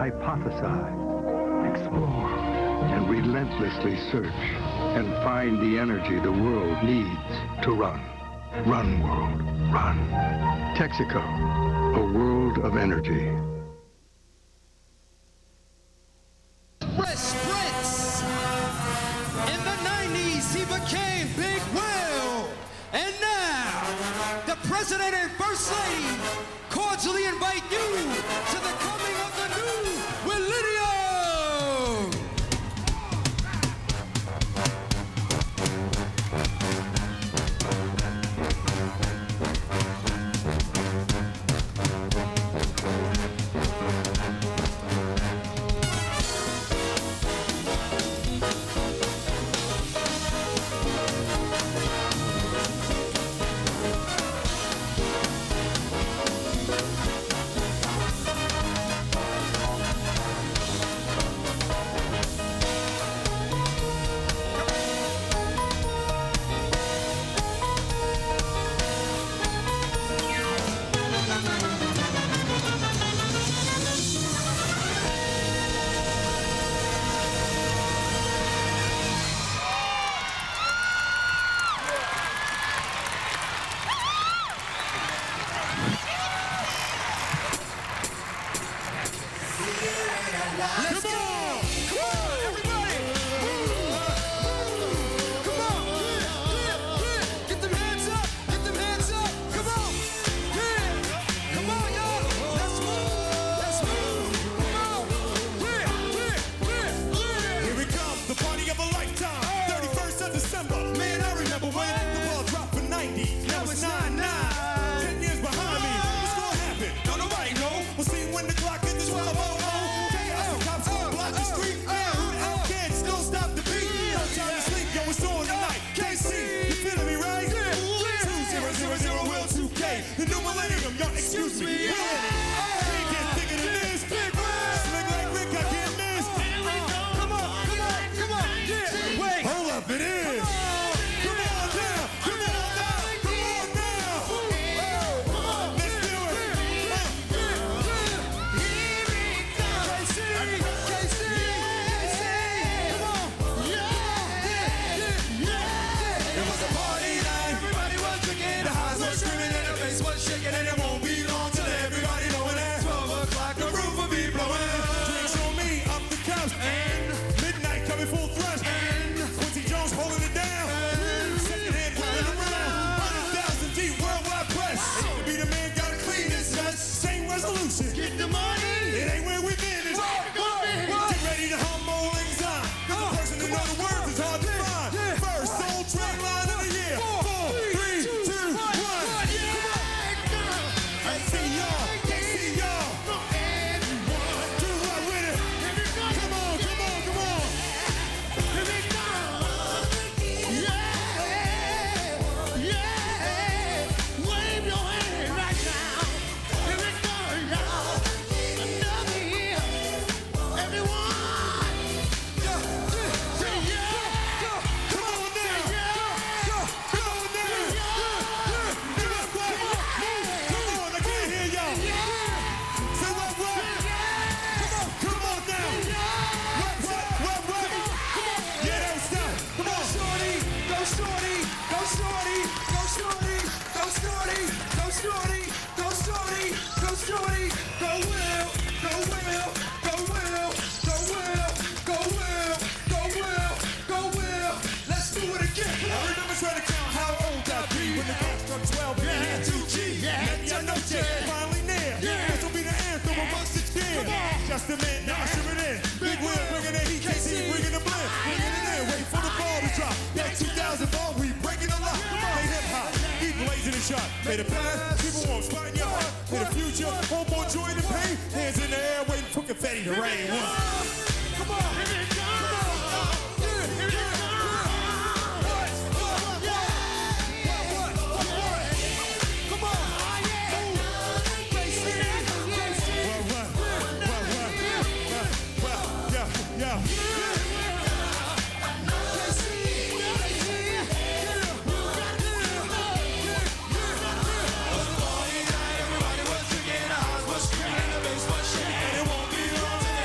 hypothesize, explore, and relentlessly search and find the energy the world needs to run. Run, world, run. Texaco, a world of energy. Fresh Prince. In the 90s, he became Big Will. And now, the President and First Lady cordially invite you to the coming of the new Millennium. The new millennium, y'all excuse me. Can't get thicker than this. Slick like Rick, I can't miss. Come on, yeah. Wait, hold up, it is. Come on down. Let's do it. KC, come on. Yeah. It was a party night. Everybody was drinking. The highs were screaming and the bass was shaking, and it won't be long till everybody knowing that 12 o'clock the roof will be blowing. Drinks on me, up the couch, and midnight coming full thrust, and Quincy Jones holding it down, second hand running around, 100,000 deep worldwide press. To be the man, gotta clean this mess. Same resolution, get the money. It ain't where we've been. It's get ready to hum old lang syne. 'Cause the person who know the words is hard to find. First soul track line of the year. 4, 3, 2, 1. I see y'all. Do right with it. Come on. Wave your hand right now. Here it goes, y'all. Another year. Everyone. Say yeah. Come on now. Say Come on, I can't hear y'all. Say what? Come on now. What? Yeah, don't stop. Come on. Go shorty. Go Will. Let's do it again. I remember trying to count how old I'd be when the clock struck 12 and I had 2G. Maybe I know Jay, finally near. This will be the anthem amongst its peers. Just a minute, now usher it in. Big Will bringing the heat, KC bringing the blend. Bringing it in, wait for the ball to drop. That 2000 ball, we breaking the lock. Play hip hop, keep blazing the shot. May the past, people won't spot in your heart. May the future, hold more joy than pain. Hands in the air, waiting for confetti to rain. Come on. Everybody was drinking, the eyes was screaming, the bass was shaking. And it won't be long till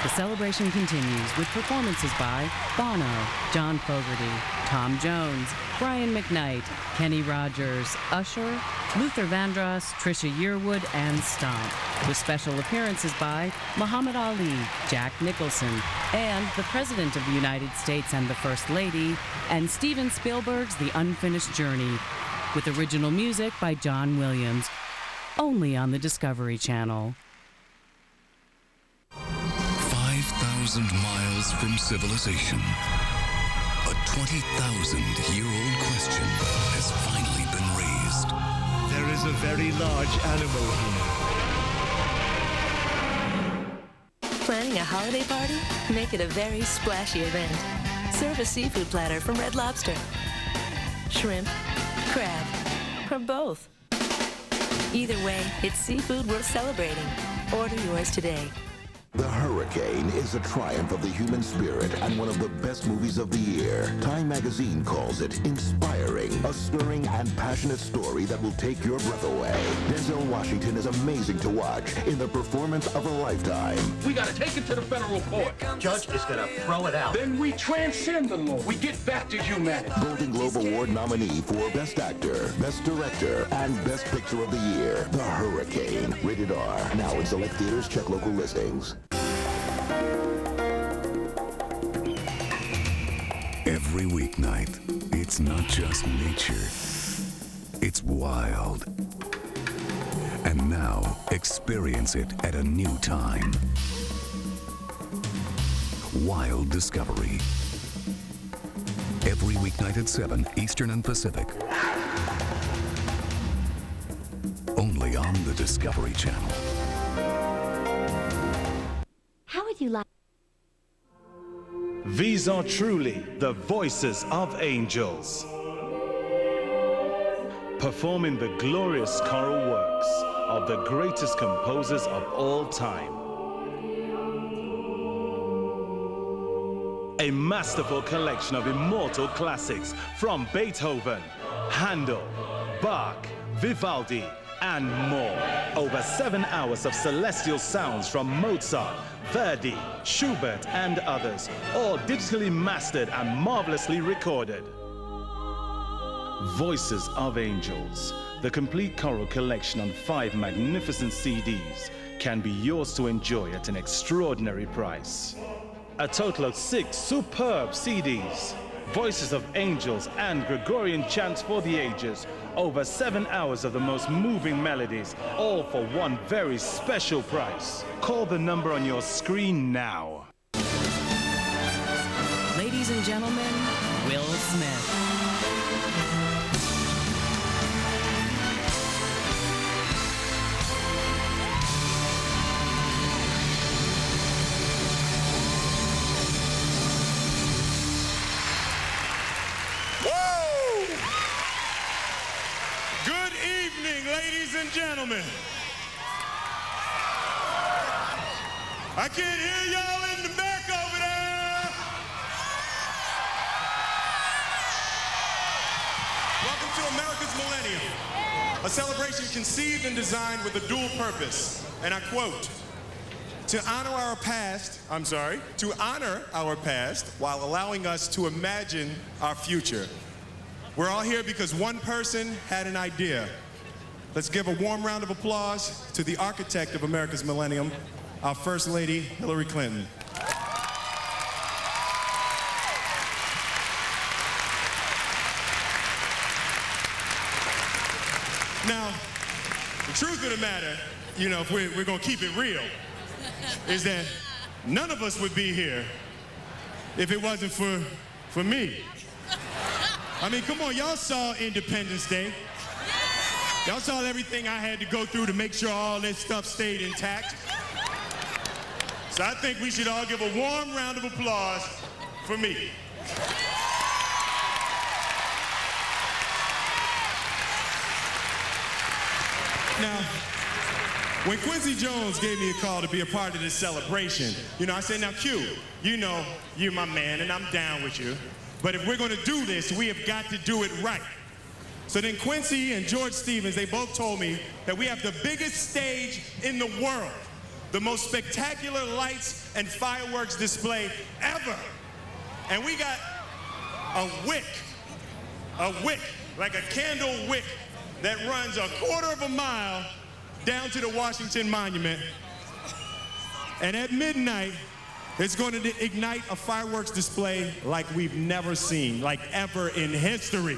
The celebration continues with performances by Bono, John Fogerty, Tom Jones, Brian McKnight, Kenny Rogers, Usher, Luther Vandross, Trisha Yearwood, and Stomp, with special appearances by Muhammad Ali, Jack Nicholson, and the President of the United States and the First Lady, and Steven Spielberg's The Unfinished Journey, with original music by John Williams, only on the Discovery Channel. 5,000 miles from civilization, a 20,000-year-old question has finally been raised. There is a very large animal here. Planning a holiday party? Make it a very splashy event. Serve a seafood platter from Red Lobster. Shrimp, crab, or both. Either way, it's seafood worth celebrating. Order yours today. The Hurricane is a triumph of the human spirit and one of the best movies of the year. Time magazine calls it inspiring, a stirring and passionate story that will take your breath away. Denzel Washington is amazing to watch in the performance of a lifetime. We gotta take it to the federal court. Judge is gonna throw it out. Then we transcend the law. We get back to humanity. Golden Globe Award nominee for Best Actor, Best Director, and Best Picture of the Year. The Hurricane. Rated R. Now in select theaters. Check local listings. Every weeknight, it's not just nature, it's wild. And now, experience it at a new time. Wild Discovery. Every weeknight at 7 Eastern and Pacific. Only on the Discovery Channel. How would you like? These are truly the voices of angels, performing the glorious choral works of the greatest composers of all time. A masterful collection of immortal classics from Beethoven, Handel, Bach, Vivaldi, and more. Over 7 hours of celestial sounds from Mozart, Verdi, Schubert, and others, all digitally mastered and marvelously recorded. Voices of Angels, the complete choral collection on 5 magnificent CDs, can be yours to enjoy at an extraordinary price. A total of 6 superb CDs, Voices of Angels and Gregorian Chants for the Ages, over 7 hours of the most moving melodies, all for one very special price. Call the number on your screen now. Ladies and gentlemen, Will Smith. Good evening, ladies and gentlemen. I can't hear y'all in the back over there. Welcome to America's Millennium, a celebration conceived and designed with a dual purpose. And I quote, to honor our past while allowing us to imagine our future. We're all here because one person had an idea. Let's give a warm round of applause to the architect of America's Millennium, our First Lady, Hillary Clinton. Now, the truth of the matter, you know, if we're gonna keep it real, is that none of us would be here if it wasn't for me. I mean, come on, y'all saw Independence Day. Y'all saw everything I had to go through to make sure all this stuff stayed intact. So I think we should all give a warm round of applause for me. Now, when Quincy Jones gave me a call to be a part of this celebration, you know, I said, now Q, you know, you're my man and I'm down with you. But if we're gonna do this, we have got to do it right. So then Quincy and George Stevens, they both told me that we have the biggest stage in the world. the most spectacular lights and fireworks display ever. And we got a wick, like a candle wick that runs a quarter of a mile down to the Washington Monument. And at midnight, it's going to ignite a fireworks display like we've never seen, like ever in history.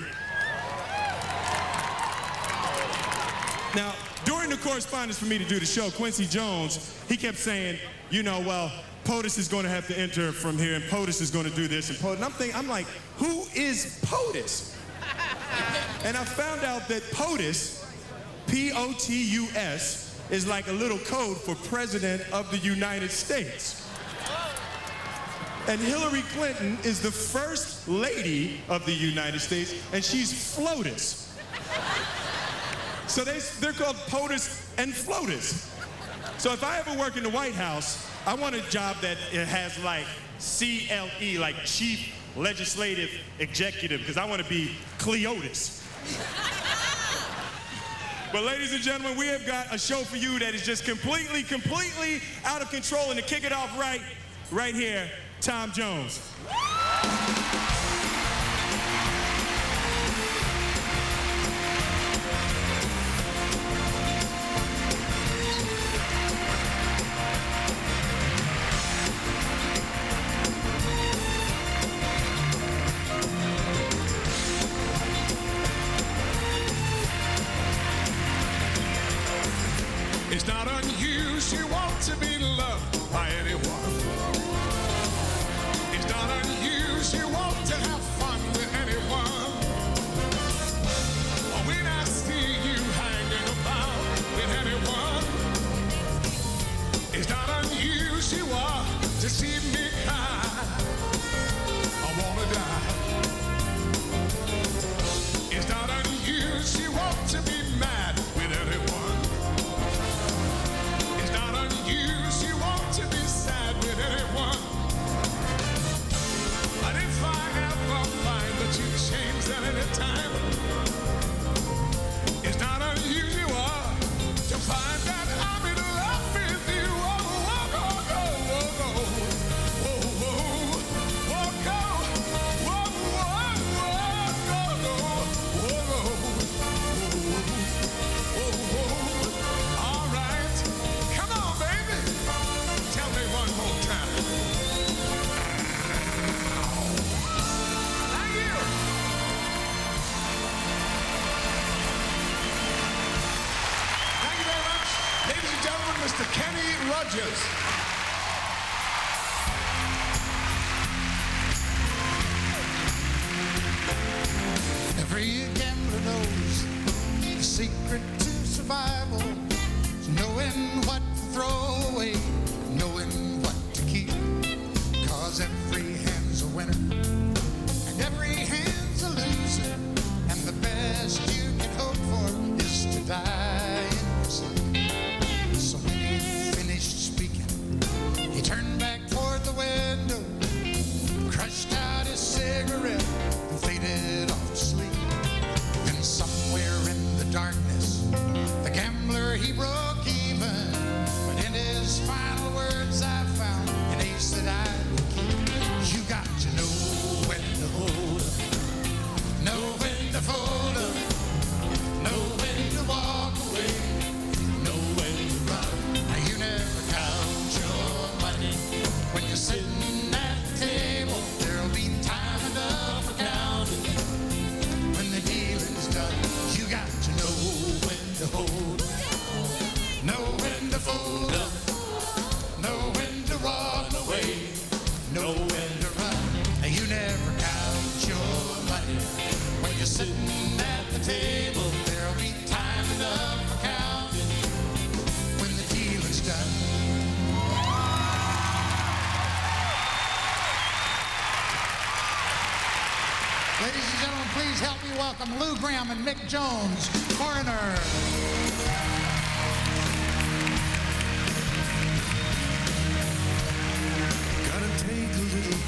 Now, during the correspondence for me to do the show, Quincy Jones, he kept saying, you know, well, POTUS is going to have to enter from here, and POTUS is going to do this, and POTUS. And I'm like, who is POTUS? And I found out that POTUS, P-O-T-U-S, is like a little code for President of the United States. And Hillary Clinton is the first lady of the United States, and she's FLOTUS. So they're called POTUS and FLOTUS. So if I ever work in the White House, I want a job that it has like CLE, like Chief Legislative Executive, because I want to be Cleotis. But ladies and gentlemen, we have got a show for you that is just completely out of control. And to kick it off right here, Tom Jones. It's not unusual to be loved by anyone. It's not unusual to have fun with anyone. When I see you hanging about with anyone, it's not unusual to see me cry. I wanna die. It's not unusual to be mad with anyone. It's not unusual to be sad with anyone. And if I ever find that you changed at any time, it's not unusual to find that I'm in love with you. Oh, oh, oh, oh, oh, oh, oh, oh, oh, oh, oh. All right, come on, baby. Tell me one more time. Thank you. Thank you very much. Ladies and gentlemen, Mr. Kenny Rogers. Every gambler knows the secret to survival is knowing what to throw away, knowing what to keep. 'Cause every hand's a winner and every hand's a loser, and the best you can hope for is to die in your sleep. So when he finished speaking, he turned back toward the window, crushed out his cigarette, and faded off to sleep. Then somewhere in the darkness, the gambler, he broke even. But in his final words, I found an ace that I would keep. You got to know when to hold up, know when to fold up, know when to walk away, know when to run. Now you never count your money when you're sitting at the table. There'll be time enough for counting when the dealing's done. You got to know when to hold up, know when to fold up, know when to walk away, know when to run. Now you never count your money when you're sitting at the table. There'll be time enough for counting when the dealing's done. Ladies and gentlemen, please help me welcome Lou Gramm and Mick Jones, Foreigner. Gotta take a little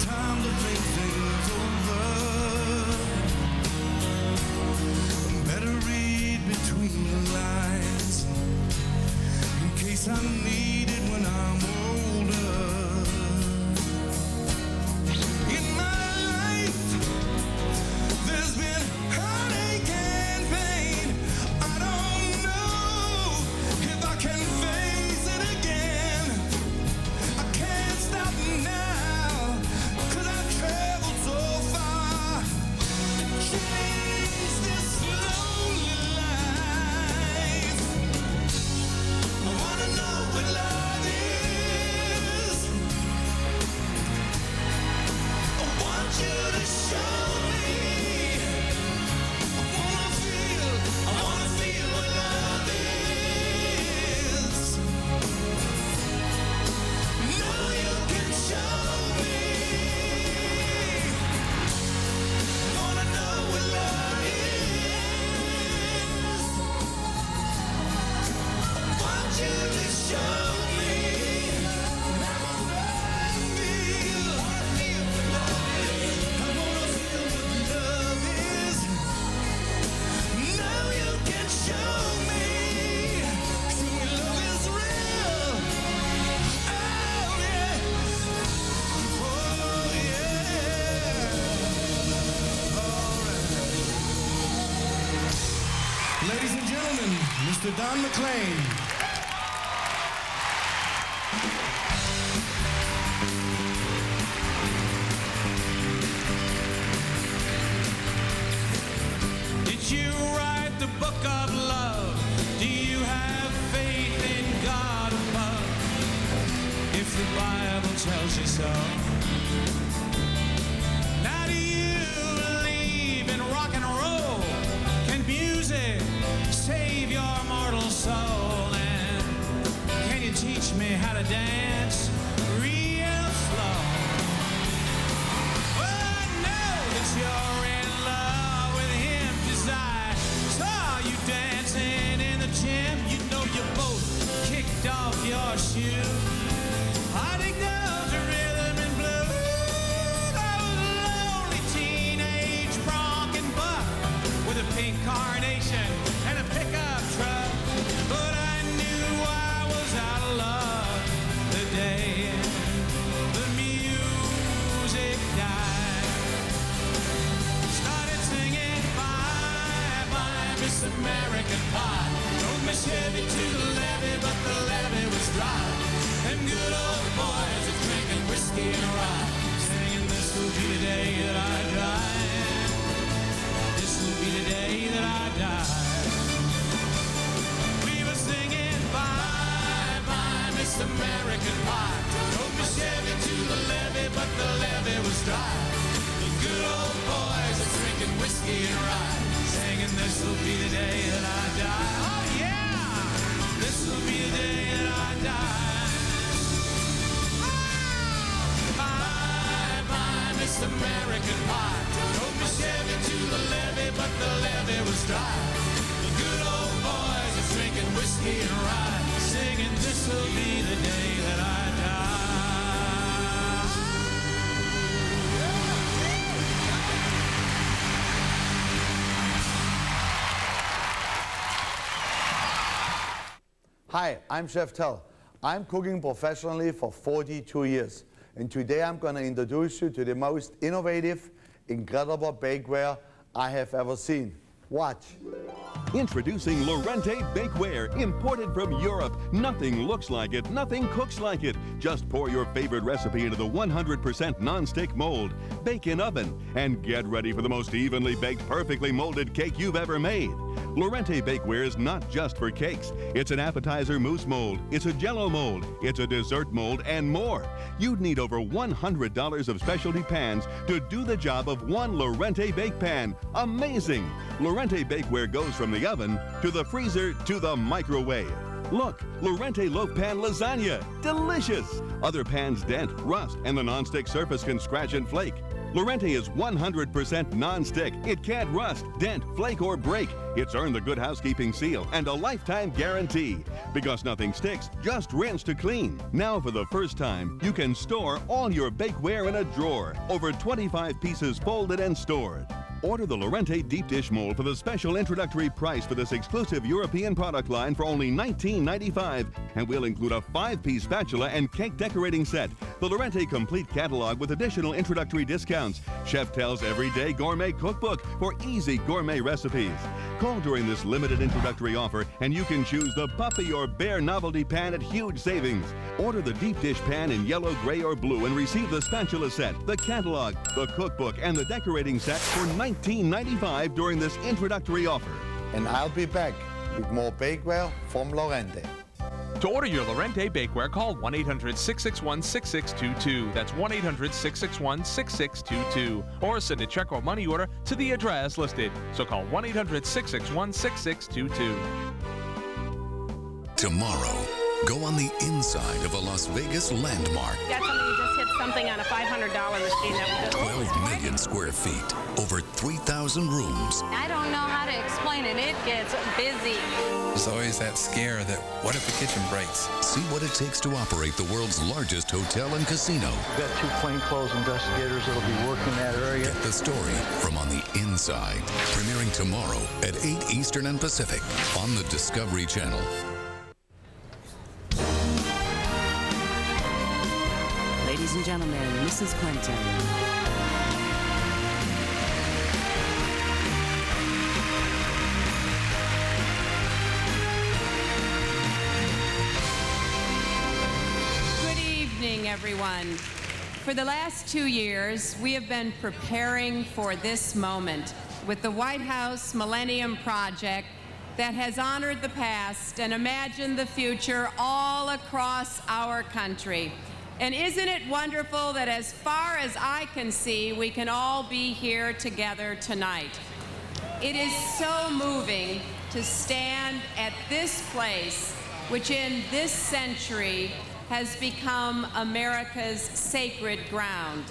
time to think things over. Better read between the lines guess I need it when I'm older. In my life, there's been heartache and pain. I don't know if I can face it again. I can't stop now, 'cause I've traveled so far. Change this lonely life. I wanna know what love is. I want you to show me. I wanna feel what love is. Know you can show me. Wanna know what love is. Want you to show me. I wanna feel what love is. I wanna feel what love is. Now you can show me. Show me love is real. Oh yeah. Oh yeah. All right. Ladies and gentlemen, Mr. Don McLean. Did you write the book of love? Do you have faith in God above? If the Bible tells you so. Now do you believe in rock and roll? Can music save your mortal soul? And can you teach me how to dance real slow? Well, I know that you're in love with him, 'cause I saw you dancing in the gym. You know you both kicked off your shoe. I dig those rhythm and blues. I was a lonely teenage bronc and buck with a pink carnation and a pickup truck. But I knew I was out of love the day the music died. Started singing bye bye Miss American Pie. Drove my Chevy to the levee, but the levee was dry. Them good old boys are drinking whiskey and rye, singing this will be the day that I die. This will be the day that I die. We were singing bye bye Miss American Pie. Drove my Chevy to the levee, but the levee was dry. The good old boys are drinking whiskey and rye, singing this will be the day that I die. Oh yeah, this will be the day that I die. Bye bye Miss American Pie. Drove my Chevy to the levee, but the levee was dry. The good old boys are drinking whiskey and rye, singing this will be the day that I die. Hi, I'm Chef Tell. I'm cooking professionally for 42 years. And today I'm going to introduce you to the most innovative, incredible bakeware I have ever seen. Watch. Introducing Lorente Bakeware, imported from Europe. Nothing looks like it, nothing cooks like it. Just pour your favorite recipe into the 100% non-stick mold, bake in oven, and get ready for the most evenly baked, perfectly molded cake you've ever made. Lorente Bakeware is not just for cakes. It's an appetizer mousse mold, it's a jello mold, it's a dessert mold, and more. You'd need over $100 of specialty pans to do the job of one Lorente bake pan. Amazing! Lorente Bakeware goes from the oven to the freezer to the microwave. Look, Lorente loaf pan lasagna, delicious! Other pans dent, rust, and the non-stick surface can scratch and flake. Lorente is 100% non-stick. It can't rust, dent, flake, or break. It's earned the Good Housekeeping seal and a lifetime guarantee. Because nothing sticks, just rinse to clean. Now for the first time, you can store all your bakeware in a drawer. Over 25 pieces folded and stored. Order the Lorente Deep Dish Mold for the special introductory price for this exclusive European product line for only $19.95. And we'll include a 5-piece spatula and cake decorating set. The Lorente Complete Catalog with additional introductory discounts. Chef Tel's Everyday Gourmet Cookbook for easy gourmet recipes. Call during this limited introductory offer and you can choose the Puppy or Bear Novelty Pan at huge savings. Order the deep dish pan in yellow, gray, or blue and receive the spatula set, the catalog, the cookbook, and the decorating set for $19.95 during this introductory offer. And I'll be back with more bakeware from Lorente. To order your Lorente bakeware, call 1-800-661-6622. That's 1-800-661-6622. Or send a check or money order to the address listed. So call 1-800-661-6622. Tomorrow, go on the inside of a Las Vegas landmark. Got somebody who just hit something on a $500 machine that was just 12 million square feet, over 3,000 rooms. I don't know how to explain it. It gets busy. There's always that scare that what if the kitchen breaks? See what it takes to operate the world's largest hotel and casino. We've got 2 plainclothes investigators that'll be working that area. Get the story from on the inside. Premiering tomorrow at 8 Eastern and Pacific on the Discovery Channel. Ladies and gentlemen, Mrs. Clinton. Good evening, everyone. For the last 2 years, we have been preparing for this moment with the White House Millennium Project that has honored the past and imagined the future all across our country. And isn't it wonderful that as far as I can see, we can all be here together tonight? It is so moving to stand at this place, which in this century has become America's sacred ground.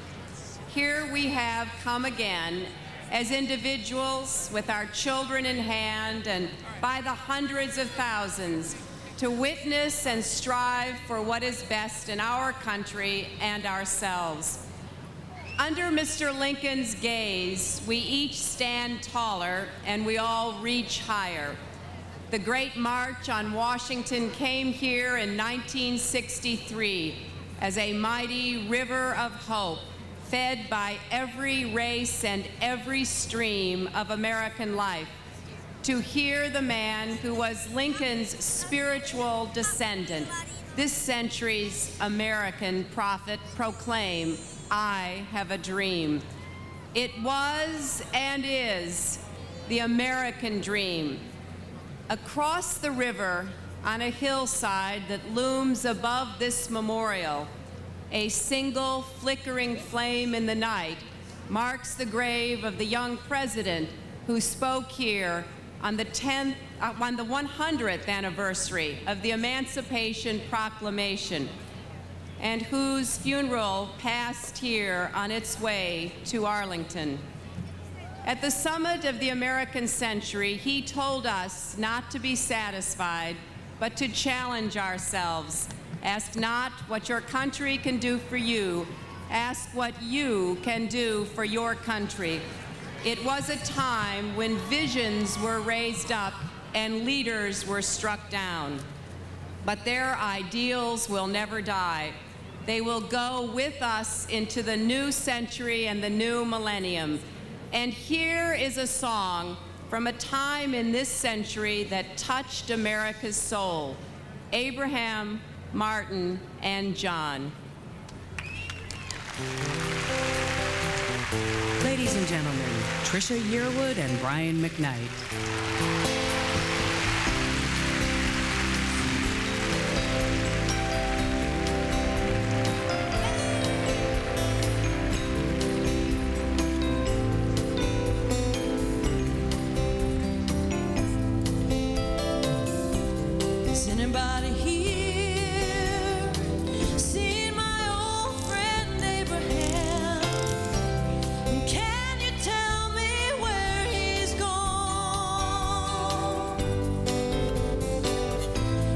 Here we have come again as individuals with our children in hand and by the hundreds of thousands to witness and strive for what is best in our country and ourselves. Under Mr. Lincoln's gaze, we each stand taller and we all reach higher. The Great March on Washington came here in 1963 as a mighty river of hope, fed by every race and every stream of American life, to hear the man who was Lincoln's spiritual descendant, this century's American prophet, proclaim, "I have a dream." It was and is the American dream. Across the river, on a hillside that looms above this memorial, a single flickering flame in the night marks the grave of the young president who spoke here on the 100th anniversary of the Emancipation Proclamation, and whose funeral passed here on its way to Arlington. At the summit of the American century, he told us not to be satisfied, but to challenge ourselves. Ask not what your country can do for you, ask what you can do for your country. It was a time when visions were raised up and leaders were struck down. But their ideals will never die. They will go with us into the new century and the new millennium. And here is a song from a time in this century that touched America's soul: Abraham, Martin, and John. Ladies and gentlemen, Tricia Yearwood and Brian McKnight. Is anybody here seen my old friend Abraham? Can you tell me where he's gone?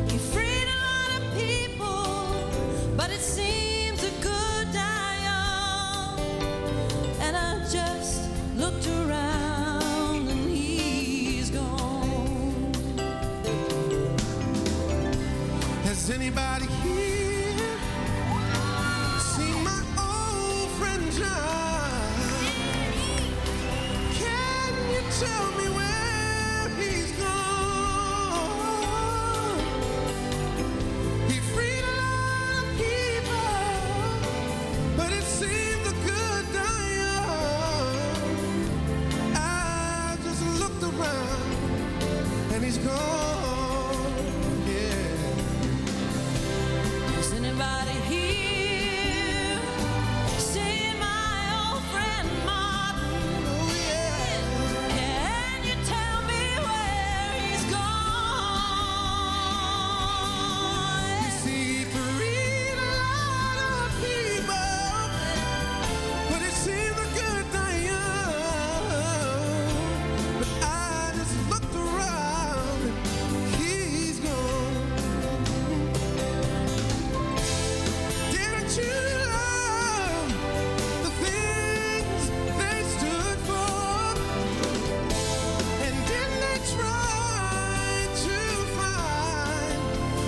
He freed a lot of people, but it seems a good die young. And I just looked around. Has anybody here seen my old friend John? Can you tell me where he's gone? He freed a lot of people, but it seemed the good die young. I just looked around and he's gone. Anybody here seen my old friend Martin? Oh yeah. Can you tell me where he's gone? You see, freed a lot of people, but it seemed the good die young. But I just looked around and he's gone. Didn't you love the things they stood for? And didn't they try to find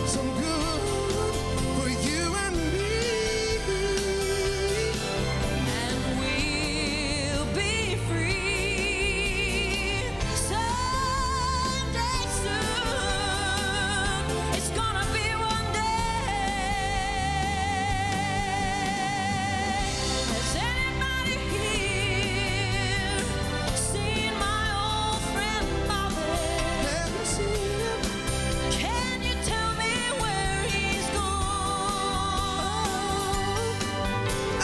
some good for you and me? And we'll be free someday soon. It's gonna be one day. Has anybody here seen my old friend Bobby? Haven't seen him. Can you tell me where he's gone? I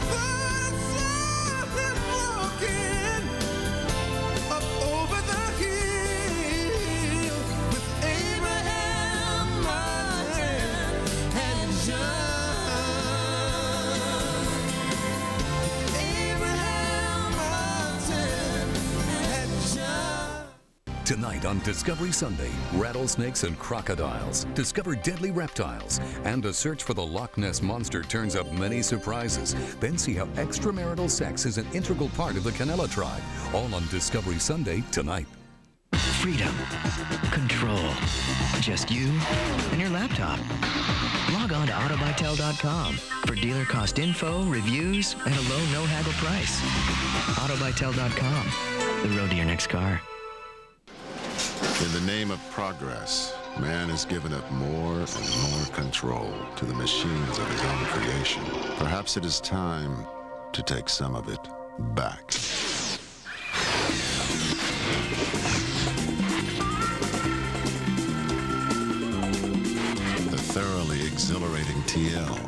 thought I saw him walking up over the hill with Abraham, Martin, and John. Abraham, Martin, and John. Tonight on Discovery Sunday, rattlesnakes and crocodiles, discover deadly reptiles, and a search for the Loch Ness Monster turns up many surprises. Then see how extramarital sex is an integral part of the Canela tribe. All on Discovery Sunday tonight. Freedom. Control. Just you and your laptop. Log on to autobytel.com for dealer cost info, reviews, and a low no-haggle price. Autobytel.com. The road to your next car. In the name of progress, man has given up more and more control to the machines of his own creation. Perhaps it is time to take some of it back. The thoroughly exhilarating TL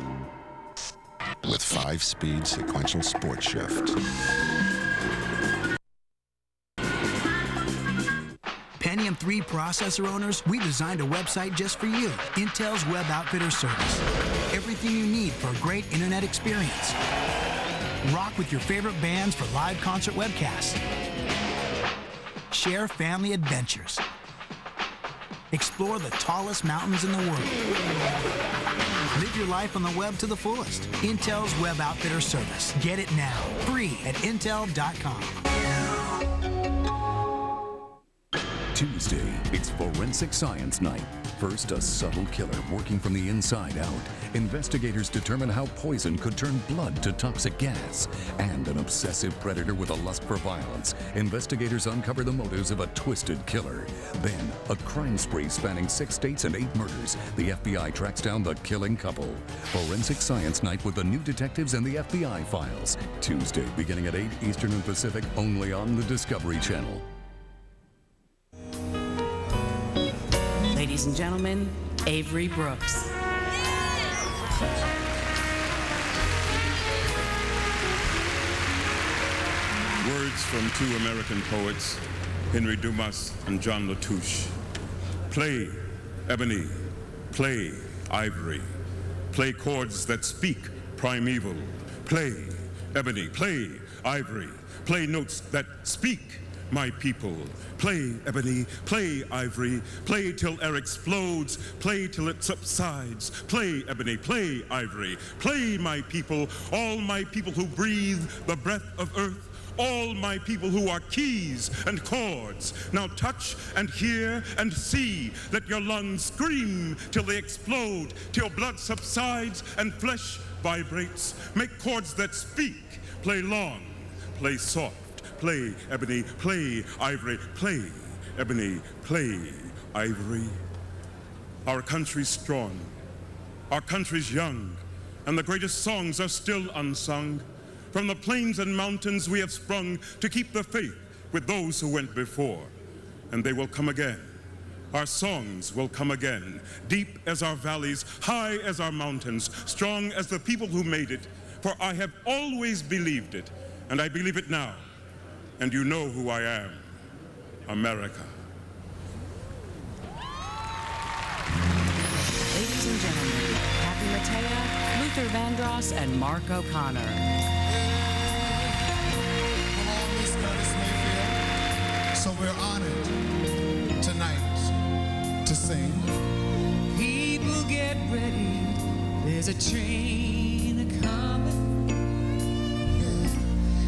with 5-speed sequential sport shift. Pentium 3 processor owners, we designed a website just for you. Intel's Web Outfitter service. Everything you need for a great internet experience. Rock with your favorite bands for live concert webcasts. Share family adventures. Explore the tallest mountains in the world. Live your life on the web to the fullest. Intel's Web Outfitter service. Get it now. Free at Intel.com. Tuesday, it's Forensic Science Night. First, a subtle killer working from the inside out. Investigators determine how poison could turn blood to toxic gas. And an obsessive predator with a lust for violence. Investigators uncover the motives of a twisted killer. Then, a crime spree spanning 6 states and 8 murders. The FBI tracks down the killing couple. Forensic Science Night with the new detectives and the FBI files. Tuesday, beginning at 8 Eastern and Pacific, only on the Discovery Channel. Ladies and gentlemen, Avery Brooks. Words from 2 American poets, Henry Dumas and John Latouche. Play, ebony, play, ivory. Play chords that speak primeval. Play, ebony, play, ivory. Play notes that speak my people. Play, ebony, play, ivory. Play till air explodes. Play till it subsides. Play, ebony, play, ivory. Play, my people, all my people who breathe the breath of earth. all my people who are keys and chords. Now touch and hear and see. Let your lungs scream till they explode, till blood subsides and flesh vibrates. Make chords that speak. Play long, play soft, play ebony, play ivory, play ebony, play ivory. Our country's strong, our country's young, and the greatest songs are still unsung. From the plains and mountains we have sprung to keep the faith with those who went before, and they will come again. Our songs will come again, deep as our valleys, high as our mountains, strong as the people who made it, for I have always believed it, and I believe it now. And you know who I am, America. Ladies and gentlemen, Kathy Mattea, Luther Vandross, and Mark O'Connor. So we're honored tonight to sing. People get ready, there's a train a-coming.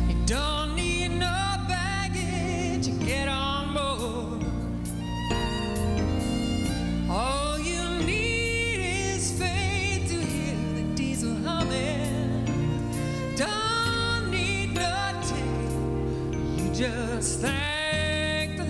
You don't need no baggage to get on board. All you need is faith to hear the diesel humming. Don't need no ticket, you just thank the Lord.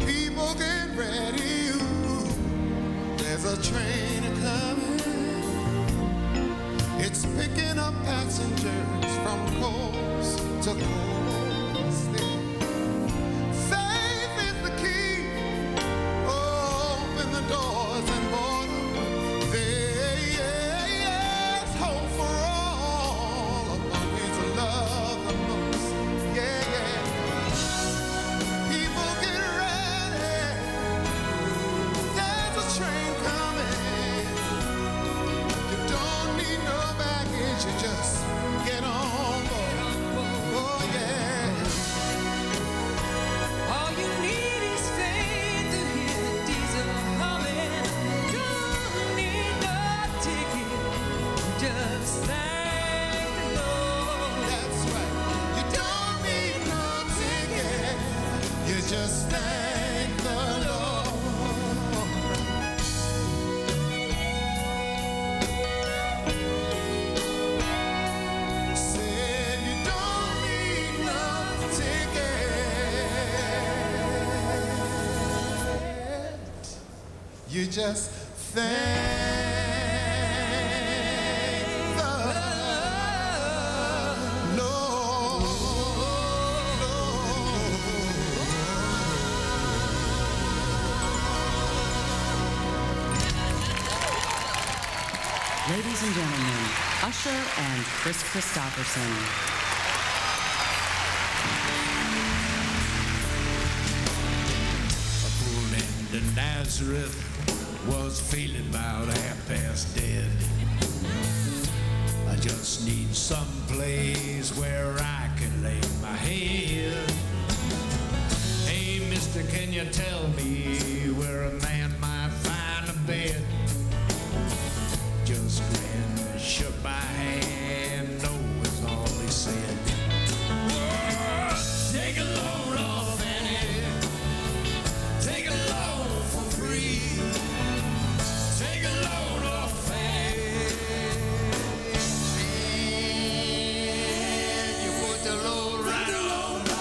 People get ready, ooh, there's a train a-coming. It's picking up passengers from coast to coast. Faith is the key, open the doors and borders. There's hope for all among his love the most. Yeah, yeah. People get ready, there's a train coming. You don't need no baggage, you just get on board. Oh yeah. All you need is faith to hear the diesel humming. Don't need no ticket, just thank the Lord. That's right. You don't need no ticket, you just thank the Lord. Said you don't need no ticket, you just thank the Lord. Ladies and gentlemen, Usher and Chris Christopherson. I pulled into Nazareth, was feeling about half past dead. I just need some place where I can lay my head. Hey, mister, can you tell me where a man might find a bed? Just grinned and shook my hand, no is all he said. Take a load off Annie, take a load for free, take a load off Annie. You put the load right on me.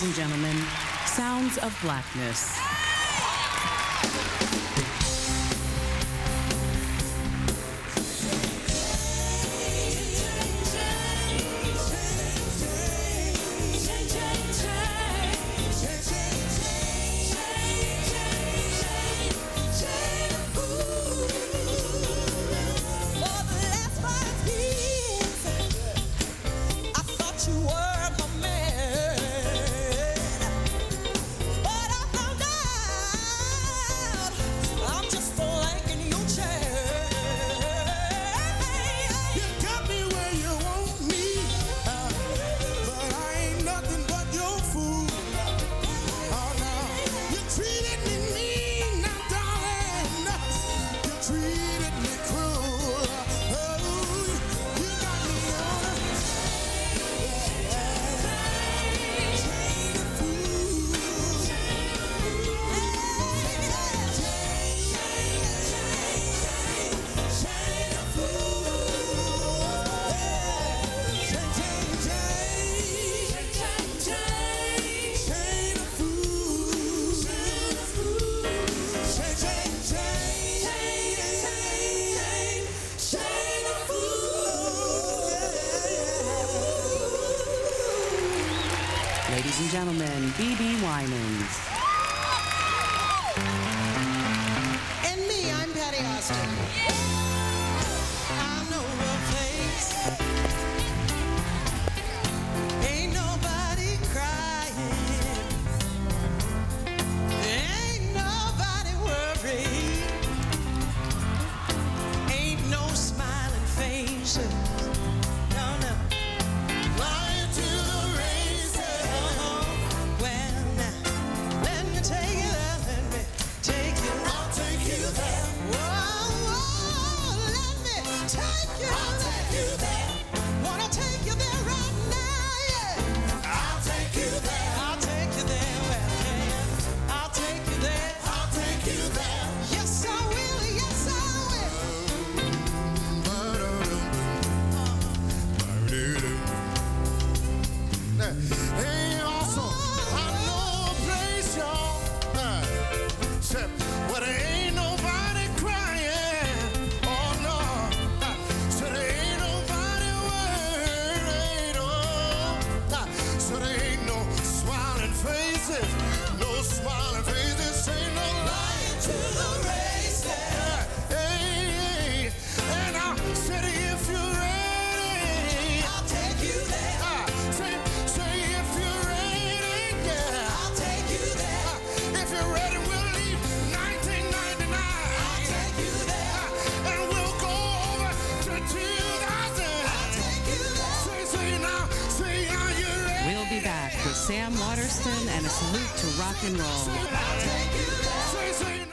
Ladies and gentlemen, Sounds of Blackness. Ladies and gentlemen, B.B. Winans. And me, I'm Patty Austin. I know a place. Ain't nobody crying. Ain't nobody worried. Ain't no smiling faces. No, no. Flying to the races. Well, now, let me take you there. Let me take you. I'll take you there. Whoa, whoa, let me take you. I'll take you there. Wanna take you there right now, yeah. I'll take you there. I'll take you there. Well, yeah. I'll take you there. I'll take you there. Yes, I will. Yes, I Hey, also, I know a place, y'all, where there ain't nobody crying. Oh, no. So there ain't nobody worried. Oh, so there ain't no smiling faces. No smiling faces. Ain't no lying to the races. Hey, and I said if you're ready, I'll take you there. Say if you're ready, yeah. I'll take you there. If you're ready, we'll leave 1999. I'll take you there. And we'll go over to 2000. I'll take you there. Say now you're ready. We'll be back with Sam Waterston and a salute to rock and roll. I'll take you there. Say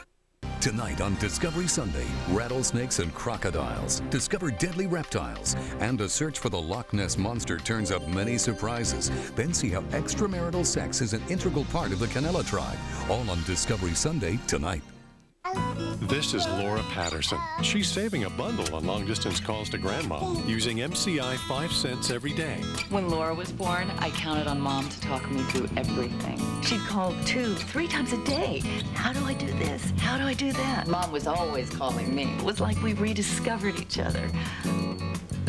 Tonight on Discovery Sunday, rattlesnakes and crocodiles, discover deadly reptiles, and a search for the Loch Ness Monster turns up many surprises. Then see how extramarital sex is an integral part of the Canela tribe. All on Discovery Sunday tonight. This is Laura Patterson. She's saving a bundle on long-distance calls to Grandma using MCI 5 cents every day. When Laura was born, I counted on Mom to talk me through everything. She'd call 2, 3 times a day. How do I do this? How do I do that? Mom was always calling me. It was like we rediscovered each other.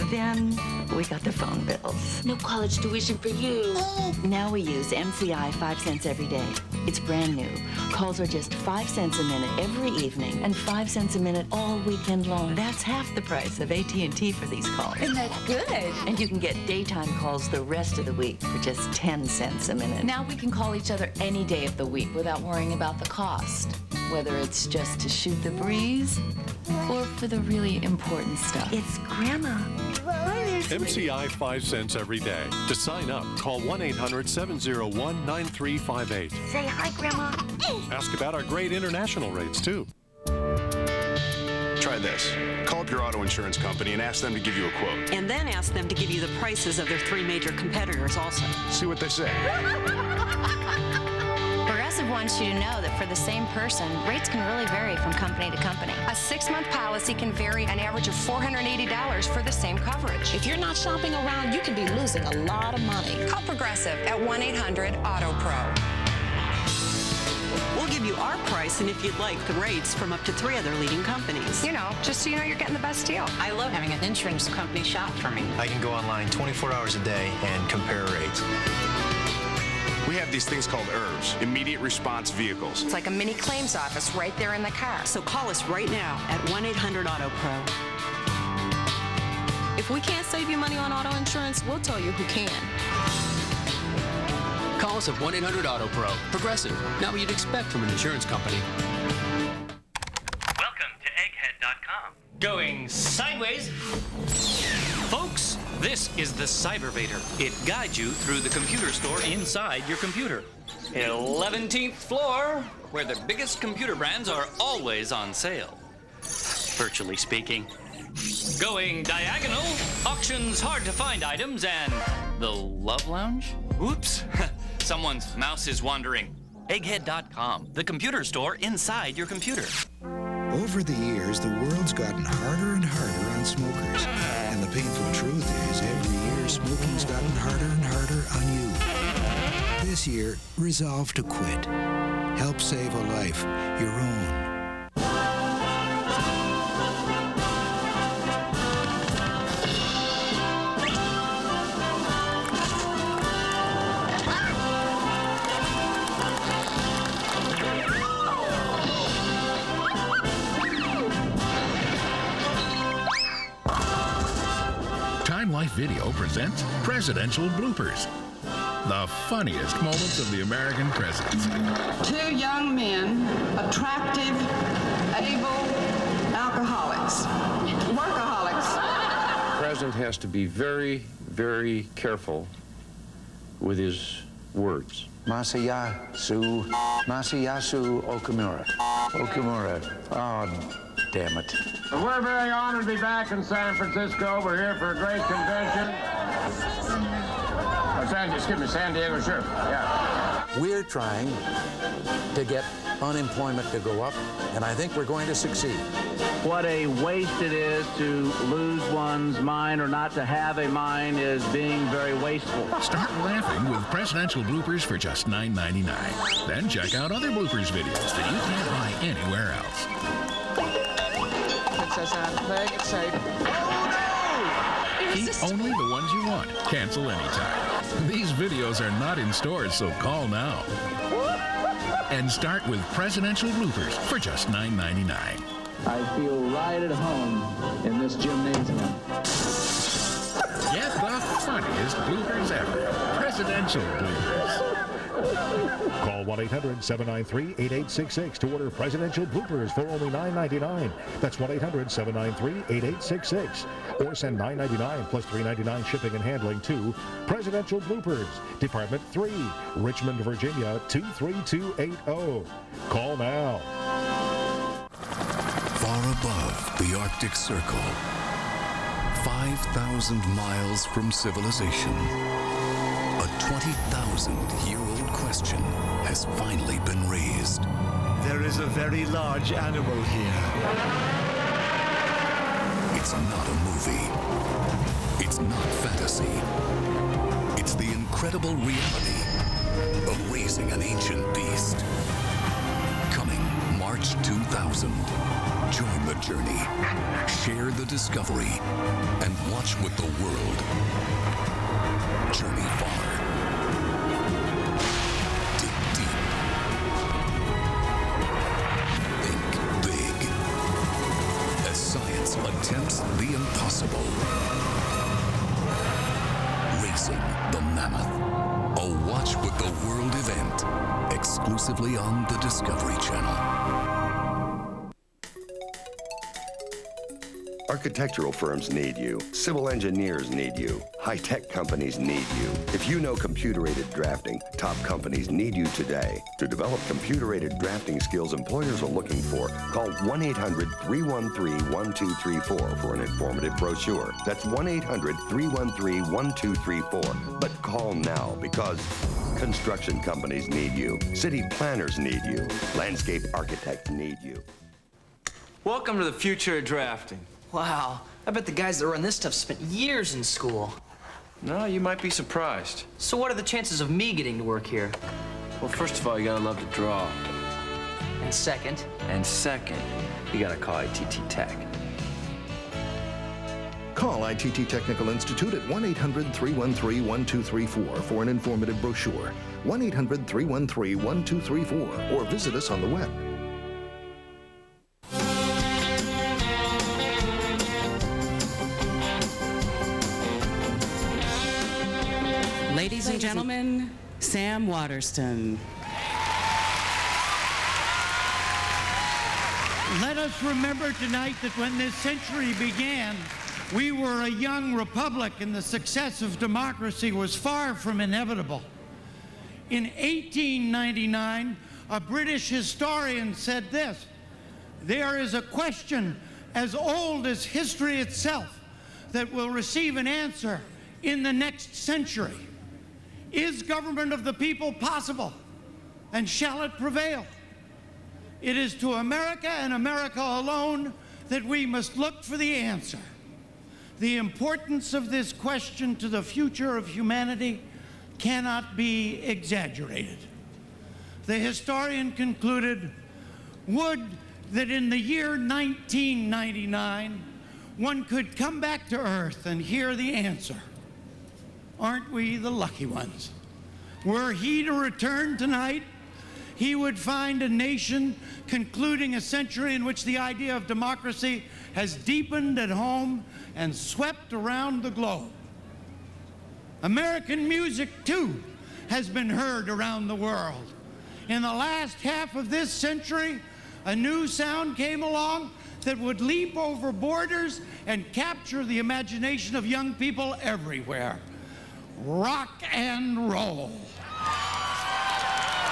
Then we got the phone bills. No college tuition for you. Now we use MCI 5 cents every day. It's brand new. Calls are just 5 cents a minute every evening and 5 cents a minute all weekend long. That's half the price of AT&T for these calls. Isn't that good? And you can get daytime calls the rest of the week for just 10 cents a minute. Now we can call each other any day of the week without worrying about the cost. Whether it's just to shoot the breeze or for the really important stuff. It's Grandma. MCI 5 cents every day. To sign up, call 1-800-701-9358. Say hi, Grandma. Ask about our great international rates, too. Try this. Call up your auto insurance company and ask them to give you a quote. And then ask them to give you the prices of their 3 major competitors also. See what they say. Progressive wants you to know that for the same person, rates can really vary from company to company. A 6-month policy can vary an average of $480 for the same coverage. If you're not shopping around, you can be losing a lot of money. Call Progressive at 1-800-AUTO-PRO. We'll give you our price, and if you'd like, the rates from up to 3 other leading companies. You know, just so you know you're getting the best deal. I love having an insurance company shop for me. I can go online 24 hours a day and compare rates. We have these things called IRVs, immediate response vehicles. It's like a mini claims office right there in the car. So call us right now at 1-800-AUTO-PRO. If we can't save you money on auto insurance, we'll tell you who can. Call us at 1-800-AUTO-PRO. Progressive. Not what you'd expect from an insurance company. Welcome to egghead.com. Going sideways. Folks, this is the Cybervator. It guides you through the computer store inside your computer. 11th floor, where the biggest computer brands are always on sale. Virtually speaking. Going diagonal, auctions hard to find items, and the Love Lounge? Oops, someone's mouse is wandering. Egghead.com, the computer store inside your computer. Over the years, the world's gotten harder and harder on smokers. And the painful truth is, every year, smoking's gotten harder and harder on you. This year, resolve to quit. Help save a life, your own. Time Life Video presents Presidential Bloopers. The funniest moments of the American presidency. 2 young men, attractive, able alcoholics, workaholics. The president has to be very, very careful with his words. Masayasu Okamura. Okamura. Oh, damn it. We're very honored to be back in San Francisco. We're here for a great convention. San Diego, sure. Yeah. We're trying to get unemployment to go up, and I think we're going to succeed. What a waste it is to lose one's mind or not to have a mind is being very wasteful. Start laughing with presidential bloopers for just $9.99. Then check out other bloopers videos that you can't buy anywhere else. Princess Anne, playing it safe. Keep only the ones you want. Cancel anytime. These videos are not in stores, so call now. And start with presidential bloopers for just $9.99. I feel right at home in this gymnasium. Get the funniest bloopers ever. Presidential bloopers. Call 1-800-793-8866 to order presidential bloopers for only $9.99. That's 1-800-793-8866. Or send $9.99 plus $3.99 shipping and handling to Presidential Bloopers, Department 3, Richmond, Virginia 23280. Call now. Far above the Arctic Circle, 5,000 miles from civilization, a 20,000-year-old question has finally been raised. There is a very large animal here. It's not a movie. It's not fantasy. It's the incredible reality of raising an ancient beast. Coming March 2000. Join the journey, share the discovery, and watch with the world. Journey far. Dig deep. Think big. As science attempts the impossible. Racing the Mammoth. A Watch with the World event. Exclusively on the Discovery Channel. Architectural firms need you. Civil engineers need you. High-tech companies need you. If you know computer-aided drafting, top companies need you today. To develop computer-aided drafting skills employers are looking for, call 1-800-313-1234 for an informative brochure. That's 1-800-313-1234. But call now, because Construction companies need you. City planners need you. Landscape architects need you. Welcome to the future of drafting. Wow, I bet the guys that run this stuff spent years in school. No, you might be surprised. So what are the chances of me getting to work here? Well, first of all, you gotta love to draw. And second? And second, you gotta call ITT Tech. Call ITT Technical Institute at 1-800-313-1234 for an informative brochure. 1-800-313-1234 or visit us on the web. Ladies and gentlemen, Sam Waterston. Let us remember tonight that when this century began, we were a young republic and the success of democracy was far from inevitable. In 1899, a British historian said this: "There is a question as old as history itself that will receive an answer in the next century. Is government of the people possible, and shall it prevail? It is to America and America alone that we must look for the answer." The importance of this question to the future of humanity cannot be exaggerated. The historian concluded, "Would that in the year 1999, one could come back to Earth and hear the answer. Aren't we the lucky ones? Were he to return tonight, he would find a nation concluding a century in which the idea of democracy has deepened at home and swept around the globe. American music, too, has been heard around the world. In the last half of this century, a new sound came along that would leap over borders and capture the imagination of young people everywhere. Rock and roll.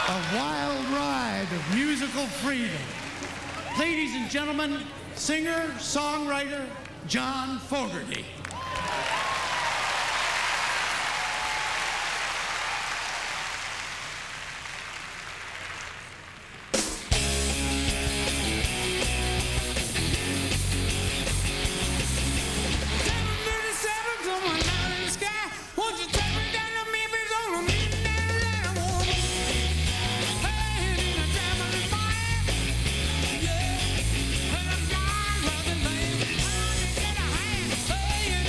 A wild ride of musical freedom. Ladies and gentlemen, singer, songwriter, John Fogerty. Hey,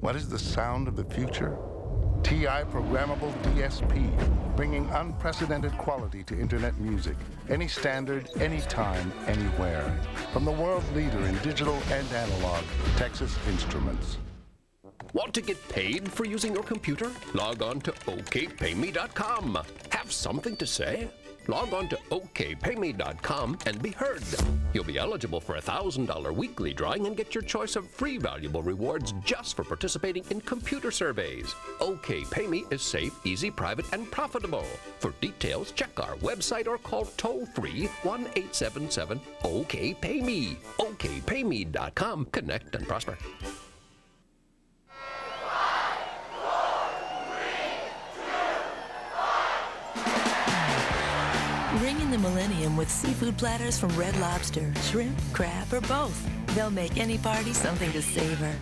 What is the sound of the future? TI Programmable DSP, bringing unprecedented quality to internet music. Any standard, anytime, anywhere. From the world leader in digital and analog, Texas Instruments. Want to get paid for using your computer? Log on to okpayme.com. Have something to say? Log on to okpayme.com and be heard. You'll be eligible for a $1,000 weekly drawing and get your choice of free valuable rewards just for participating in computer surveys. OKPayme is safe, easy, private, and profitable. For details, check our website or call toll-free 1-877-OKPayme. okpayme.com. Connect and prosper. Ring in the Millennium with seafood platters from Red Lobster, shrimp, crab, or both. They'll make any party something to savor.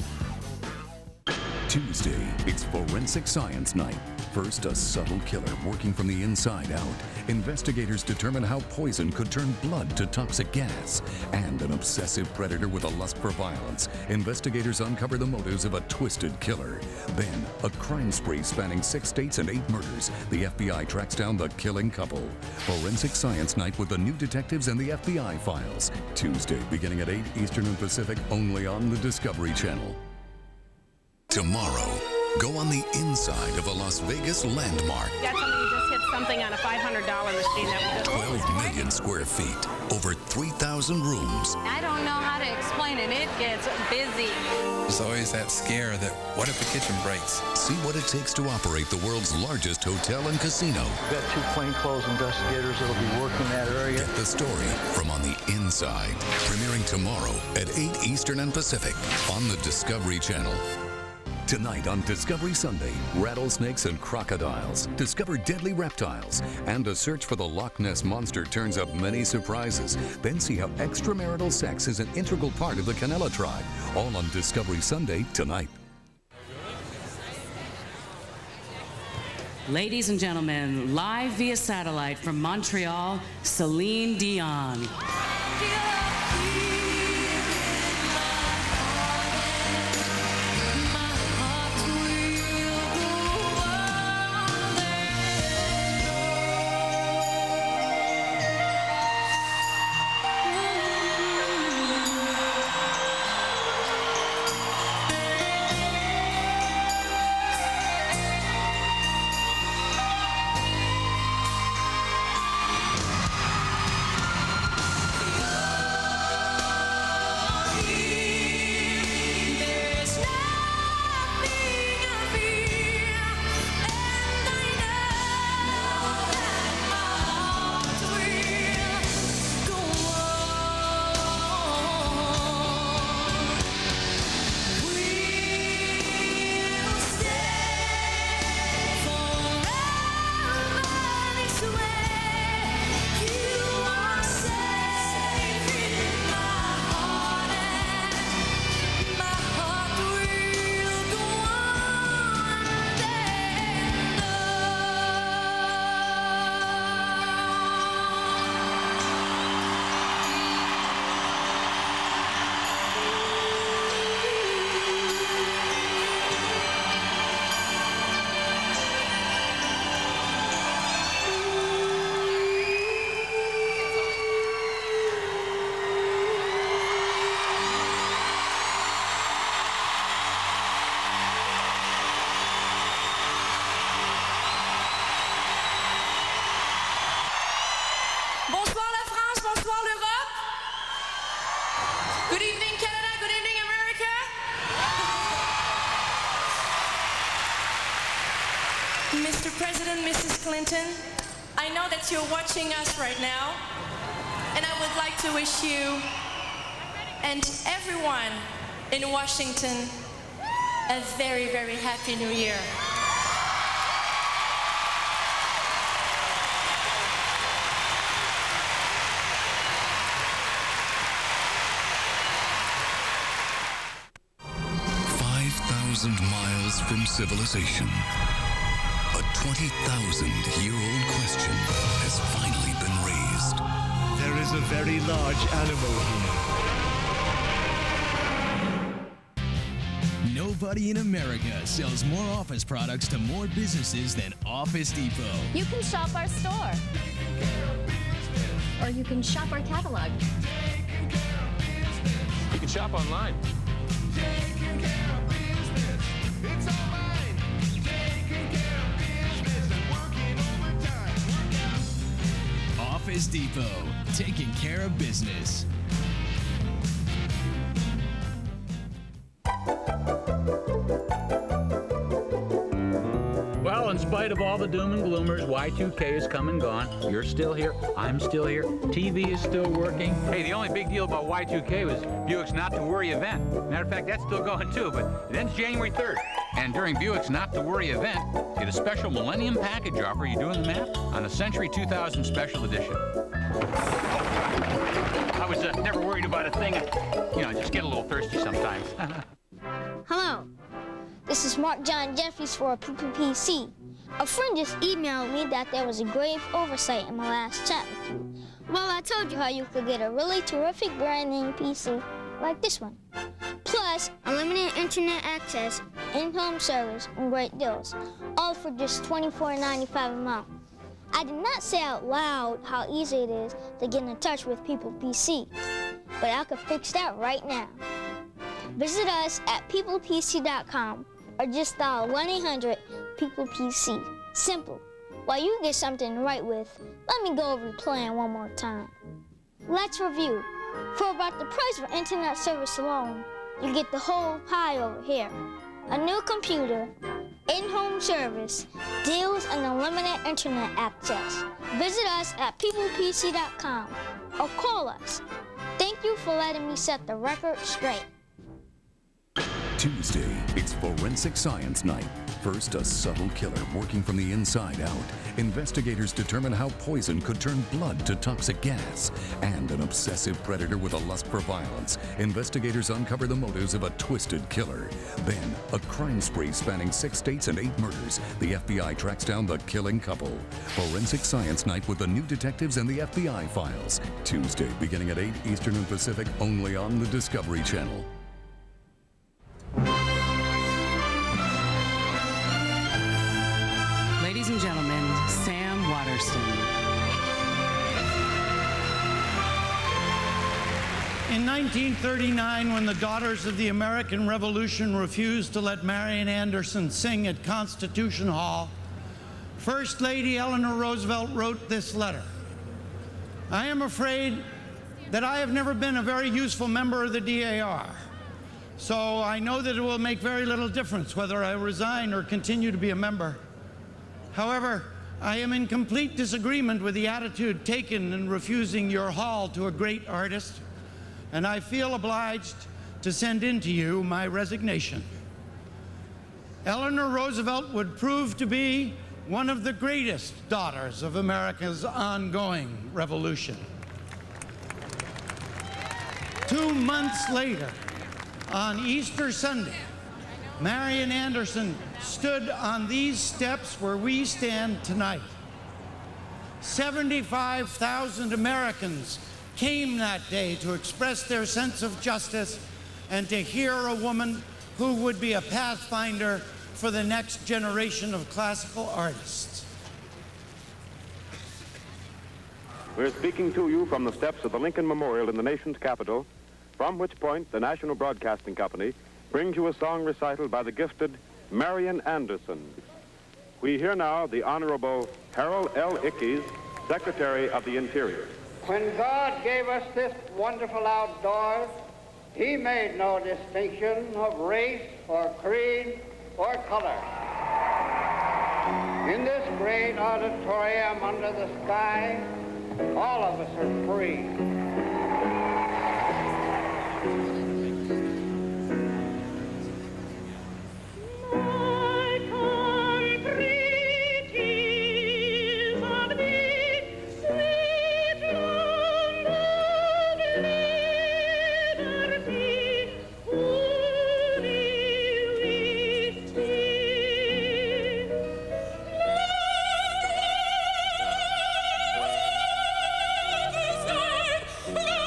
Tuesday, it's Forensic Science Night. First, a subtle killer working from the inside out. Investigators determine how poison could turn blood to toxic gas. And an obsessive predator with a lust for violence. Investigators uncover the motives of a twisted killer. Then, a crime spree spanning 6 states and 8 murders. The FBI tracks down the killing couple. Forensic Science Night with the new detectives and the FBI files. Tuesday, beginning at 8 Eastern and Pacific, only on the Discovery Channel. Tomorrow, go on the inside of a Las Vegas landmark. Got somebody who just hit something on a $500 machine that was 12 million square feet, over 3,000 rooms. I don't know how to explain it. It gets busy. There's always that scare that, what if the kitchen breaks? See what it takes to operate the world's largest hotel and casino. We've got 2 plainclothes investigators that'll be working that area. Get the story from on the inside. Premiering tomorrow at 8 Eastern and Pacific on the Discovery Channel. Tonight on Discovery Sunday, rattlesnakes and crocodiles, discover deadly reptiles, and a search for the Loch Ness Monster turns up many surprises. Then see how extramarital sex is an integral part of the Canela tribe. All on Discovery Sunday tonight. Ladies and gentlemen, live via satellite from Montreal, Celine Dion. Bonsoir la France, bonsoir l'Europe. Good evening Canada, good evening America. Mr. President, Mrs. Clinton, I know that you're watching us right now, and I would like to wish you and everyone in Washington a very, very happy New Year. Miles from civilization, a 20,000-year-old question has finally been raised. There is a very large animal here. No Nobody in America sells more office products to more businesses than Office Depot. You can shop our store. Or you can shop our catalog. You can shop online. Office Depot, taking care of business. Well, in spite of all the doom and gloomers, Y2K has come and gone. You're still here. I'm still here. TV is still working. Hey, the only big deal about Y2K was Buick's Not to Worry event. Matter of fact, that's still going too, but it ends January 3rd. And during Buick's Not to Worry event, get a special Millennium package offer. You doing the math? On the Century 2000 Special Edition. I was never worried about a thing. Just get a little thirsty sometimes. Hello. This is Mark John Jeffries for PPPC. A friend just emailed me that there was a grave oversight in my last chat with you. Well, I told you how you could get a really terrific brand name PC like this one. Plus, unlimited internet access, in-home service, and great deals, all for just $24.95 a month. I did not say out loud how easy it is to get in touch with PeoplePC, but I could fix that right now. Visit us at peoplepc.com or just dial 1-800-PEOPLE-PC. Simple. While you get something to write with, let me go over the plan one more time. Let's review. For about the price of internet service alone, you get the whole pie over here. A new computer, in-home service, deals, and unlimited internet access. Visit us at peoplepc.com or call us. Thank you for letting me set the record straight. Tuesday, it's Forensic Science Night. First, a subtle killer working from the inside out. Investigators determine how poison could turn blood to toxic gas. And an obsessive predator with a lust for violence. Investigators uncover the motives of a twisted killer. Then, a crime spree spanning 6 states and 8 murders. The FBI tracks down the killing couple. Forensic Science Night with the new detectives and the FBI files. Tuesday, beginning at 8 Eastern and Pacific, only on the Discovery Channel. Ladies and gentlemen, Sam Waterston. In 1939, when the Daughters of the American Revolution refused to let Marian Anderson sing at Constitution Hall, First Lady Eleanor Roosevelt wrote this letter. I am afraid that I have never been a very useful member of the DAR, so I know that it will make very little difference whether I resign or continue to be a member. However, I am in complete disagreement with the attitude taken in refusing your hall to a great artist, and I feel obliged to send in to you my resignation. Eleanor Roosevelt would prove to be one of the greatest daughters of America's ongoing revolution. 2 months later, on Easter Sunday, Marian Anderson stood on these steps where we stand tonight. 75,000 Americans came that day to express their sense of justice and to hear a woman who would be a pathfinder for the next generation of classical artists. We're speaking to you from the steps of the Lincoln Memorial in the nation's capital, from which point the National Broadcasting Company brings you a song recital by the gifted Marian Anderson. We hear now the Honorable Harold L. Ickes, Secretary of the Interior. When God gave us this wonderful outdoors, He made no distinction of race or creed or color. In this great auditorium under the sky, all of us are free. Sky,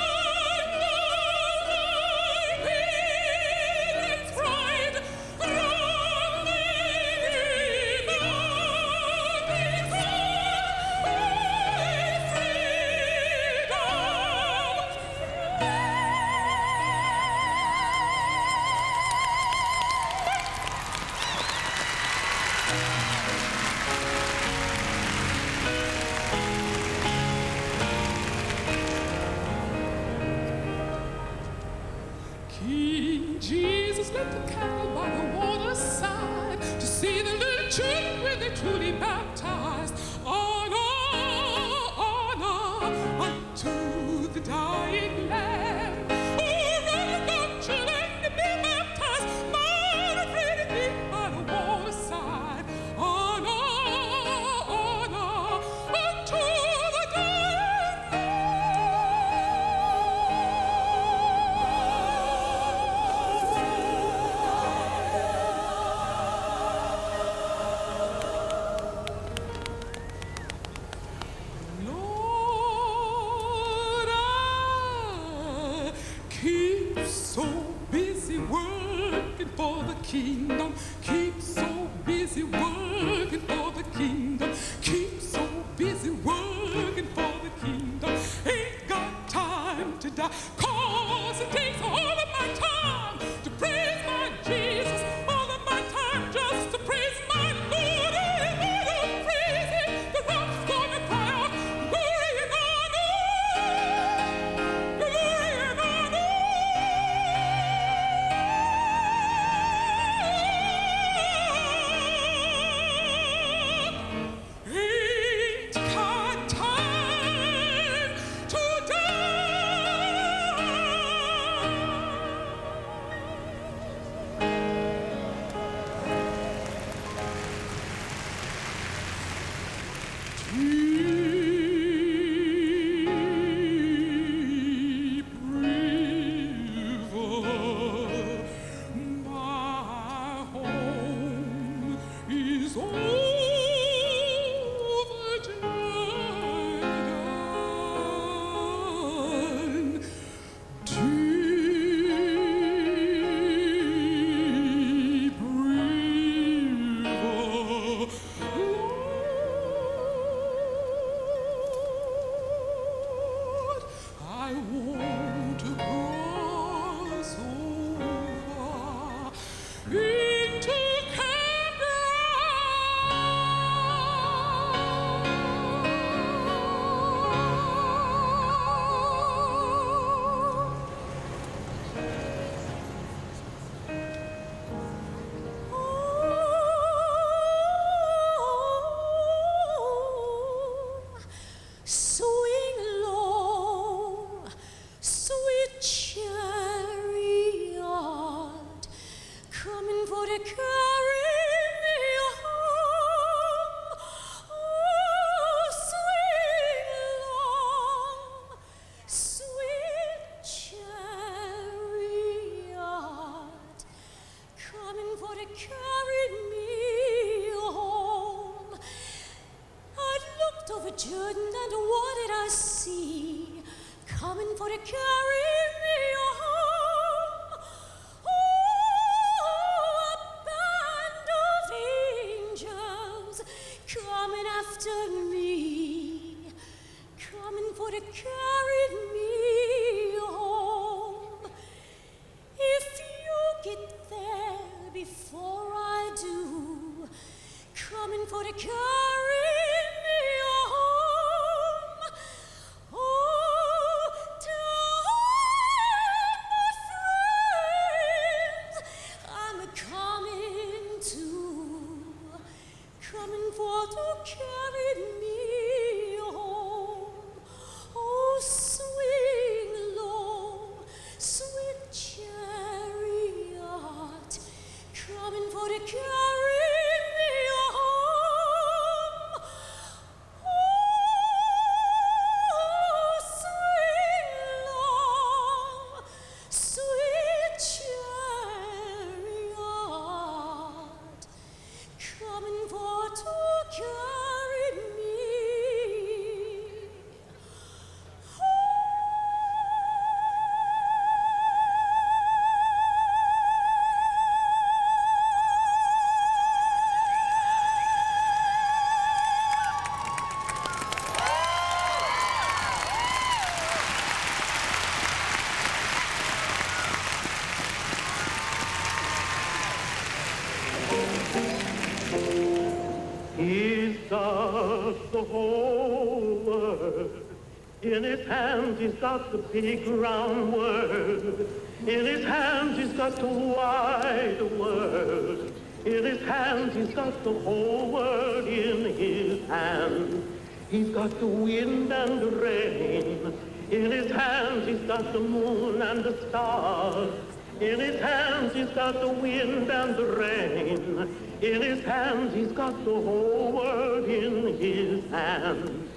King Jesus left the cattle by the waterside to see the little children when they truly baptized. Honor, honor unto the dying Lamb. Oh, run up, children, to be baptized. Not afraid to be by the waterside. Honor, honor unto the dying Lord, I keep so busy working for the kingdom. Keep so busy working for the kingdom. Keep so busy working for the kingdom. Ain't got time to die, 'cause it takes all of my time to praise my Jesus. All of my time just to praise my Lord. And I don't praise him, the rock's gonna cry out, glory and honor, glory and honor. Ain't got time to Deep river, my home is over Jordan. Deep river, Lord, I want to cross over into swing low, sweet chariot, coming for to carry me home. Oh, swing low, sweet chariot, coming for to carry me home. I looked over Jordan and what did I see? Coming for to carry me home. Oh, a band of angels coming after me, coming for to carry me home. If you get there before I do, coming for to carry me home. Oh, tell my friends I'm coming too, coming for to carry me home. Oh, swing low, sweet chariot, coming for to carry me home. Oh, swing low, sweet chariot, coming for to carry me He's got the whole world In his hands he's got the big round world. In his hands he's got the wide world. In his hands he's got the whole world in his hands. He's got the wind and the rain. In his hands he's got the moon and the stars. In his hands he's got the wind and the rain. In his hands he's got the whole world in his hands.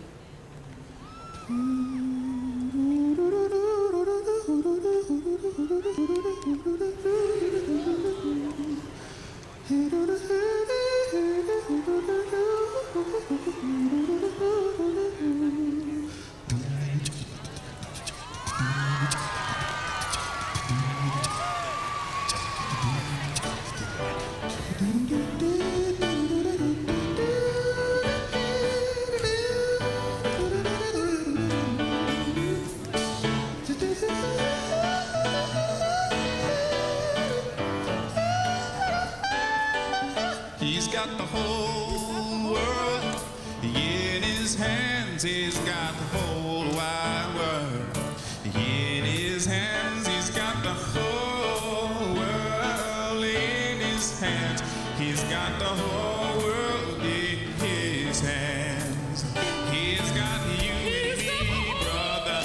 He's got the whole world in his hands. He's got the whole wide world in his hands. He's got the whole world in his hands. He's got the whole world in his hands. He's got you and me, brother,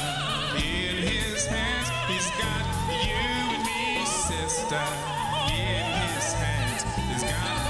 in his hands. He's got you and me, sister, in his hands. He's got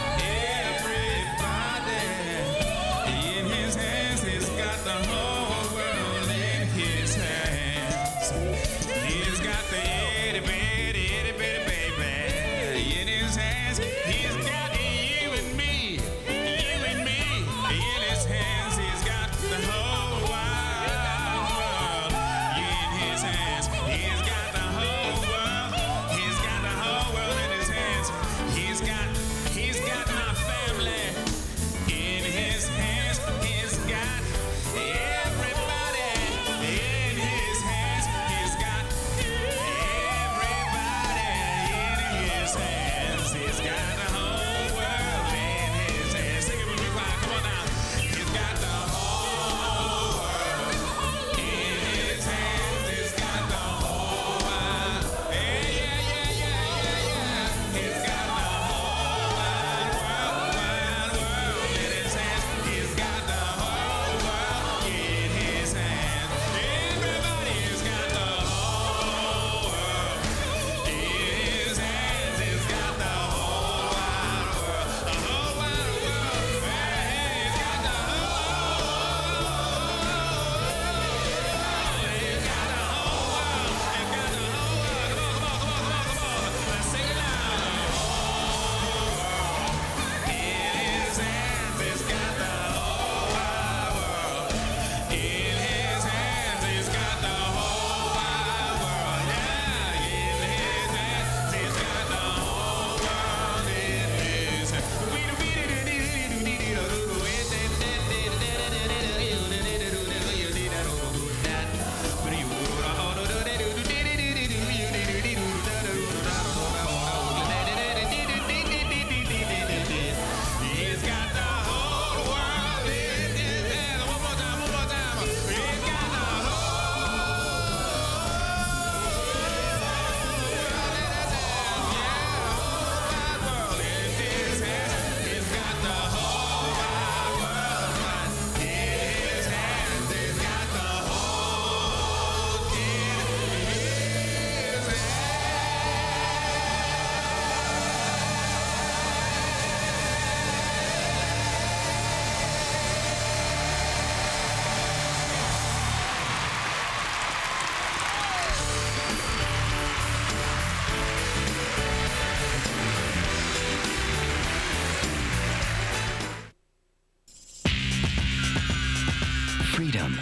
Freedom.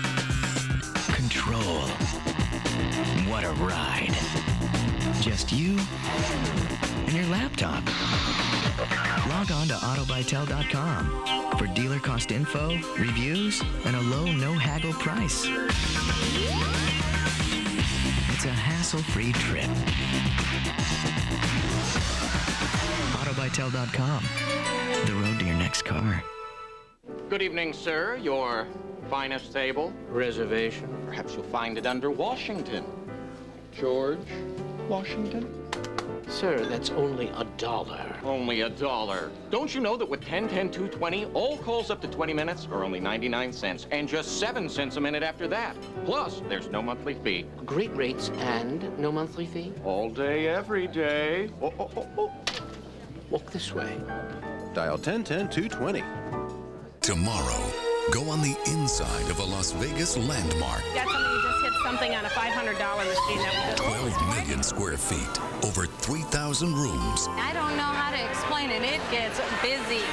Control. What a ride. Just you and your laptop. Log on to autobytel.com for dealer cost info, reviews, and a low, no-haggle price. It's a hassle-free trip. Autobytel.com. The road to your next car. Good evening, sir. Your finest table? Reservation. Perhaps you'll find it under Washington. George Washington? Sir, that's only $1. Only $1. Don't you know that with 10, 10, 220, all calls up to 20 minutes are only 99 cents, and just 7 cents a minute after that. Plus, there's no monthly fee. Great rates and no monthly fee? All day, every day. Oh. Walk this way. Dial 1010-220. Tomorrow, go on the inside of a Las Vegas landmark. That's something you just hit something on a $500 machine that we just 12 million square feet, over 3,000 rooms. I don't know how to explain it. It gets busy.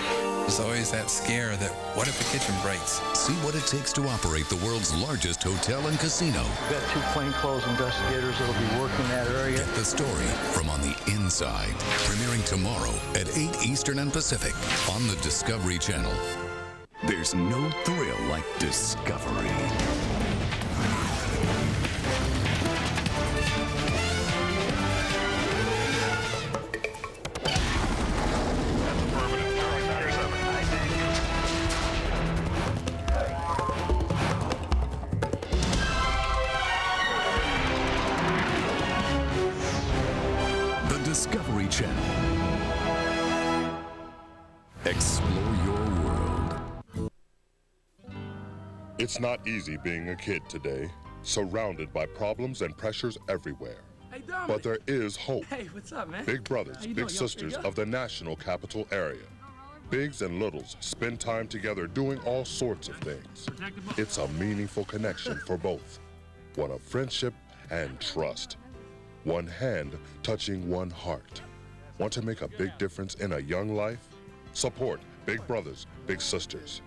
There's always that scare that what if the kitchen breaks? See what it takes to operate the world's largest hotel and casino. We've got 2 plainclothes investigators that'll be working that area. Get the story from on the inside. Premiering tomorrow at 8 Eastern and Pacific on the Discovery Channel. There's no thrill like discovery. The Discovery Channel. Explore your world. It's not easy being a kid today, surrounded by problems and pressures everywhere. Hey, Dominic. But there is hope. Hey, what's up, man? Big brothers, How you big doing? sisters Yo. of the national capital area. Bigs and littles spend time together doing all sorts of things. It's a meaningful connection for both. One of friendship and trust. One hand touching one heart. Want to make a big difference in a young life? Support Big Brothers, Big Sisters.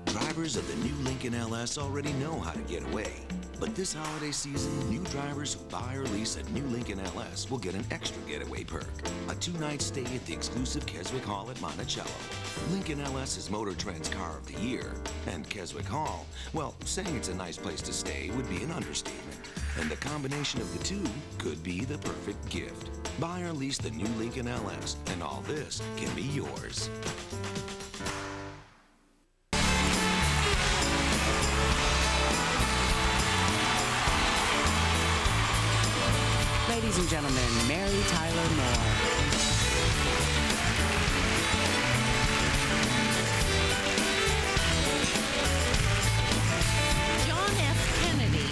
Drivers of the new Lincoln LS already know how to get away. But this holiday season, new drivers who buy or lease a new Lincoln LS will get an extra getaway perk. A 2-night stay at the exclusive Keswick Hall at Monticello. Lincoln LS is Motor Trend's Car of the Year. And Keswick Hall, well, saying it's a nice place to stay would be an understatement. And the combination of the two could be the perfect gift. Buy or lease the new Lincoln LS, and all this can be yours. Ladies and gentlemen, Mary Tyler Moore. John F. Kennedy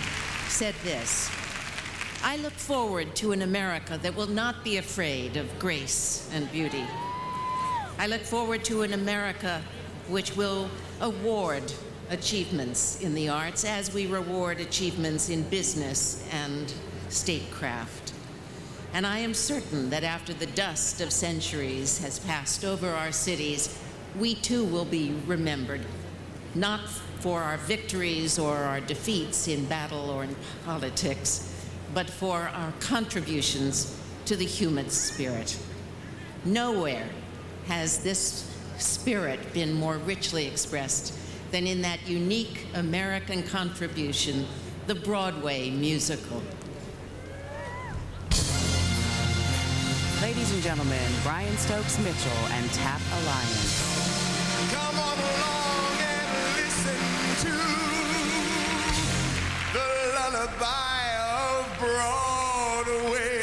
said this: I look forward to an America that will not be afraid of grace and beauty. I look forward to an America which will award achievements in the arts as we reward achievements in business and statecraft. And I am certain that after the dust of centuries has passed over our cities, we too will be remembered, not for our victories or our defeats in battle or in politics, but for our contributions to the human spirit. Nowhere has this spirit been more richly expressed than in that unique American contribution, the Broadway musical. Ladies and gentlemen, Brian Stokes Mitchell and Tap Alliance. Come on along and listen to the lullaby of Broadway.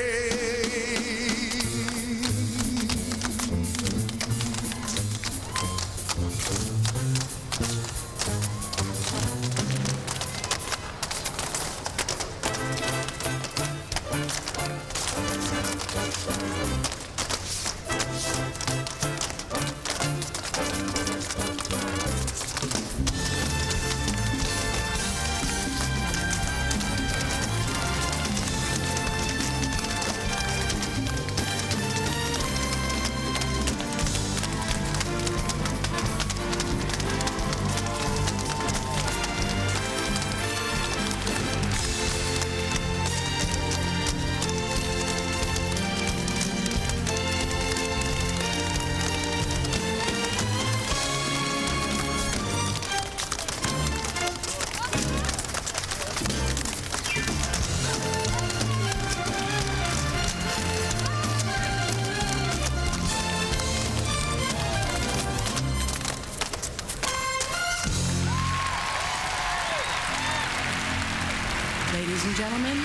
Ladies and gentlemen,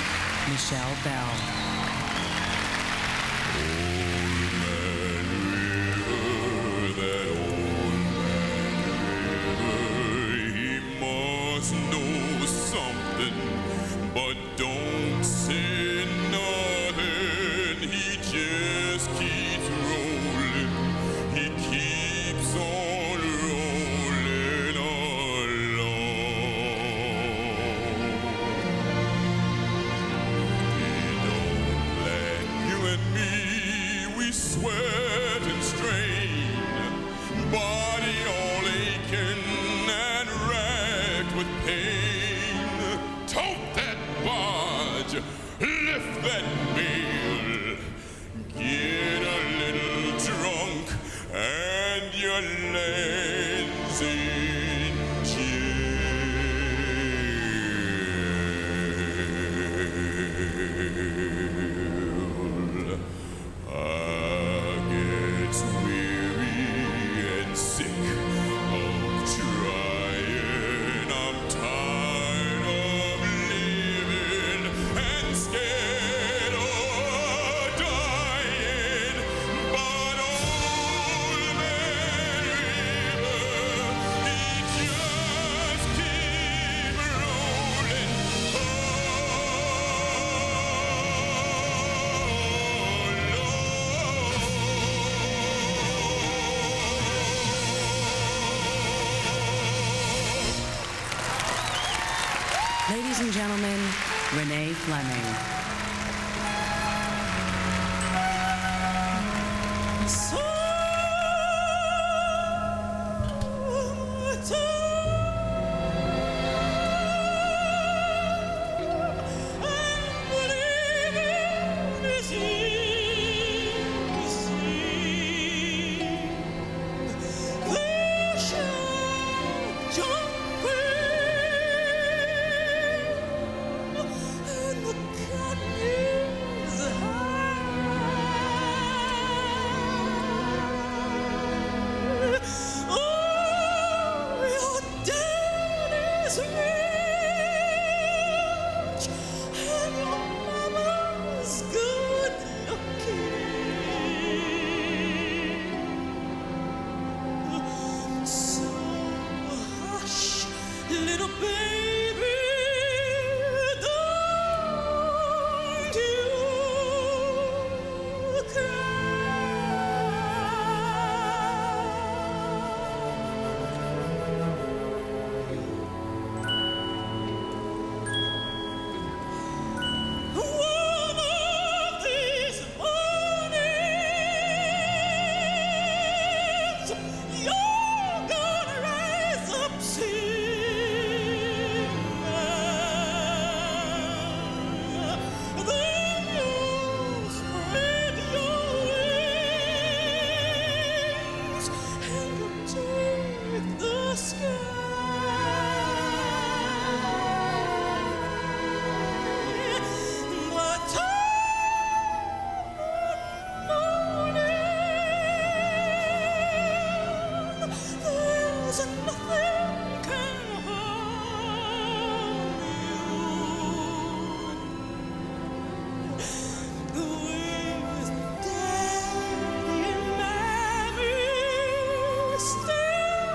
Michelle Bell. He must know something, but don't say nothing. He just keeps rolling. He keeps on rolling along. He don't let you and me, we sweat and strain, body all aching and racked with pain. Tote that barge, lift that bale, get a little drunk, and your land's in jail. I get weary and sick of trying. I'm tired of living and scared of dying. But old man River, he just keep rolling. Ladies and gentlemen, Renee Fleming. Little baby, don't you cry. One of these mornings, you're gonna rise up singing. Then you'll spread your wings and you'll take the sky. But there's nothing can harm you. With Daddy and Mommy standing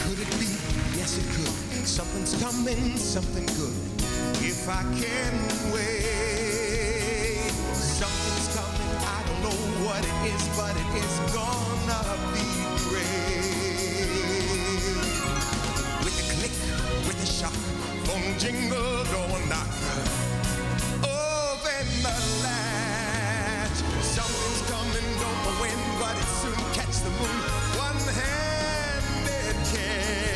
Could it be? Yes, it could. Something's coming, something good. If I can wait, something's coming. I don't know what it is, but it is gonna be great. With the click, with the shock, phone jingle, door knock. Open the latch. Something's coming, don't know when, but it soon catch the moon. One-handed catch.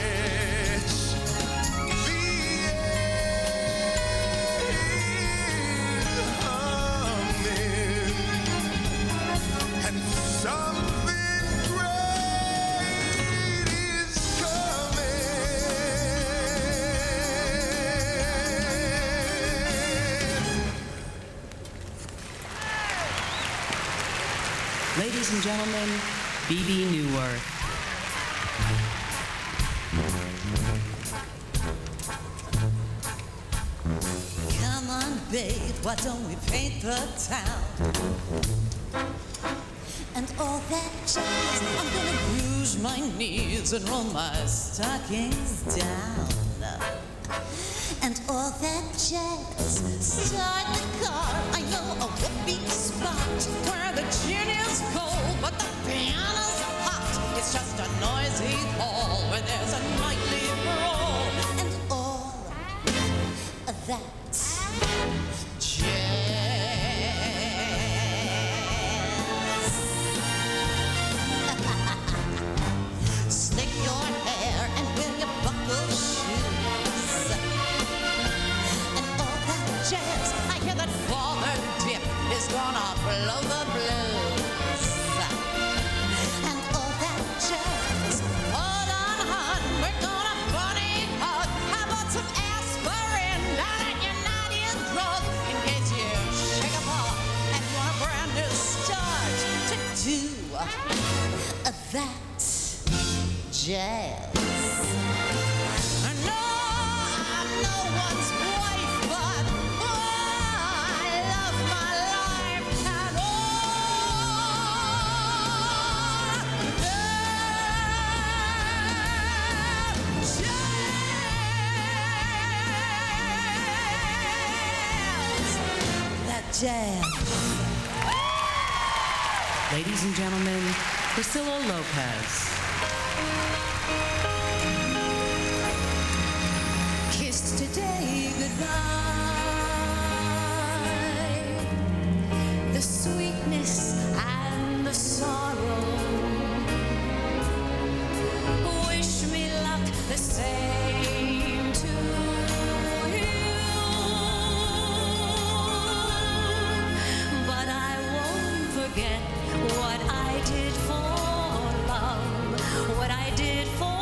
Ladies and gentlemen, B.B. Newworth. Come on, babe, why don't we paint the town? And all that jazz, I'm gonna bruise my knees and roll my stockings down. And all that jazz, start the car. I know a whippy spot where the gin is cold, but the piano's hot. It's just a noisy hall where there's a nightly brawl. And all that slick your hair and wear your buckle shoes. And all that jazz, I hear that Father Dip is gonna blow the blues. And all that jazz, hold on, hon, we're gonna bunny hug. How about some aspirin down at your 90th drug in case you shake a paw and want a brand new start to do that jazz. No, I'm no one's wife, but I love my life and all that jazz. Ladies and gentlemen, Priscilla Lopez. Kiss today goodbye. The sweetness and the sorrow. Wish me luck the same to you. But I won't forget what I did for love, what I did for love.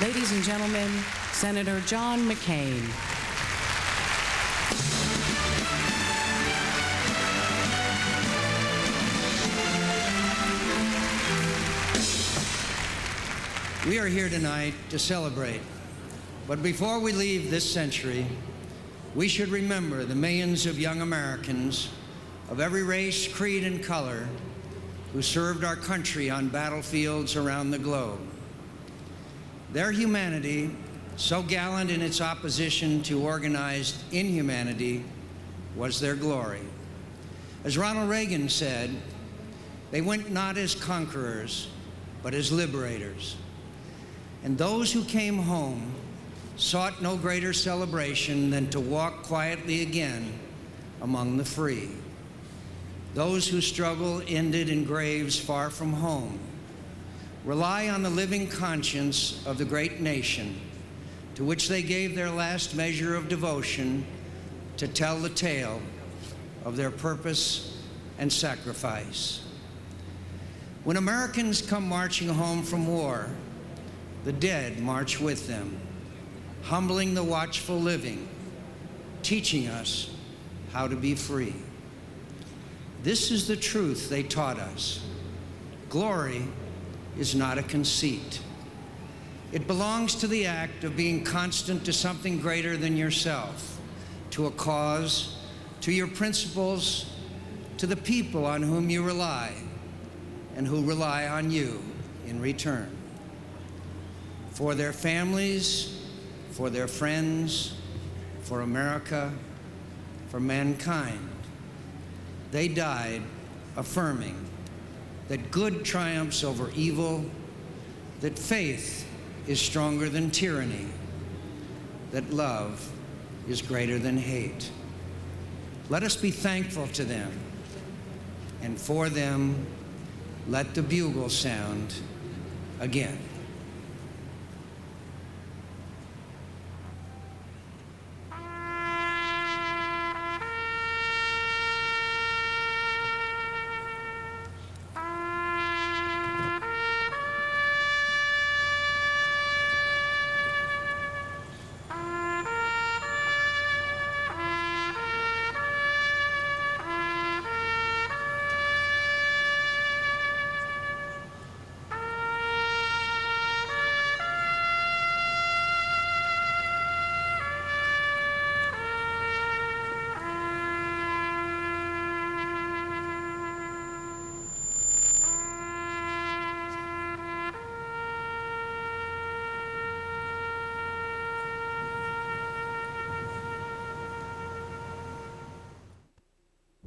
Ladies and gentlemen, Senator John McCain. We are here tonight to celebrate. But before we leave this century, we should remember the millions of young Americans of every race, creed, and color who served our country on battlefields around the globe. Their humanity, so gallant in its opposition to organized inhumanity, was their glory. As Ronald Reagan said, they went not as conquerors, but as liberators. And those who came home sought no greater celebration than to walk quietly again among the free. Those whose struggle ended in graves far from home rely on the living conscience of the great nation to which they gave their last measure of devotion to tell the tale of their purpose and sacrifice. When Americans come marching home from war, the dead march with them, humbling the watchful living, teaching us how to be free. This is the truth they taught us. Glory is not a conceit. It belongs to the act of being constant to something greater than yourself, to a cause, to your principles, to the people on whom you rely and who rely on you in return. For their families, for their friends, for America, for mankind, they died affirming that good triumphs over evil, that faith is stronger than tyranny, that love is greater than hate. Let us be thankful to them, and for them, let the bugle sound again.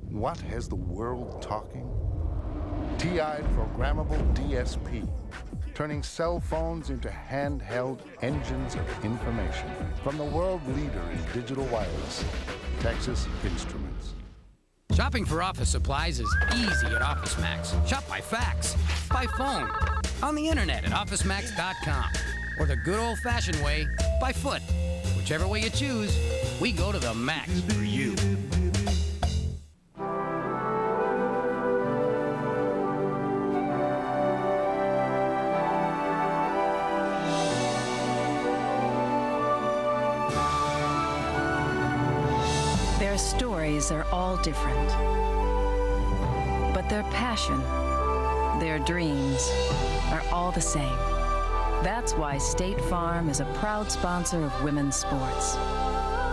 What has the world talking? TI Programmable DSP, turning cell phones into handheld engines of information. From the world leader in digital wireless, Texas Instruments. Shopping for office supplies is easy at OfficeMax. Shop by fax, by phone, on the internet at OfficeMax.com, or the good old-fashioned way, by foot. Whichever way you choose, we go to the max for you. Their stories are all different, but their passion, their dreams, are all the same. That's why State Farm is a proud sponsor of women's sports,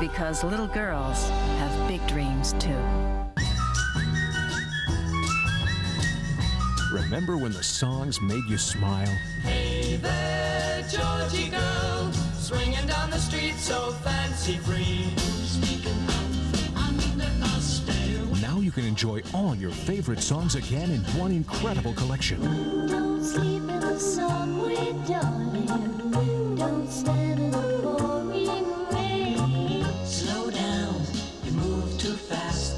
because little girls have big dreams too. Remember when the songs made you smile? Hey there, Georgie girl, swinging down the street so fancy-free. Now you can enjoy all your favorite songs again in one incredible collection. Don't sleep in the subway, darling. Don't stand in the pouring rain. Slow down, you move too fast.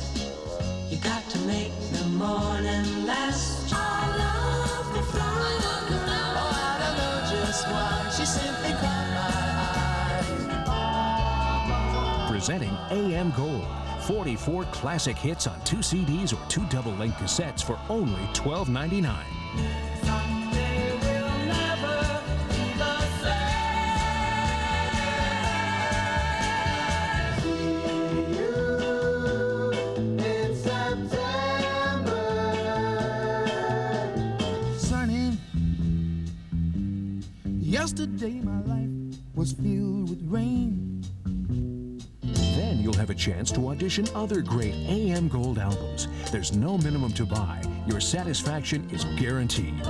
You got to make the morning last. I love the fly, oh, I don't know just why. She simply caught my eye. Presenting AM Gold. 44 classic hits on 2 CDs or 2 double-length cassettes for only $12.99. Someday we'll never be the same. In September. Sunny, yesterday my life was filled with rain. Then you'll have a chance to audition other great AM Gold albums. There's no minimum to buy. Your satisfaction is guaranteed.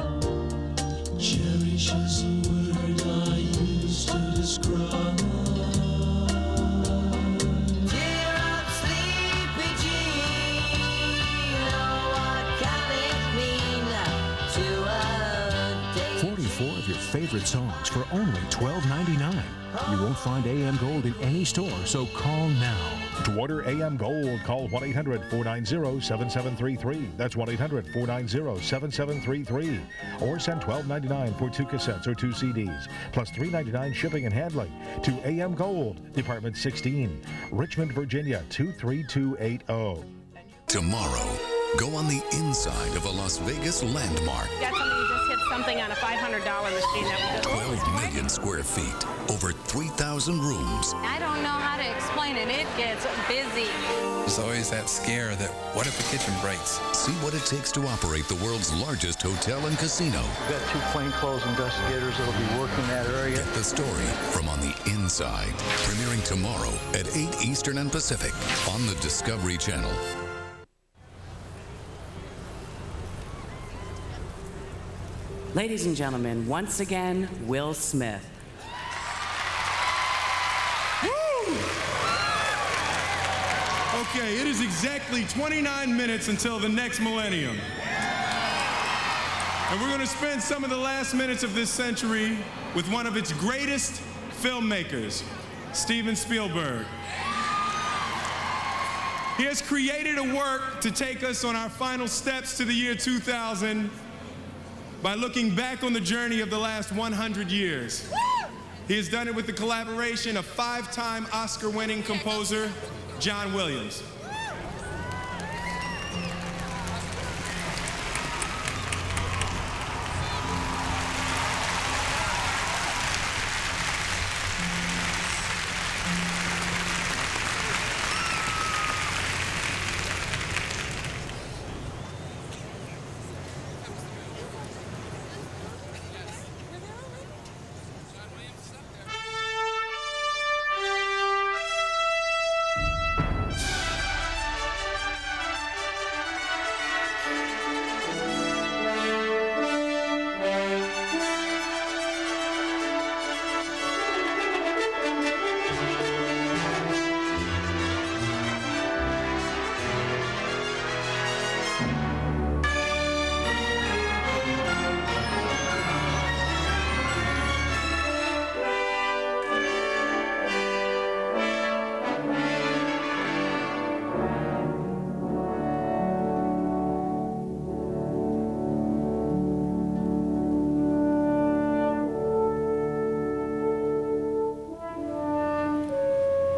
Cherish is a word I used to describe. Cheer up, sleepy Jean. Oh, what can it mean to a day? 44 of your favorite songs for only $12.99. You won't find AM Gold in any store, so call now. To order AM Gold, call 1-800-490-7733. That's 1-800-490-7733. Or send $12.99 for 2 cassettes or 2 CDs, plus $3.99 shipping and handling to AM Gold, Department 16, Richmond, Virginia 23280. Tomorrow, go on the inside of a Las Vegas landmark. Got somebody who just hit something on a $500 machine that we 12 million square feet, over 3,000 rooms. I don't know how to explain it. It gets busy. There's always that scare that what if the kitchen breaks? See what it takes to operate the world's largest hotel and casino. We've got 2 plainclothes investigators that'll be working that area. Get the story from on the inside. Premiering tomorrow at 8 Eastern and Pacific on the Discovery Channel. Ladies and gentlemen, once again, Will Smith. Okay, it is exactly 29 minutes until the next millennium. And we're going to spend some of the last minutes of this century with one of its greatest filmmakers, Steven Spielberg. He has created a work to take us on our final steps to the year 2000 by looking back on the journey of the last 100 years. He has done it with the collaboration of 5-time Oscar-winning composer John Williams.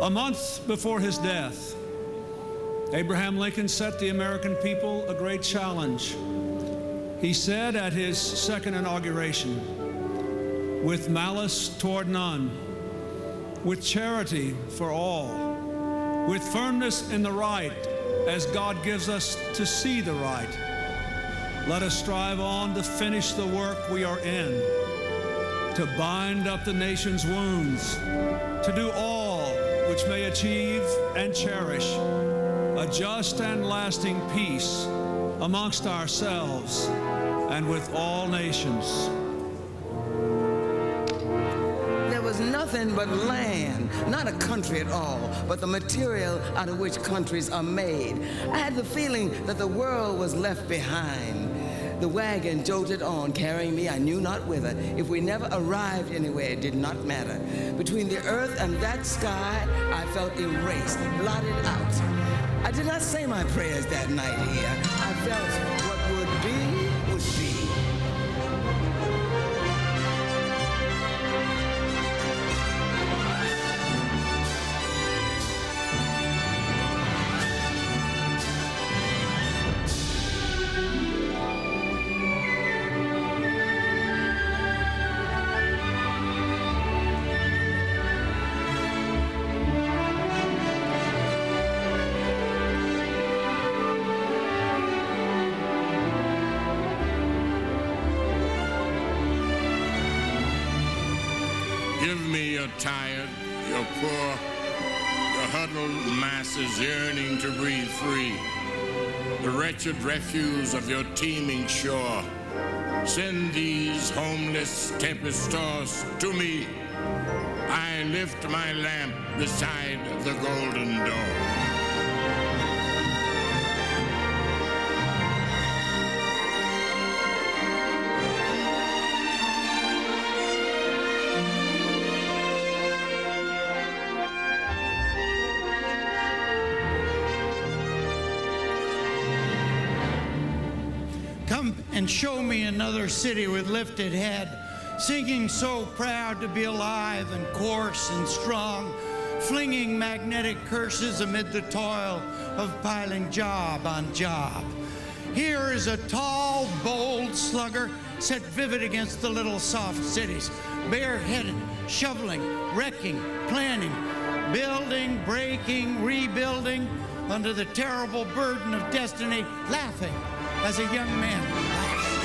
A month before his death, Abraham Lincoln set the American people a great challenge. He said at his second inauguration, "With malice toward none, with charity for all, with firmness in the right, as God gives us to see the right, let us strive on to finish the work we are in, to bind up the nation's wounds, to do all which may achieve and cherish a just and lasting peace amongst ourselves and with all nations." There was nothing but land, not a country at all, but the material out of which countries are made. I had the feeling that the world was left behind. The wagon jolted on, carrying me I knew not whither. If we never arrived anywhere, it did not matter. Between the earth and that sky, I felt erased, blotted out. I did not say my prayers that night here. I felt what would be, would be. Give me your tired, your poor, your huddled masses yearning to breathe free, the wretched refuse of your teeming shore. Send these homeless tempest-tossed to me. I lift my lamp beside the golden door. and show me another city with lifted head, singing so proud to be alive and coarse and strong, flinging magnetic curses amid the toil of piling job on job. Here is a tall, bold slugger set vivid against the little soft cities, bareheaded, shoveling, wrecking, planning, building, breaking, rebuilding, under the terrible burden of destiny, laughing as a young man laughs.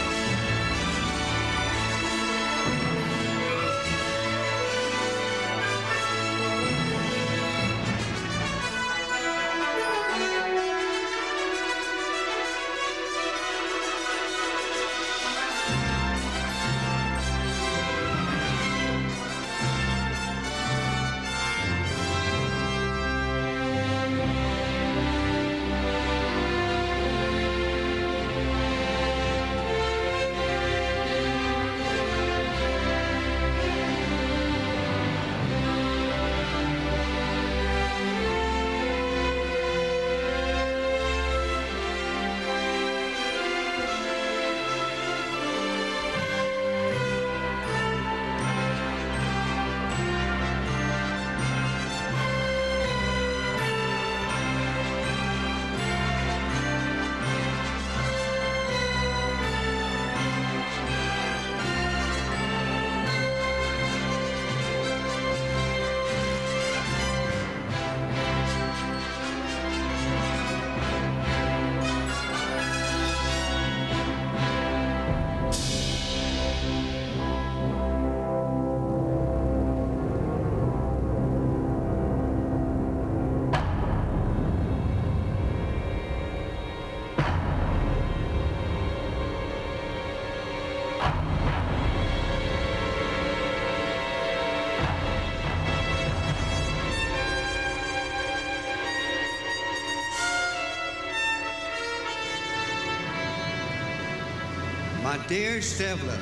My dear Stevlin,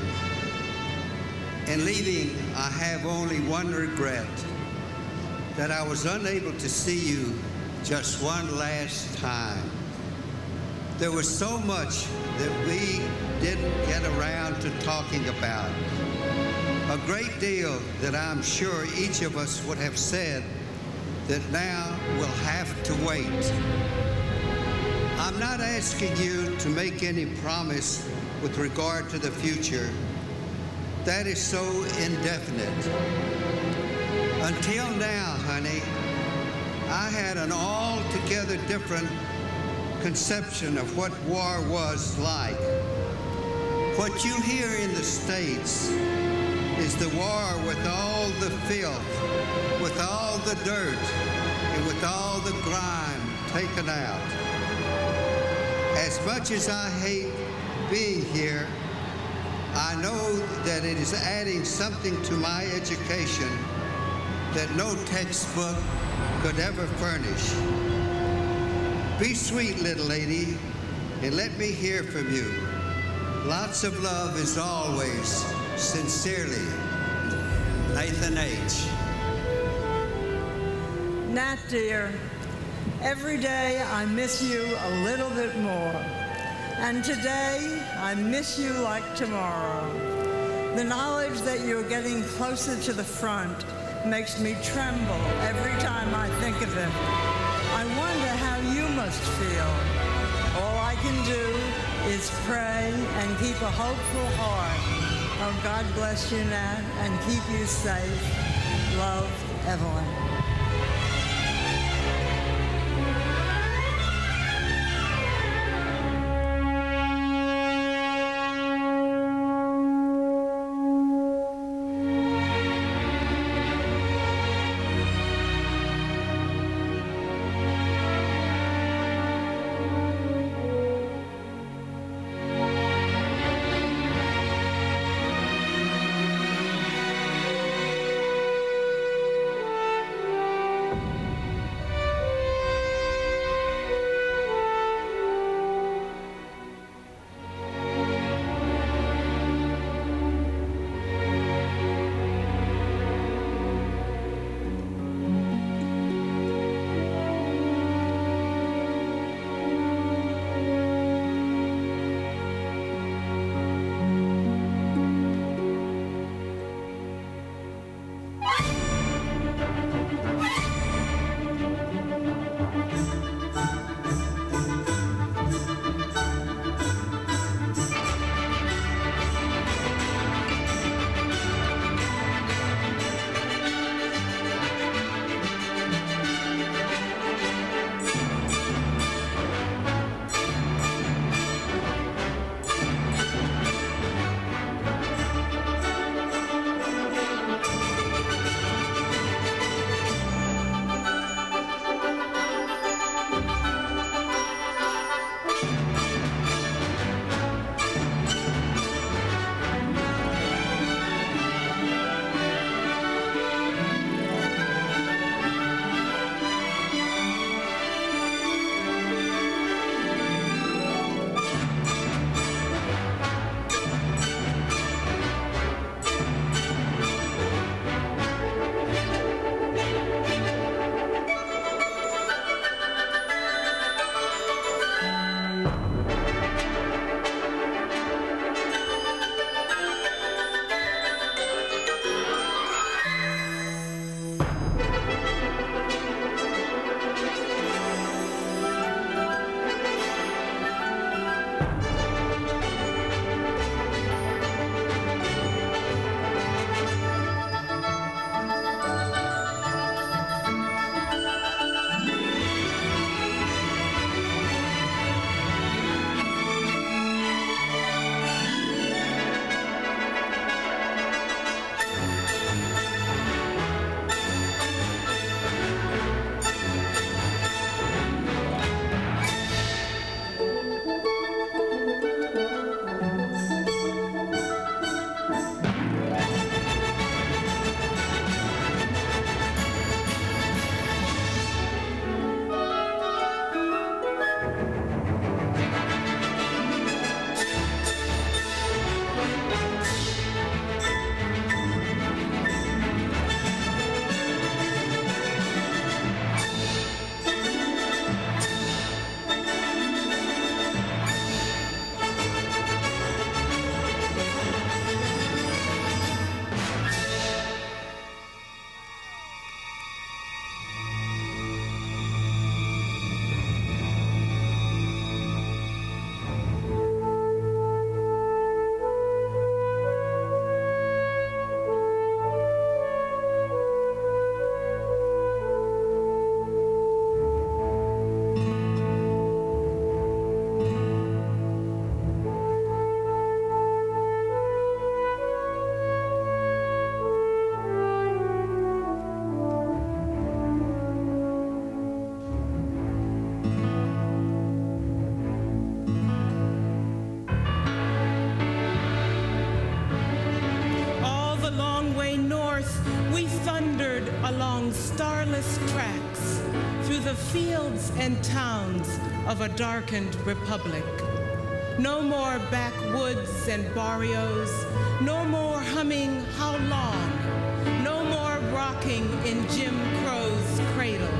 in leaving, I have only one regret, that I was unable to see you just one last time. There was so much that we didn't get around to talking about. A great deal that I'm sure each of us would have said that now will have to wait. I'm not asking you to make any promise with regard to the future. That is so indefinite. Until now, honey, I had an altogether different conception of what war was like. What you hear in the States is the war with all the filth, with all the dirt, and with all the grime taken out. As much as I hate being here, I know that it is adding something to my education that no textbook could ever furnish. Be sweet, little lady, and let me hear from you. Lots of love as always. Sincerely, Nathan H. Nat, dear, every day I miss you a little bit more. And today, I miss you like tomorrow. The knowledge that you're getting closer to the front makes me tremble every time I think of it. I wonder how you must feel. All I can do is pray and keep a hopeful heart. Oh, God bless you, Nat, and keep you safe. Love, Evelyn. we thundered along starless tracks through the fields and towns of a darkened republic. No more backwoods and barrios, no more humming "How long?" No more rocking in Jim Crow's cradle.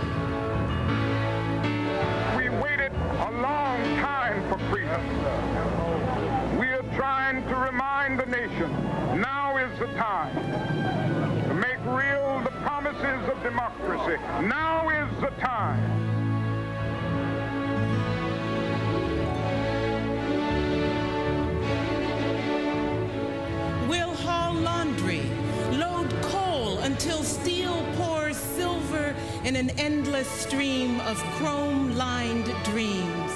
We waited a long time for freedom. We are trying to remind the nation, now is the time to make real the promises of democracy. Now is the time. We'll haul laundry, load coal until steel pours silver in an endless stream of chrome-lined dreams.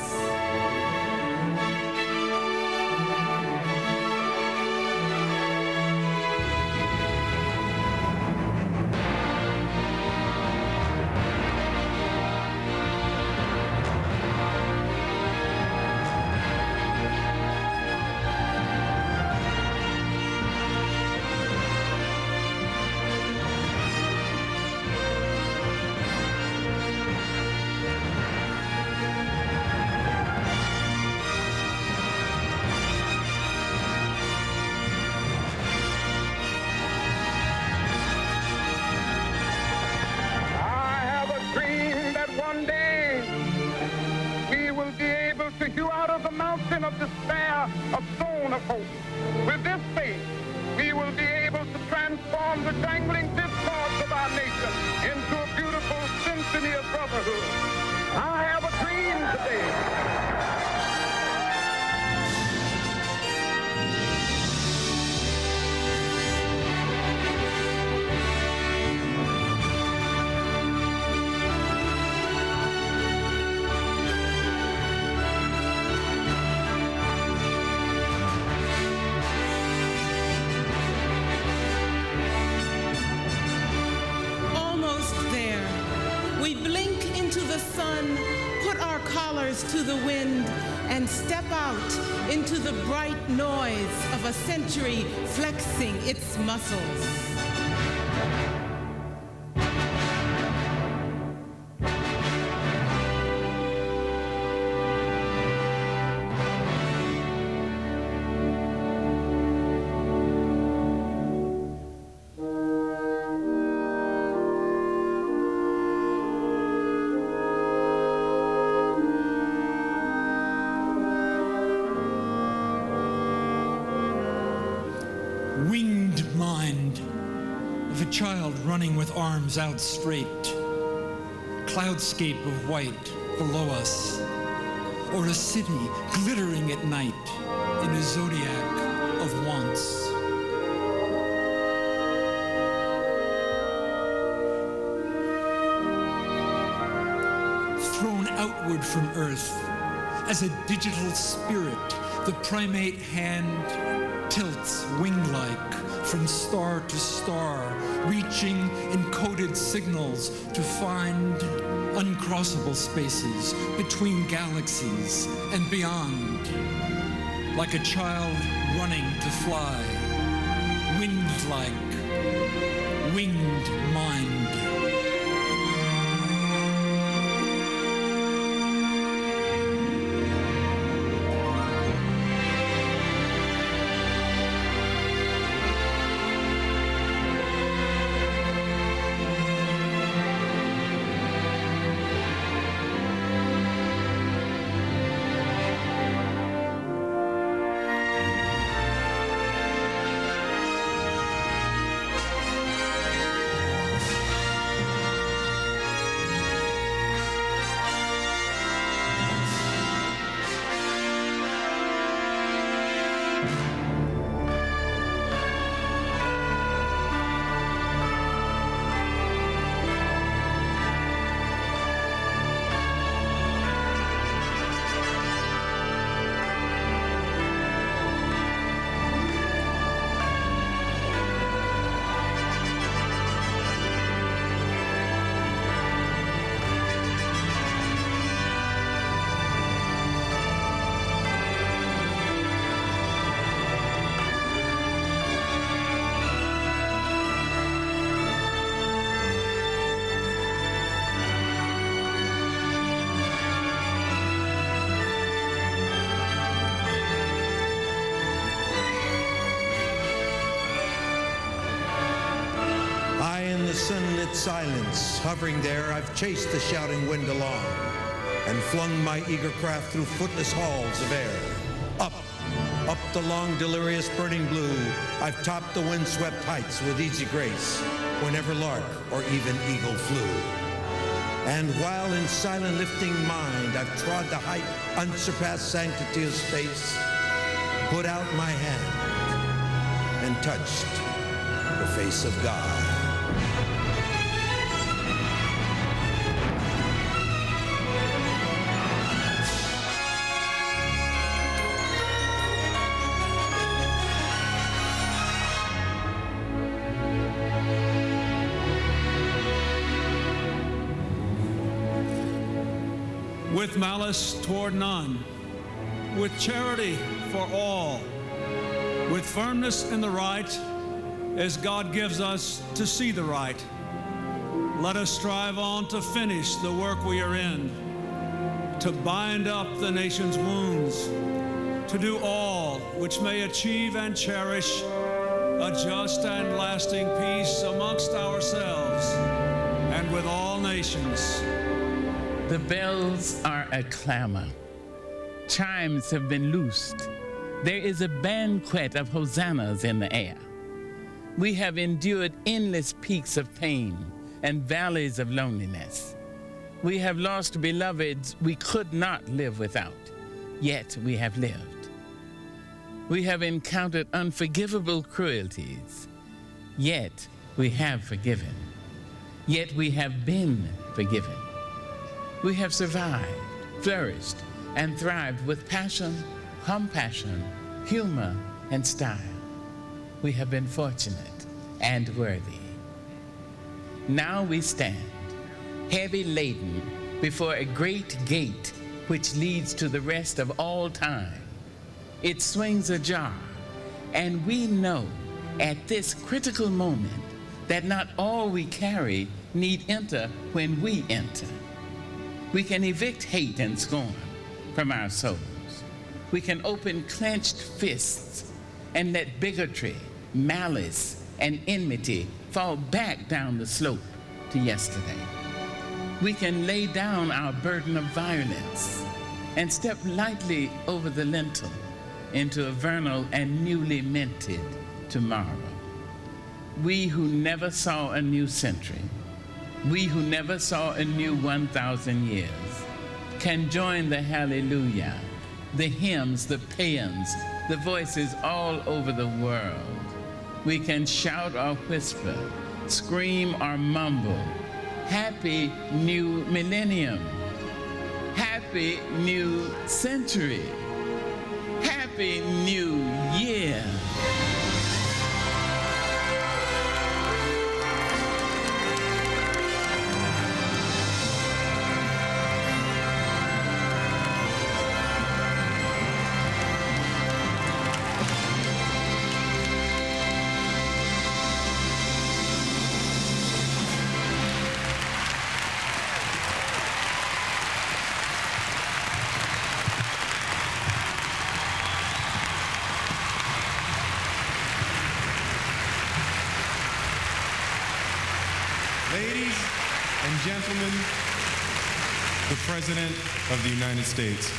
Of despair, a stone of hope. With this faith, we will be able to transform the dangling discords of our nation into a beautiful symphony of brotherhood. I have a dream today. To the wind and step out into the bright noise of a century flexing its muscles. Winged mind of a child running with arms out straight, cloudscape of white below us, or a city glittering at night in a zodiac of wants. Thrown outward from Earth as a digital spirit, the primate hand tilts wing-like from star to star, reaching encoded signals to find uncrossable spaces between galaxies and beyond. Like a child running to fly, wind-like, winged mind. with silence, hovering there, I've chased the shouting wind along and flung my eager craft through footless halls of air. Up the long, delirious, burning blue, I've topped the windswept heights with easy grace, whenever lark or even eagle flew. And while in silent lifting mind I've trod the height, unsurpassed sanctity of space, put out my hand and touched the face of God. With malice toward none, with charity for all, with firmness in the right, as God gives us to see the right. Let us strive on to finish the work we are in, to bind up the nation's wounds, to do all which may achieve and cherish a just and lasting peace amongst ourselves and with all nations. The bells are a clamor. Chimes have been loosed. There is a banquet of hosannas in the air. We have endured endless peaks of pain and valleys of loneliness. We have lost beloveds we could not live without, yet we have lived. We have encountered unforgivable cruelties, yet we have forgiven. Yet we have been forgiven. We have survived, flourished, and thrived with passion, compassion, humor, and style. We have been fortunate and worthy. Now we stand, heavy laden, before a great gate which leads to the rest of all time. It swings ajar, and we know at this critical moment that not all we carry need enter when we enter. We can evict hate and scorn from our souls. We can open clenched fists and let bigotry, malice, and enmity fall back down the slope to yesterday. We can lay down our burden of violence and step lightly over the lintel into a vernal and newly minted tomorrow. We who never saw a new century, we who never saw a new 1,000 years, can join the hallelujah, the hymns, the paeans, the voices all over the world. We can shout or whisper, scream or mumble, Happy New Millennium, Happy New Century, Happy New Year. Ladies and gentlemen, the President of the United States.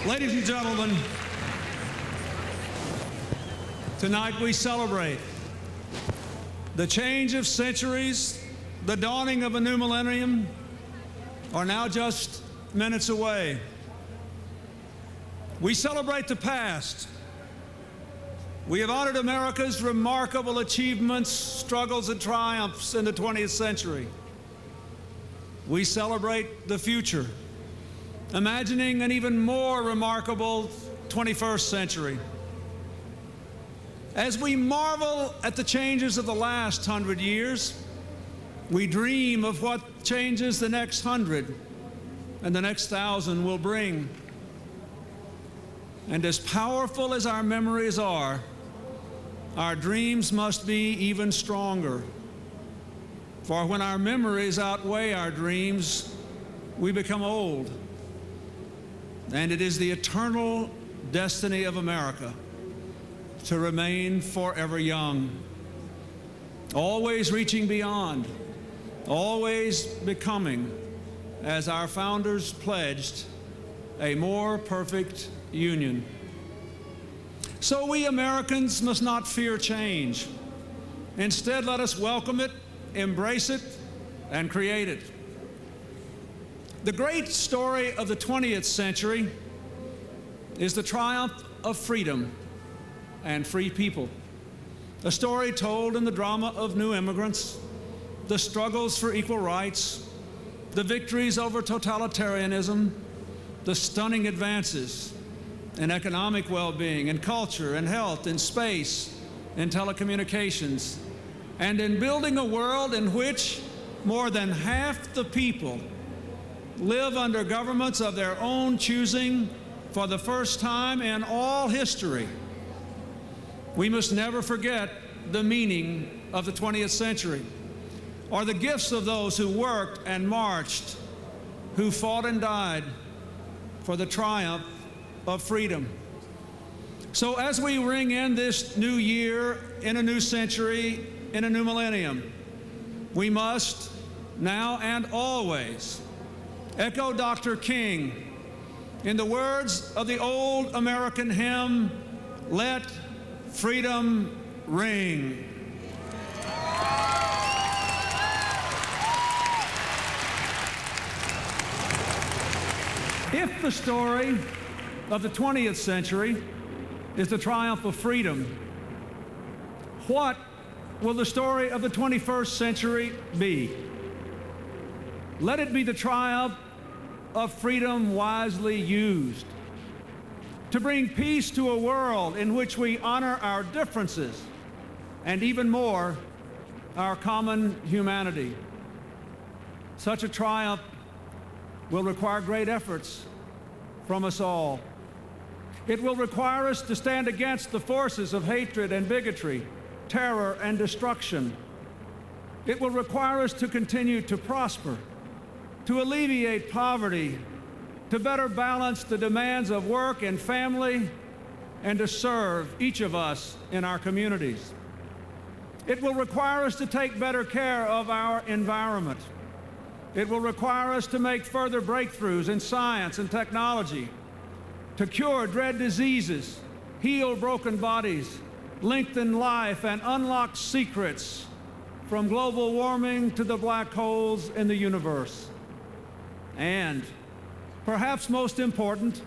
Ladies and gentlemen, tonight we celebrate the change of centuries, the dawning of a new millennium are now just minutes away. We celebrate the past. We have honored America's remarkable achievements, struggles, and triumphs in the 20th century. We celebrate the future, imagining an even more remarkable 21st century. As we marvel at the changes of the last 100 years, we dream of what changes the next 100 and the next 1,000 will bring. And as powerful as our memories are, our dreams must be even stronger. For when our memories outweigh our dreams, we become old. And it is the eternal destiny of America to remain forever young, always reaching beyond, always becoming, as our founders pledged, a more perfect union. So we Americans must not fear change. Instead, let us welcome it, embrace it, and create it. The great story of the 20th century is the triumph of freedom and free people. A story told in the drama of new immigrants, the struggles for equal rights, the victories over totalitarianism, the stunning advances in economic well-being, in culture, in health, in space, in telecommunications, and in building a world in which more than half the people live under governments of their own choosing for the first time in all history. We must never forget the meaning of the 20th century, or the gifts of those who worked and marched, who fought and died for the triumph of freedom. So as we ring in this new year, in a new century, in a new millennium, we must, now and always, echo Dr. King in the words of the old American hymn, "Let Freedom Ring." If the story of the 20th century is the triumph of freedom, what will the story of the 21st century be? Let it be the triumph of freedom wisely used, to bring peace to a world in which we honor our differences and, even more, our common humanity. Such a triumph will require great efforts from us all. It will require us to stand against the forces of hatred and bigotry, terror and destruction. It will require us to continue to prosper, to alleviate poverty, to better balance the demands of work and family, and to serve each of us in our communities. It will require us to take better care of our environment. It will require us to make further breakthroughs in science and technology, to cure dread diseases, heal broken bodies, lengthen life, and unlock secrets, from global warming to the black holes in the universe. And, perhaps most important,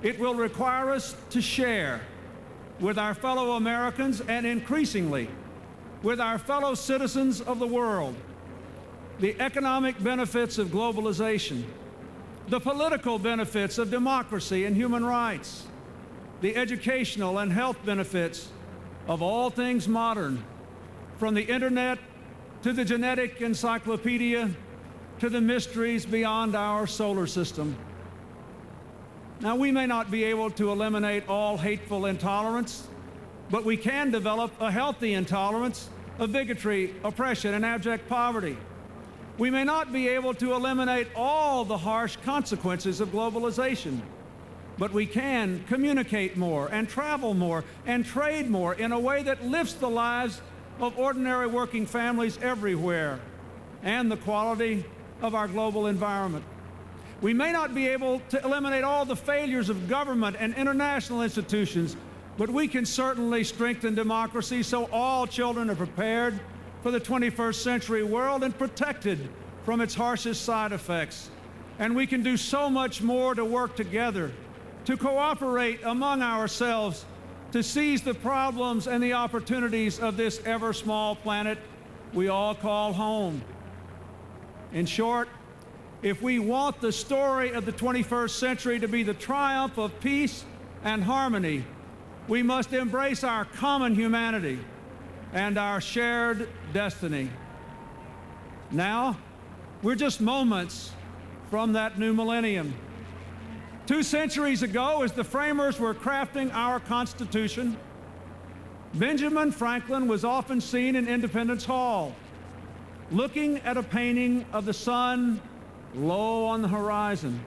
it will require us to share with our fellow Americans, and increasingly with our fellow citizens of the world, the economic benefits of globalization, the political benefits of democracy and human rights, the educational and health benefits of all things modern, from the internet to the genetic encyclopedia to the mysteries beyond our solar system. Now, we may not be able to eliminate all hateful intolerance, but we can develop a healthy intolerance of bigotry, oppression, and abject poverty. We may not be able to eliminate all the harsh consequences of globalization, but we can communicate more and travel more and trade more in a way that lifts the lives of ordinary working families everywhere and the quality of our global environment. We may not be able to eliminate all the failures of government and international institutions, but we can certainly strengthen democracy so all children are prepared for the 21st century world and protected from its harshest side effects. And we can do so much more to work together, to cooperate among ourselves, to seize the problems and the opportunities of this ever-small planet we all call home. In short, if we want the story of the 21st century to be the triumph of peace and harmony, we must embrace our common humanity and our shared destiny. Now, we're just moments from that new millennium. 2 centuries ago, as the framers were crafting our Constitution, Benjamin Franklin was often seen in Independence Hall, looking at a painting of the sun low on the horizon.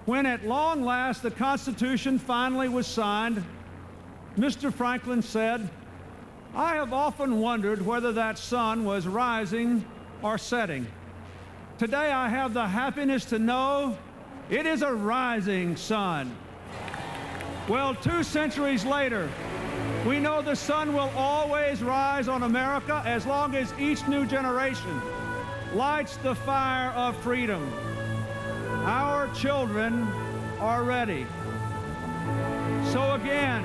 When at long last the Constitution finally was signed, Mr. Franklin said, "I have often wondered whether that sun was rising or setting. Today I have the happiness to know it is a rising sun." Well, 2 centuries later, we know the sun will always rise on America as long as each new generation lights the fire of freedom. Our children are ready. So again,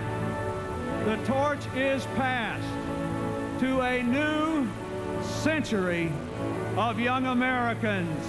the torch is passed to a new century of young Americans.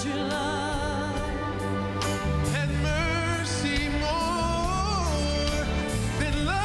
true love and mercy more than love.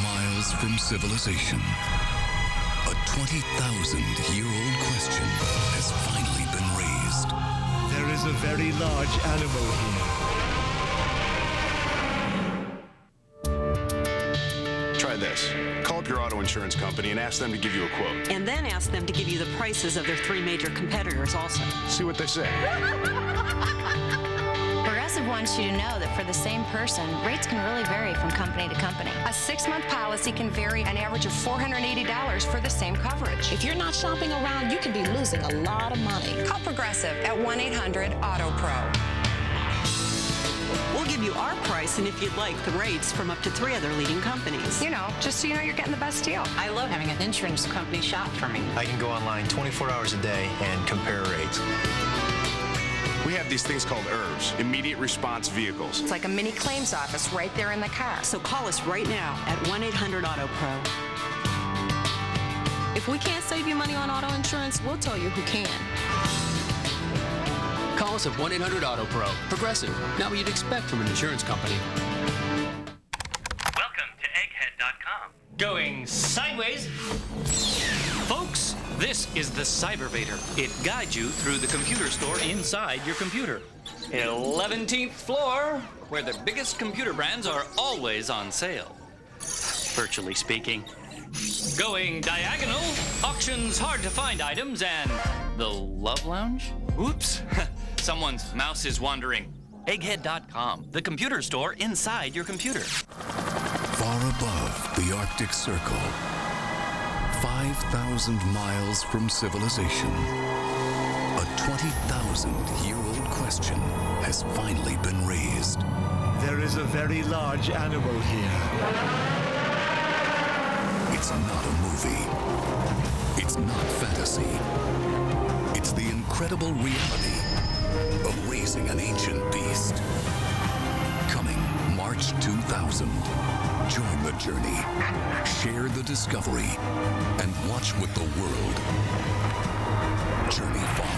Miles from civilization, a 20,000-year-old question has finally been raised. There is a very large animal here. Try this. Call up your auto insurance company and ask them to give you a quote. And then ask them to give you the prices of their 3 major competitors also. See what they say. Progressive wants you to know that for the same person, rates can really vary from company to company. A 6-month policy can vary an average of $480 for the same coverage. If you're not shopping around, you can be losing a lot of money. Call Progressive at 1-800-AUTO-PRO. We'll give you our price, and if you'd like, the rates from up to 3 other leading companies. You know, just so you know you're getting the best deal. I love having an insurance company shop for me. I can go online 24 hours a day and compare rates. We have these things called IRVs, immediate response vehicles. It's like a mini claims office right there in the car. So call us right now at 1-800-AUTO-PRO. If we can't save you money on auto insurance, we'll tell you who can. Call us at 1-800-AUTO-PRO. Progressive. Not what you'd expect from an insurance company. Welcome to egghead.com. Going sideways. Folks, this is the Cybervader. It guides you through the computer store inside your computer. 11th floor, where the biggest computer brands are always on sale. Virtually speaking. Going diagonal, auctions hard to find items, and the Love Lounge? Oops, someone's mouse is wandering. Egghead.com, the computer store inside your computer. Far above the Arctic Circle, 5,000 miles from civilization, a 20,000-year-old question has finally been raised. There is a very large animal here. It's not a movie. It's not fantasy. It's the incredible reality of raising an ancient beast. Coming March 2000. Join the journey, share the discovery, and watch with the world journey far.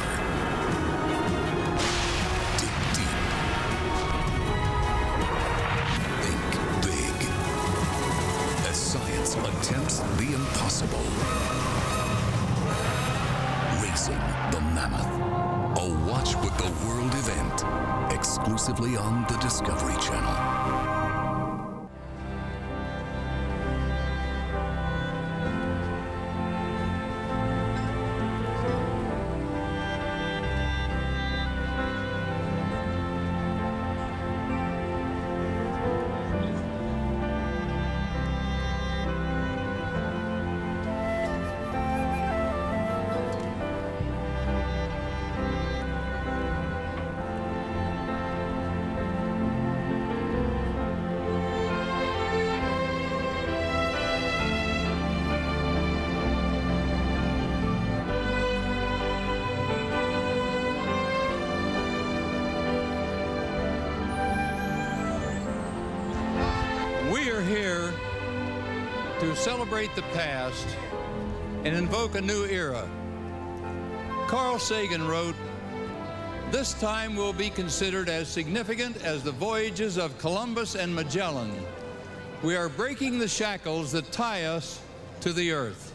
Dig deep. Think attempts the impossible. Racing the Mammoth. A Watch with the World event. Exclusively on the Discovery Channel. We are here to celebrate the past and invoke a new era. Carl Sagan wrote, "This time will be considered as significant as the voyages of Columbus and Magellan. We are breaking the shackles that tie us to the earth."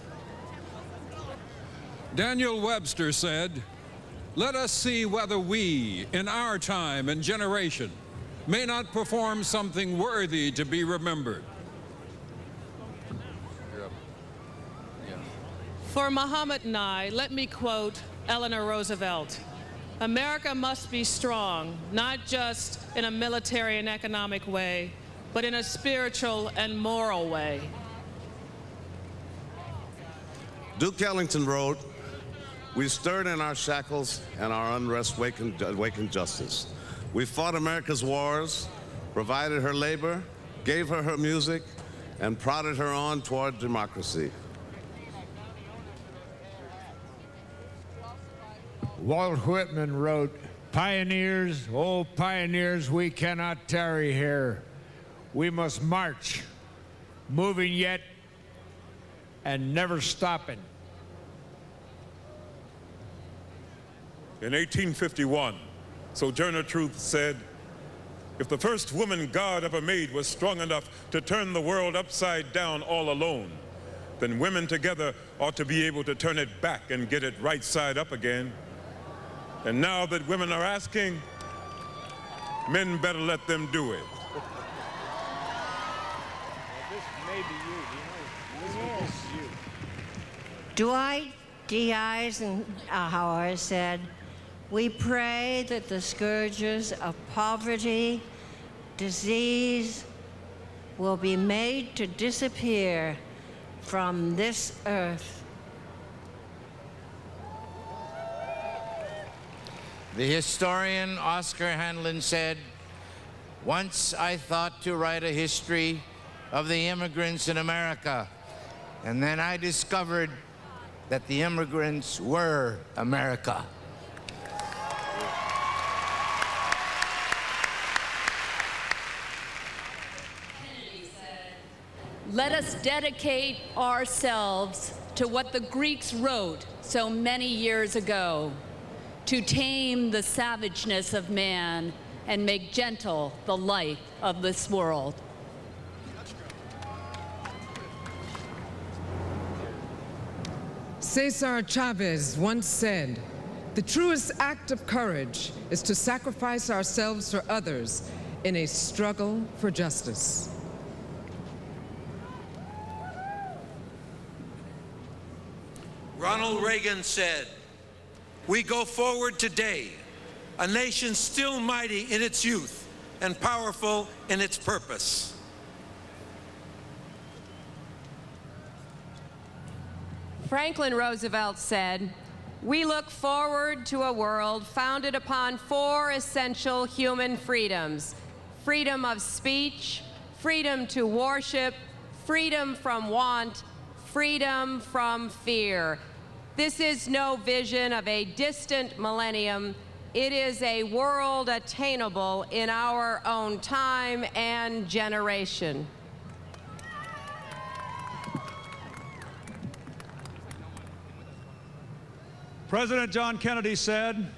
Daniel Webster said, "Let us see whether we, in our time and generation, may not perform something worthy to be remembered." For Muhammad and I, let me quote Eleanor Roosevelt. "America must be strong, not just in a military and economic way, but in a spiritual and moral way." Duke Ellington wrote, "We stirred in our shackles and our unrest awakened justice. We fought America's wars, provided her labor, gave her her music, and prodded her on toward democracy." Walt Whitman wrote, "Pioneers, oh pioneers, we cannot tarry here. We must march, moving yet and never stopping." In 1851, Sojourner Truth said, "If the first woman God ever made was strong enough to turn the world upside down all alone, then women together ought to be able to turn it back and get it right side up again. And now that women are asking, men better let them do it." Dwight D. Eisenhower said, "We pray that the scourges of poverty, disease will be made to disappear from this earth." The historian Oscar Handlin said, "Once I thought to write a history of the immigrants in America, and then I discovered that the immigrants were America." Let us dedicate ourselves to what the Greeks wrote so many years ago, to tame the savageness of man and make gentle the life of this world. Cesar Chavez once said, "The truest act of courage is to sacrifice ourselves for others in a struggle for justice." Ronald Reagan said, "We go forward today, a nation still mighty in its youth and powerful in its purpose." Franklin Roosevelt said, "We look forward to a world founded upon 4 essential human freedoms: freedom of speech, freedom to worship, freedom from want, freedom from fear." This is no vision of a distant millennium. It is a world attainable in our own time and generation. President John Kennedy said,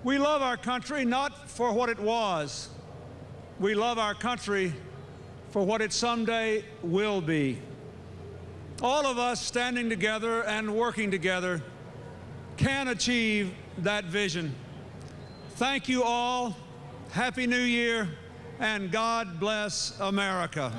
"We love our country not for what it was. We love our country for what it someday will be." all of us standing together and working together can achieve that vision. Thank you all. Happy New Year, and God bless America.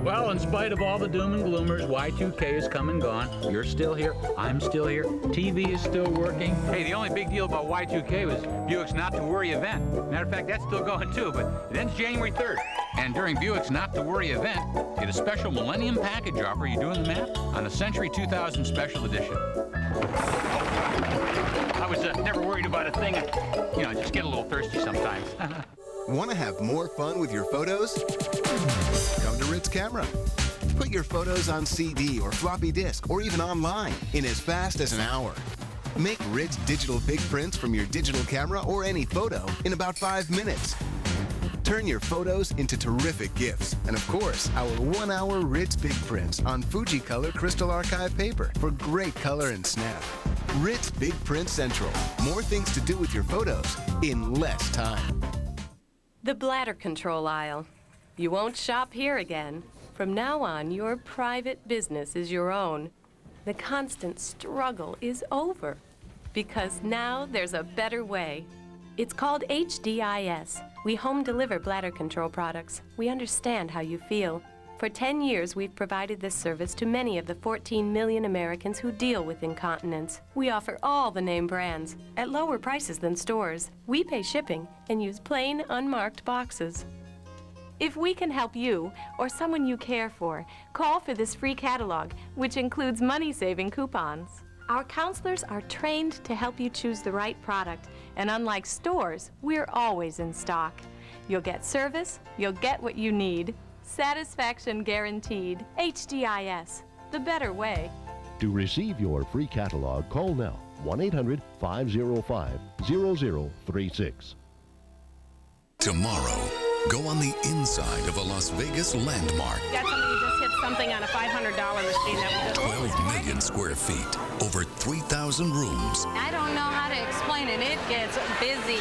Well, in spite of all the doom and gloomers, Y2K has come and gone. You're still here. I'm still here. TV is still working. Hey, the only big deal about Y2K was Buick's Not to Worry event. Matter of fact, that's still going too, but it ends January 3rd. And during Buick's Not to Worry event, get a special Millennium package offer, you doing the math? On the Century 2000 Special Edition. I was never worried about a thing. You know, just get a little thirsty sometimes. Want to have more fun with your photos? Come to Ritz Camera. Put your photos on CD or floppy disk or even online in as fast as an hour. Make rich digital big prints from your digital camera or any photo in about 5 minutes. Turn your photos into terrific gifts. And of course, our 1-hour Ritz big prints on Fuji Color Crystal Archive paper for great color and snap. Ritz Big Print Central. More things to do with your photos in less time. The bladder control aisle. You won't shop here again. From now on, your private business is your own. The constant struggle is over because now there's a better way. It's called HDIS. We home deliver bladder control products. We understand how you feel. For 10 years, we've provided this service to many of the 14 million Americans who deal with incontinence. We offer all the name brands at lower prices than stores. We pay shipping and use plain, unmarked boxes. If we can help you or someone you care for, call for this free catalog, which includes money-saving coupons. Our counselors are trained to help you choose the right product, and unlike stores, we're always in stock. You'll get service, you'll get what you need. Satisfaction guaranteed. HDIS, the better way. To receive your free catalog, call now, 1-800-505-0036. Tomorrow, go on the inside of a Las Vegas landmark. Got somebody who just hit something on a $500 machine that was 12 million square feet, over 3,000 rooms. I don't know how to explain it. It gets busy.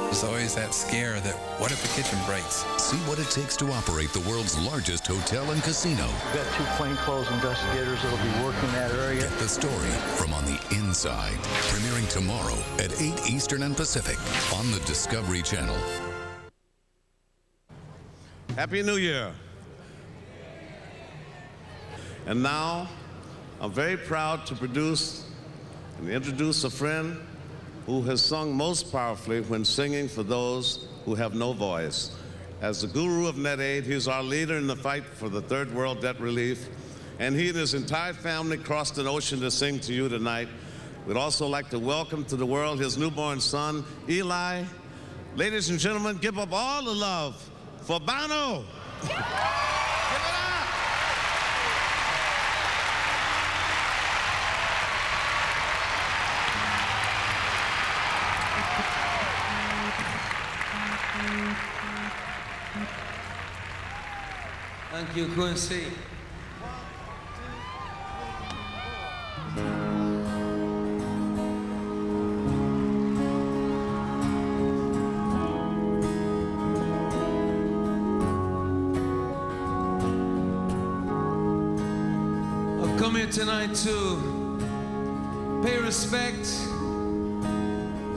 There's always that scare that, what if the kitchen breaks? See what it takes to operate the world's largest hotel and casino. We've got 2 plainclothes investigators that'll be working that area. Get the story from on the inside. Premiering tomorrow at 8 Eastern and Pacific on the Discovery Channel. Happy New Year. And now, I'm very proud to produce and introduce a friend who has sung most powerfully when singing for those who have no voice. As the guru of net aid, he's our leader in the fight for the third world debt relief, and he and his entire family crossed an ocean to sing to you tonight. We'd also like to welcome to the world his newborn son, Eli. Ladies and gentlemen, give up all the love for Bono. Thank you, Quincy. I've come here tonight to pay respect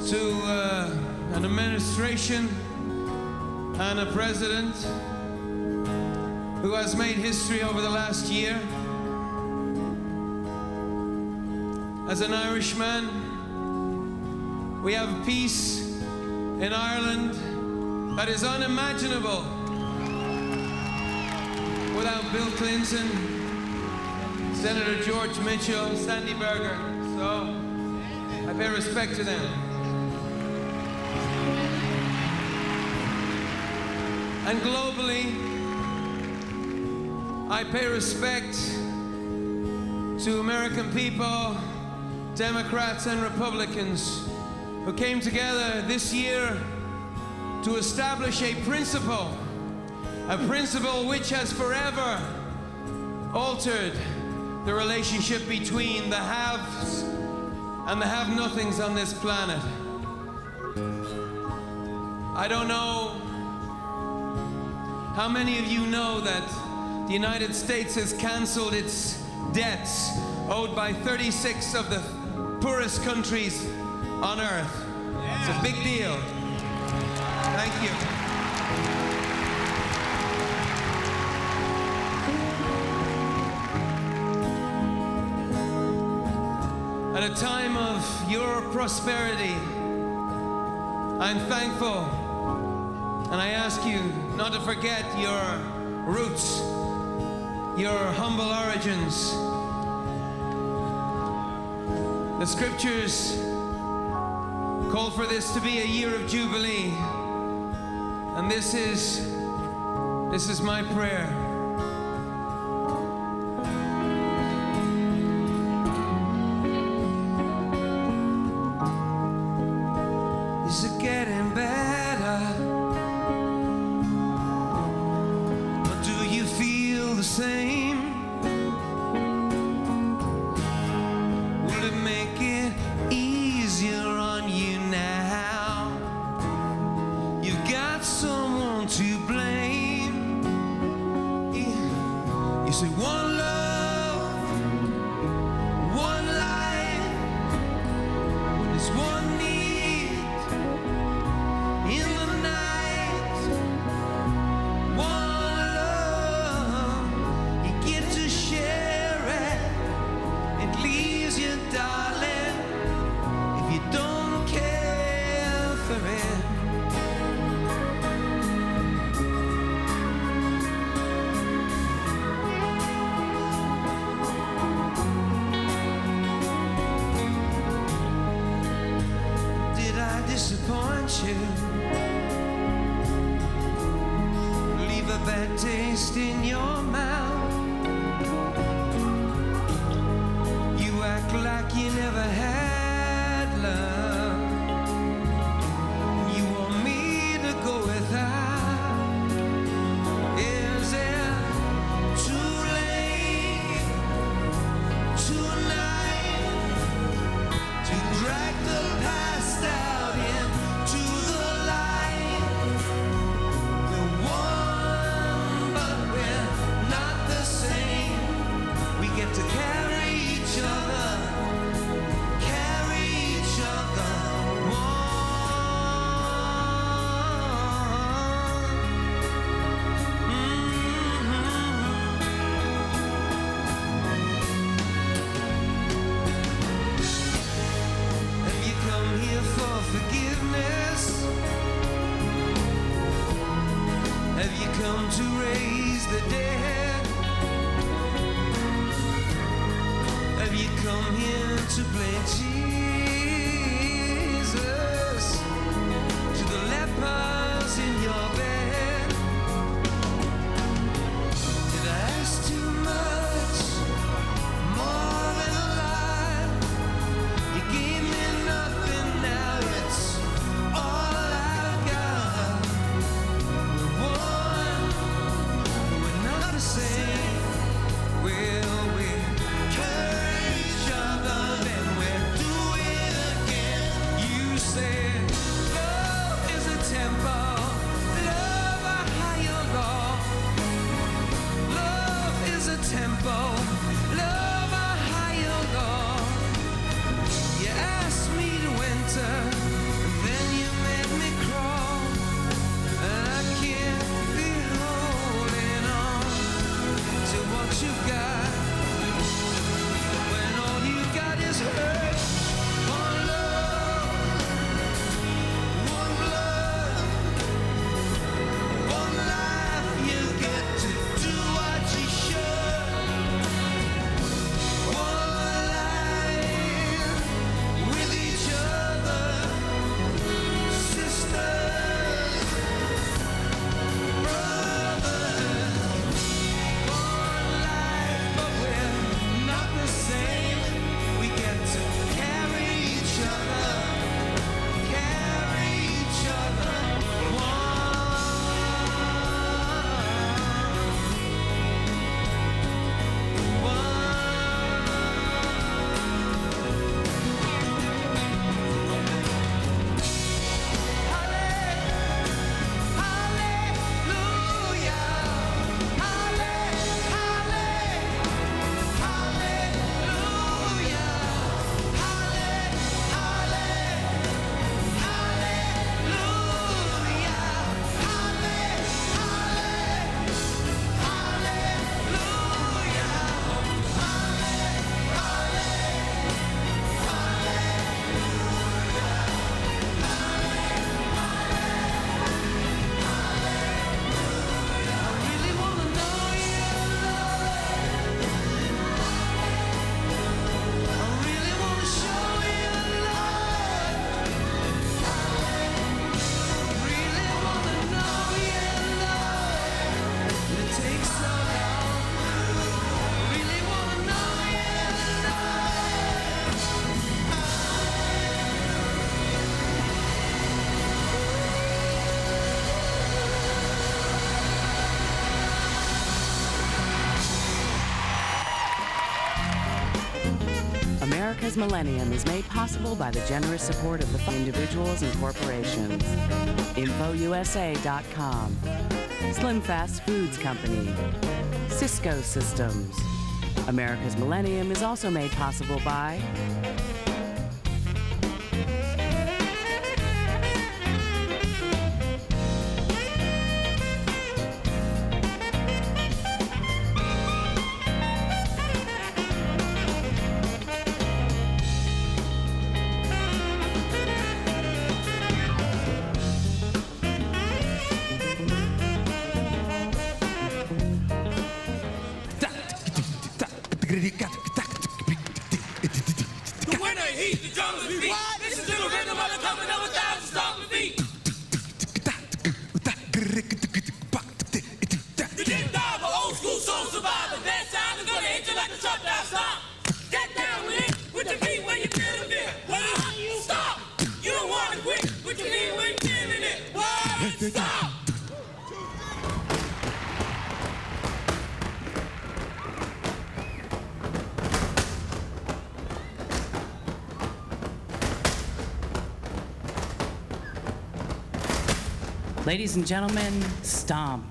to an administration and a president who has made history over the last year. As an Irishman, we have peace in Ireland that is unimaginable without Bill Clinton, Senator George Mitchell, Sandy Berger. So I pay respect to them. And globally, I pay respect to American people, Democrats and Republicans, who came together this year to establish a principle which has forever altered the relationship between the haves and the have-nothings on this planet. I don't know how many of you know that the United States has canceled its debts owed by 36 of the poorest countries on earth. It's a big deal. Thank you. At a time of your prosperity, I'm thankful, and I ask you not to forget your roots, your humble origins. The scriptures call for this to be a year of Jubilee, and this is my prayer. Is it getting better? Or do you feel the same? Will it make it easier on you now? You've got someone to blame. You say one love, one life, when there's one need in the night, one love, you get to share it. It leaves you, darling, if you don't care for it. Did I disappoint you? Leave a bad taste in your mouth? You act like you never had love. You want me to go without? Is it too late tonight to drag the past out into the light? We're one, but we're not the same. We get to carry each other, America's Millennium is made possible by the generous support of the individuals and corporations. InfoUSA.com, Slim Fast Foods Company, Cisco Systems. America's Millennium is also made possible by Ladies and gentlemen, stomp.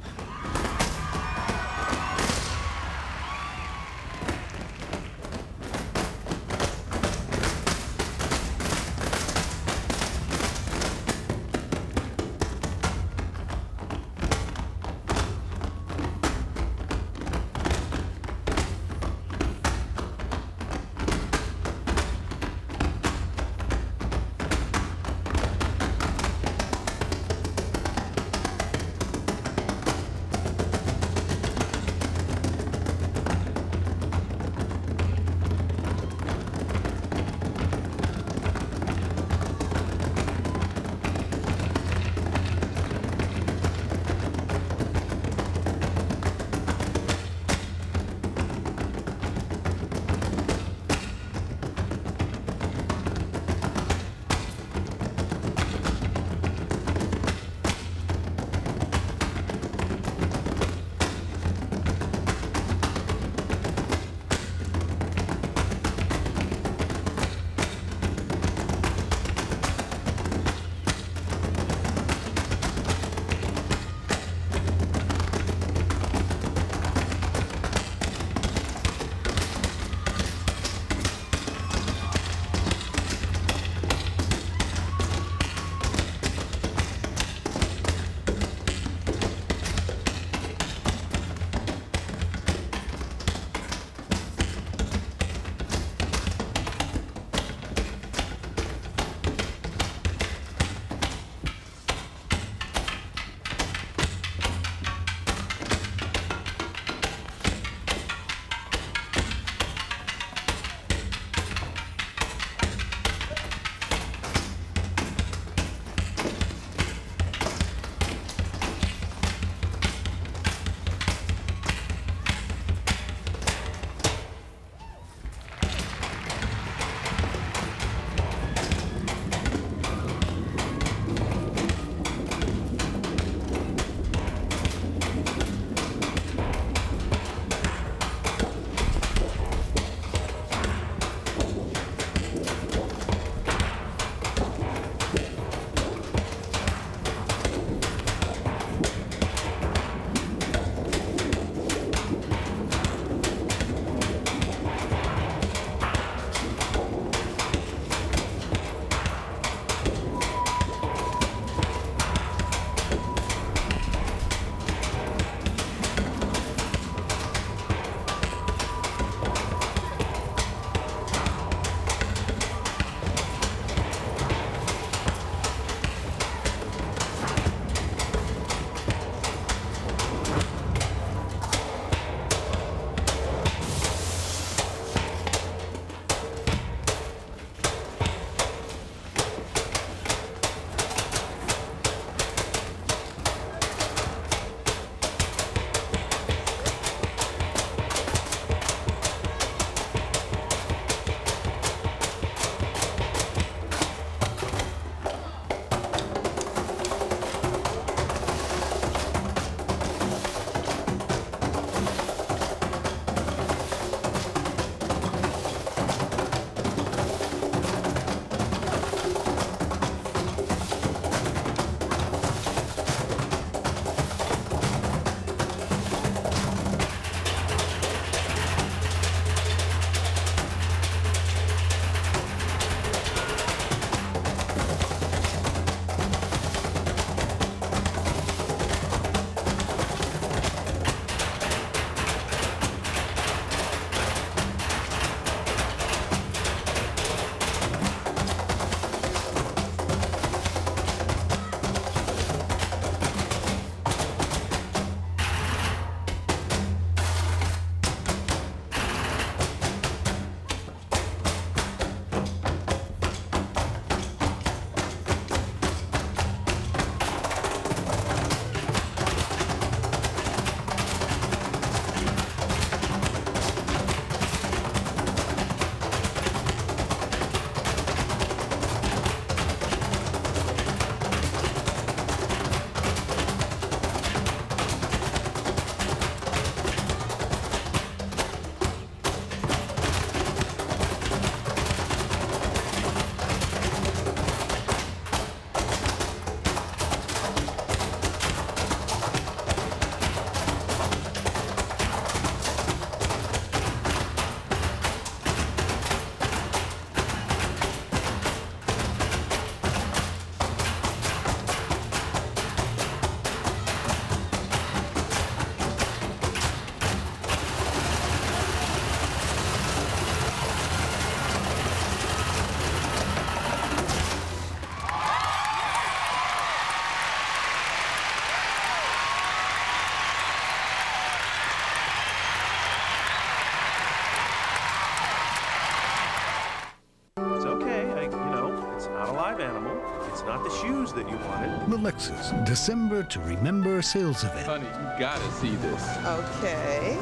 not the shoes that you wanted. The Lexus December to Remember sales event. Honey, you gotta see this. Okay.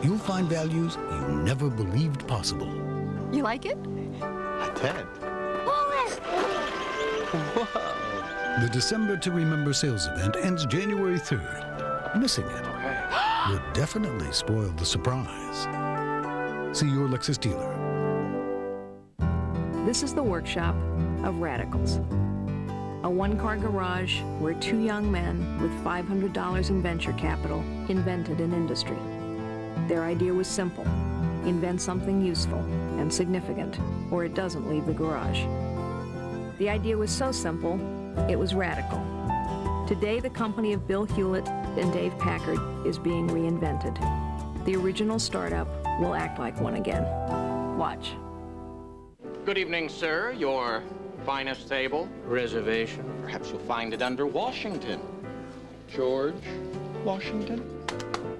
You'll find values you never believed possible. You like it? A 10. Whoa. The December to Remember sales event ends January 3rd. Missing it would definitely spoil the surprise. See your Lexus dealer. This is the workshop of radicals. A one-car garage where two young men with $500 in venture capital invented an industry. Their idea was simple: invent something useful and significant, or it doesn't leave the garage. The idea was so simple, it was radical. Today, the company of Bill Hewlett and Dave Packard is being reinvented. The original startup will act like one again. Watch. Good evening, sir. Your finest table? Reservation. Perhaps you'll find it under Washington. George Washington?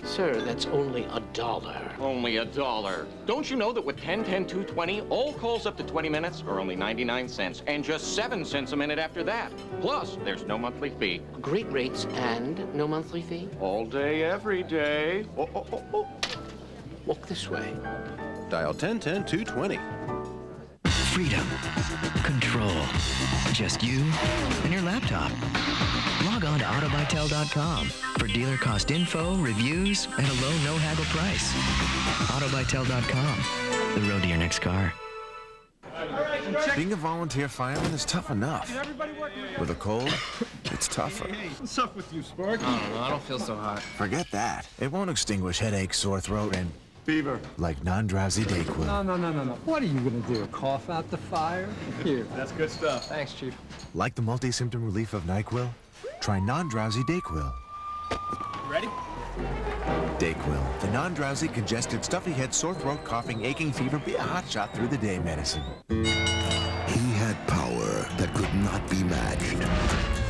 Sir, that's only $1. Only $1. Don't you know that with 10, 10, 220, all calls up to 20 minutes are only 99 cents, and just 7 cents a minute after that. Plus, there's no monthly fee. Great rates and no monthly fee? All day, every day. Oh. Walk this way. Dial 10, 10, 220. Freedom. Control. Just you and your laptop. Log on to autobytel.com for dealer cost info, reviews, and a low, no-haggle price. Autobytel.com. The road to your next car. Being a volunteer fireman is tough enough. With a cold, it's tougher. What's up with you, Spark? I don't know. I don't feel so hot. Forget that. It won't extinguish headache, sore throat, and fever. Like non-drowsy Dayquil. No. What are you gonna do? Cough out the fire? Here. That's good stuff. Thanks, Chief. Like the multi-symptom relief of NyQuil? Try non-drowsy Dayquil. You ready? Dayquil, the non-drowsy, congested, stuffy head, sore throat, coughing, aching fever, be a hot shot through the day medicine. He had power that could not be matched.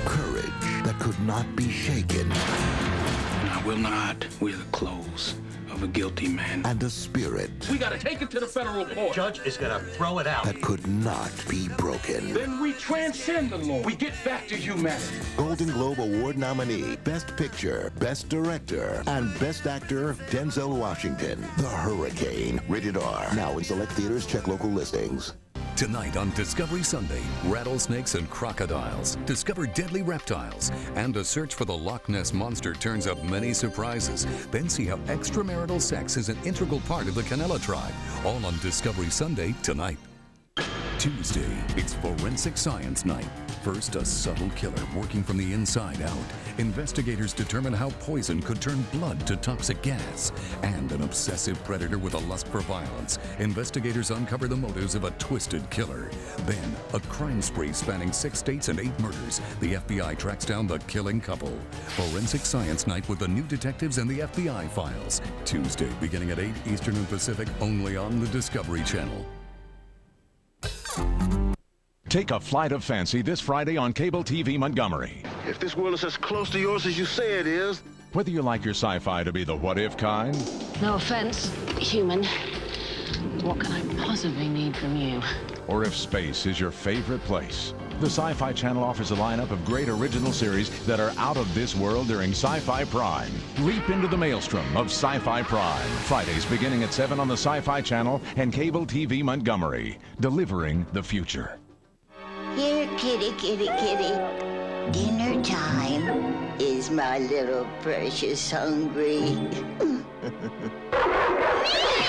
Courage that could not be shaken. I will not wear the clothes of a guilty man. And a spirit. We gotta take it to the federal court. Judge is gonna throw it out. That could not be broken. Then we transcend the law. We get back to humanity. Golden Globe Award nominee, Best Picture, Best Director, and Best Actor, Denzel Washington. The Hurricane. Rated R. Now in select theaters. Check local listings. Tonight on Discovery Sunday, rattlesnakes and crocodiles, discover deadly reptiles, and a search for the Loch Ness Monster turns up many surprises. Then see how extramarital sex is an integral part of the Canela tribe. All on Discovery Sunday tonight. Tuesday, it's Forensic Science Night. First, a subtle killer working from the inside out. Investigators determine how poison could turn blood to toxic gas. And an obsessive predator with a lust for violence. Investigators uncover the motives of a twisted killer. Then, a crime spree spanning 6 states and 8 murders. The FBI tracks down the killing couple. Forensic Science Night with the new detectives and the FBI files. Tuesday, beginning at 8 Eastern and Pacific, only on the Discovery Channel. Take a flight of fancy this Friday on Cable TV Montgomery. If this world is as close to yours as you say it is. Whether you like your sci-fi to be the what-if kind. No offense, human. What can I possibly need from you? Or if space is your favorite place. The Sci-Fi Channel offers a lineup of great original series that are out of this world during Sci-Fi Prime. Leap into the maelstrom of Sci-Fi Prime. Fridays beginning at 7 on the Sci-Fi Channel and Cable TV Montgomery. Delivering the future. Here, kitty, kitty, kitty. Dinner time. Is my little precious hungry?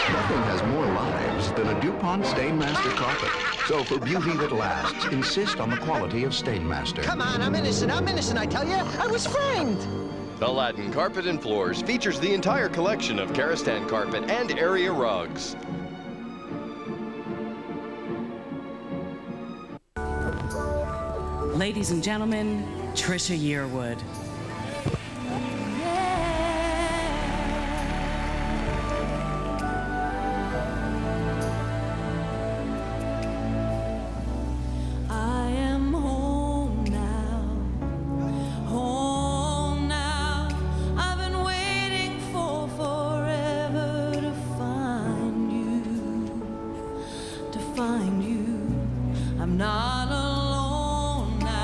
Nothing has more lives than a DuPont Stainmaster carpet. So for beauty that lasts, insist on the quality of Stainmaster. Come on, I'm innocent, I tell you. I was framed. Aladdin Carpet and Floors features the entire collection of Karastan carpet and area rugs. Ladies and gentlemen, Trisha Yearwood. I am home now. I've been waiting for forever to find you. I'm not alone now.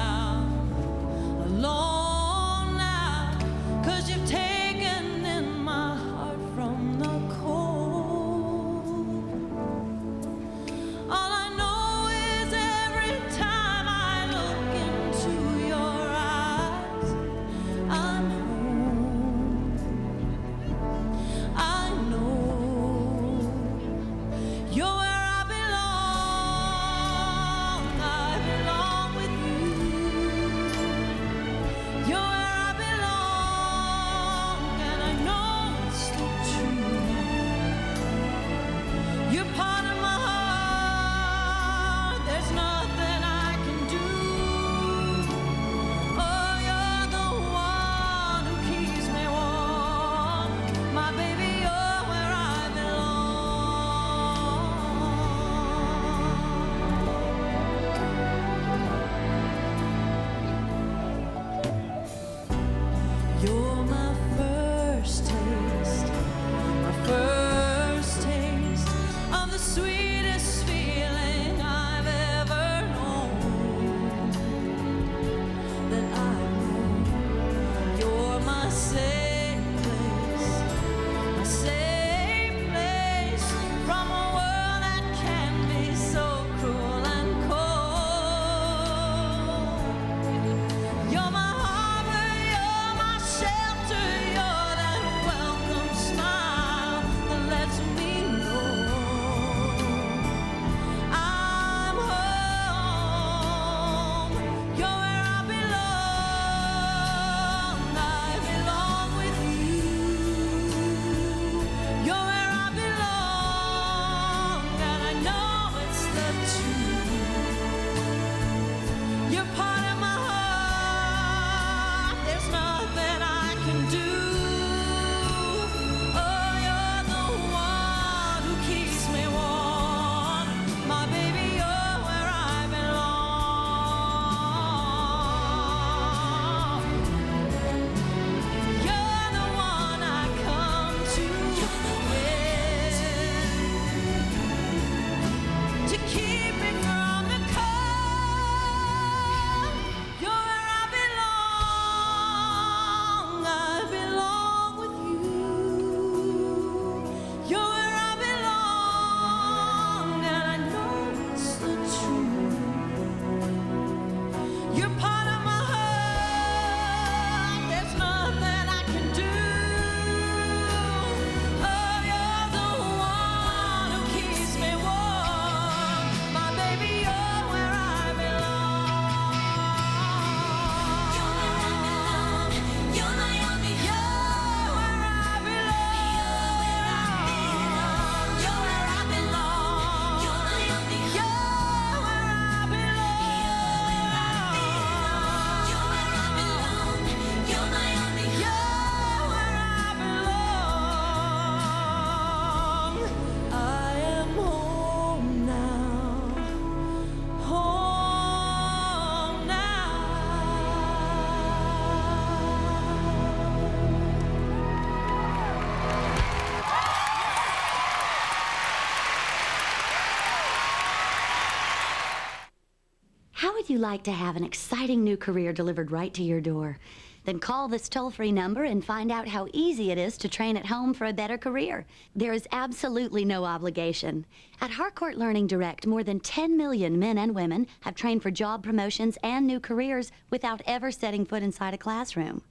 How would you like to have an exciting new career delivered right to your door? Then call this toll-free number and find out how easy it is to train at home for a better career. There is absolutely no obligation. At Harcourt Learning Direct, more than 10 million men and women have trained for job promotions and new careers without ever setting foot inside a classroom.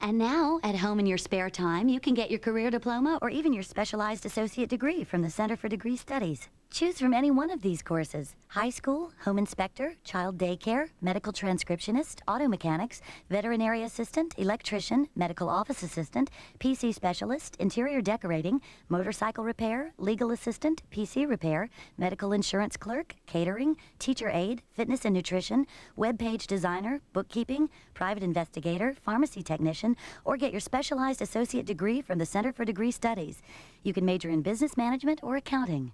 And now, at home in your spare time, you can get your career diploma or even your specialized associate degree from the Center for Degree Studies. Choose from any one of these courses: high school, home inspector, child daycare, medical transcriptionist, auto mechanics, veterinary assistant, electrician, medical office assistant, PC specialist, interior decorating, motorcycle repair, legal assistant, PC repair, medical insurance clerk, catering, teacher aide, fitness and nutrition, web page designer, bookkeeping, private investigator, pharmacy technician, or get your specialized associate degree from the Center for Degree Studies. You can major in business management or accounting.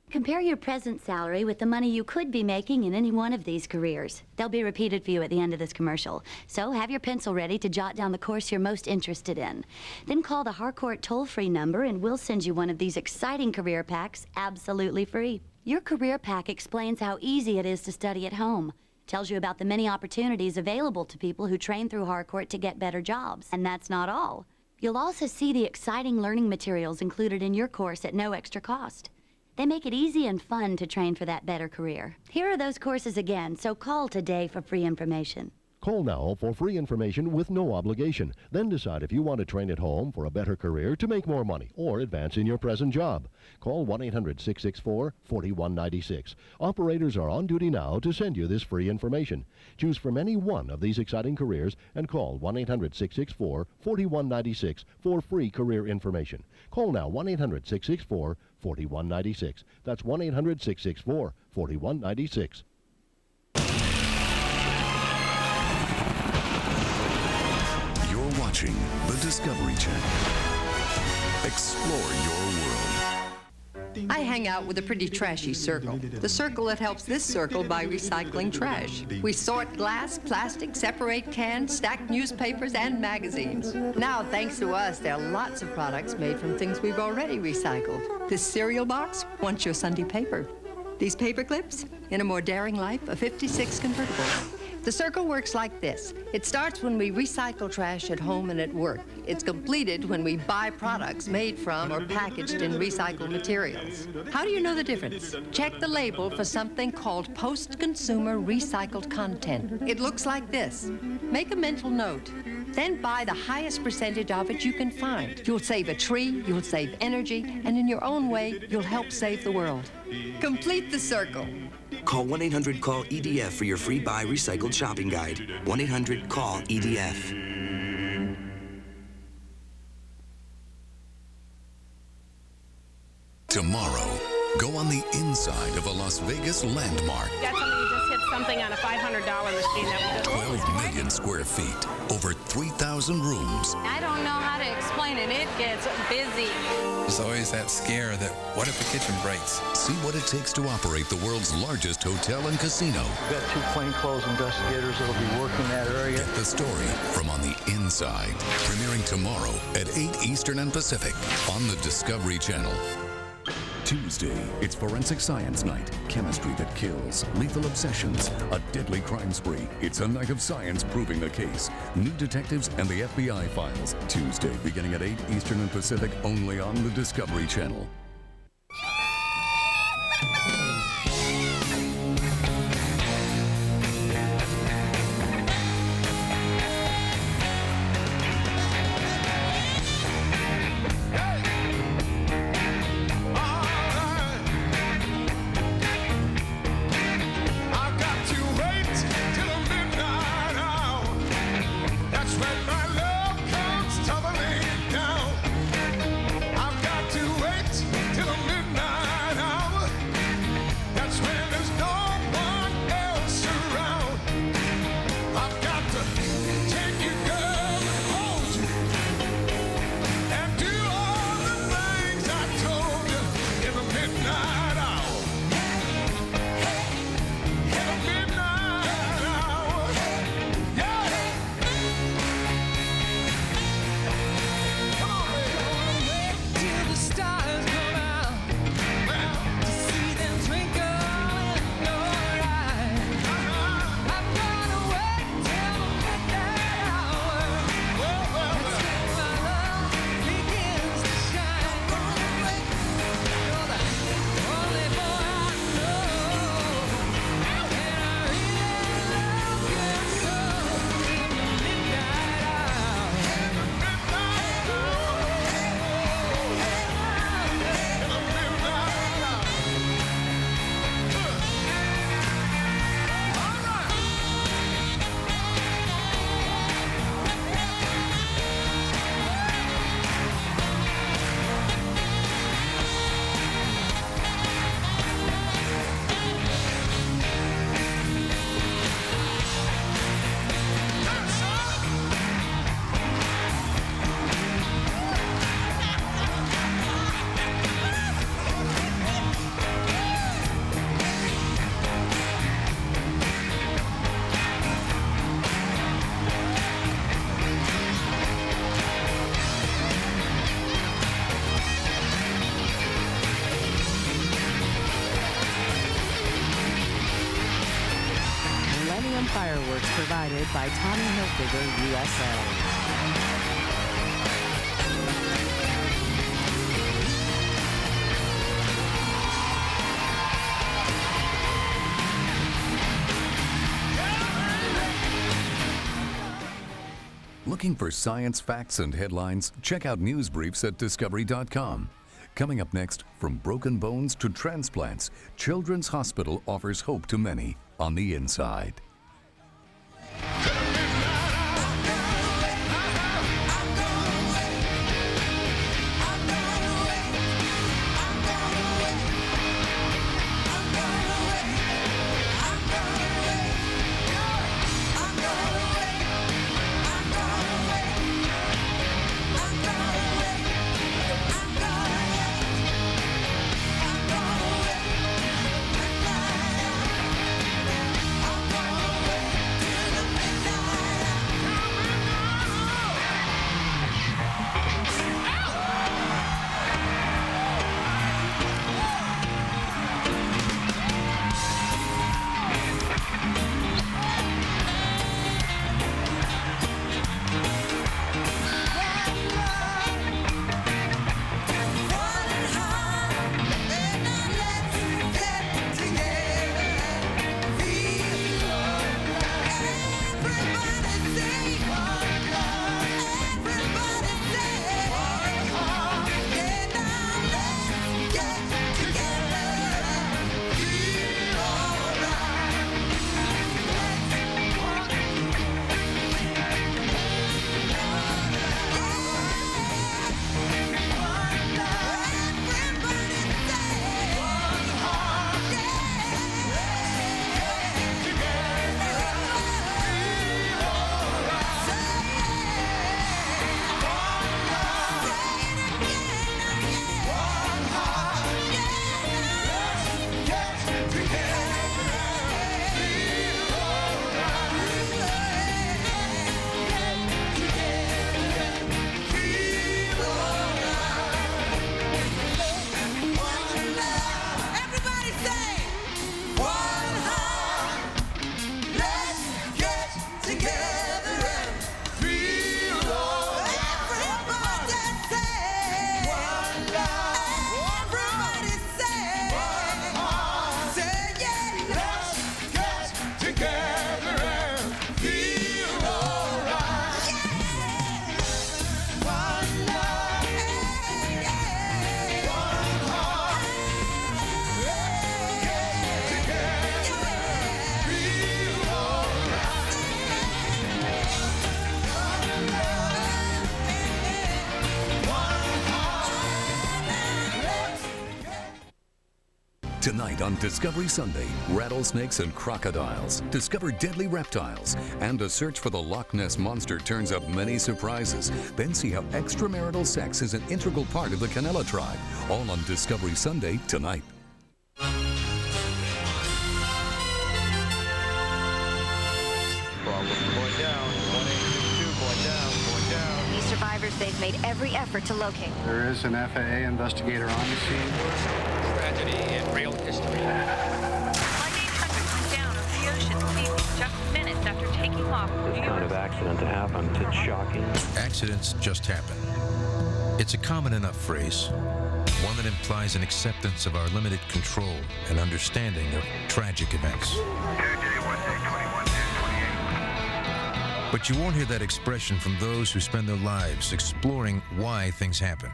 Compare your present salary with the money you could be making in any one of these careers. They'll be repeated for you at the end of this commercial. So have your pencil ready to jot down the course you're most interested in. Then call the Harcourt toll-free number and we'll send you one of these exciting career packs absolutely free. Your career pack explains how easy it is to study at home. Tells you about the many opportunities available to people who train through Harcourt to get better jobs. And that's not all. You'll also see the exciting learning materials included in your course at no extra cost. They make it easy and fun to train for that better career. Here are those courses again, so call today for free information. Call now for free information with no obligation. Then decide if you want to train at home for a better career to make more money or advance in your present job. Call 1-800-664-4196. Operators are on duty now to send you this free information. Choose from any one of these exciting careers and call 1-800-664-4196 for free career information. Call now 1-800-664-4196. That's 1-800-664-4196. Watching the Discovery Channel. Explore your world. I hang out with a pretty trashy circle. The circle that helps this circle by recycling trash. We sort glass, plastic, separate cans, stack newspapers and magazines. Now, thanks to us, there are lots of products made from things we've already recycled. This cereal box wants your Sunday paper. These paper clips, in a more daring life, a 56 convertible. The circle works like this. It starts when we recycle trash at home and at work. It's completed when we buy products made from or packaged in recycled materials. How do you know the difference? Check the label for something called post-consumer recycled content. It looks like this. Make a mental note. Then buy the highest percentage of it you can find. You'll save a tree, you'll save energy, and in your own way, you'll help save the world. Complete the circle. Call 1-800-CALL-EDF for your free Buy Recycled shopping guide. 1-800-CALL-EDF. Tomorrow, go on the inside of a Las Vegas landmark. Got somebody who just hit something on a $500 machine that was 12 million square feet, over 3,000 rooms. I don't know how to explain it. It gets busy. There's always that scare that, what if the kitchen breaks? See what it takes to operate the world's largest hotel and casino. We've got 2 plainclothes investigators that'll be working that area. Get the story from on the inside. Premiering tomorrow at 8 Eastern and Pacific on the Discovery Channel. Tuesday, it's Forensic Science Night. Chemistry that kills, lethal obsessions, a deadly crime spree. It's a night of science proving the case. New detectives and the FBI files. Tuesday, beginning at 8 Eastern and Pacific, only on the Discovery Channel. When my love comes tumbling down, I've got to wait and fireworks provided by Tommy Hilfiger USA. Looking for science facts and headlines? Check out news briefs at discovery.com. Coming up next, from broken bones to transplants, Children's Hospital offers hope to many on the inside. Tonight on Discovery Sunday, rattlesnakes and crocodiles, discover deadly reptiles, and a search for the Loch Ness Monster turns up many surprises. Then see how extramarital sex is an integral part of the Canela tribe. All on Discovery Sunday tonight. Boy down, 1862, boy down. These survivors, they've made every effort to locate. There is an FAA investigator on the scene. Worst tragedy in real history. Flight 800 went down on the ocean, leaving just minutes after taking off. This kind of accident to happen, it's shocking. Accidents just happen. It's a common enough phrase, one that implies an acceptance of our limited control and understanding of tragic events. But you won't hear that expression from those who spend their lives exploring why things happen.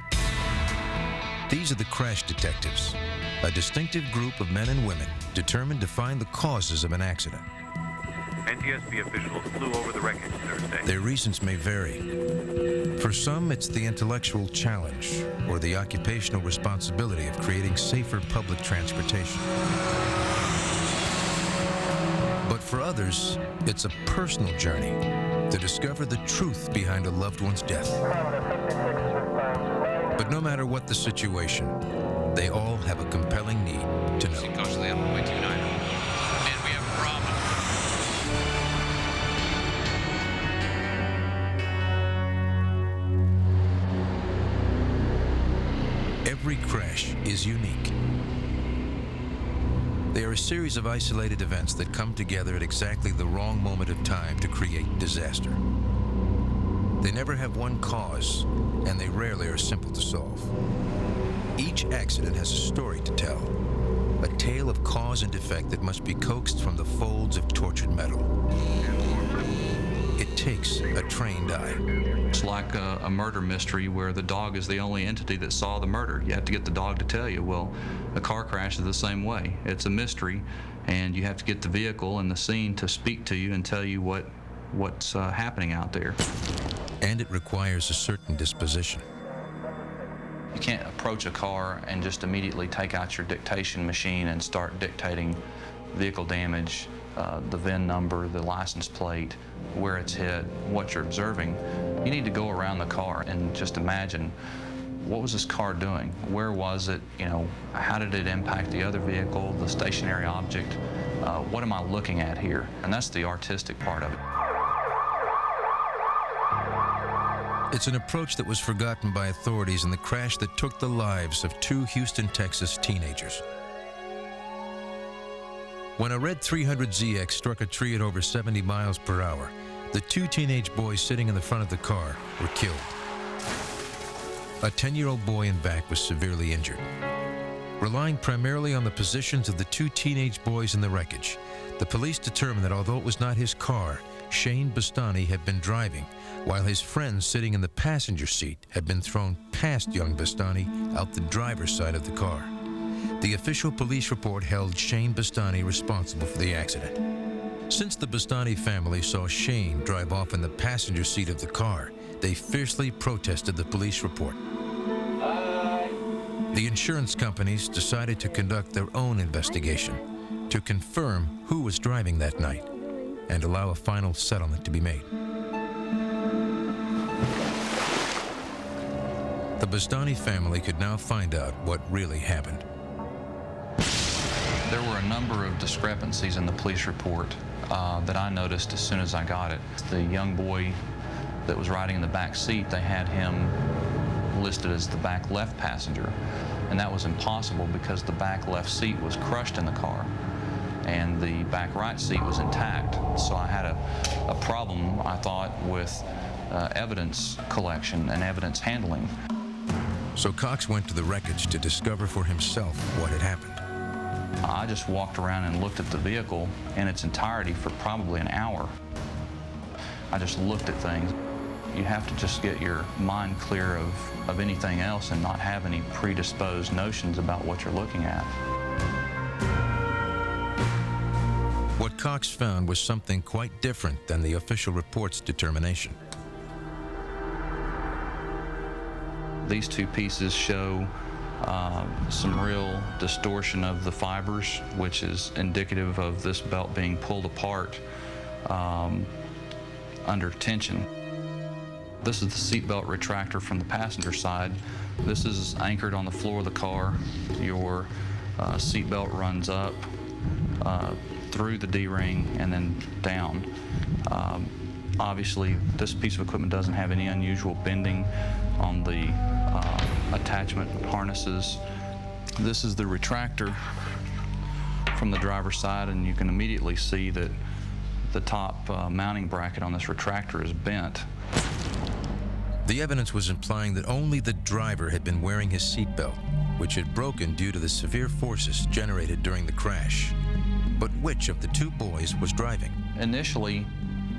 These are the crash detectives, a distinctive group of men and women determined to find the causes of an accident. NTSB officials flew over the wreckage Thursday. Their reasons may vary. For some, it's the intellectual challenge or the occupational responsibility of creating safer public transportation. But for others, it's a personal journey to discover the truth behind a loved one's death. But no matter what the situation, they all have a compelling need to know. Cautiously on 1.29. And we have a problem. Every crash is unique. They are a series of isolated events that come together at exactly the wrong moment of time to create disaster. They never have one cause, and they rarely are simple to solve. Each accident has a story to tell, a tale of cause and effect that must be coaxed from the folds of tortured metal. It takes a trained eye. It's like a murder mystery where the dog is the only entity that saw the murder. You have to get the dog to tell you. Well, a car crash is the same way. It's a mystery, and you have to get the vehicle and the scene to speak to you and tell you what's happening out there. And it requires a certain disposition. You can't approach a car and just immediately take out your dictation machine and start dictating vehicle damage, the VIN number, the license plate, where it's hit, what you're observing. You need to go around the car and just imagine, what was this car doing? Where was it? You know, how did it impact the other vehicle, the stationary object? What am I looking at here? And that's the artistic part of it. It's an approach that was forgotten by authorities in the crash that took the lives of 2 Houston, Texas teenagers. When a red 300ZX struck a tree at over 70 miles per hour, the 2 teenage boys sitting in the front of the car were killed. A 10-year-old boy in back was severely injured. Relying primarily on the positions of the 2 teenage boys in the wreckage, the police determined that although it was not his car, Shane Bastani had been driving, while his friends sitting in the passenger seat had been thrown past young Bastani out the driver's side of the car. The official police report held Shane Bastani responsible for the accident. Since the Bastani family saw Shane drive off in the passenger seat of the car, they fiercely protested the police report. The insurance companies decided to conduct their own investigation to confirm who was driving that night and allow a final settlement to be made. The Bastani family could now find out what really happened. There were a number of discrepancies in the police report that I noticed as soon as I got it. The young boy that was riding in the back seat, they had him listed as the back left passenger, and that was impossible because the back left seat was crushed in the car and the back right seat was intact. So I had a problem, I thought, with evidence collection and evidence handling. So Cox went to the wreckage to discover for himself what had happened. I just walked around and looked at the vehicle in its entirety for probably an hour. I just looked at things. You have to just get your mind clear of anything else and not have any predisposed notions about what you're looking at. What Cox found was something quite different than the official report's determination. These 2 pieces show some real distortion of the fibers, which is indicative of this belt being pulled apart under tension. This is the seat belt retractor from the passenger side. This is anchored on the floor of the car. Your seat belt runs up through the D-ring and then down. Obviously, this piece of equipment doesn't have any unusual bending on the attachment harnesses. This is the retractor from the driver's side, and you can immediately see that the top mounting bracket on this retractor is bent. The evidence was implying that only the driver had been wearing his seatbelt, which had broken due to the severe forces generated during the crash. But which of the 2 boys was driving? Initially,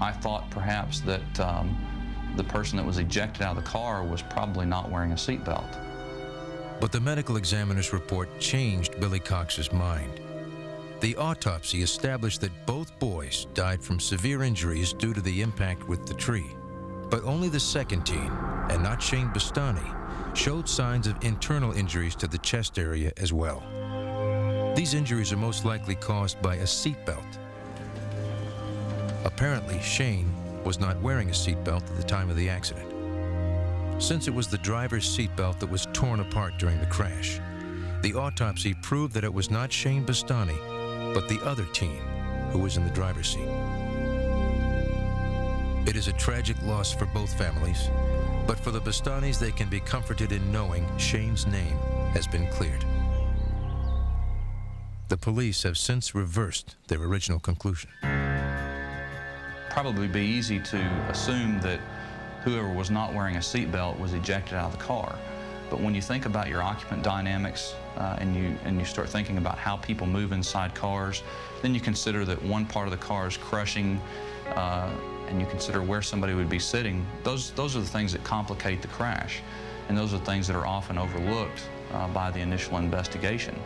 I thought perhaps that the person that was ejected out of the car was probably not wearing a seatbelt. But the medical examiner's report changed Billy Cox's mind. The autopsy established that both boys died from severe injuries due to the impact with the tree. But only the second teen, and not Shane Bastani, showed signs of internal injuries to the chest area as well. These injuries are most likely caused by a seatbelt. Apparently, Shane was not wearing a seatbelt at the time of the accident. Since it was the driver's seatbelt that was torn apart during the crash, the autopsy proved that it was not Shane Bastani, but the other teen who was in the driver's seat. It is a tragic loss for both families, but for the Bastanis, they can be comforted in knowing Shane's name has been cleared. The police have since reversed their original conclusion. Probably be easy to assume that whoever was not wearing a seatbelt was ejected out of the car. But when you think about your occupant dynamics and you start thinking about how people move inside cars, then you consider that one part of the car is crushing and you consider where somebody would be sitting. Those are the things that complicate the crash, and those are the things that are often overlooked by the initial investigation.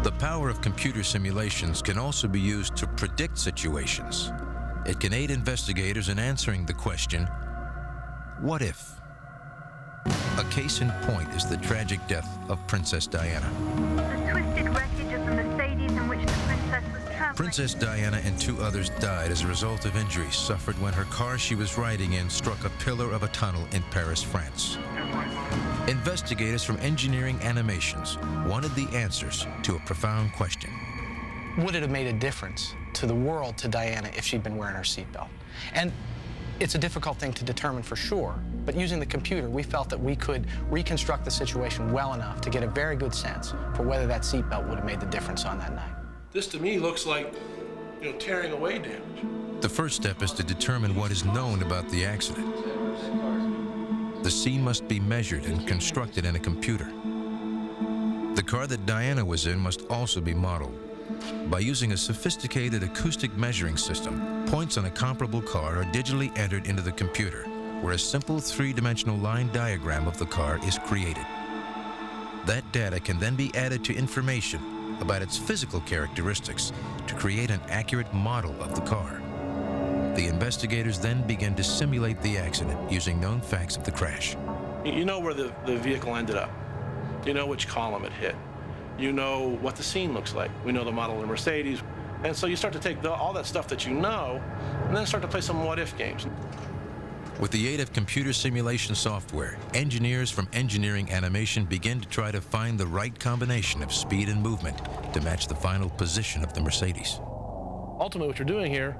The power of computer simulations can also be used to predict situations. It can aid investigators in answering the question, what if? A case in point is the tragic death of Princess Diana. The twisted wreckage of the Mercedes in which the princess was traveling. Princess Diana and 2 others died as a result of injuries suffered when her car she was riding in struck a pillar of a tunnel in Paris, France. Investigators from Engineering Animations wanted the answers to a profound question. Would it have made a difference to the world, to Diana, if she'd been wearing her seatbelt? And it's a difficult thing to determine for sure, but using the computer, we felt that we could reconstruct the situation well enough to get a very good sense for whether that seatbelt would have made the difference on that night. This to me looks like, tearing away damage. The first step is to determine what is known about the accident. The scene must be measured and constructed in a computer. The car that Diana was in must also be modeled. By using a sophisticated acoustic measuring system, points on a comparable car are digitally entered into the computer, where a simple 3-dimensional line diagram of the car is created. That data can then be added to information about its physical characteristics to create an accurate model of the car. The investigators then begin to simulate the accident using known facts of the crash. You know where the vehicle ended up. You know which column it hit. You know what the scene looks like. We know the model of the Mercedes. And so you start to take all that stuff that you know and then start to play some what-if games. With the aid of computer simulation software, engineers from Engineering Animation begin to try to find the right combination of speed and movement to match the final position of the Mercedes. Ultimately, what you're doing here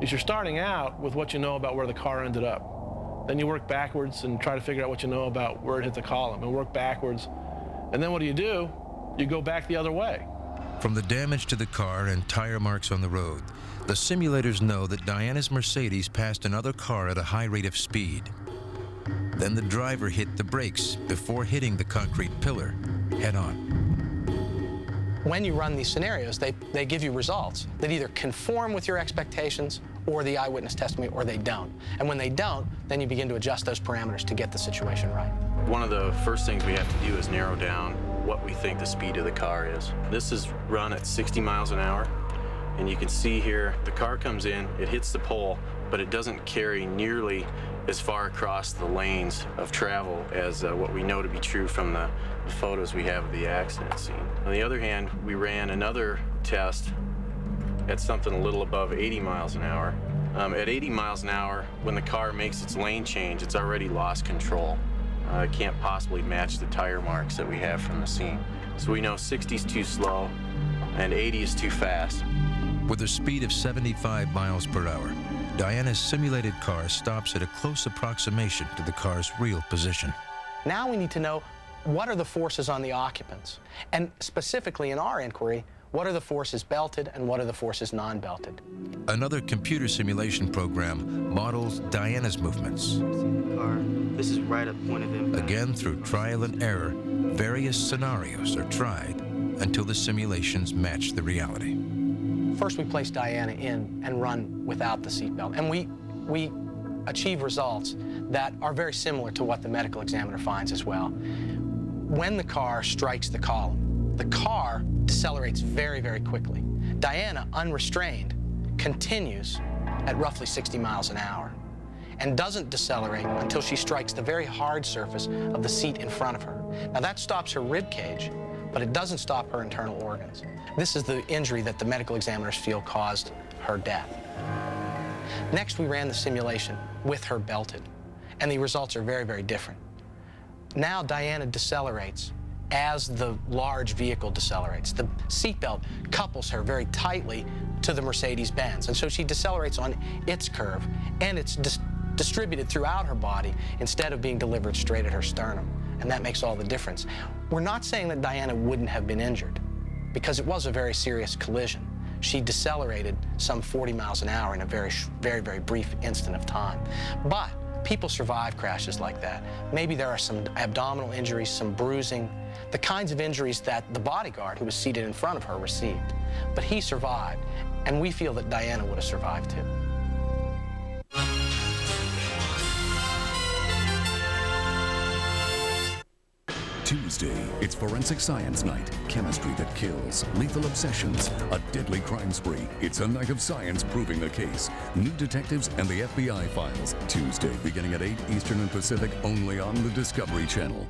is you're starting out with what you know about where the car ended up. Then you work backwards and try to figure out what you know about where it hit the column, and work backwards. And then what do? You go back the other way. From the damage to the car and tire marks on the road, the simulators know that Diana's Mercedes passed another car at a high rate of speed. Then the driver hit the brakes before hitting the concrete pillar head-on. When you run these scenarios, they give you results that either conform with your expectations or the eyewitness testimony, or they don't. And when they don't, then you begin to adjust those parameters to get the situation right. One of the first things we have to do is narrow down what we think the speed of the car is. This is run at 60 miles an hour, and you can see here the car comes in, it hits the pole, but it doesn't carry nearly as far across the lanes of travel as what we know to be true from the photos we have of the accident scene. On the other hand, we ran another test at something a little above 80 miles an hour. At 80 miles an hour, when the car makes its lane change, it's already lost control. It can't possibly match the tire marks that we have from the scene. So we know 60 is too slow and 80 is too fast. With a speed of 75 miles per hour, Diana's simulated car stops at a close approximation to the car's real position. Now we need to know, what are the forces on the occupants? And specifically in our inquiry, what are the forces belted and what are the forces non-belted? Another computer simulation program models Diana's movements. This is right at the point of impact. Again, through trial and error, various scenarios are tried until the simulations match the reality. First, we place Diana in and run without the seatbelt. And we achieve results that are very similar to what the medical examiner finds as well. When the car strikes the column, the car decelerates very, very quickly. Diana, unrestrained, continues at roughly 60 miles an hour and doesn't decelerate until she strikes the very hard surface of the seat in front of her. Now, that stops her rib cage, but it doesn't stop her internal organs. This is the injury that the medical examiners feel caused her death. Next, we ran the simulation with her belted, and the results are very, very different. Now Diana decelerates as the large vehicle decelerates. The seatbelt couples her very tightly to the Mercedes-Benz, and so she decelerates on its curve, and it's distributed throughout her body instead of being delivered straight at her sternum. and that makes all the difference. We're not saying that Diana wouldn't have been injured, because it was a very serious collision. She decelerated some 40 miles an hour in a very, very brief instant of time. But people survive crashes like that. Maybe there are some abdominal injuries, some bruising, the kinds of injuries that the bodyguard who was seated in front of her received. But he survived, and we feel that Diana would have survived too. Tuesday, it's Forensic Science Night. Chemistry that kills, lethal obsessions, a deadly crime spree. It's a night of science proving the case. New detectives and the FBI files. Tuesday, beginning at 8 Eastern and Pacific, only on the Discovery Channel.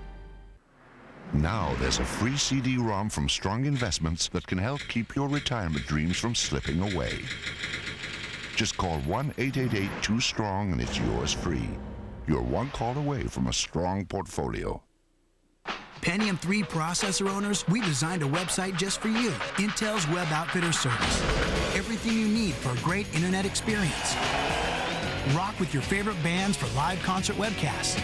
Now there's a free CD-ROM from Strong Investments that can help keep your retirement dreams from slipping away. Just call 1-888-2-STRONG and it's yours free. You're one call away from a strong portfolio. Pentium 3 processor owners, we designed a website just for you. Intel's Web Outfitter Service. Everything you need for a great internet experience. Rock with your favorite bands for live concert webcasts.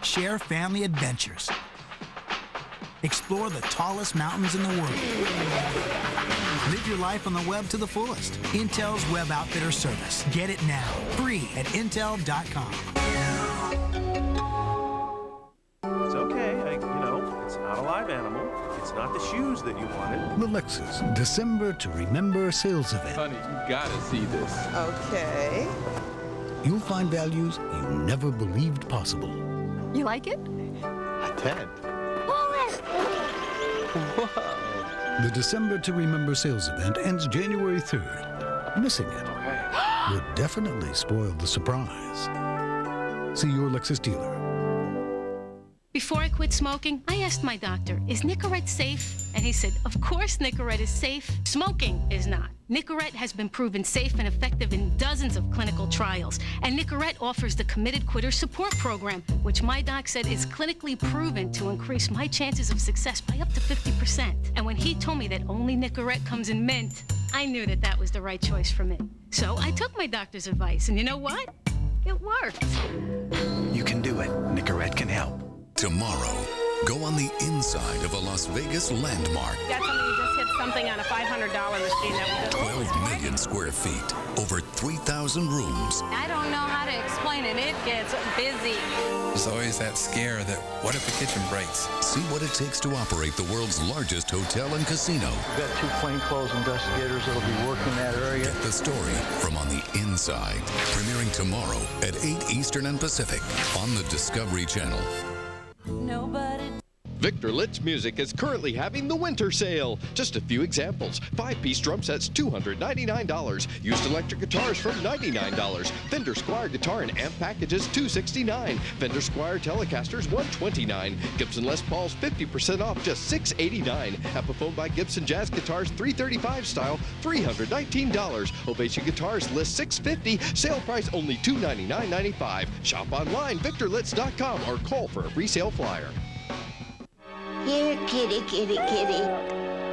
Share family adventures. Explore the tallest mountains in the world. Live your life on the web to the fullest. Intel's Web Outfitter Service. Get it now. Free at Intel.com. It's okay, it's not a live animal. It's not the shoes that you wanted. The Lexus December to Remember sales event. Honey, you gotta see this. Okay. You'll find values you never believed possible. You like it? A 10. Whoa. The December to Remember sales event ends January 3rd. Missing it would definitely spoil the surprise. See your Lexus dealer. Before I quit smoking, I asked my doctor, is Nicorette safe? And he said, of course Nicorette is safe. Smoking is not. Nicorette has been proven safe and effective in dozens of clinical trials. And Nicorette offers the Committed Quitter Support Program, which my doc said is clinically proven to increase my chances of success by up to 50%. And when he told me that only Nicorette comes in mint, I knew that that was the right choice for me. So I took my doctor's advice, and you know what? It worked. You can do it. Nicorette can help. Tomorrow, go on the inside of a Las Vegas landmark. Got somebody who just hit something on a $500 machine that was 12 million square feet, over 3,000 rooms. I don't know how to explain it. It gets busy. There's always that scare that, what if the kitchen breaks? See what it takes to operate the world's largest hotel and casino. We've got 2 plainclothes investigators that'll be working that area. Get the story from on the inside. Premiering tomorrow at 8 Eastern and Pacific on the Discovery Channel. Nobody. Victor Litz Music is currently having the winter sale. Just a few examples. 5-piece drum sets, $299. Used electric guitars from $99. Fender Squier guitar and amp packages, $269. Fender Squier Telecasters, $129. Gibson Les Pauls, 50% off, just $689. Epiphone by Gibson Jazz Guitars, 335 style, $319. Ovation Guitars list $650. Sale price only $299.95. Shop online, victorlitz.com, or call for a resale flyer. Here, kitty, kitty, kitty.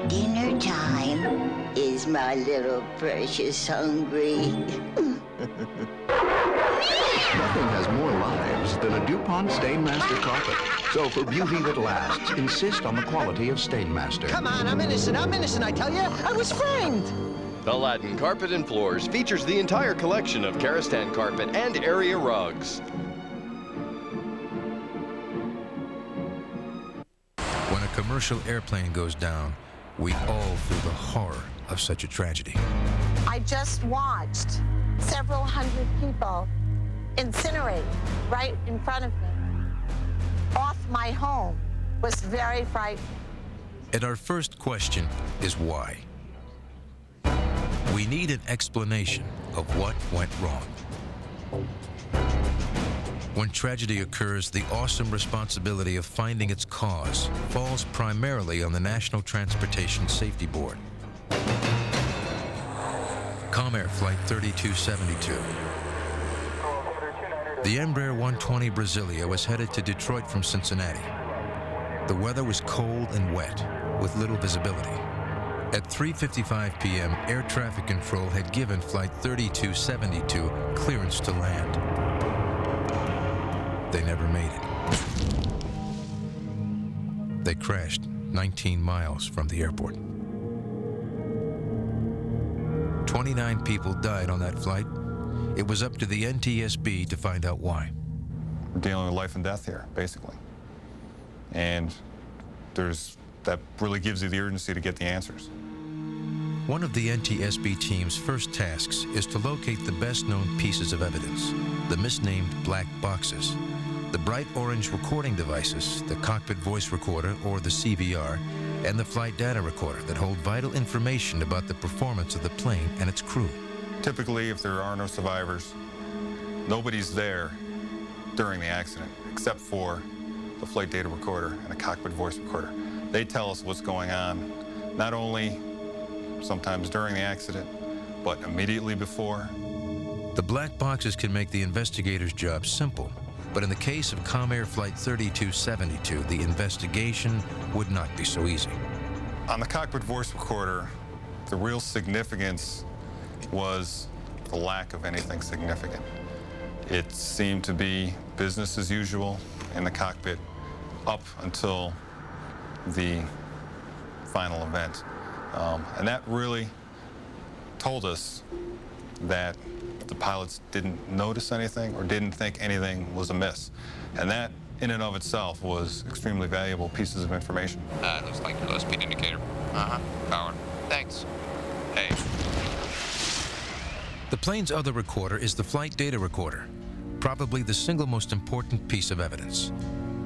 Dinner time. Is my little precious hungry? Nothing has more lives than a DuPont Stainmaster carpet. So for beauty that lasts, insist on the quality of Stainmaster. Come on, I'm innocent, I tell you. I was framed. Aladdin Carpet and Floors features the entire collection of Karastan carpet and area rugs. When a commercial airplane goes down, we all feel the horror of such a tragedy. I just watched several hundred people incinerate right in front of me. Off my home was very frightening. And our first question is why? We need an explanation of what went wrong. When tragedy occurs, the awesome responsibility of finding its cause falls primarily on the National Transportation Safety Board. Comair Flight 3272. The Embraer 120 Brasilia was headed to Detroit from Cincinnati. The weather was cold and wet, with little visibility. At 3:55 p.m., air traffic control had given Flight 3272 clearance to land. They never made it. They crashed 19 miles from the airport. 29 people died on that flight. It was up to the NTSB to find out why. We're dealing with life and death here, basically. And that really gives you the urgency to get the answers. One of the NTSB team's first tasks is to locate the best-known pieces of evidence, the misnamed black boxes. The bright orange recording devices, the cockpit voice recorder, or the CVR, and the flight data recorder that hold vital information about the performance of the plane and its crew. Typically, if there are no survivors, nobody's there during the accident, except for the flight data recorder and a cockpit voice recorder. They tell us what's going on, not only sometimes during the accident, but immediately before. The black boxes can make the investigator's job simple, but in the case of Comair Flight 3272, the investigation would not be so easy. On the cockpit voice recorder, the real significance was the lack of anything significant. It seemed to be business as usual in the cockpit up until the final event. And that really told us that the pilots didn't notice anything or didn't think anything was amiss. And that, in and of itself, was extremely valuable pieces of information. Looks like your low speed indicator. Power. Thanks. Hey. The plane's other recorder is the flight data recorder, probably the single most important piece of evidence.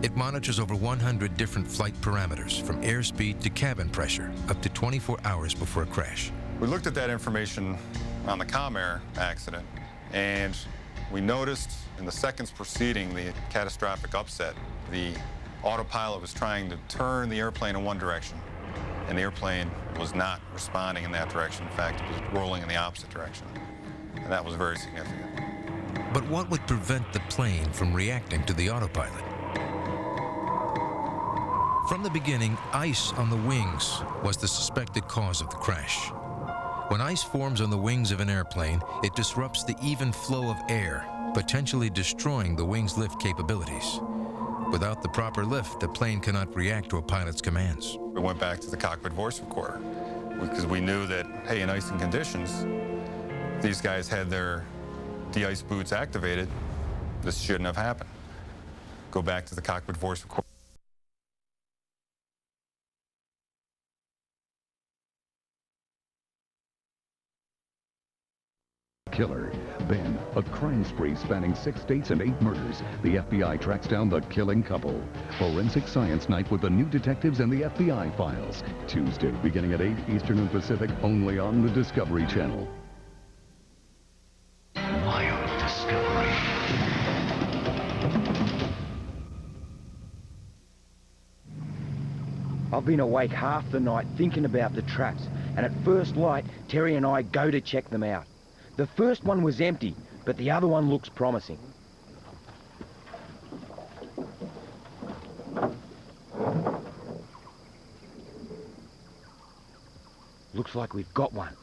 It monitors over 100 different flight parameters, from airspeed to cabin pressure, up to 24 hours before a crash. We looked at that information on the Comair accident, and we noticed in the seconds preceding the catastrophic upset, the autopilot was trying to turn the airplane in one direction, and the airplane was not responding in that direction. In fact, it was rolling in the opposite direction, and that was very significant. But what would prevent the plane from reacting to the autopilot? From the beginning, ice on the wings was the suspected cause of the crash. When ice forms on the wings of an airplane, it disrupts the even flow of air, potentially destroying the wing's lift capabilities. Without the proper lift, the plane cannot react to a pilot's commands. We went back to the cockpit voice recorder because we knew that, hey, in icing conditions, these guys had their de-ice boots activated. This shouldn't have happened. Go back to the cockpit voice recorder. Killer. Then, a crime spree spanning 6 states and 8 murders. The FBI tracks down the killing couple. Forensic Science Night with the new detectives and the FBI files. Tuesday, beginning at 8 Eastern and Pacific, only on the Discovery Channel. Wild Discovery. I've been awake half the night thinking about the traps, and at first light, Terry and I go to check them out. The first one was empty, but the other one looks promising. Looks like we've got one,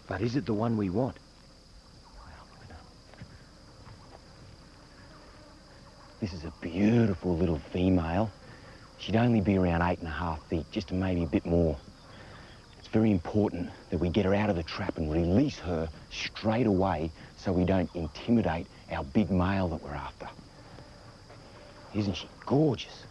but is it the one we want? This is a beautiful little female. She'd only be around 8.5 feet, just maybe a bit more. It's very important that we get her out of the trap and release her straight away so we don't intimidate our big male that we're after. Isn't she gorgeous?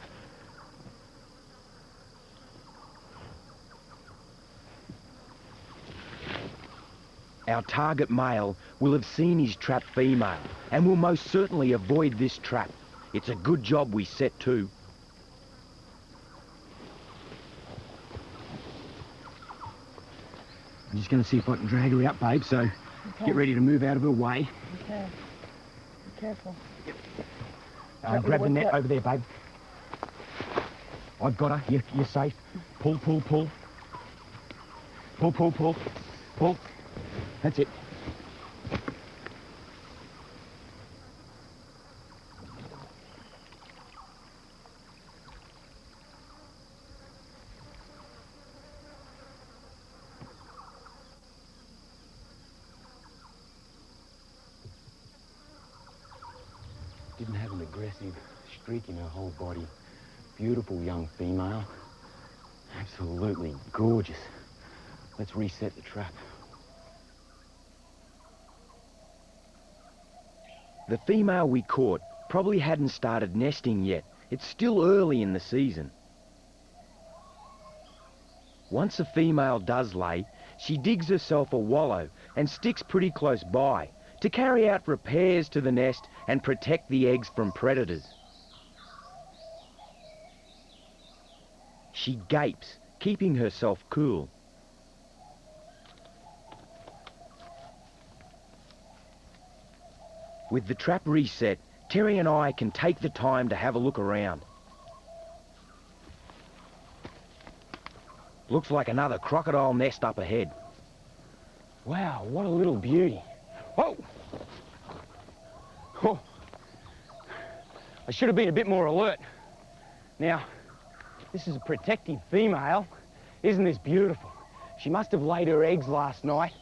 Our target male will have seen his trapped female and will most certainly avoid this trap. It's a good job we set to. I'm just going to see if I can drag her out, babe, so get ready to move out of her way. Okay. Be careful. Grab the net over there, babe. I've got her. You're safe. Pull, pull, pull. Pull, pull, pull. Pull. That's it. Didn't have an aggressive streak in her whole body. Beautiful young female. Absolutely gorgeous. Let's reset the trap. The female we caught probably hadn't started nesting yet. It's still early in the season. Once a female does lay, she digs herself a wallow and sticks pretty close by to carry out repairs to the nest and protect the eggs from predators. She gapes, keeping herself cool. With the trap reset, Terry and I can take the time to have a look around. Looks like another crocodile nest up ahead. Wow, what a little beauty. Whoa! Oh. I should have been a bit more alert. Now, this is a protective female. Isn't this beautiful? She must have laid her eggs last night,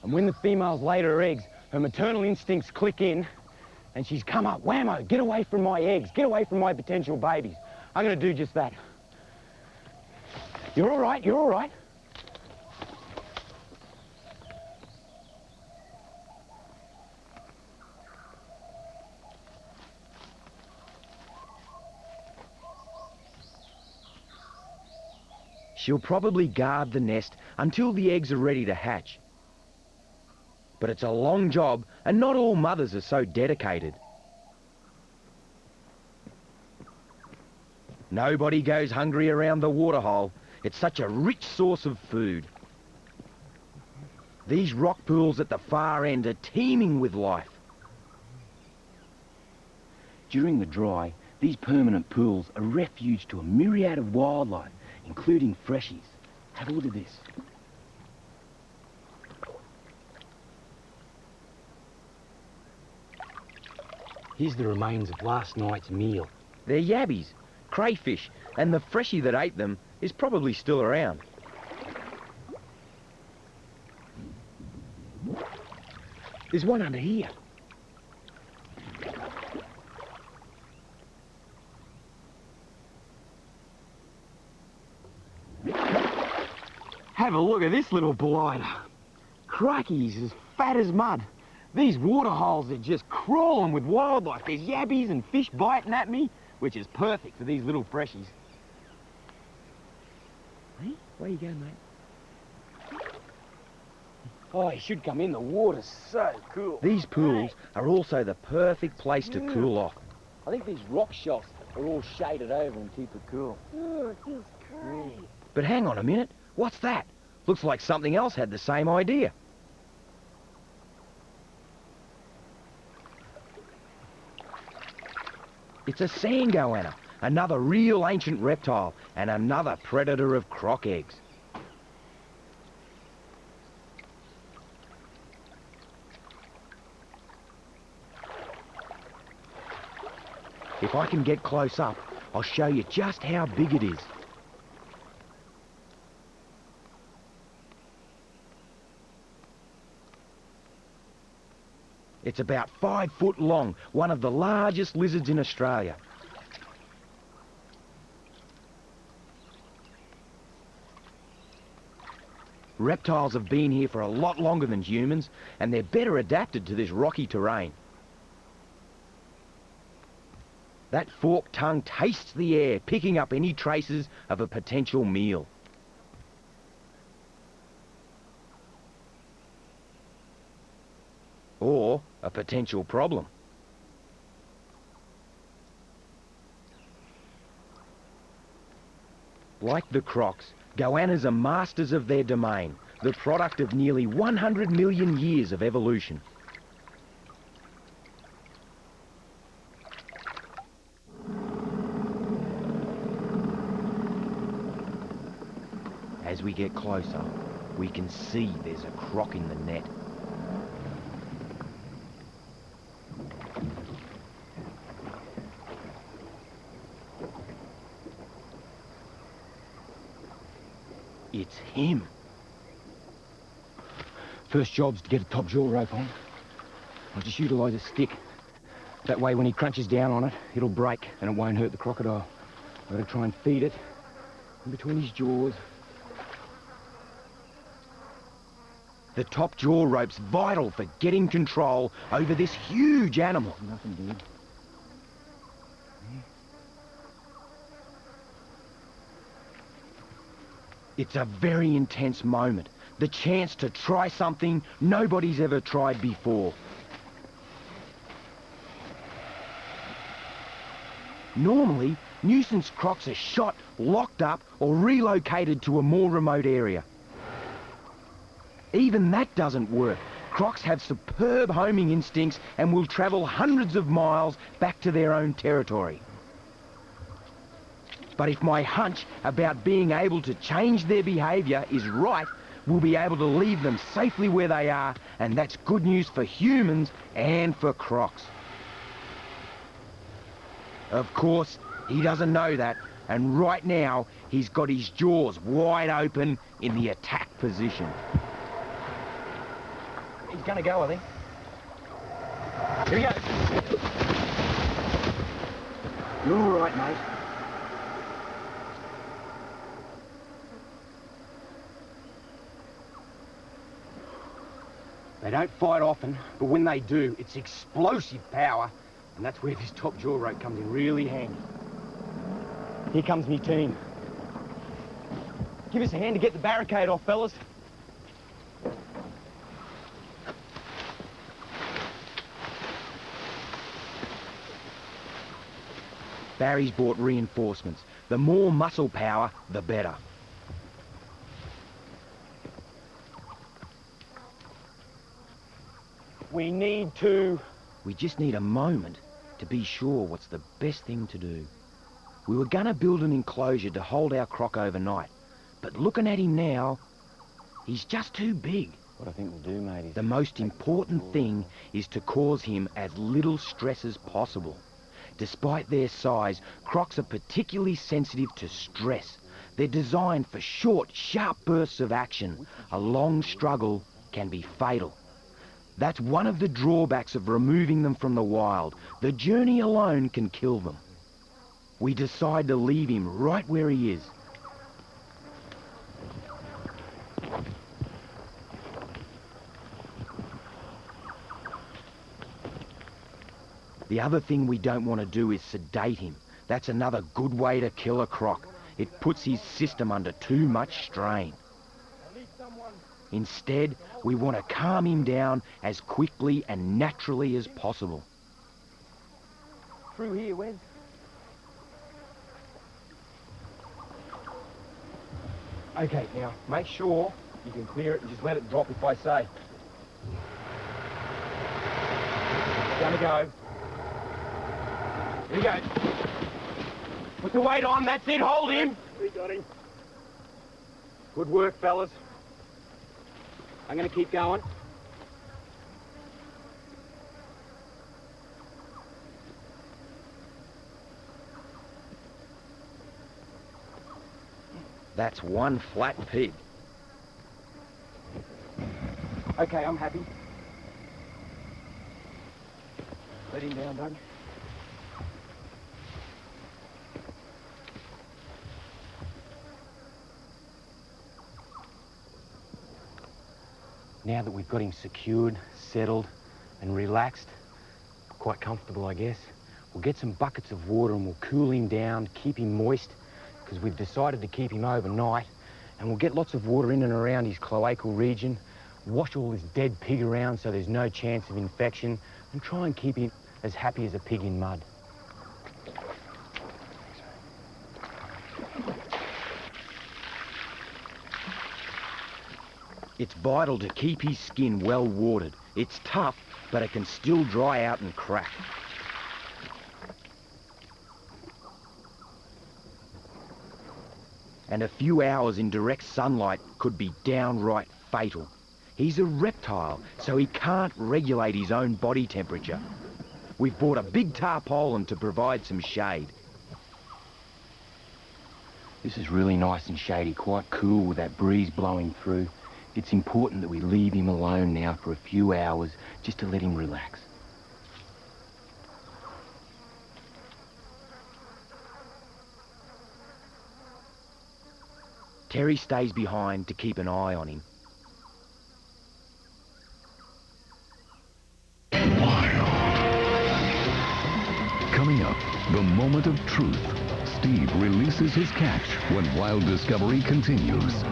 and when the female's laid her eggs, her maternal instincts click in, and she's come up, whammo, get away from my eggs, get away from my potential babies. I'm gonna do just that. You're all right, you're all right. She'll probably guard the nest until the eggs are ready to hatch. But it's a long job, and not all mothers are so dedicated. Nobody goes hungry around the waterhole. It's such a rich source of food. These rock pools at the far end are teeming with life. During the dry, these permanent pools are refuge to a myriad of wildlife, including freshies. Have a look at this. Here's the remains of last night's meal. They're yabbies, crayfish, and the freshie that ate them is probably still around. There's one under here. Have a look at this little blighter. Crikey, he's as fat as mud. These waterholes are just crawling with wildlife. There's yabbies and fish biting at me, which is perfect for these little freshies. Hey, where you going, mate? Oh, he should come in. The water's so cool. These pools are also the perfect place to cool off. I think these rock shelves are all shaded over and keep it cool. Oh, it feels great. But hang on a minute. What's that? Looks like something else had the same idea. It's a sand goanna, another real ancient reptile, and another predator of croc eggs. If I can get close up, I'll show you just how big it is. It's about 5 foot long, one of the largest lizards in Australia. Reptiles have been here for a lot longer than humans, and they're better adapted to this rocky terrain. That forked tongue tastes the air, picking up any traces of a potential meal. Or a potential problem. Like the crocs, goannas are masters of their domain, the product of nearly 100 million years of evolution. As we get closer, we can see there's a croc in the net. It's him. First job's to get a top jaw rope on. I'll just utilise a stick. That way when he crunches down on it, it'll break and it won't hurt the crocodile. I've got to try and feed it in between his jaws. The top jaw rope's vital for getting control over this huge animal. Nothing, dude. It's a very intense moment. The chance to try something nobody's ever tried before. Normally, nuisance crocs are shot, locked up, or relocated to a more remote area. Even that doesn't work. Crocs have superb homing instincts and will travel hundreds of miles back to their own territory. But if my hunch about being able to change their behaviour is right, we'll be able to leave them safely where they are, and that's good news for humans and for crocs. Of course, he doesn't know that, and right now, he's got his jaws wide open in the attack position. He's gonna go, I think. Here he goes. You're all right, mate. They don't fight often, but when they do, it's explosive power, and that's where this top jaw rope comes in really handy. Here comes me team. Give us a hand to get the barricade off, fellas. Barry's brought reinforcements. The more muscle power, the better. We just need a moment to be sure what's the best thing to do. We were gonna build an enclosure to hold our croc overnight, but looking at him now, he's just too big. What I think we'll do, mate, is... The most important thing is to cause him as little stress as possible. Despite their size, crocs are particularly sensitive to stress. They're designed for short, sharp bursts of action. A long struggle can be fatal. That's one of the drawbacks of removing them from the wild. The journey alone can kill them. We decide to leave him right where he is. The other thing we don't want to do is sedate him. That's another good way to kill a croc. It puts his system under too much strain. Instead, we want to calm him down as quickly and naturally as possible. Through here, Wes. Okay, now, make sure you can clear it and just let it drop if I say. Gonna go. Here we go. Put the weight on, that's it, hold him. We got him. Good work, fellas. I'm gonna keep going. That's one flat pig. Okay, I'm happy. Let him down, Doug. Now that we've got him secured, settled, and relaxed, quite comfortable, I guess, we'll get some buckets of water and we'll cool him down, keep him moist, because we've decided to keep him overnight, and we'll get lots of water in and around his cloacal region, wash all this dead pig around so there's no chance of infection, and try and keep him as happy as a pig in mud. It's vital to keep his skin well watered. It's tough, but it can still dry out and crack. And a few hours in direct sunlight could be downright fatal. He's a reptile, so he can't regulate his own body temperature. We've bought a big tarpaulin to provide some shade. This is really nice and shady, quite cool with that breeze blowing through. It's important that we leave him alone now for a few hours just to let him relax. Terry stays behind to keep an eye on him. Coming up, the moment of truth. Steve releases his catch when Wild Discovery continues.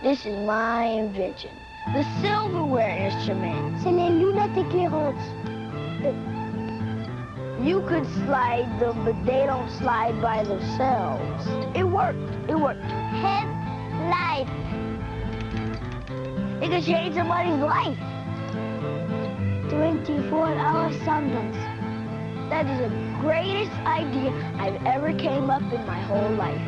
This is my invention. The silverware instrument. C'est les lunettes éclairantes. You could slide them, but they don't slide by themselves. It worked. It worked. Headlight. It could change somebody's life. 24-hour sundance. That is the greatest idea I've ever came up in my whole life.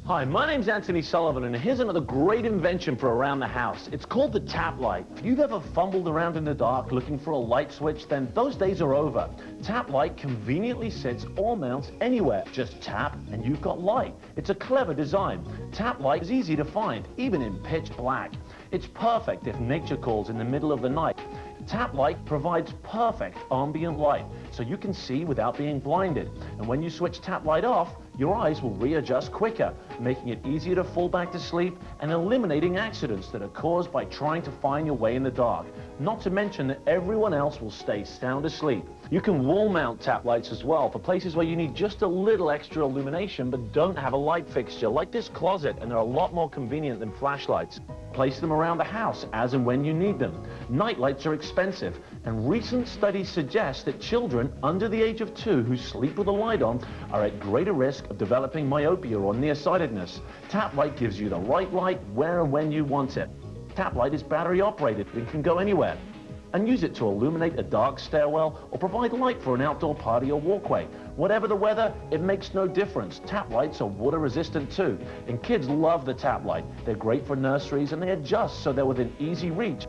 Hi, my name's Anthony Sullivan, and here's another great invention for around the house. It's called the tap light. If you've ever fumbled around in the dark looking for a light switch, then those days are over. Tap light conveniently sits or mounts anywhere. Just tap and you've got light. It's a clever design. Tap light is easy to find, even in pitch black. It's perfect if nature calls in the middle of the night. Tap light provides perfect ambient light, so you can see without being blinded. And when you switch tap light off, your eyes will readjust quicker, making it easier to fall back to sleep and eliminating accidents that are caused by trying to find your way in the dark. Not to mention that everyone else will stay sound asleep. You can wall mount tap lights as well for places where you need just a little extra illumination but don't have a light fixture, like this closet, and they're a lot more convenient than flashlights. Place them around the house as and when you need them. Night lights are expensive, and recent studies suggest that children under the age of 2 who sleep with a light on are at greater risk of developing myopia or nearsightedness. Tap light gives you the right light where and when you want it. Tap light is battery operated and can go anywhere. And use it to illuminate a dark stairwell or provide light for an outdoor party or walkway. Whatever the weather, it makes no difference. Tap lights are water resistant too, and kids love the tap light. They're great for nurseries and they adjust so they're within easy reach.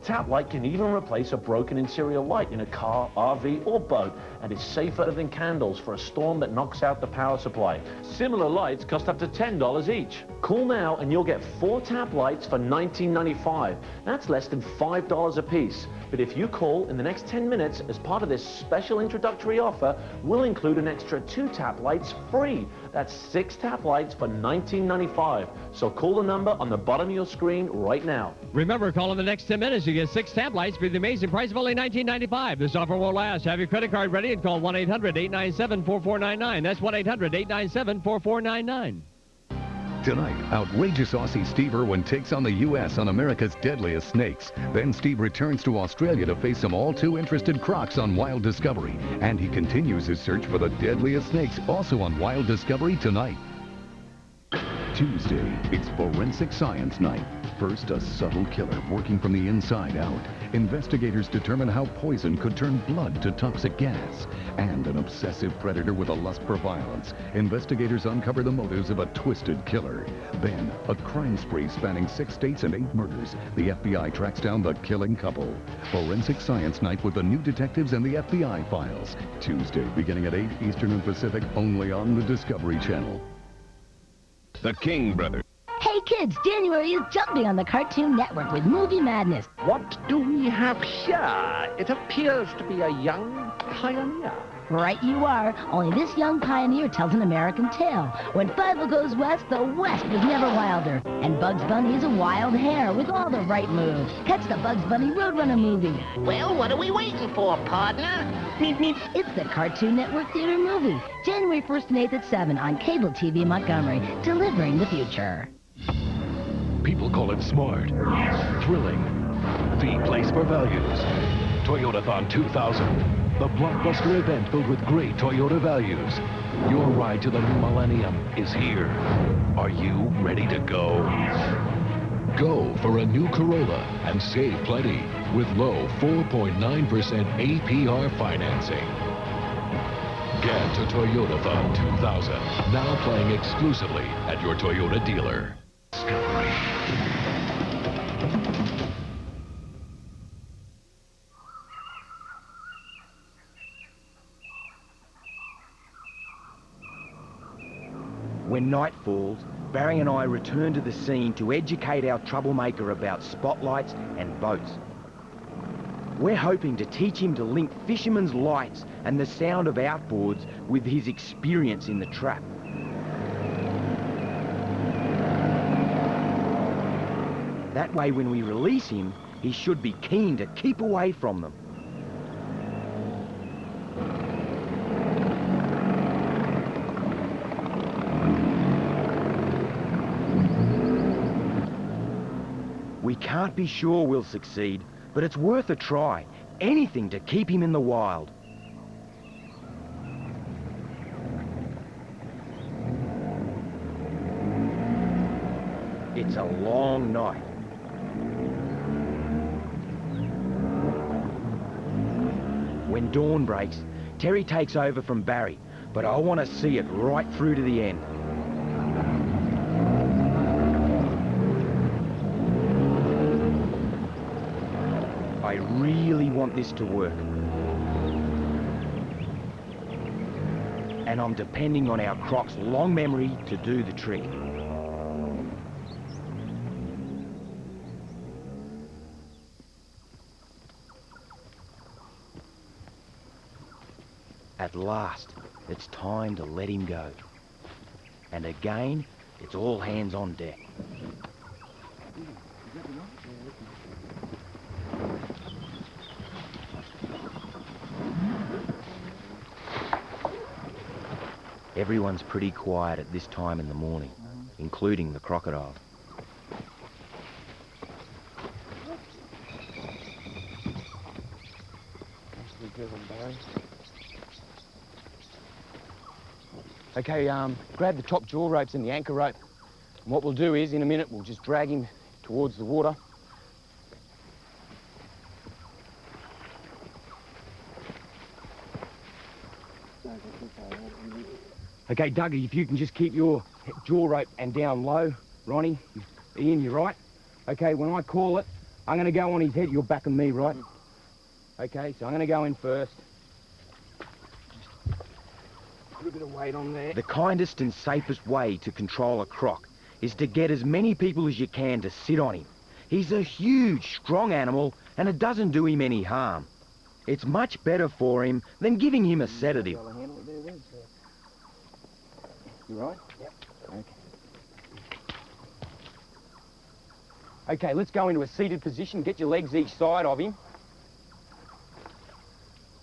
Tap light can even replace a broken interior light in a car, RV, or boat, and is safer than candles for a storm that knocks out the power supply. Similar lights cost up to $10 each. Call now and you'll get 4 tap lights for $19.95. That's less than $5 a piece. But if you call in the next 10 minutes as part of this special introductory offer, we'll include an extra 2 tap lights free. That's 6 tap lights for $19.95. So call the number on the bottom of your screen right now. Remember, call in the next 10 minutes. You get 6 tap lights for the amazing price of only $19.95. This offer won't last. Have your credit card ready and call 1-800-897-4499. That's 1-800-897-4499. Tonight, outrageous Aussie Steve Irwin takes on the U.S. on America's deadliest snakes. Then Steve returns to Australia to face some all-too-interested crocs on Wild Discovery. And he continues his search for the deadliest snakes also on Wild Discovery tonight. Tuesday, it's Forensic Science Night. First, a subtle killer working from the inside out. Investigators determine how poison could turn blood to toxic gas. And an obsessive predator with a lust for violence. Investigators uncover the motives of a twisted killer. Then, a crime spree spanning 6 states and 8 murders. The FBI tracks down the killing couple. Forensic Science Night with the new detectives and the FBI files. Tuesday, beginning at 8 Eastern and Pacific, only on the Discovery Channel. The King Brothers. Hey kids, January is jumping on the Cartoon Network with Movie Madness. What do we have here? It appears to be a young pioneer. Right you are, only this young pioneer tells an American tale. When Bible goes west, the West was never wilder. And Bugs Bunny is a wild hare with all the right moves. Catch the Bugs Bunny Roadrunner movie. Well, what are we waiting for, partner? Meep, meep. It's the Cartoon Network Theater movie. January 1st and 8th at 7 on Cable TV Montgomery. Delivering the future. People call it smart, thrilling, the place for values. Toyotathon 2000. The blockbuster event filled with great Toyota values. Your ride to the new Millennium is here. Are you ready to go? Go for a new Corolla and save plenty with low 4.9% APR financing. Get to Toyotathon 2000, now playing exclusively at your Toyota dealer. Discovery. When night falls, Barry and I return to the scene to educate our troublemaker about spotlights and boats. We're hoping to teach him to link fishermen's lights and the sound of outboards with his experience in the trap. That way, when we release him, he should be keen to keep away from them. We can't be sure we'll succeed, but it's worth a try. Anything to keep him in the wild. It's a long night. When dawn breaks, Terry takes over from Barry, but I want to see it right through to the end. I really want this to work. And I'm depending on our Croc's long memory to do the trick. At last, it's time to let him go. And again, it's all hands on deck. Everyone's pretty quiet at this time in the morning, including the crocodile. Okay, grab the top jaw ropes and the anchor rope. And what we'll do is, in a minute, we'll just drag him towards the water. Okay, Doug, if you can just keep your jaw rope and down low. Ronnie, Ian, you're right. Okay, when I call it, I'm going to go on his head. You're backing me, right? Okay, so I'm going to go in first. Put a bit of weight on there. The kindest and safest way to control a croc is to get as many people as you can to sit on him. He's a huge, strong animal, and it doesn't do him any harm. It's much better for him than giving him a sedative. You right? Yep. Okay. Okay, let's go into a seated position. Get your legs each side of him.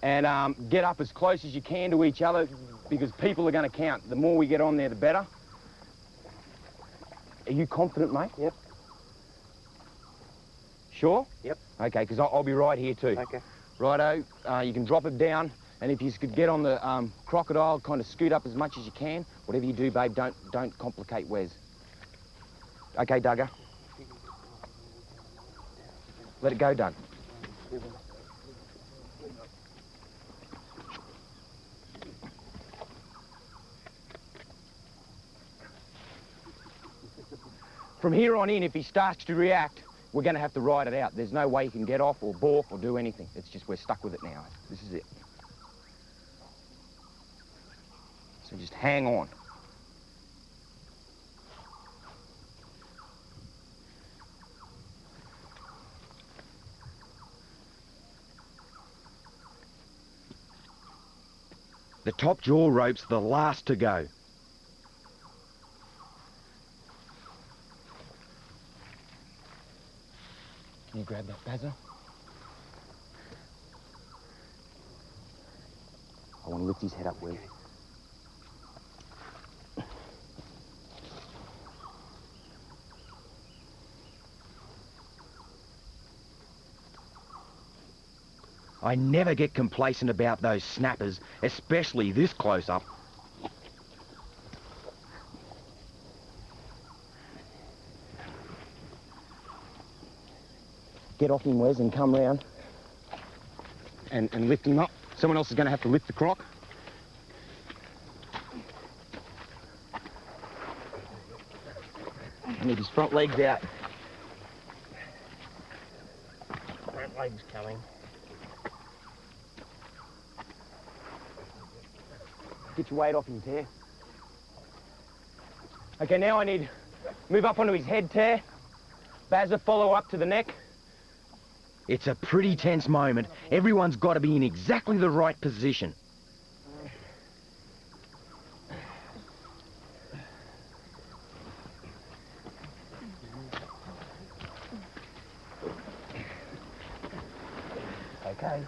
And get up as close as you can to each other, because people are going to count. The more we get on there, the better. Are you confident, mate? Yep. Sure? Yep. Okay, because I'll be right here too. Okay. Righto, you can drop it down, and if you could get on the crocodile, kind of scoot up as much as you can. Whatever you do, babe, don't complicate Wes. Okay, Duggar. Let it go, Doug. From here on in, if he starts to react, we're going to have to ride it out. There's no way he can get off or balk or do anything. It's just we're stuck with it now. This is it. So just hang on. The top jaw rope's the last to go. Can you grab that, Bazza? I want to lift his head up, Will. I never get complacent about those snappers, especially this close up. Get off him, Wes, and come round and lift him up. Someone else is going to have to lift the croc. I need his front legs out. Front legs coming. Get your weight off him, Tear. Okay, now I need to move up onto his head, Tear. Bazza, follow up to the neck. It's a pretty tense moment. Everyone's got to be in exactly the right position. Okay.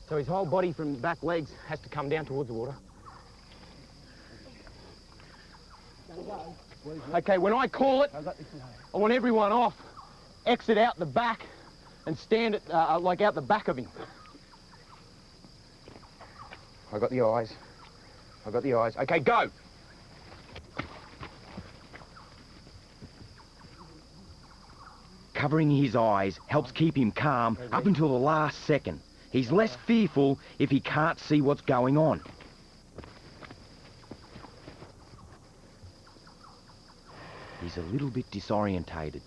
So his whole body from back legs has to come down towards the water. Okay, when I call it, I want everyone off. Exit out the back and stand at, like out the back of him. I got the eyes. I got the eyes. Okay, go! Covering his eyes helps keep him calm up until the last second. He's less fearful if he can't see what's going on. He's a little bit disorientated.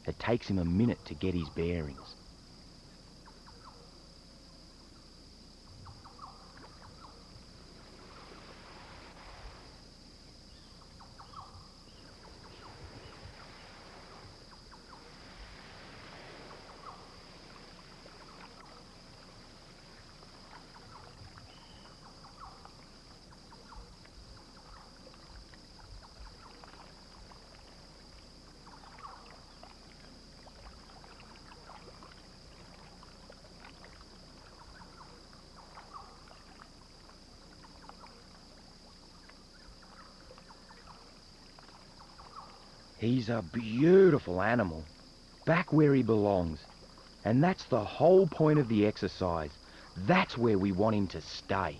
It takes him a minute to get his bearings. He's a beautiful animal, back where he belongs. And that's the whole point of the exercise. That's where we want him to stay.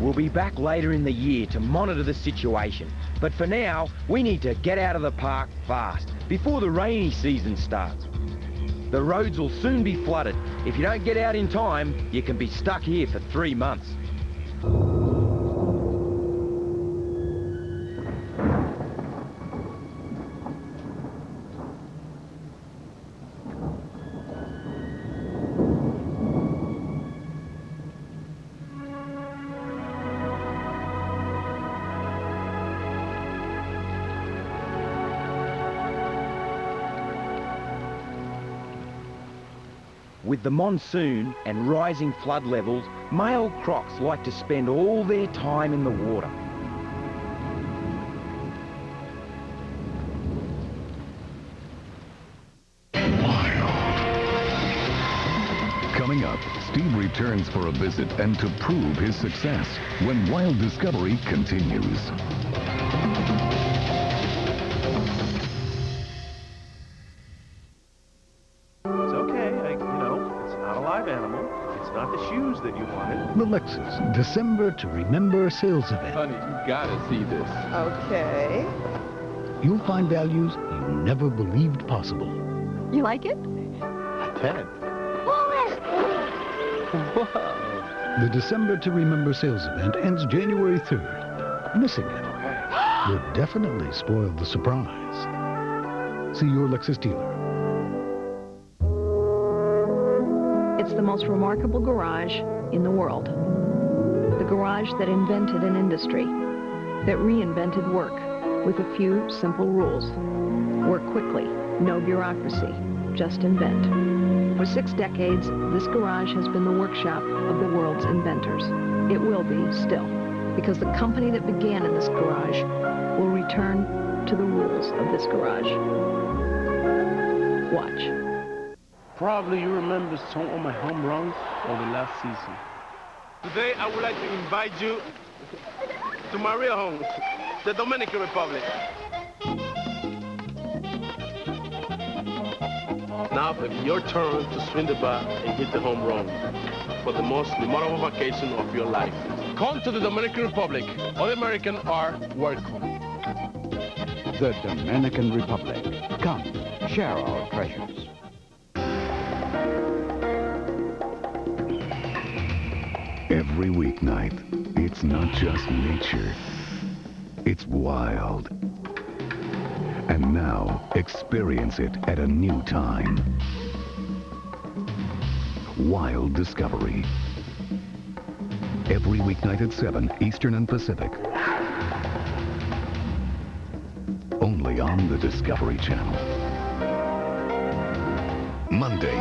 We'll be back later in the year to monitor the situation. But for now, we need to get out of the park fast, before the rainy season starts. The roads will soon be flooded. If you don't get out in time, you can be stuck here for 3 months. With the monsoon and rising flood levels, male crocs like to spend all their time in the water. Coming up, Steve returns for a visit and to prove his success when Wild Discovery continues. That you wanted. The Lexus December to Remember sales event. Honey, you gotta see this. Okay. You'll find values you never believed possible. You like it? A 10. Whoa. The December to Remember sales event ends January 3rd. Missing it would definitely spoil the surprise. See your Lexus dealer. It's the most remarkable garage in the world. The garage that invented an industry, that reinvented work with a few simple rules. Work quickly, no bureaucracy, just invent. For 6 decades, this garage has been the workshop of the world's inventors. It will be still, because the company that began in this garage will return to the rules of this garage. Watch. Probably you remember some of my home runs of the last season. Today I would like to invite you to my real home, the Dominican Republic. Now it's your turn to swing the bat and hit the home run for the most memorable vacation of your life. Come to the Dominican Republic. All Americans are welcome. The Dominican Republic. Come, share our treasures. Every weeknight, it's not just nature, it's wild. And now, experience it at a new time. Wild Discovery. Every weeknight at 7 Eastern and Pacific. Only on the Discovery Channel. Monday,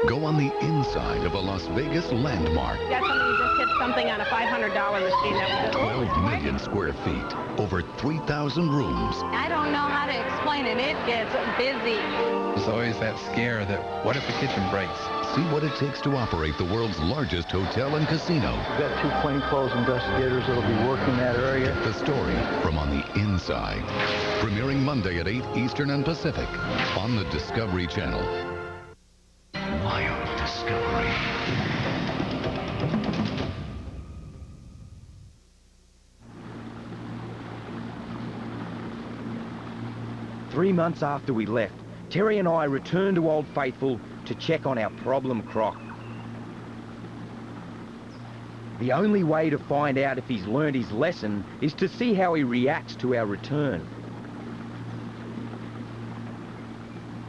go on the inside of a Las Vegas landmark. That's something you just hit something on a $500 machine that was 12 million square feet, over 3,000 rooms. I don't know how to explain it. It gets busy. There's always that scare that what if the kitchen breaks? See what it takes to operate the world's largest hotel and casino. We've got 2 plainclothes investigators that'll be working that area. The story from on the inside. Premiering Monday at 8 Eastern and Pacific on the Discovery Channel. Wild Discovery. Three months after we left, Terry and I returned to Old Faithful to check on our problem croc. The only way to find out if he's learned his lesson is to see how he reacts to our return.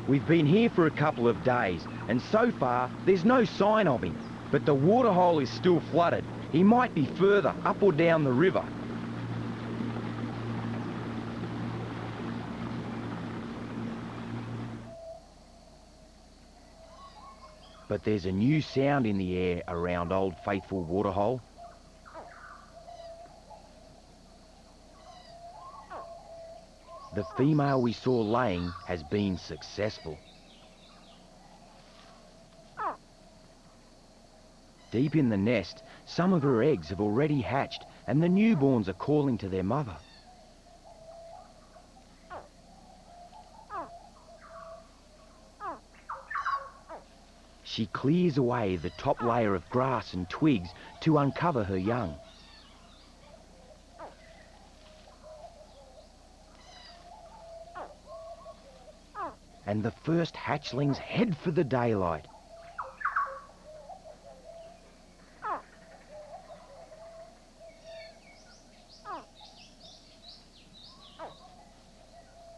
We've been here for a couple of days, and so far there's no sign of him. But the waterhole is still flooded. He might be further up or down the river. But there's a new sound in the air around Old Faithful Waterhole. The female we saw laying has been successful. Deep in the nest, some of her eggs have already hatched and the newborns are calling to their mother. She clears away the top layer of grass and twigs to uncover her young. And the first hatchlings head for the daylight.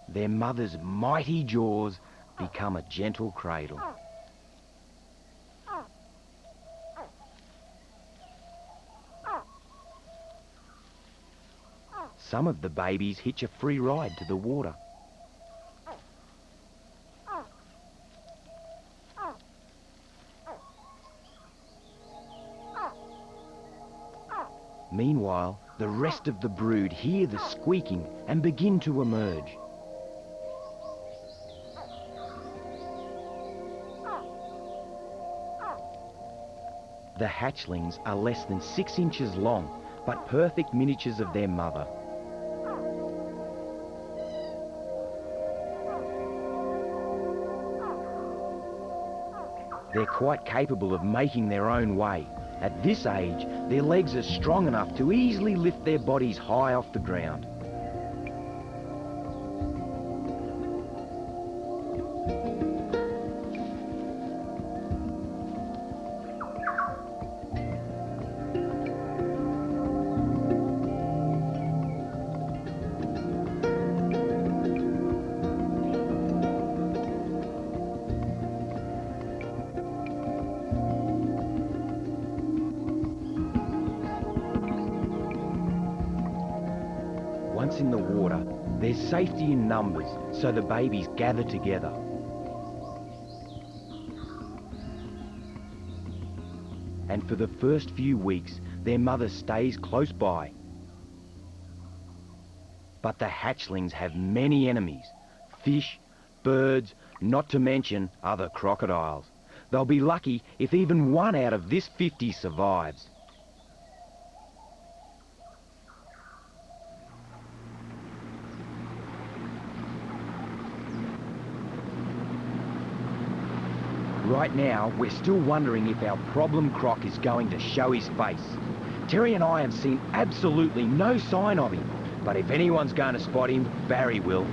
Their mother's mighty jaws become a gentle cradle. Some of the babies hitch a free ride to the water. Meanwhile, the rest of the brood hear the squeaking and begin to emerge. The hatchlings are less than 6 inches long, but perfect miniatures of their mother. They're quite capable of making their own way. At this age, their legs are strong enough to easily lift their bodies high off the ground. Once in the water, there's safety in numbers, so the babies gather together. And for the first few weeks, their mother stays close by. But the hatchlings have many enemies: fish, birds, not to mention other crocodiles. They'll be lucky if even one out of this 50 survives. Right now, we're still wondering if our problem croc is going to show his face. Terry and I have seen absolutely no sign of him, but if anyone's going to spot him, Barry will.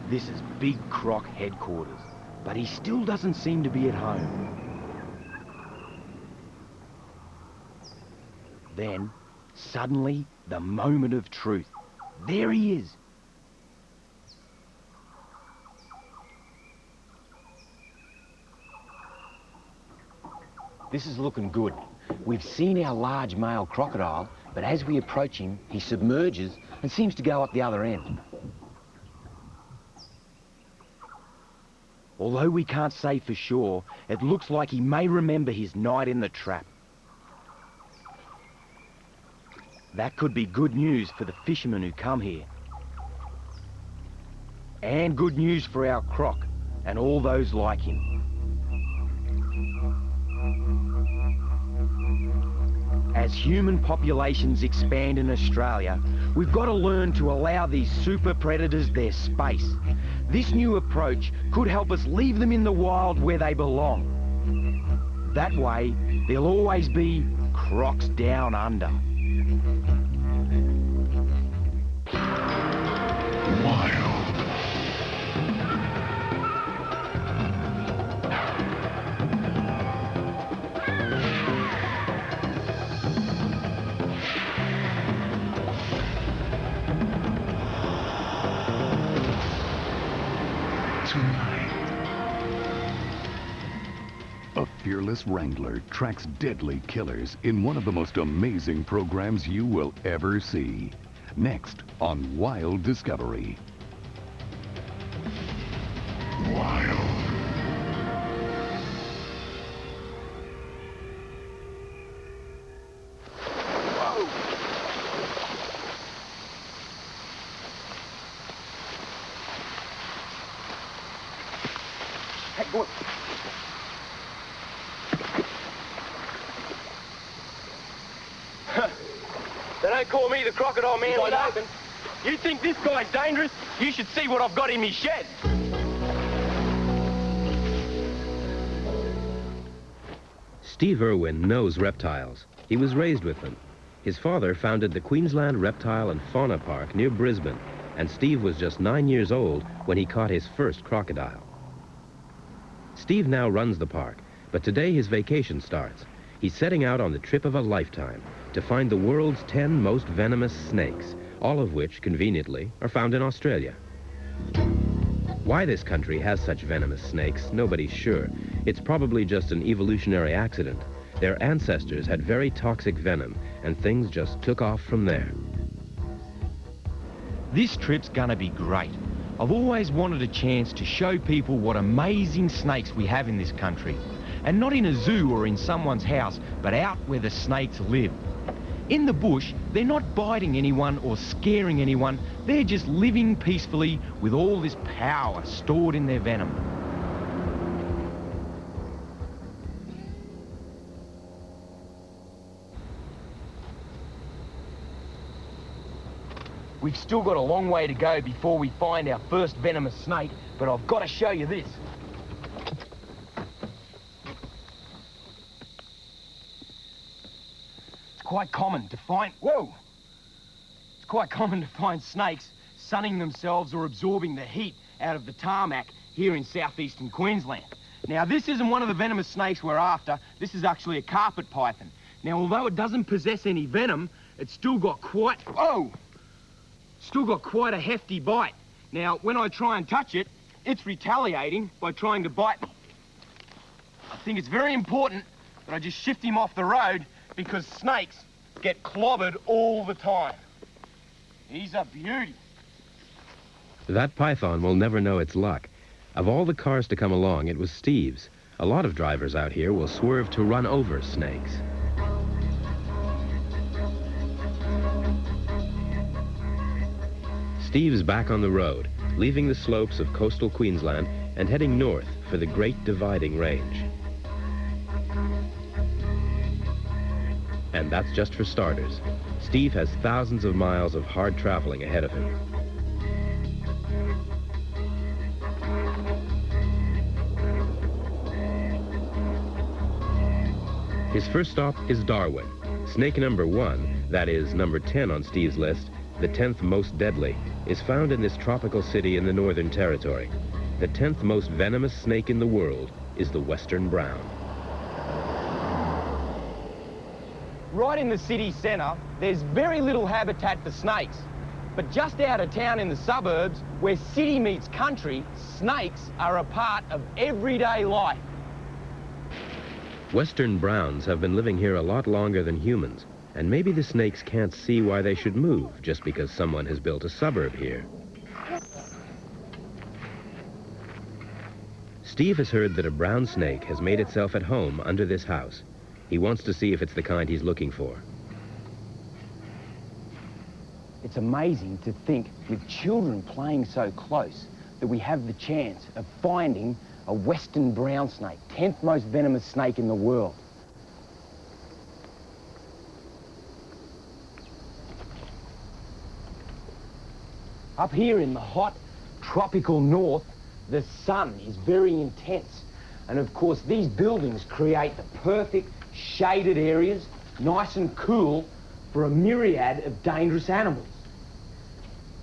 This is Big Croc headquarters, but he still doesn't seem to be at home. Then, Suddenly, the moment of truth. There he is. This is looking good. We've seen our large male crocodile, but as we approach him, he submerges and seems to go up the other end. Although we can't say for sure, it looks like he may remember his night in the trap. That could be good news for the fishermen who come here. And good news for our croc and all those like him. As human populations expand in Australia, we've got to learn to allow these super predators their space. This new approach could help us leave them in the wild where they belong. That way, there'll always be crocs down under. Wild. A fearless wrangler tracks deadly killers in one of the most amazing programs you will ever see. Next on Wild Discovery. Wild. Hey, go on. They don't call me the crocodile man with open. You think this guy's dangerous? You should see what I've got in me shed. Steve Irwin knows reptiles. He was raised with them. His father founded the Queensland Reptile and Fauna Park near Brisbane, and Steve was just 9 years old when he caught his first crocodile. Steve now runs the park, but today his vacation starts. He's setting out on the trip of a lifetime to find the world's 10 most venomous snakes, all of which, conveniently, are found in Australia. Why this country has such venomous snakes, nobody's sure. It's probably just an evolutionary accident. Their ancestors had very toxic venom, and things just took off from there. This trip's gonna be great. I've always wanted a chance to show people what amazing snakes we have in this country. And not in a zoo or in someone's house, but out where the snakes live. In the bush, they're not biting anyone or scaring anyone. They're just living peacefully with all this power stored in their venom. We've still got a long way to go before we find our first venomous snake, but I've got to show you this. It's quite common to find snakes sunning themselves or absorbing the heat out of the tarmac here in southeastern Queensland. Now, this isn't one of the venomous snakes we're after. This is actually a carpet python. Now, although it doesn't possess any venom, it's still got quite a hefty bite. Now, when I try and touch it, it's retaliating by trying to bite me. I think it's very important that I just shift him off the road because snakes get clobbered all the time. He's a beauty. That python will never know its luck. Of all the cars to come along, it was Steve's. A lot of drivers out here will swerve to run over snakes. Steve's back on the road, leaving the slopes of coastal Queensland and heading north for the Great Dividing Range. And that's just for starters. Steve has thousands of miles of hard traveling ahead of him. His first stop is Darwin. Snake number 1, that is number 10 on Steve's list, the 10th most deadly, is found in this tropical city in the Northern Territory. The 10th most venomous snake in the world is the Western Brown. Right in the city centre, there's very little habitat for snakes. But just out of town in the suburbs, where city meets country, snakes are a part of everyday life. Western browns have been living here a lot longer than humans, and maybe the snakes can't see why they should move just because someone has built a suburb here. Steve has heard that a brown snake has made itself at home under this house. He wants to see if it's the kind he's looking for. It's amazing to think, with children playing so close, that we have the chance of finding a western brown snake, 10th most venomous snake in the world. Up here in the hot, tropical north, the sun is very intense. And of course, these buildings create the perfect shaded areas, nice and cool, for a myriad of dangerous animals.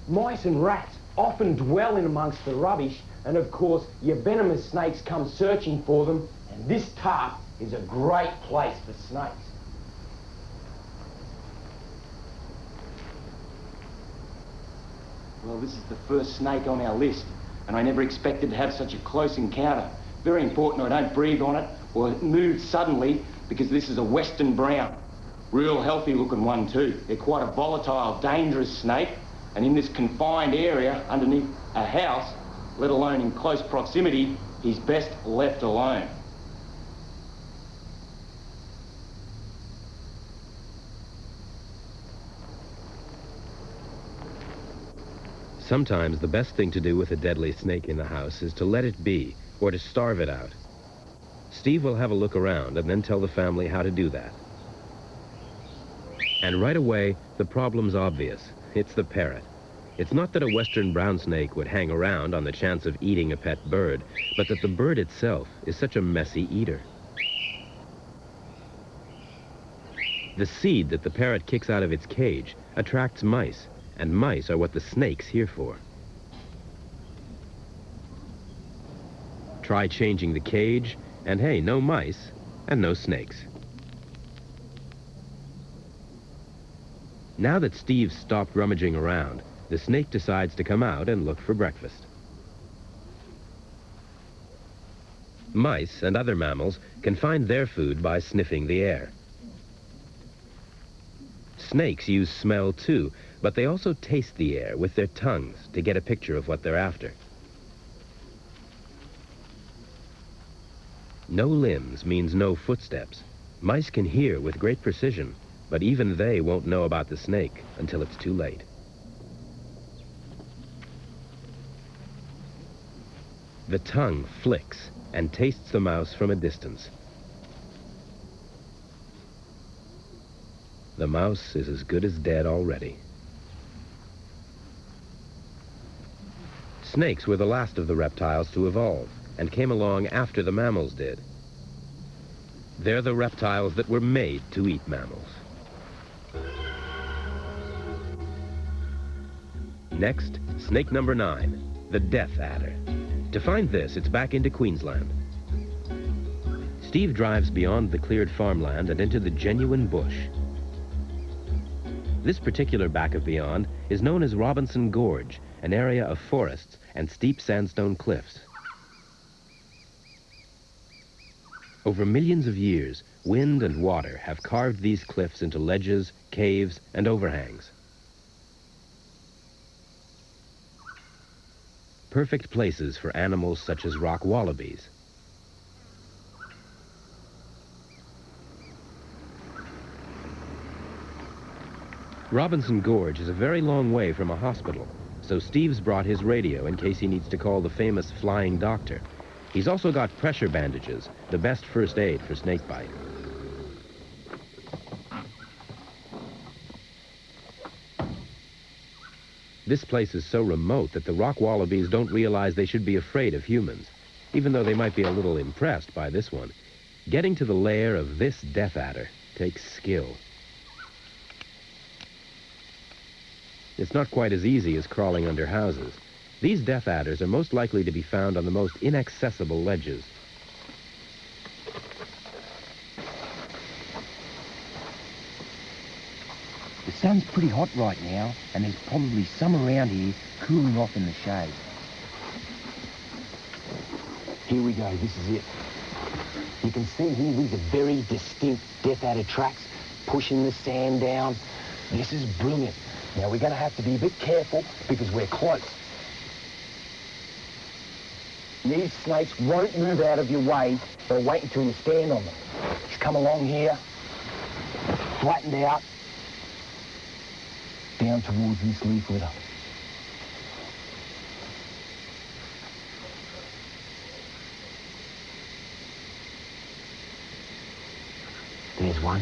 Mice and rats often dwell in amongst the rubbish, and of course, your venomous snakes come searching for them, and this tarp is a great place for snakes. Well, this is the first snake on our list, and I never expected to have such a close encounter. Very important I don't breathe on it or move suddenly, because this is a western brown. Real healthy looking one too. They're quite a volatile, dangerous snake, and in this confined area underneath a house, let alone in close proximity, he's best left alone. Sometimes the best thing to do with a deadly snake in the house is to let it be, or to starve it out. Steve will have a look around and then tell the family how to do that. And right away, the problem's obvious. It's the parrot. It's not that a western brown snake would hang around on the chance of eating a pet bird, but that the bird itself is such a messy eater. The seed that the parrot kicks out of its cage attracts mice, and mice are what the snake's here for. Try changing the cage, and hey, no mice and no snakes. Now that Steve's stopped rummaging around, the snake decides to come out and look for breakfast. Mice and other mammals can find their food by sniffing the air. Snakes use smell too, but they also taste the air with their tongues to get a picture of what they're after. No limbs means no footsteps. Mice can hear with great precision, but even they won't know about the snake until it's too late. The tongue flicks and tastes the mouse from a distance. The mouse is as good as dead already. Snakes were the last of the reptiles to evolve and came along after the mammals did. They're the reptiles that were made to eat mammals. Next, snake number 9, the death adder. To find this, it's back into Queensland. Steve drives beyond the cleared farmland and into the genuine bush. This particular back of beyond is known as Robinson Gorge, an area of forests and steep sandstone cliffs. Over millions of years, wind and water have carved these cliffs into ledges, caves, and overhangs. Perfect places for animals such as rock wallabies. Robinson Gorge is a very long way from a hospital, so Steve's brought his radio in case he needs to call the famous flying doctor. He's also got pressure bandages, the best first aid for snakebite. This place is so remote that the rock wallabies don't realize they should be afraid of humans, even though they might be a little impressed by this one. Getting to the lair of this death adder takes skill. It's not quite as easy as crawling under houses. These death adders are most likely to be found on the most inaccessible ledges. sun's pretty hot right now, and there's probably some around here cooling off in the shade. Here we go, this is it. You can see here these are very distinct death adder tracks pushing the sand down. This is brilliant. Now we're going to have to be a bit careful because we're close. These snakes won't move out of your way. They'll wait until you stand on them. Just come along here, flattened out, down towards this leaf litter. There's one.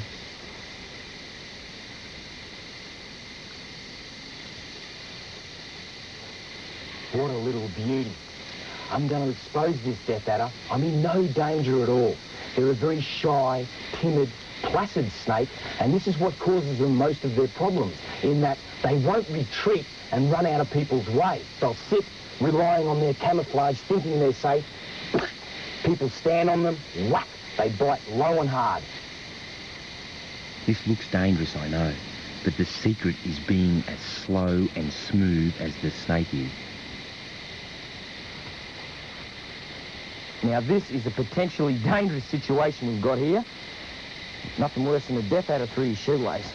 What a little beauty. I'm going to expose this death adder. I'm in no danger at all. They're a very shy, timid, placid snake, and this is what causes them most of their problems, in that they won't retreat and run out of people's way. They'll sit relying on their camouflage, thinking they're safe. People stand on them, whack, they bite low and hard. This looks dangerous, I know, but the secret is being as slow and smooth as the snake is. Now this is a potentially dangerous situation we've got here. Nothing worse than a death adder through your shoelace.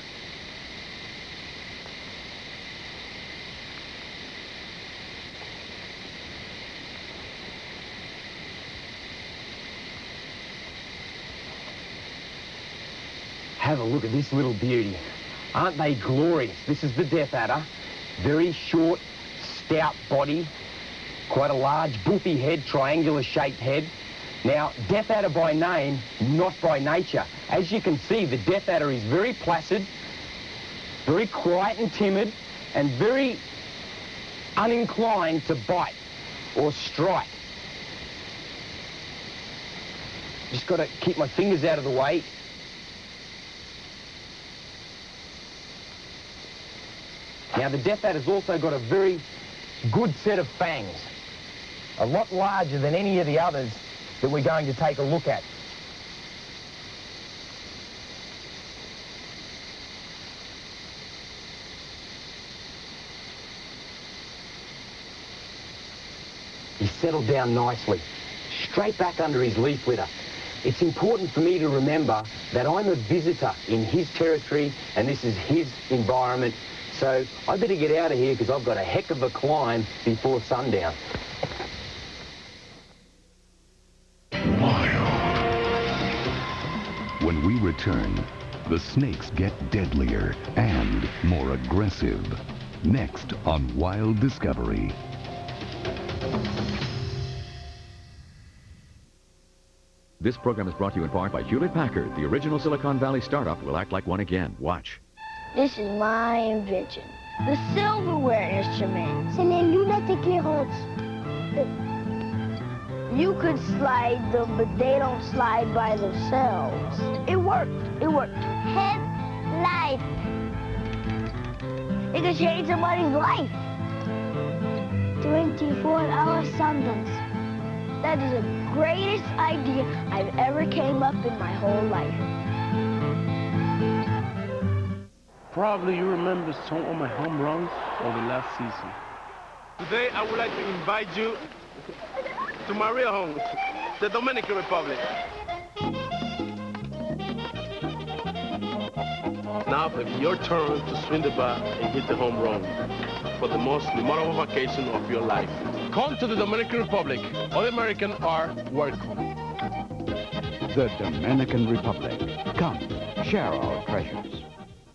Have a look at this little beauty. Aren't they glorious? This is the death adder. Very short, stout body. Quite a large, boofy head, triangular-shaped head. Now, death adder by name, not by nature. As you can see, the death adder is very placid, very quiet and timid, and very uninclined to bite or strike. Just got to keep my fingers out of the way. Now, the death adder's also got a very good set of fangs, a lot larger than any of the others that we're going to take a look at. He's settled down nicely, straight back under his leaf litter. It's important for me to remember that I'm a visitor in his territory and this is his environment. So I better get out of here because I've got a heck of a climb before sundown. When we return, the snakes get deadlier and more aggressive. Next on Wild Discovery. This program is brought to you in part by Hewlett-Packard. The original Silicon Valley startup will act like one again. Watch. This is my invention. The silverware instrument. C'est les lunettes éclairantes. You could slide them, but they don't slide by themselves. It worked. It worked. Headlight. It could change somebody's life. 24-hour Sundance. That is the greatest idea I've ever came up in my whole life. Probably you remember some of my home runs of the last season. Today I would like to invite you to my real home, the Dominican Republic. Now it's your turn to swing the bat and hit the home run for the most memorable vacation of your life. Come to the Dominican Republic. All Americans are welcome. The Dominican Republic. Come, share our treasures.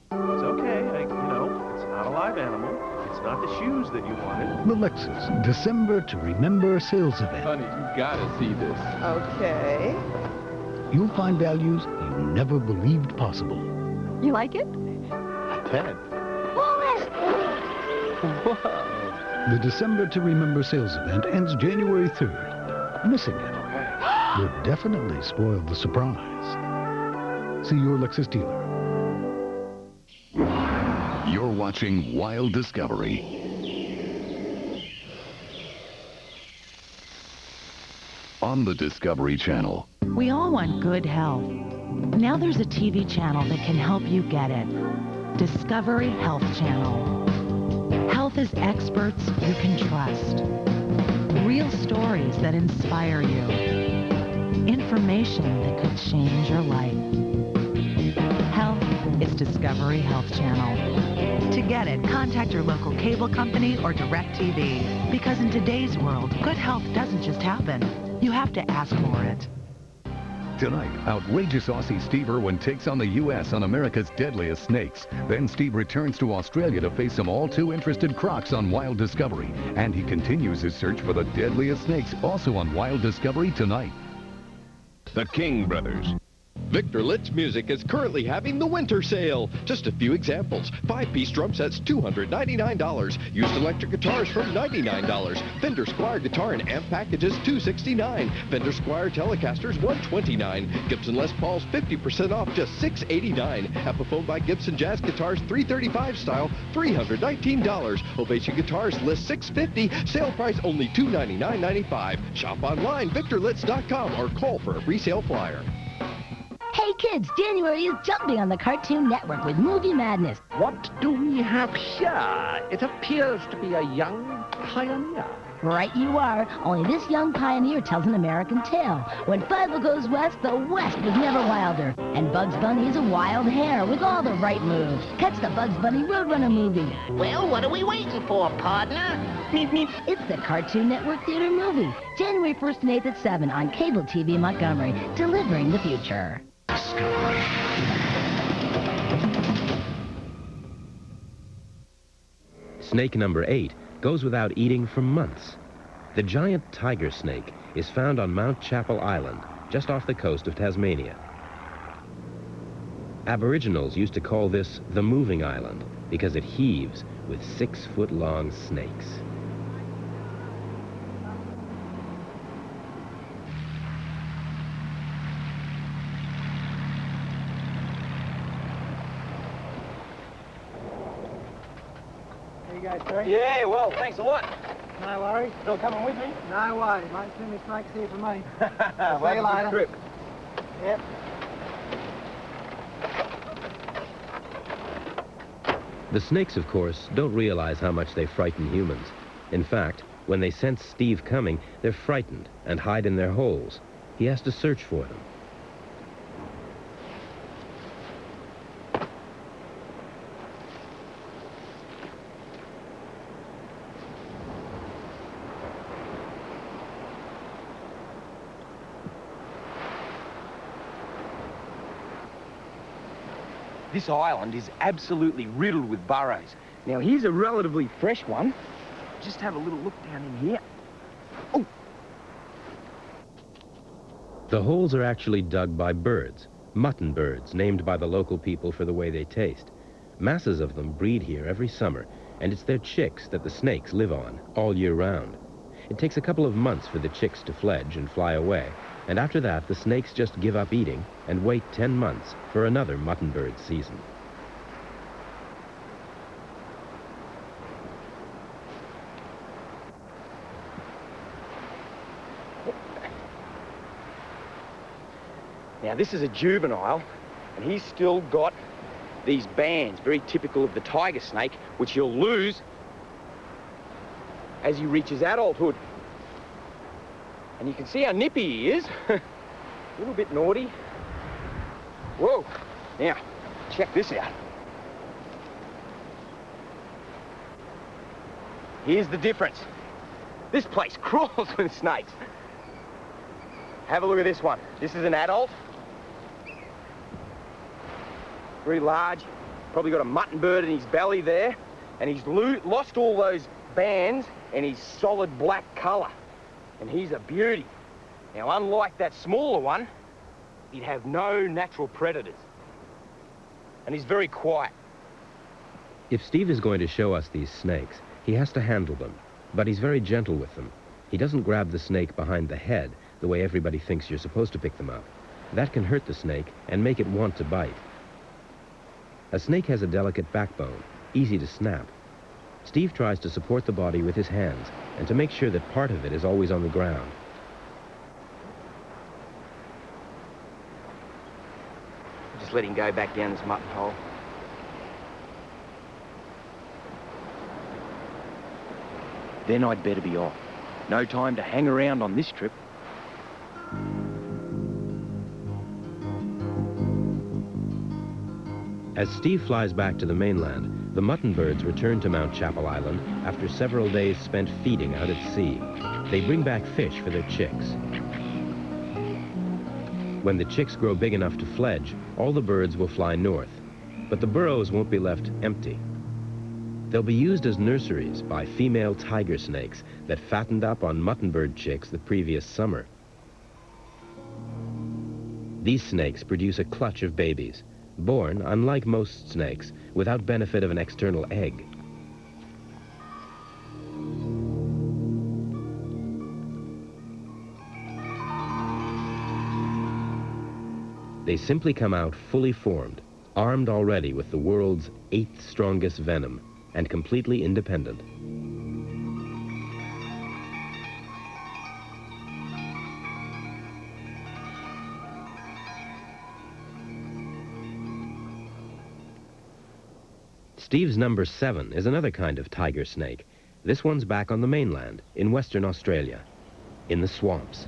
It's okay, it's not a live animal. It's not the shoes that you wanted. The Lexus December to Remember sales event. Honey, you gotta see this. Okay. You'll find values you never believed possible. You like it? 10. The December to Remember sales event ends January 3rd. Missing it would definitely spoil the surprise. See your Lexus dealer. You're watching Wild Discovery. On the Discovery Channel. We all want good health. Now there's a TV channel that can help you get it. Discovery Health Channel. Health is experts you can trust. Real stories that inspire you. Information that could change your life. Health is Discovery Health Channel. To get it, contact your local cable company or DirecTV. Because in today's world, good health doesn't just happen. You have to ask for it. Tonight, outrageous Aussie Steve Irwin takes on the U.S. on America's deadliest snakes. Then Steve returns to Australia to face some all-too-interested crocs on Wild Discovery. And he continues his search for the deadliest snakes, also on Wild Discovery tonight. The King Brothers. Victor Litt's Music is currently having the winter sale. Just a few examples. 5-piece drum sets, $299. Used electric guitars from $99. Fender Squier guitar and amp packages, $269. Fender Squier Telecasters, $129. Gibson Les Pauls, 50% off, just $689. Epiphone by Gibson Jazz Guitars, 335 style, $319. Ovation Guitars list $650. Sale price only $299.95. Shop online, victorlitz.com, or call for a pre-sale flyer. Hey kids, January is jumping on the Cartoon Network with Movie Madness. What do we have here? It appears to be a young pioneer. Right you are, only this young pioneer tells an American tale. When Five goes west, the West was never wilder. And Bugs Bunny is a wild hare with all the right moves. Catch the Bugs Bunny Roadrunner movie. Well, what are we waiting for, partner? Meep, meep. It's the Cartoon Network Theater movie. January 1st and 8th at 7 on Cable TV Montgomery. Delivering the future. Snake number 8 goes without eating for months. The giant tiger snake is found on Mount Chapel Island, just off the coast of Tasmania. Aboriginals used to call this the moving island because it heaves with 6-foot-long snakes. Yeah, well, thanks a lot. No worries. You're coming with me? No way. Mate, too many snakes here for me. Well, See you have a later. good trip. Yep. The snakes, of course, don't realize how much they frighten humans. In fact, when they sense Steve coming, they're frightened and hide in their holes. He has to search for them. This island is absolutely riddled with burrows. Now, here's a relatively fresh one. Just have a little look down in here. Oh! The holes are actually dug by birds, mutton birds, named by the local people for the way they taste. Masses of them breed here every summer, and it's their chicks that the snakes live on all year round. It takes a couple of months for the chicks to fledge and fly away, and after that, the snakes just give up eating and wait 10 months for another mutton bird season. Now, this is a juvenile, and he's still got these bands, very typical of the tiger snake, which he'll lose as he reaches adulthood. And you can see how nippy he is. A little bit naughty. Whoa. Now, check this out. Here's the difference. This place crawls with snakes. Have a look at this one. This is an adult. Very large. Probably got a mutton bird in his belly there. And he's lost all those bands and his solid black colour. And he's a beauty. Now, unlike that smaller one, he'd have no natural predators. And he's very quiet. If Steve is going to show us these snakes, he has to handle them, but he's very gentle with them. He doesn't grab the snake behind the head the way everybody thinks you're supposed to pick them up. That can hurt the snake and make it want to bite. A snake has a delicate backbone, easy to snap. Steve tries to support the body with his hands and to make sure that part of it is always on the ground. Just let him go back down this mutton hole. then I'd better be off. No time to hang around on this trip. As Steve flies back to the mainland, the mutton birds return to Mount Chapel Island after several days spent feeding out at sea. They bring back fish for their chicks. When the chicks grow big enough to fledge, all the birds will fly north, but the burrows won't be left empty. They'll be used as nurseries by female tiger snakes that fattened up on mutton bird chicks the previous summer. These snakes produce a clutch of babies, born, unlike most snakes, without benefit of an external egg. They simply come out fully formed, armed already with the world's 8th strongest venom, and completely independent. Steve's number 7 is another kind of tiger snake. This one's back on the mainland, in Western Australia, in the swamps.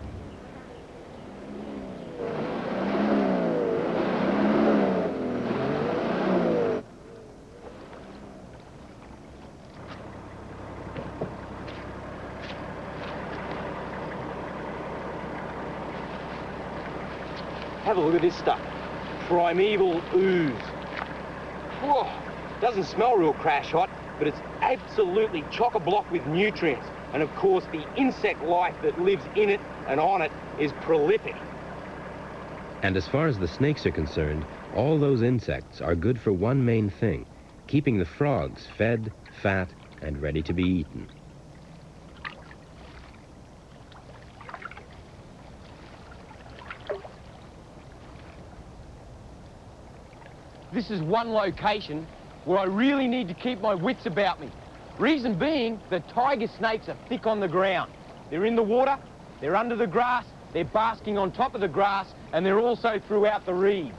Have a look at this stuff. Primeval ooze. Whoa, doesn't smell real crash hot, but it's absolutely chock-a-block with nutrients. And of course, the insect life that lives in it and on it is prolific. And as far as the snakes are concerned, all those insects are good for one main thing, keeping the frogs fed, fat, and ready to be eaten. This is one location where I really need to keep my wits about me. Reason being, the tiger snakes are thick on the ground. They're in the water, they're under the grass, they're basking on top of the grass, and they're also throughout the reeds.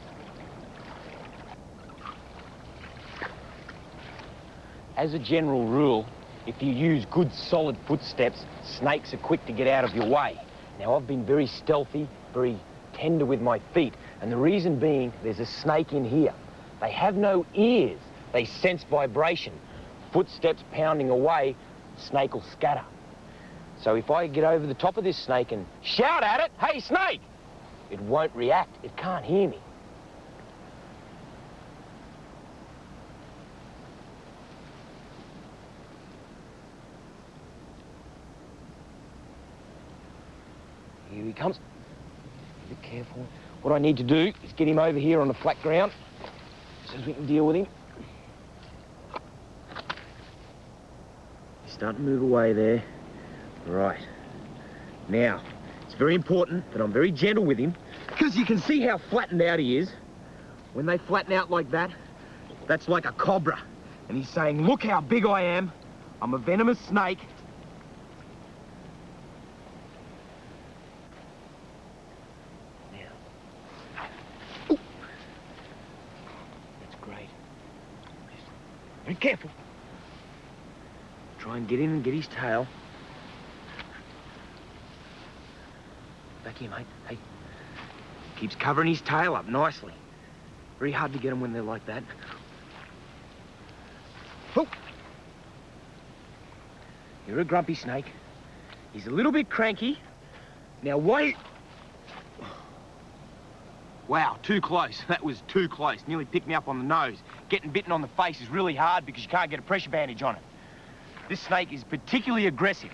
As a general rule, if you use good solid footsteps, snakes are quick to get out of your way. Now, I've been very stealthy, very tender with my feet, and the reason being, there's a snake in here. They have no ears. They sense vibration. Footsteps pounding away, snake will scatter. So if I get over the top of this snake and shout at it, "Hey, snake!" it won't react. It can't hear me. Here he comes. Be careful. What I need to do is get him over here on the flat ground so we can deal with him. He's starting to move away there. Right. Now, it's very important that I'm very gentle with him because you can see how flattened out he is. When they flatten out like that, that's like a cobra. And he's saying, "Look how big I am. I'm a venomous snake." Be careful. Try and get in and get his tail. Back here, mate. Hey. Keeps covering his tail up nicely. Very hard to get them when they're like that. Oh. You're a grumpy snake. He's a little bit cranky. Now wait. Wow, too close. That was too close. Nearly picked me up on the nose. Getting bitten on the face is really hard because you can't get a pressure bandage on it. This snake is particularly aggressive.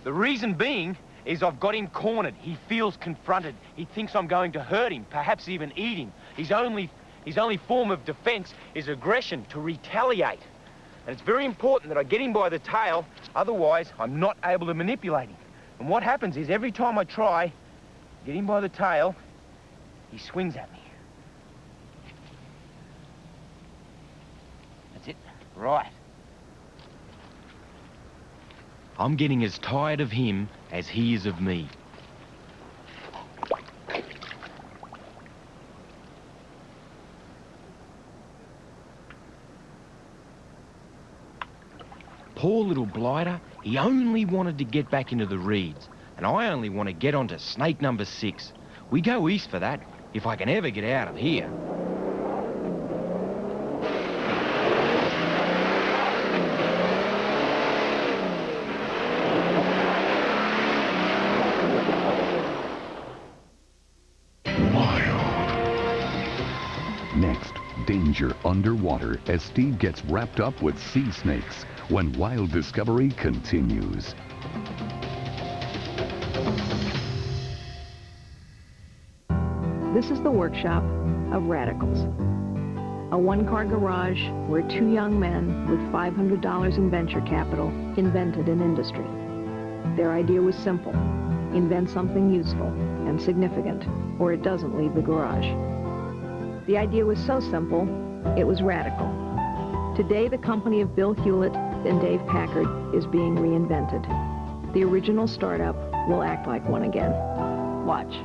The reason being is I've got him cornered. He feels confronted. He thinks I'm going to hurt him, perhaps even eat him. His only form of defense is aggression, to retaliate. And it's very important that I get him by the tail, otherwise I'm not able to manipulate him. And what happens is every time I try, get him by the tail, he swings at me. That's it. Right. I'm getting as tired of him as he is of me. Poor little blighter, He only wanted to get back into the reeds, and I only want to get onto snake number 6. We go east for that, if I can ever get out of here. Next, danger underwater as Steve gets wrapped up with sea snakes when Wild Discovery continues. This is the workshop of radicals. A one-car garage where two young men with $500 in venture capital invented an industry. Their idea was simple: invent something useful and significant, or it doesn't leave the garage. The idea was so simple, it was radical. Today, the company of Bill Hewlett and Dave Packard is being reinvented. The original startup will act like one again. Watch.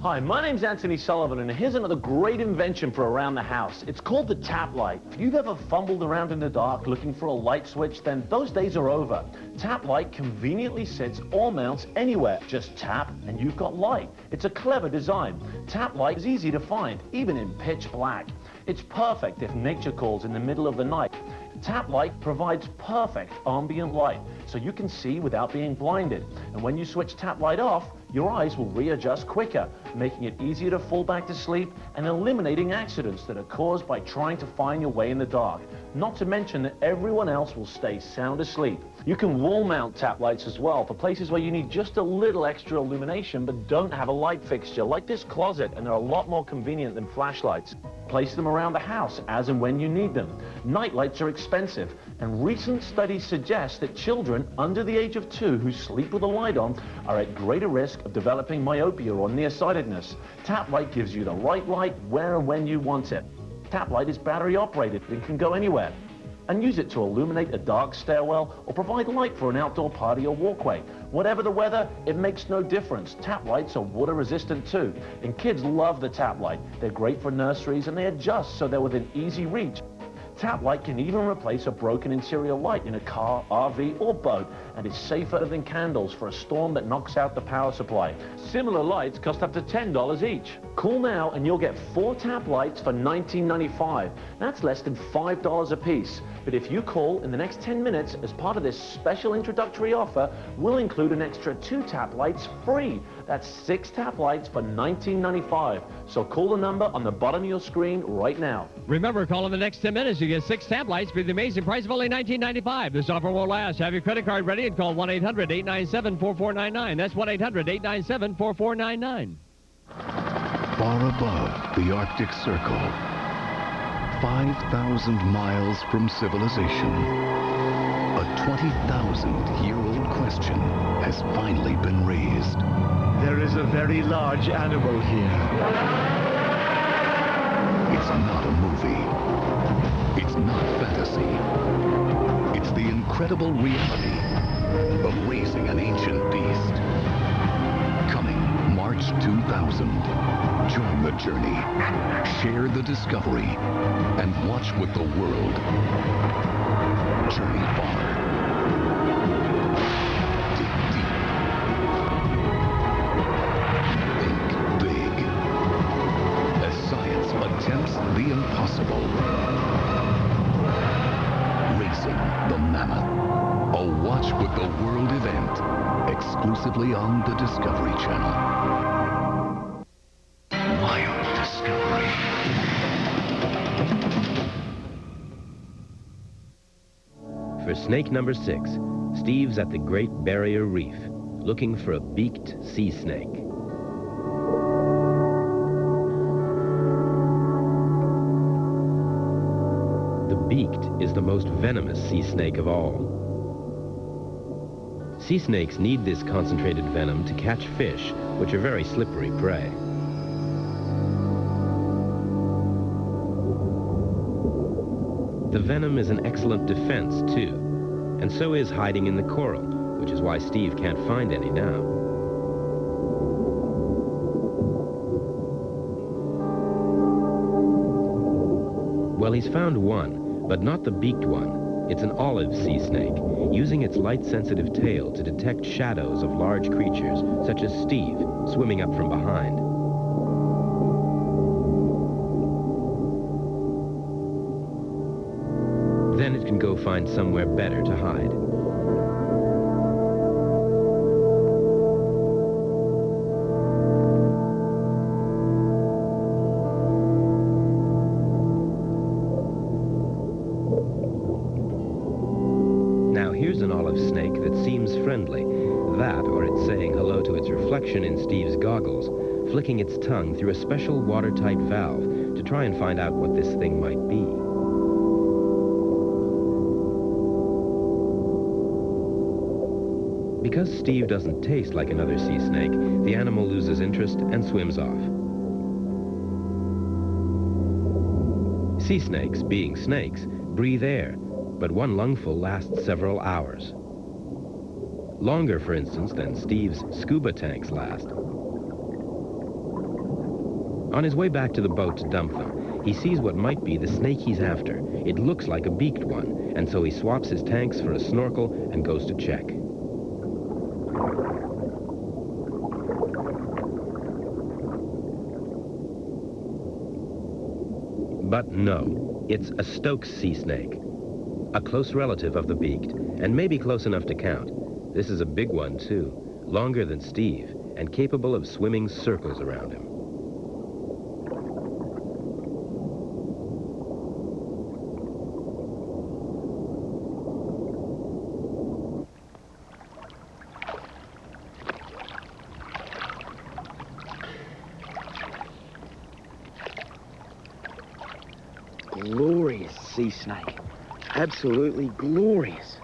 Hi, my name's Anthony Sullivan, and here's another great invention for around the house. It's called the tap light. If you've ever fumbled around in the dark looking for a light switch, then those days are over. Tap light conveniently sits or mounts anywhere. Just tap and you've got light. It's a clever design. Tap light is easy to find, even in pitch black. It's perfect if nature calls in the middle of the night. Tap light provides perfect ambient light, so you can see without being blinded. And when you switch tap light off, your eyes will readjust quicker, making it easier to fall back to sleep and eliminating accidents that are caused by trying to find your way in the dark. Not to mention that everyone else will stay sound asleep. You can wall mount tap lights as well for places where you need just a little extra illumination but don't have a light fixture, like this closet, and they're a lot more convenient than flashlights. Place them around the house as and when you need them. Night lights are expensive, and recent studies suggest that children under the age of 2 who sleep with a light on are at greater risk of developing myopia or nearsightedness. Tap light gives you the right light where and when you want it. Tap light is battery operated and can go anywhere. And use it to illuminate a dark stairwell or provide light for an outdoor party or walkway. Whatever the weather, it makes no difference. Tap lights are water resistant too, and kids love the tap light. They're great for nurseries and they adjust so they're within easy reach. Tap light can even replace a broken interior light in a car, RV, or boat, and is safer than candles for a storm that knocks out the power supply. Similar lights cost up to $10 each. Call now and you'll get 4 tap lights for $19.95. That's less than $5 a piece. But if you call in the next 10 minutes as part of this special introductory offer, we'll include an extra 2 tap lights free. That's 6 tap lights for $19.95. So call the number on the bottom of your screen right now. Remember, call in the next 10 minutes. You get 6 tap lights for the amazing price of only $19.95. This offer won't last. Have your credit card ready and call 1-800-897-4499. That's 1-800-897-4499. Far above the Arctic Circle, 5,000 miles from civilization, a 20,000-year-old question has finally been raised. There is a very large animal here. It's not a movie. It's not fantasy. It's the incredible reality of raising an ancient beast. Coming March 2000. Join the journey, share the discovery, and watch with the world. Journey far. Dig deep. Think big. As science attempts the impossible. Racing the Mammoth. A Watch with the World event. Exclusively on the Discovery Channel. Wild Discovery. For snake number 6, Steve's at the Great Barrier Reef, looking for a beaked sea snake. The beaked is the most venomous sea snake of all. Sea snakes need this concentrated venom to catch fish, which are very slippery prey. The venom is an excellent defense, too, and so is hiding in the coral, which is why Steve can't find any now. Well, he's found one, but not the beaked one. It's an olive sea snake, using its light-sensitive tail to detect shadows of large creatures, such as Steve, swimming up from behind. Then it can go find somewhere better to hide. Now here's an olive snake that seems friendly. That, or it's saying hello to its reflection in Steve's goggles, flicking its tongue through a special watertight valve to try and find out what this thing might be. Because Steve doesn't taste like another sea snake, the animal loses interest and swims off. Sea snakes, being snakes, breathe air, but one lungful lasts several hours. Longer, for instance, than Steve's scuba tanks last. On his way back to the boat to dump them, he sees what might be the snake he's after. It looks like a beaked one, and so he swaps his tanks for a snorkel and goes to check. But no, it's a Stokes sea snake, a close relative of the beaked, and maybe close enough to count. This is a big one, too, longer than Steve, and capable of swimming circles around him. Glorious sea snake. Absolutely glorious.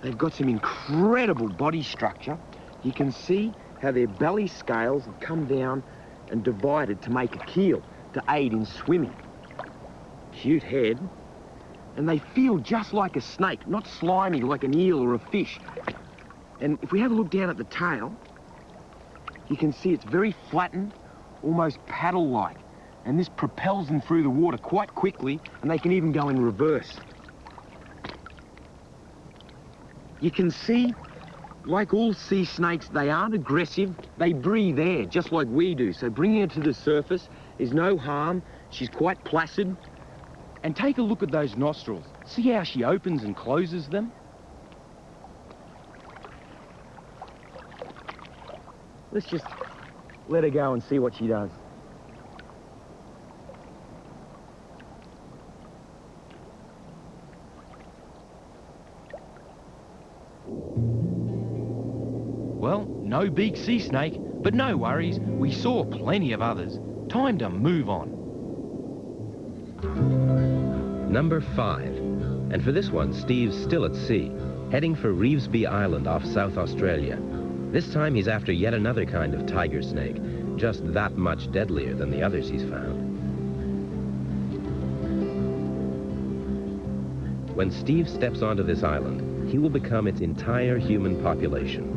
They've got some incredible body structure. You can see how their belly scales have come down and divided to make a keel to aid in swimming. Cute head. And they feel just like a snake, not slimy like an eel or a fish. And if we have a look down at the tail, you can see it's very flattened, almost paddle-like. And this propels them through the water quite quickly, and they can even go in reverse. You can see, like all sea snakes, they aren't aggressive. They breathe air, just like we do. So bringing her to the surface is no harm. She's quite placid. And take a look at those nostrils. See how she opens and closes them? Let's just let her go and see what she does. Well, no big sea snake, but no worries. We saw plenty of others. Time to move on. Number 5. And for this one, Steve's still at sea, heading for Revesby Island off South Australia. This time he's after yet another kind of tiger snake, just that much deadlier than the others he's found. When Steve steps onto this island, he will become its entire human population.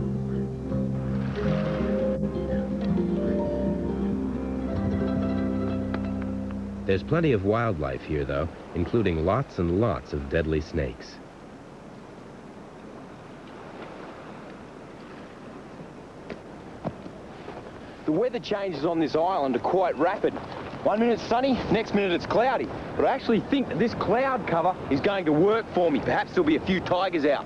There's plenty of wildlife here, though, including lots and lots of deadly snakes. The weather changes on this island are quite rapid. 1 minute sunny, next minute it's cloudy. But I actually think that this cloud cover is going to work for me. Perhaps there'll be a few tigers out.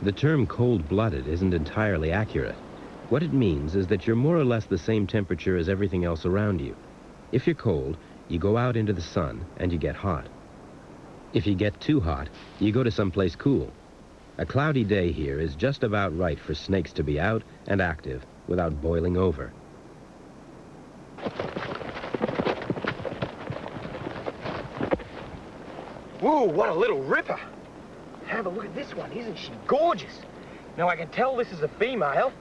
The term cold-blooded isn't entirely accurate. What it means is that you're more or less the same temperature as everything else around you. If you're cold, you go out into the sun and you get hot. If you get too hot, you go to someplace cool. A cloudy day here is just about right for snakes to be out and active without boiling over. Whoa, what a little ripper. Have a look at this one, isn't she gorgeous? Now I can tell this is a female,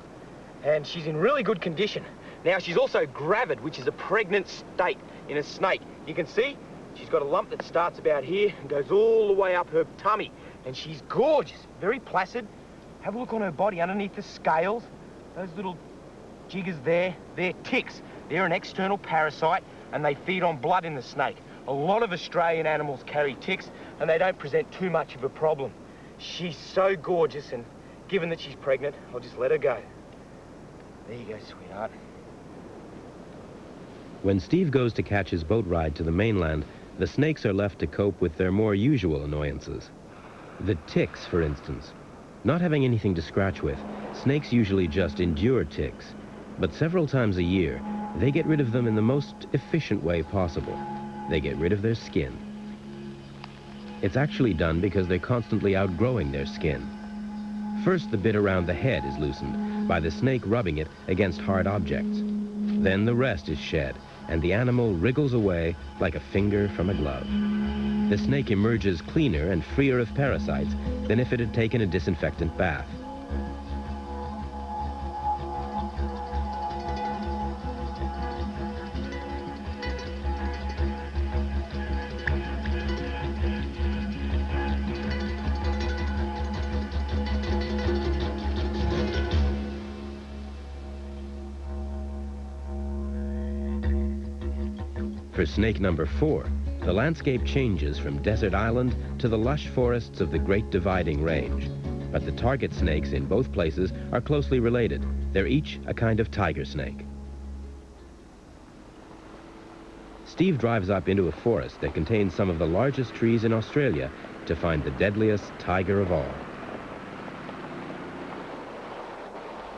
and she's in really good condition. Now she's also gravid, which is a pregnant state in a snake. You can see she's got a lump that starts about here and goes all the way up her tummy. And she's gorgeous, very placid. Have a look on her body underneath the scales. Those little jiggers there, they're ticks. They're an external parasite and they feed on blood in the snake. A lot of Australian animals carry ticks, and they don't present too much of a problem. She's so gorgeous, and given that she's pregnant, I'll just let her go. There you go, sweetheart. When Steve goes to catch his boat ride to the mainland, the snakes are left to cope with their more usual annoyances. The ticks, for instance. Not having anything to scratch with, snakes usually just endure ticks. But several times a year, they get rid of them in the most efficient way possible. They get rid of their skin. It's actually done because they're constantly outgrowing their skin. First, the bit around the head is loosened by the snake rubbing it against hard objects. Then the rest is shed, and the animal wriggles away like a finger from a glove. The snake emerges cleaner and freer of parasites than if it had taken a disinfectant bath. For snake number 4, the landscape changes from desert island to the lush forests of the Great Dividing Range. But the target snakes in both places are closely related. They're each a kind of tiger snake. Steve drives up into a forest that contains some of the largest trees in Australia to find the deadliest tiger of all.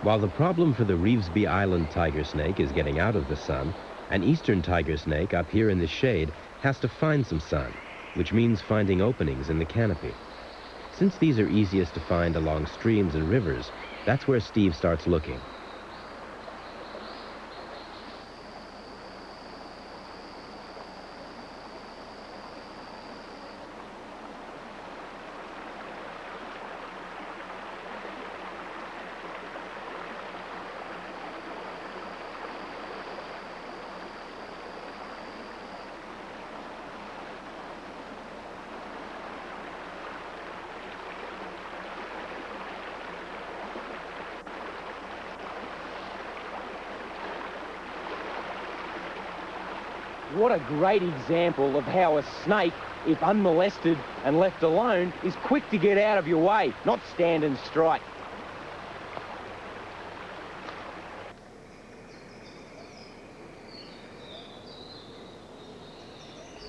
While the problem for the Revesby Island tiger snake is getting out of the sun, an eastern tiger snake up here in the shade has to find some sun, which means finding openings in the canopy. Since these are easiest to find along streams and rivers, that's where Steve starts looking. What a great example of how a snake, if unmolested and left alone, is quick to get out of your way, not stand and strike.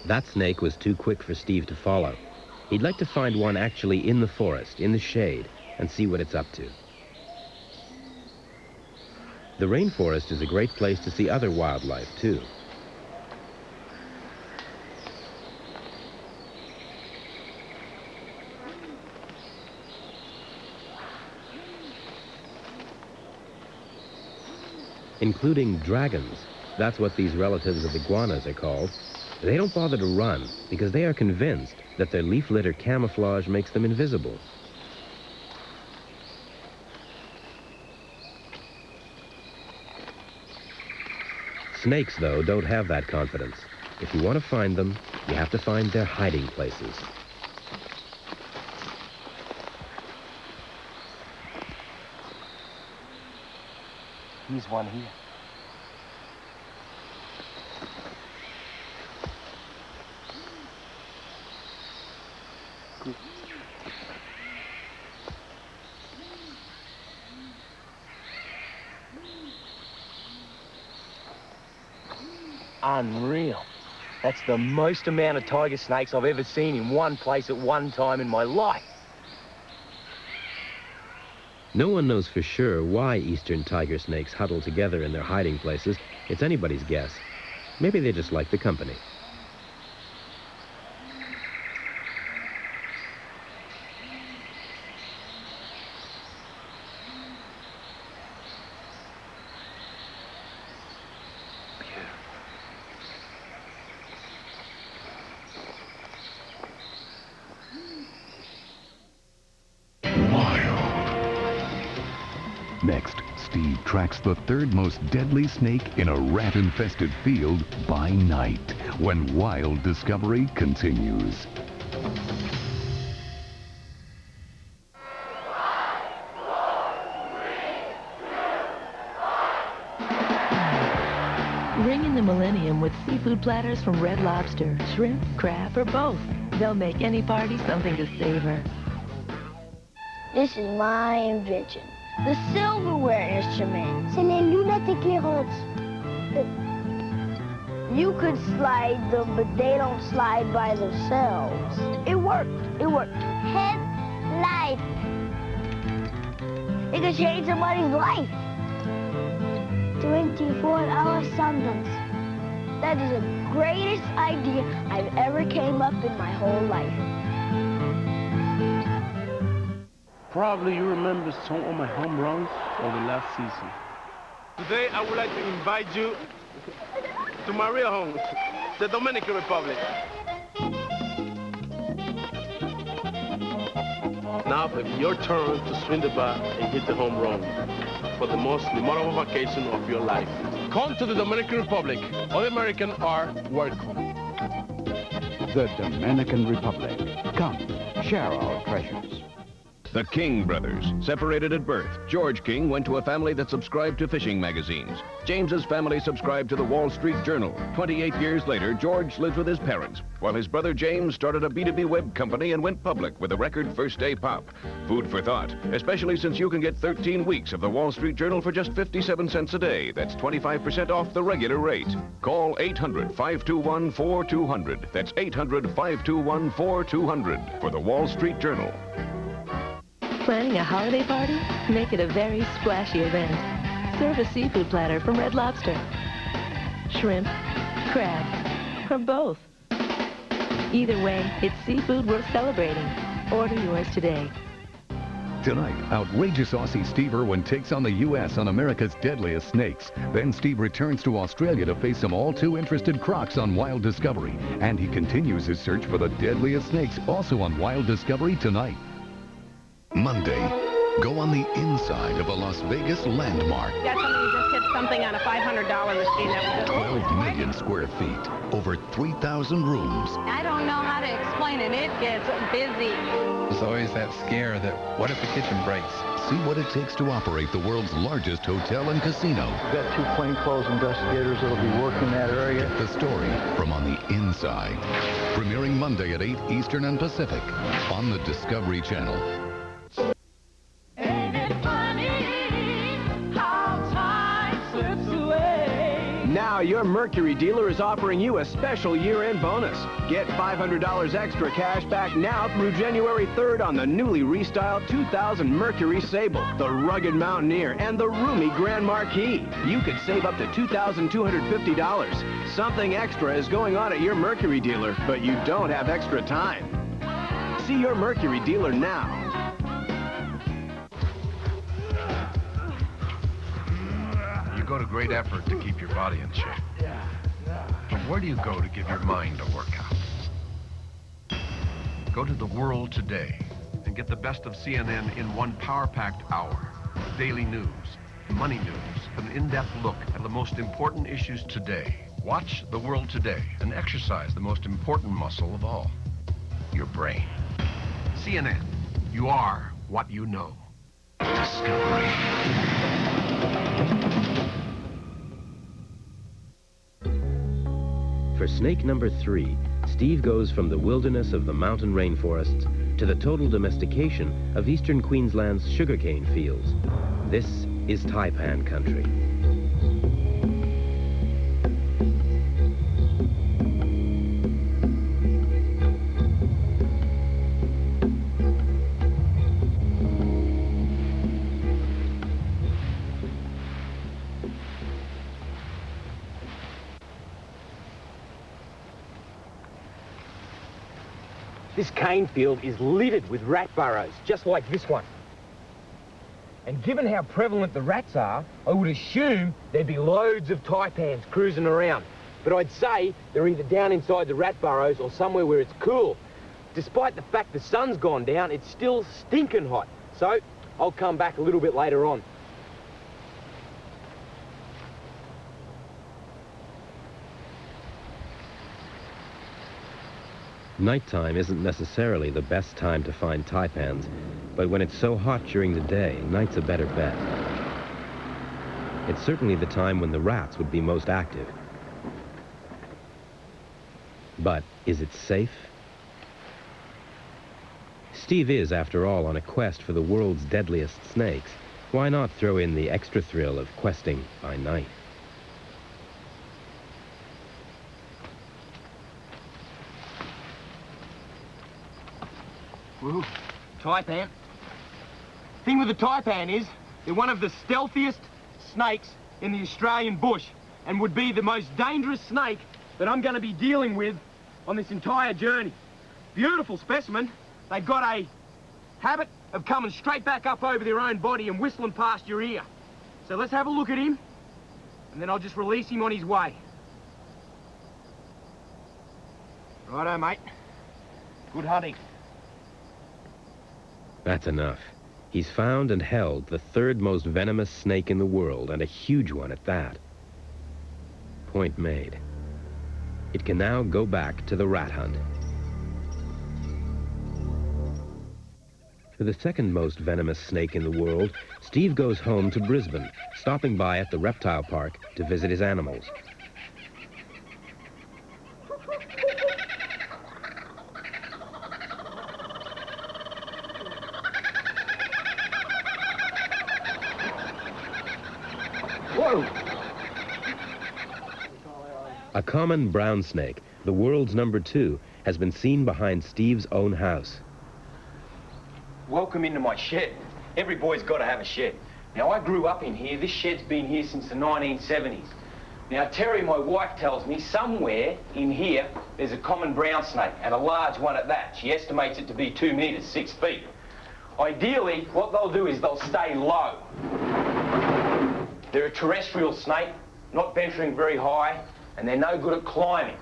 That snake was too quick for Steve to follow. He'd like to find one actually in the forest, in the shade, and see what it's up to. The rainforest is a great place to see other wildlife, too. Including dragons. That's what these relatives of iguanas are called. They don't bother to run because they are convinced that their leaf litter camouflage makes them invisible. Snakes, though, don't have that confidence. If you want to find them, you have to find their hiding places. Here's one here. Good. Unreal. That's the most amount of tiger snakes I've ever seen in one place at one time in my life. No one knows for sure why eastern tiger snakes huddle together in their hiding places. It's anybody's guess. Maybe they just like the company. Next, Steve tracks the third most deadly snake in a rat-infested field by night, when wild discovery continues. Ring Join the Millennium with seafood platters from Red Lobster, shrimp, crab, or both. They'll make any party something to savor. This is my invention. The silverware instrument. C'est les lunettes éclairantes. You could slide them, but they don't slide by themselves. It worked. It worked. Headlight. It could change somebody's life. 24-hour sentence. That is the greatest idea I've ever came up in my whole life. Probably you remember some of my home runs of the last season. Today I would like to invite you to my real home, the Dominican Republic. Now it's your turn to swing the bat and hit the home run for the most memorable vacation of your life. Come to the Dominican Republic. All Americans are welcome. The Dominican Republic. Come, share our treasures. The King brothers, separated at birth. George King went to a family that subscribed to fishing magazines. James's family subscribed to the Wall Street Journal. 28 years later, George lives with his parents, while his brother James started a B2B web company and went public with a record first-day pop. Food for thought, especially since you can get 13 weeks of the Wall Street Journal for just 57 cents a day. That's 25% off the regular rate. Call 800-521-4200. That's 800-521-4200 for the Wall Street Journal. Planning a holiday party? Make it a very splashy event. Serve a seafood platter from Red Lobster. Shrimp, crab, or both. Either way, it's seafood worth celebrating. Order yours today. Tonight, outrageous Aussie Steve Irwin takes on the U.S. on America's deadliest snakes. Then Steve returns to Australia to face some all-too-interested crocs on Wild Discovery. And he continues his search for the deadliest snakes also on Wild Discovery tonight. Monday, go on the inside of a Las Vegas landmark. Got somebody who just hit something on a $500 machine that was 12 million square feet, over 3,000 rooms. I don't know how to explain it. It gets busy. There's always that scare that, what if the kitchen breaks? See what it takes to operate the world's largest hotel and casino. We've got 2 plainclothes investigators that'll be working that area. Get the story from on the inside. Premiering Monday at 8 Eastern and Pacific on the Discovery Channel. Now your Mercury dealer is offering you a special year-end bonus. Get $500 extra cash back now through January 3rd on the newly restyled 2000 Mercury Sable, the rugged Mountaineer, and the roomy Grand Marquis. You could save up to $2,250. Something extra is going on at your Mercury dealer, but you don't have extra time. See your Mercury dealer now. You go to great effort to keep your body in shape. But where do you go to give your mind a workout? Go to The World Today and get the best of CNN in one power-packed hour. Daily news, money news, an in-depth look at the most important issues today. Watch The World Today and exercise the most important muscle of all, your brain. CNN, you are what you know. Discovery. For snake number 3, Steve goes from the wilderness of the mountain rainforests to the total domestication of eastern Queensland's sugarcane fields. This is taipan country. This cane field is littered with rat burrows, just like this one. And given how prevalent the rats are, I would assume there'd be loads of taipans cruising around. But I'd say they're either down inside the rat burrows or somewhere where it's cool. Despite the fact the sun's gone down, it's still stinking hot. So I'll come back a little bit later on. Nighttime isn't necessarily the best time to find taipans, but when it's so hot during the day, night's a better bet. It's certainly the time when the rats would be most active. But is it safe? Steve is, after all, on a quest for the world's deadliest snakes. Why not throw in the extra thrill of questing by night? Woo, taipan. Thing with the taipan is, they're one of the stealthiest snakes in the Australian bush and would be the most dangerous snake that I'm going to be dealing with on this entire journey. Beautiful specimen. They've got a habit of coming straight back up over their own body and whistling past your ear. So let's have a look at him, and then I'll just release him on his way. Righto, mate. Good hunting. That's enough. He's found and held the third most venomous snake in the world, and a huge one at that. Point made. It can now go back to the rat hunt. For the second most venomous snake in the world, Steve goes home to Brisbane, stopping by at the reptile park to visit his animals. Whoa! A common brown snake, the world's #2, has been seen behind Steve's own house. Welcome into my shed. Every boy's got to have a shed. Now, I grew up in here. This shed's been here since the 1970s. Now, Terry, my wife, tells me somewhere in here there's a common brown snake, and a large one at that. She estimates it to be 2 meters, 6 feet. Ideally, what they'll do is they'll stay low. They're a terrestrial snake, not venturing very high, and they're no good at climbing.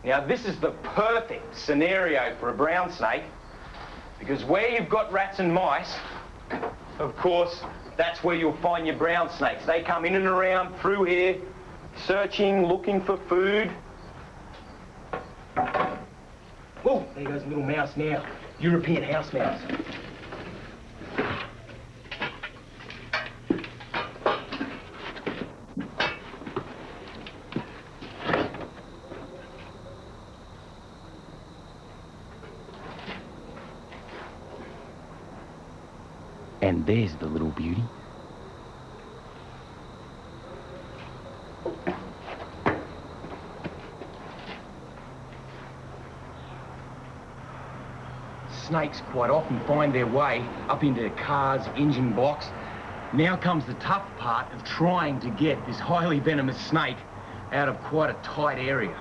Now, this is the perfect scenario for a brown snake, because where you've got rats and mice, of course, that's where you'll find your brown snakes. They come in and around through here, searching, looking for food. Oh, there goes a little mouse now. European house mouse. And there's the little beauty. Snakes quite often find their way up into cars, engine blocks. Now comes the tough part of trying to get this highly venomous snake out of quite a tight area.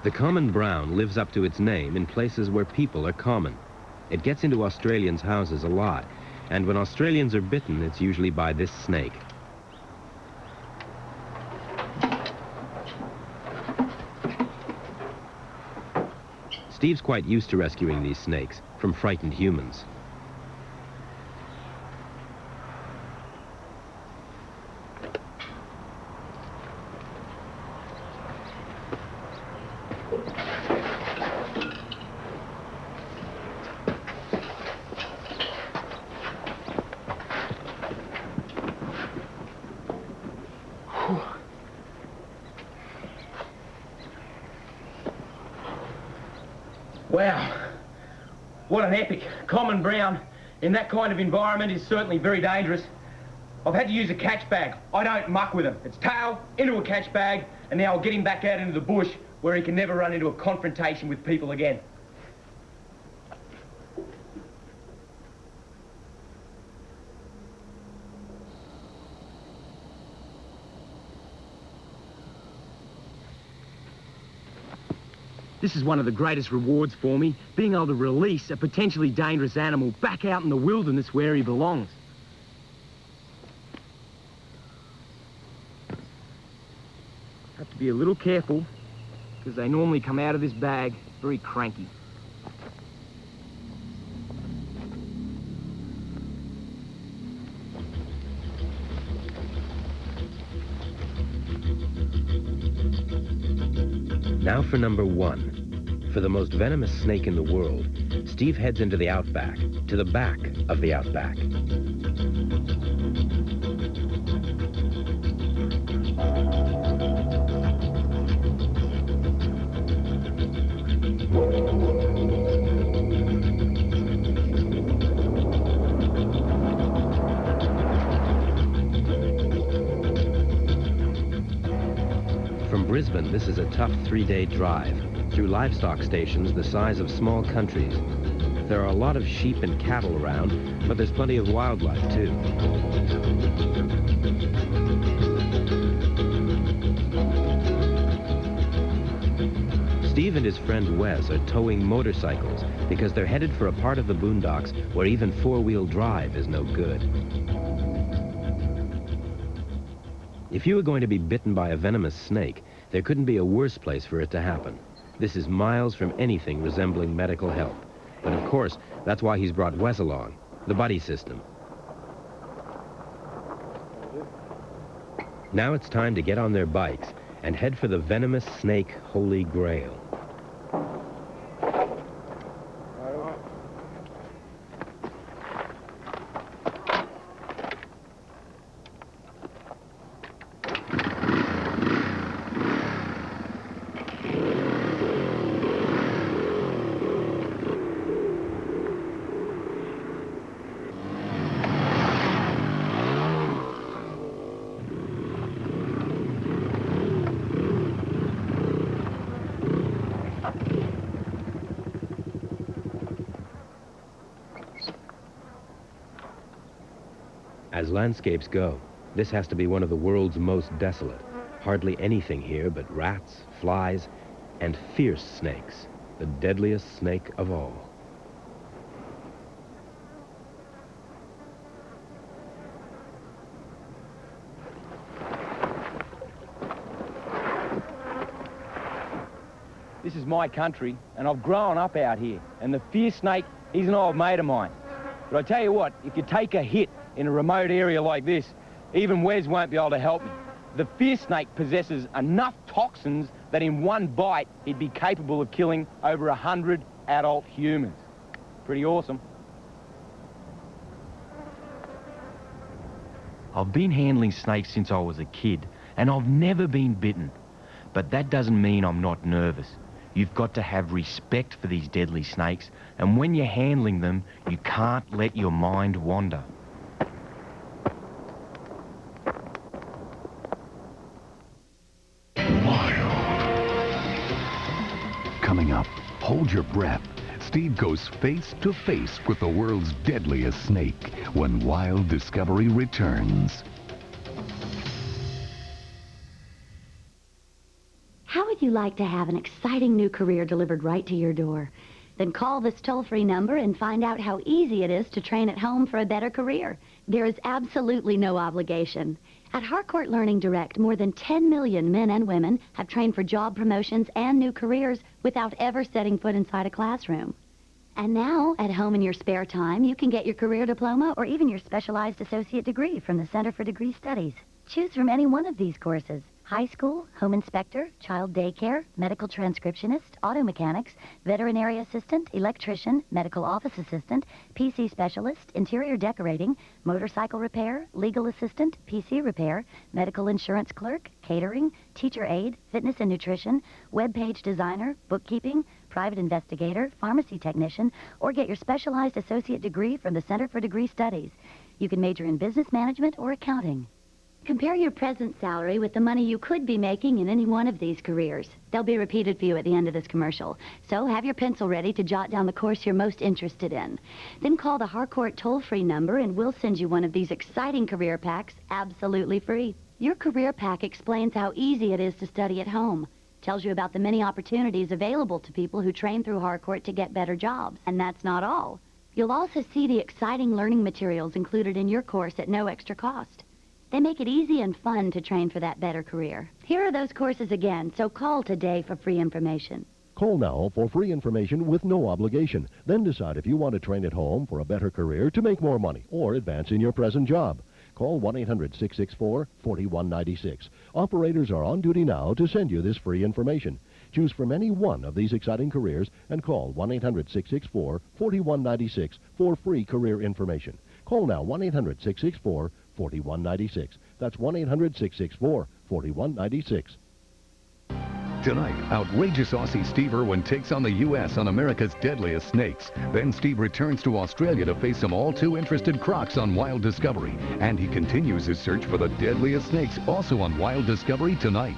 The common brown lives up to its name in places where people are common. It gets into Australians' houses a lot, and when Australians are bitten, it's usually by this snake. Steve's quite used to rescuing these snakes from frightened humans. Wow, what an epic. Common brown in that kind of environment is certainly very dangerous. I've had to use a catch bag. I don't muck with him. It's tail into a catch bag, and now I'll get him back out into the bush where he can never run into a confrontation with people again. This is one of the greatest rewards for me, being able to release a potentially dangerous animal back out in the wilderness where he belongs. Have to be a little careful, because they normally come out of this bag very cranky. Now for #1. For the most venomous snake in the world, Steve heads into the outback, to the back of the outback. Brisbane, this is a tough 3-day drive through livestock stations the size of small countries. There are a lot of sheep and cattle around, but there's plenty of wildlife too. Steve and his friend Wes are towing motorcycles because they're headed for a part of the boondocks where even four-wheel drive is no good. If you were going to be bitten by a venomous snake, there couldn't be a worse place for it to happen. This is miles from anything resembling medical help. But of course, that's why he's brought Wes along, the buddy system. Now it's time to get on their bikes and head for the venomous snake Holy Grail. As landscapes go, this has to be one of the world's most desolate. Hardly anything here but rats, flies, and fierce snakes, the deadliest snake of all. This is my country, and I've grown up out here. And the fierce snake, he's an old mate of mine. But I tell you what, if you take a hit in a remote area like this, even Wes won't be able to help me. The fierce snake possesses enough toxins that in one bite, he'd be capable of killing over 100 adult humans. Pretty awesome. I've been handling snakes since I was a kid, and I've never been bitten. But that doesn't mean I'm not nervous. You've got to have respect for these deadly snakes, and when you're handling them, you can't let your mind wander. Coming up, hold your breath. Steve goes face to face with the world's deadliest snake when Wild Discovery returns. How would you like to have an exciting new career delivered right to your door? Then call this toll-free number and find out how easy it is to train at home for a better career. There is absolutely no obligation. At Harcourt Learning Direct, more than 10 million men and women have trained for job promotions and new careers without ever setting foot inside a classroom. And now, at home in your spare time, you can get your career diploma or even your specialized associate degree from the Center for Degree Studies. Choose from any one of these courses: high school, home inspector, child daycare, medical transcriptionist, auto mechanics, veterinary assistant, electrician, medical office assistant, PC specialist, interior decorating, motorcycle repair, legal assistant, PC repair, medical insurance clerk, catering, teacher aide, fitness and nutrition, web page designer, bookkeeping, private investigator, pharmacy technician, or get your specialized associate degree from the Center for Degree Studies. You can major in business management or accounting. Compare your present salary with the money you could be making in any one of these careers. They'll be repeated for you at the end of this commercial. So have your pencil ready to jot down the course you're most interested in. Then call the Harcourt toll-free number and we'll send you one of these exciting career packs absolutely free. Your career pack explains how easy it is to study at home, tells you about the many opportunities available to people who train through Harcourt to get better jobs. And that's not all. You'll also see the exciting learning materials included in your course at no extra cost. They make it easy and fun to train for that better career. Here are those courses again, so call today for free information. Call now for free information with no obligation. Then decide if you want to train at home for a better career to make more money or advance in your present job. Call 1-800-664-4196. Operators are on duty now to send you this free information. Choose from any one of these exciting careers and call 1-800-664-4196 for free career information. Call now 1-800-664-4196. That's 1-800-664-4196. Tonight, outrageous Aussie Steve Irwin takes on the U.S. on America's deadliest snakes. Then Steve returns to Australia to face some all-too-interested crocs on Wild Discovery. And he continues his search for the deadliest snakes also on Wild Discovery tonight.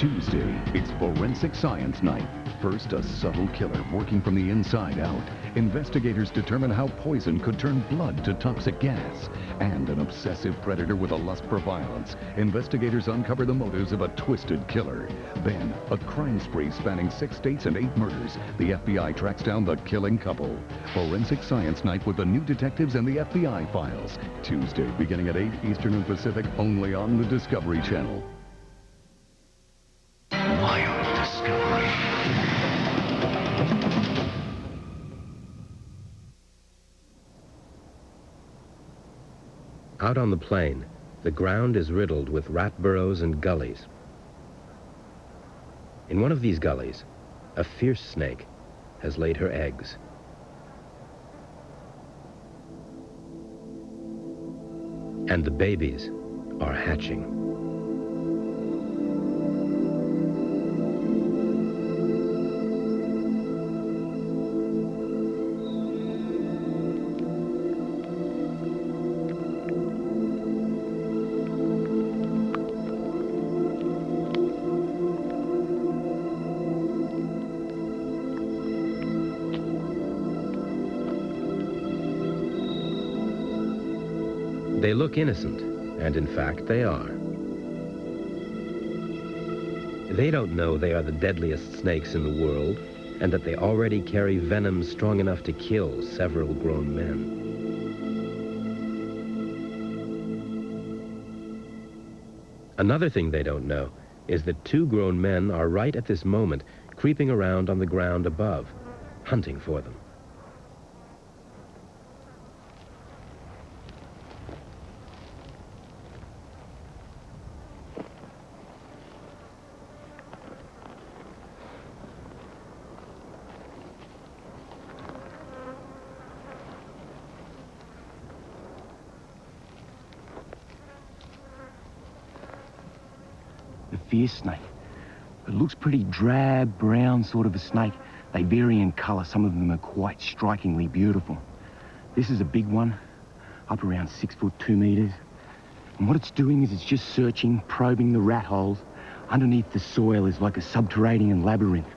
Tuesday, it's Forensic Science Night. First, a subtle killer working from the inside out. Investigators determine how poison could turn blood to toxic gas. And an obsessive predator with a lust for violence. Investigators uncover the motives of a twisted killer. Then, a crime spree spanning 6 states and 8 murders. The FBI tracks down the killing couple. Forensic Science Night with the new detectives and the FBI files. Tuesday, beginning at 8 Eastern and Pacific, only on the Discovery Channel. Wild Discovery. Out on the plain, the ground is riddled with rat burrows and gullies. In one of these gullies, a fierce snake has laid her eggs. And the babies are hatching. They look innocent, and in fact they are. They don't know they are the deadliest snakes in the world, and that they already carry venom strong enough to kill several grown men. Another thing they don't know is that 2 grown men are right at this moment creeping around on the ground above, hunting for them. The fierce snake. It looks pretty drab, brown sort of a snake. They vary in colour. Some of them are quite strikingly beautiful. This is a big one, up around 6 foot 2 metres. And what it's doing is it's just searching, probing the rat holes. Underneath the soil is like a subterranean labyrinth.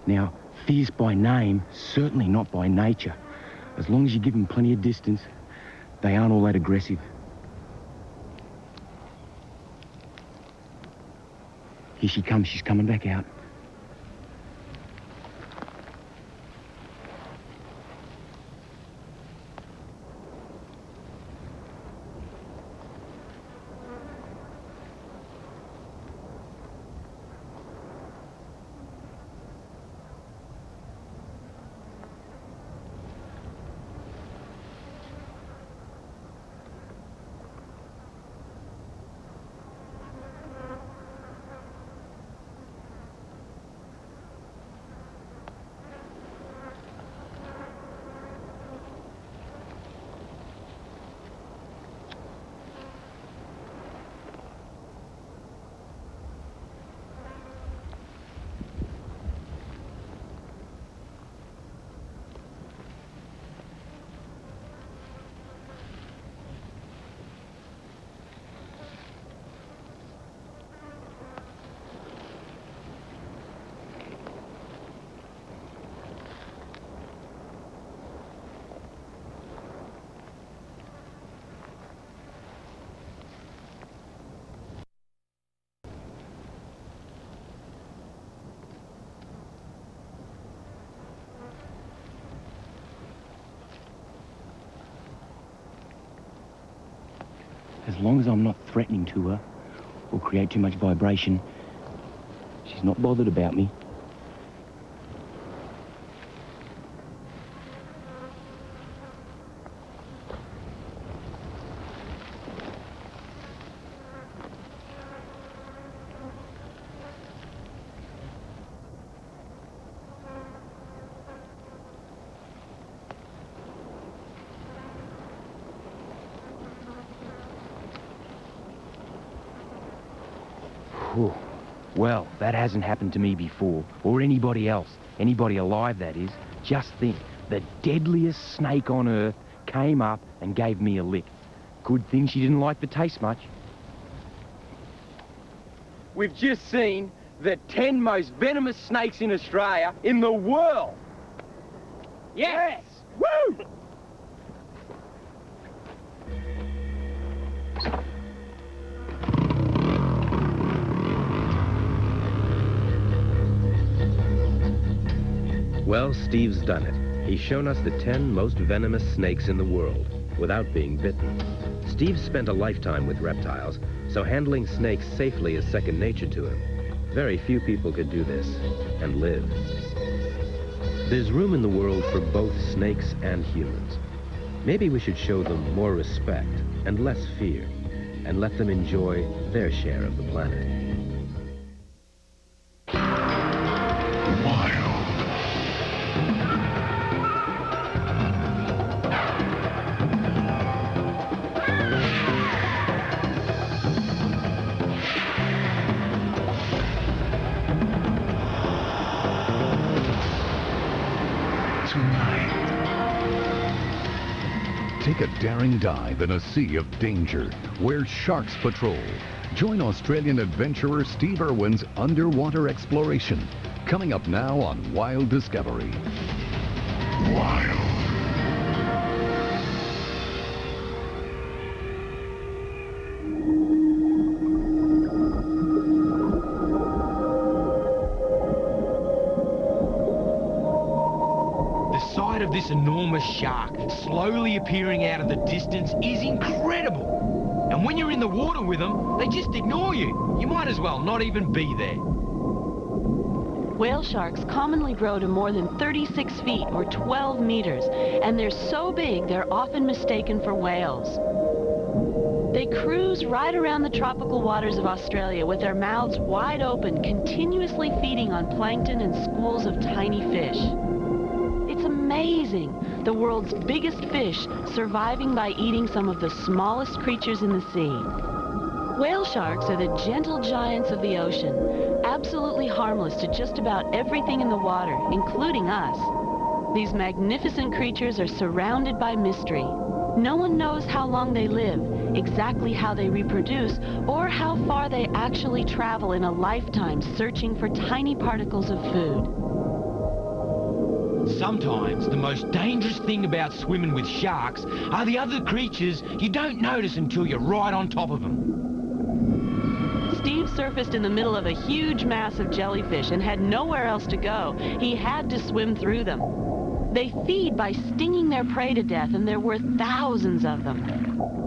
Now, fierce by name, certainly not by nature. As long as you give them plenty of distance, they aren't all that aggressive. Here she comes. She's coming back out. As long as I'm not threatening to her or create too much vibration, she's not bothered about me. Whew. Well, that hasn't happened to me before, or anybody else. Anybody alive, that is. Just think, the deadliest snake on Earth came up and gave me a lick. Good thing she didn't like the taste much. We've just seen the 10 most venomous snakes in Australia in the world. Yes! Woo! Well, Steve's done it. He's shown us the 10 most venomous snakes in the world without being bitten. Steve spent a lifetime with reptiles, so handling snakes safely is second nature to him. Very few people could do this and live. There's room in the world for both snakes and humans. Maybe we should show them more respect and less fear, and let them enjoy their share of the planet. Take a daring dive in a sea of danger where sharks patrol. Join Australian adventurer Steve Irwin's underwater exploration. Coming up now on Wild Discovery. Wild. Of this enormous shark slowly appearing out of the distance is incredible. And when you're in the water with them, they just ignore you. You might as well not even be there. Whale sharks commonly grow to more than 36 feet or 12 meters, and they're so big they're often mistaken for whales. They cruise right around the tropical waters of Australia with their mouths wide open, continuously feeding on plankton and schools of tiny fish. It's amazing, the world's biggest fish surviving by eating some of the smallest creatures in the sea. Whale sharks are the gentle giants of the ocean, absolutely harmless to just about everything in the water, including us. These magnificent creatures are surrounded by mystery. No one knows how long they live, exactly how they reproduce, or how far they actually travel in a lifetime searching for tiny particles of food. Sometimes the most dangerous thing about swimming with sharks are the other creatures you don't notice until you're right on top of them. Steve surfaced in the middle of a huge mass of jellyfish and had nowhere else to go. He had to swim through them. They feed by stinging their prey to death, and there were thousands of them.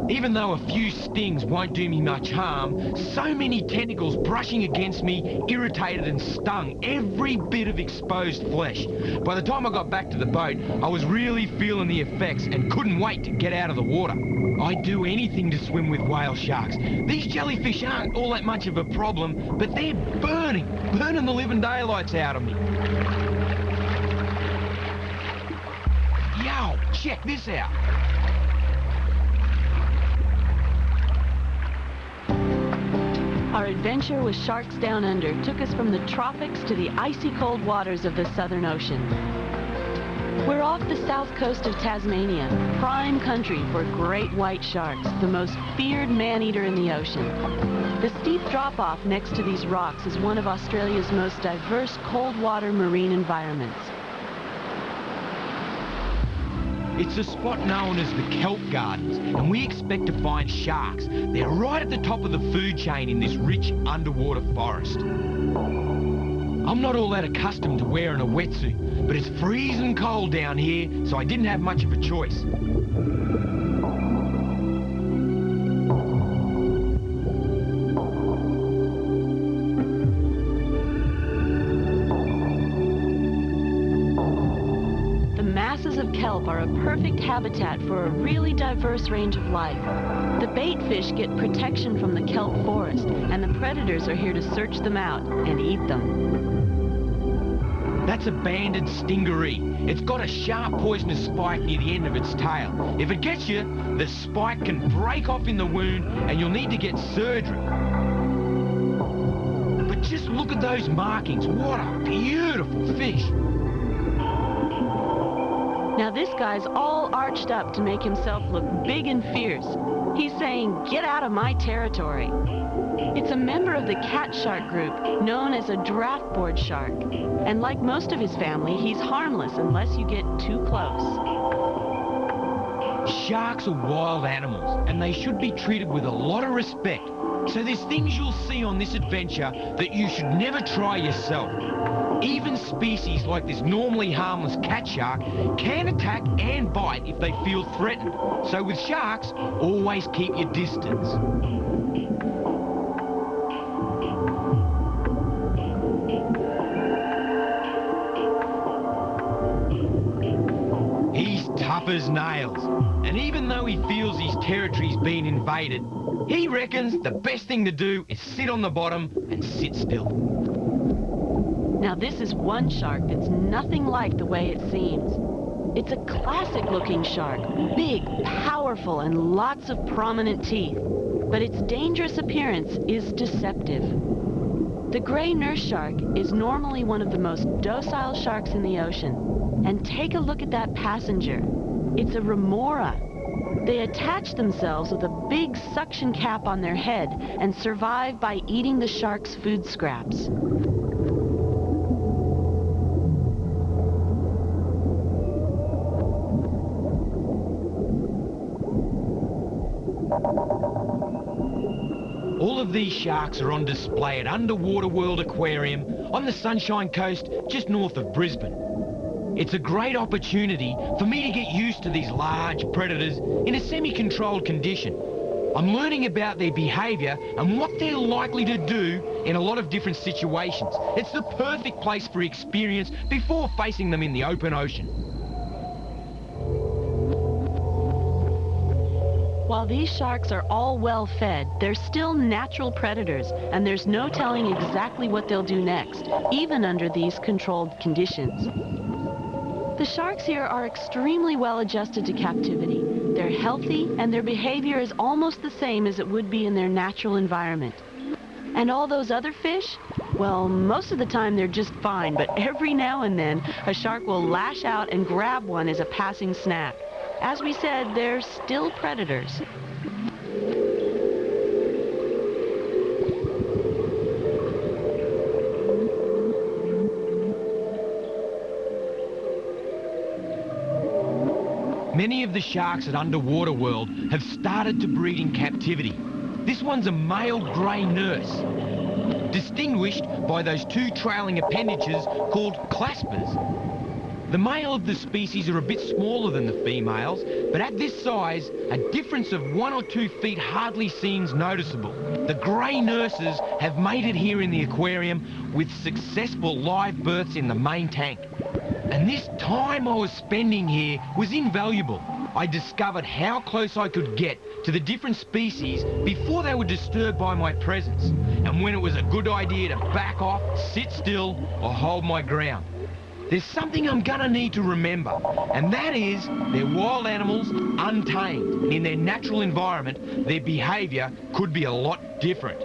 Even though a few stings won't do me much harm, so many tentacles brushing against me irritated and stung every bit of exposed flesh. By the time I got back to the boat, I was really feeling the effects and couldn't wait to get out of the water. I'd do anything to swim with whale sharks. These jellyfish aren't all that much of a problem, but they're burning the living daylights out of me. Yo, check this out. Our adventure with Sharks Down Under took us from the tropics to the icy cold waters of the Southern Ocean. We're off the south coast of Tasmania, prime country for great white sharks, the most feared man-eater in the ocean. The steep drop-off next to these rocks is one of Australia's most diverse cold water marine environments. It's a spot known as the kelp gardens, and we expect to find sharks. They're right at the top of the food chain in this rich underwater forest. I'm not all that accustomed to wearing a wetsuit, but it's freezing cold down here, so I didn't have much of a choice. Kelp are a perfect habitat for a really diverse range of life. The bait fish get protection from the kelp forest, and the predators are here to search them out and eat them. That's a banded stingaree. It's got a sharp poisonous spike near the end of its tail. If it gets you, the spike can break off in the wound and you'll need to get surgery. But just look at those markings. What a beautiful fish. Now this guy's all arched up to make himself look big and fierce. He's saying, "Get out of my territory." It's a member of the cat shark group, known as a draft board shark. And like most of his family, he's harmless unless you get too close. Sharks are wild animals, and they should be treated with a lot of respect. So there's things you'll see on this adventure that you should never try yourself. Even species like this normally harmless cat shark can attack and bite if they feel threatened. So with sharks, always keep your distance. He's tough as nails, and even though he feels his territory's been invaded, he reckons the best thing to do is sit on the bottom and sit still. Now this is one shark that's nothing like the way it seems. It's a classic-looking shark, big, powerful, and lots of prominent teeth. But its dangerous appearance is deceptive. The gray nurse shark is normally one of the most docile sharks in the ocean. And take a look at that passenger. It's a remora. They attach themselves with a big suction cap on their head and survive by eating the shark's food scraps. All of these sharks are on display at Underwater World Aquarium on the Sunshine Coast just north of Brisbane. It's a great opportunity for me to get used to these large predators in a semi-controlled condition. I'm learning about their behaviour and what they're likely to do in a lot of different situations. It's the perfect place for experience before facing them in the open ocean. While these sharks are all well fed, they're still natural predators, and there's no telling exactly what they'll do next, even under these controlled conditions. The sharks here are extremely well adjusted to captivity. They're healthy, and their behavior is almost the same as it would be in their natural environment. And all those other fish? Well, most of the time they're just fine, but every now and then a shark will lash out and grab one as a passing snack. As we said, they're still predators. Many of the sharks at Underwater World have started to breed in captivity. This one's a male grey nurse, distinguished by those two trailing appendages called claspers. The male of the species are a bit smaller than the females, but at this size, a difference of 1 or 2 feet hardly seems noticeable. The grey nurses have made it here in the aquarium with successful live births in the main tank. And this time I was spending here was invaluable. I discovered how close I could get to the different species before they were disturbed by my presence, and when it was a good idea to back off, sit still, or hold my ground. There's something I'm gonna need to remember, and that is they're wild animals, untamed, and in their natural environment, their behaviour could be a lot different.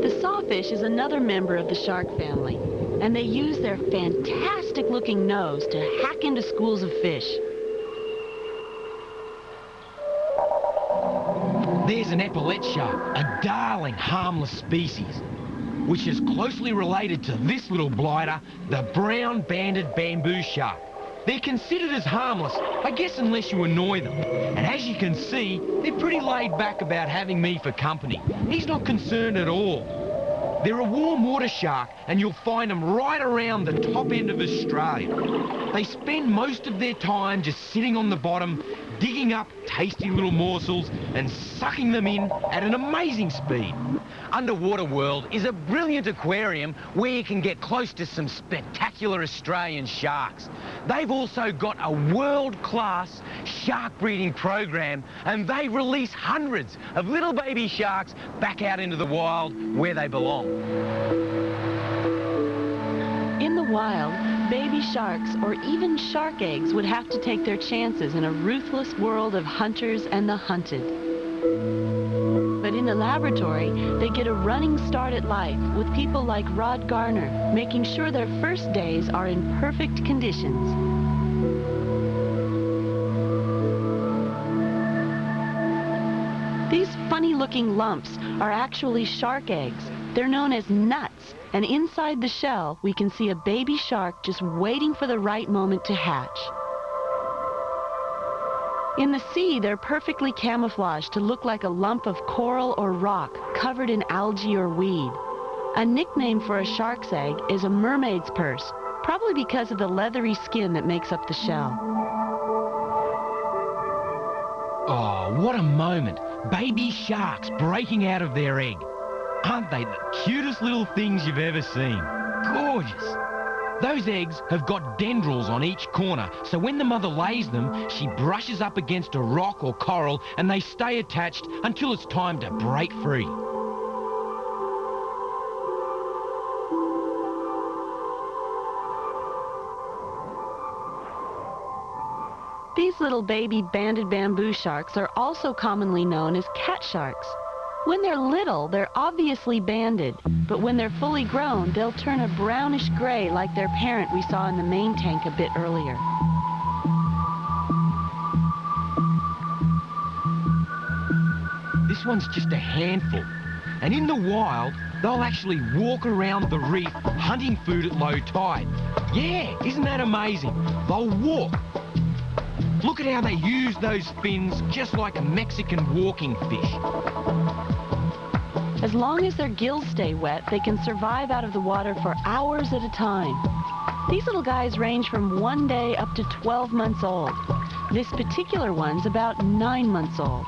The sawfish is another member of the shark family, and they use their fantastic-looking nose to hack into schools of fish. There's an epaulet shark, a darling, harmless species, which is closely related to this little blighter, the brown-banded bamboo shark. They're considered as harmless, I guess, unless you annoy them. And as you can see, they're pretty laid back about having me for company. He's not concerned at all. They're a warm water shark, and you'll find them right around the top end of Australia. They spend most of their time just sitting on the bottom, digging up tasty little morsels and sucking them in at an amazing speed. Underwater World is a brilliant aquarium where you can get close to some spectacular Australian sharks. They've also got a world-class shark breeding program, and they release hundreds of little baby sharks back out into the wild where they belong. In the wild, baby sharks or even shark eggs would have to take their chances in a ruthless world of hunters and the hunted. But in the laboratory, they get a running start at life with people like Rod Garner, making sure their first days are in perfect conditions. funny-looking lumps are actually shark eggs. They're known as nuts, and inside the shell, we can see a baby shark just waiting for the right moment to hatch. In the sea, they're perfectly camouflaged to look like a lump of coral or rock covered in algae or weed. A nickname for a shark's egg is a mermaid's purse, probably because of the leathery skin that makes up the shell. Oh, what a moment. Baby sharks breaking out of their egg. Aren't they the cutest little things you've ever seen? Gorgeous. Those eggs have got dendrils on each corner, so when the mother lays them, she brushes up against a rock or coral and they stay attached until it's time to break free. These little baby banded bamboo sharks are also commonly known as cat sharks. When they're little, they're obviously banded, but when they're fully grown, they'll turn a brownish gray like their parent we saw in the main tank a bit earlier. This one's just a handful, and in the wild, they'll actually walk around the reef hunting food at low tide. Yeah, isn't that amazing? They'll walk. Look at how they use those fins just like a Mexican walking fish. As long as their gills stay wet, they can survive out of the water for hours at a time. These little guys range from 1 day up to 12 months old. This particular one's about 9 months old.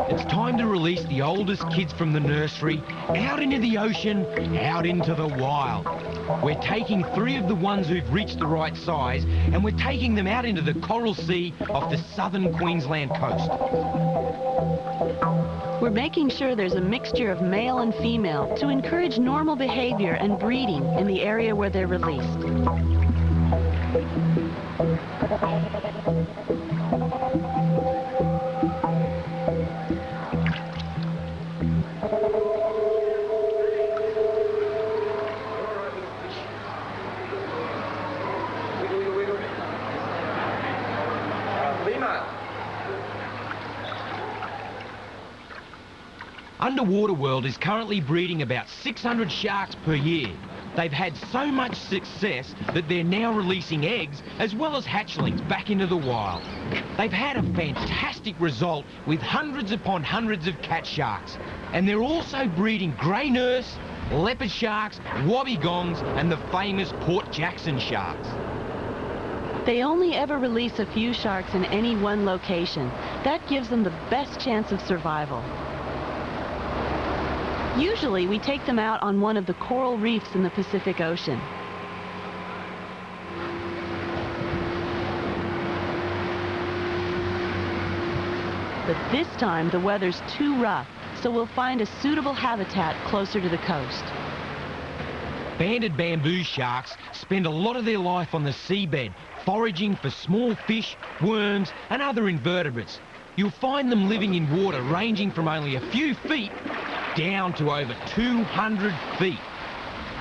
It's time to release the oldest kids from the nursery out into the ocean, out into the wild. We're taking 3 of the ones who've reached the right size and we're taking them out into the coral sea off the southern Queensland coast. We're making sure there's a mixture of male and female to encourage normal behavior and breeding in the area where they're released. Underwater World is currently breeding about 600 sharks per year. They've had so much success that they're now releasing eggs as well as hatchlings back into the wild. They've had a fantastic result with hundreds upon hundreds of cat sharks. And they're also breeding grey nurse, leopard sharks, wobbegongs and the famous Port Jackson sharks. They only ever release a few sharks in any one location. That gives them the best chance of survival. Usually, we take them out on one of the coral reefs in the Pacific Ocean. But this time, the weather's too rough, so we'll find a suitable habitat closer to the coast. Banded bamboo sharks spend a lot of their life on the seabed, foraging for small fish, worms, and other invertebrates. You'll find them living in water ranging from only a few feet down to over 200 feet.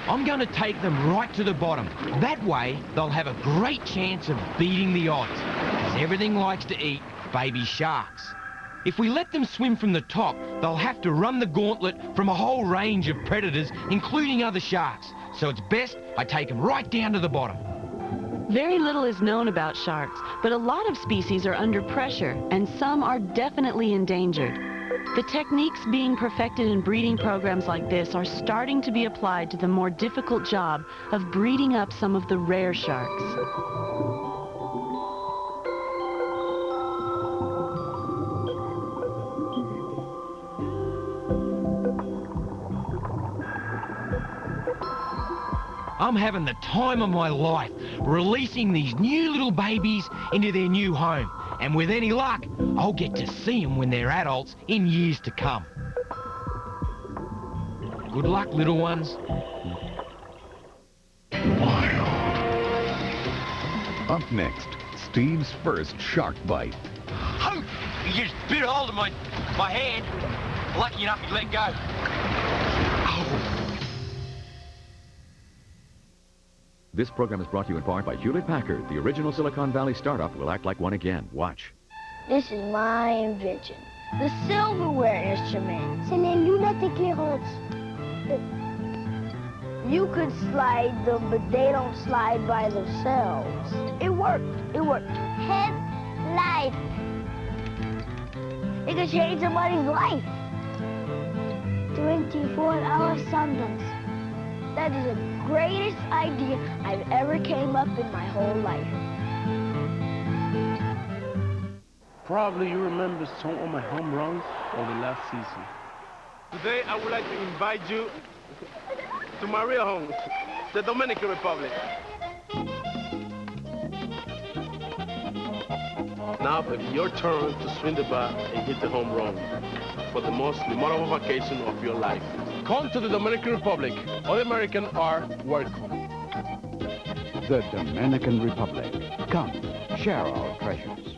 I'm going to take them right to the bottom. That way, they'll have a great chance of beating the odds, as everything likes to eat baby sharks. If we let them swim from the top, they'll have to run the gauntlet from a whole range of predators, including other sharks. So it's best I take them right down to the bottom. Very little is known about sharks, but a lot of species are under pressure, and some are definitely endangered. The techniques being perfected in breeding programs like this are starting to be applied to the more difficult job of breeding up some of the rare sharks. I'm having the time of my life, releasing these new little babies into their new home. And with any luck, I'll get to see them when they're adults in years to come. Good luck, little ones. Up next, Steve's first shark bite. Oh, he just bit hold of my hand. Lucky enough he let go. Oh. This program is brought to you in part by Hewlett-Packard. The original Silicon Valley startup will act like one again. Watch. This is my invention. The silverware instrument. C'est les lunettes éclairantes. You could slide them, but they don't slide by themselves. It worked. It worked. Headlight. It could change somebody's life. 24-hour sundance. That is the greatest idea I've ever came up in my whole life. Probably you remember some of my home runs of the last season. Today I would like to invite you to my real home, the Dominican Republic. Now it's your turn to swing the bat and hit the home run for the most memorable vacation of your life. Come to the Dominican Republic. All Americans are welcome. The Dominican Republic. Come, share our treasures.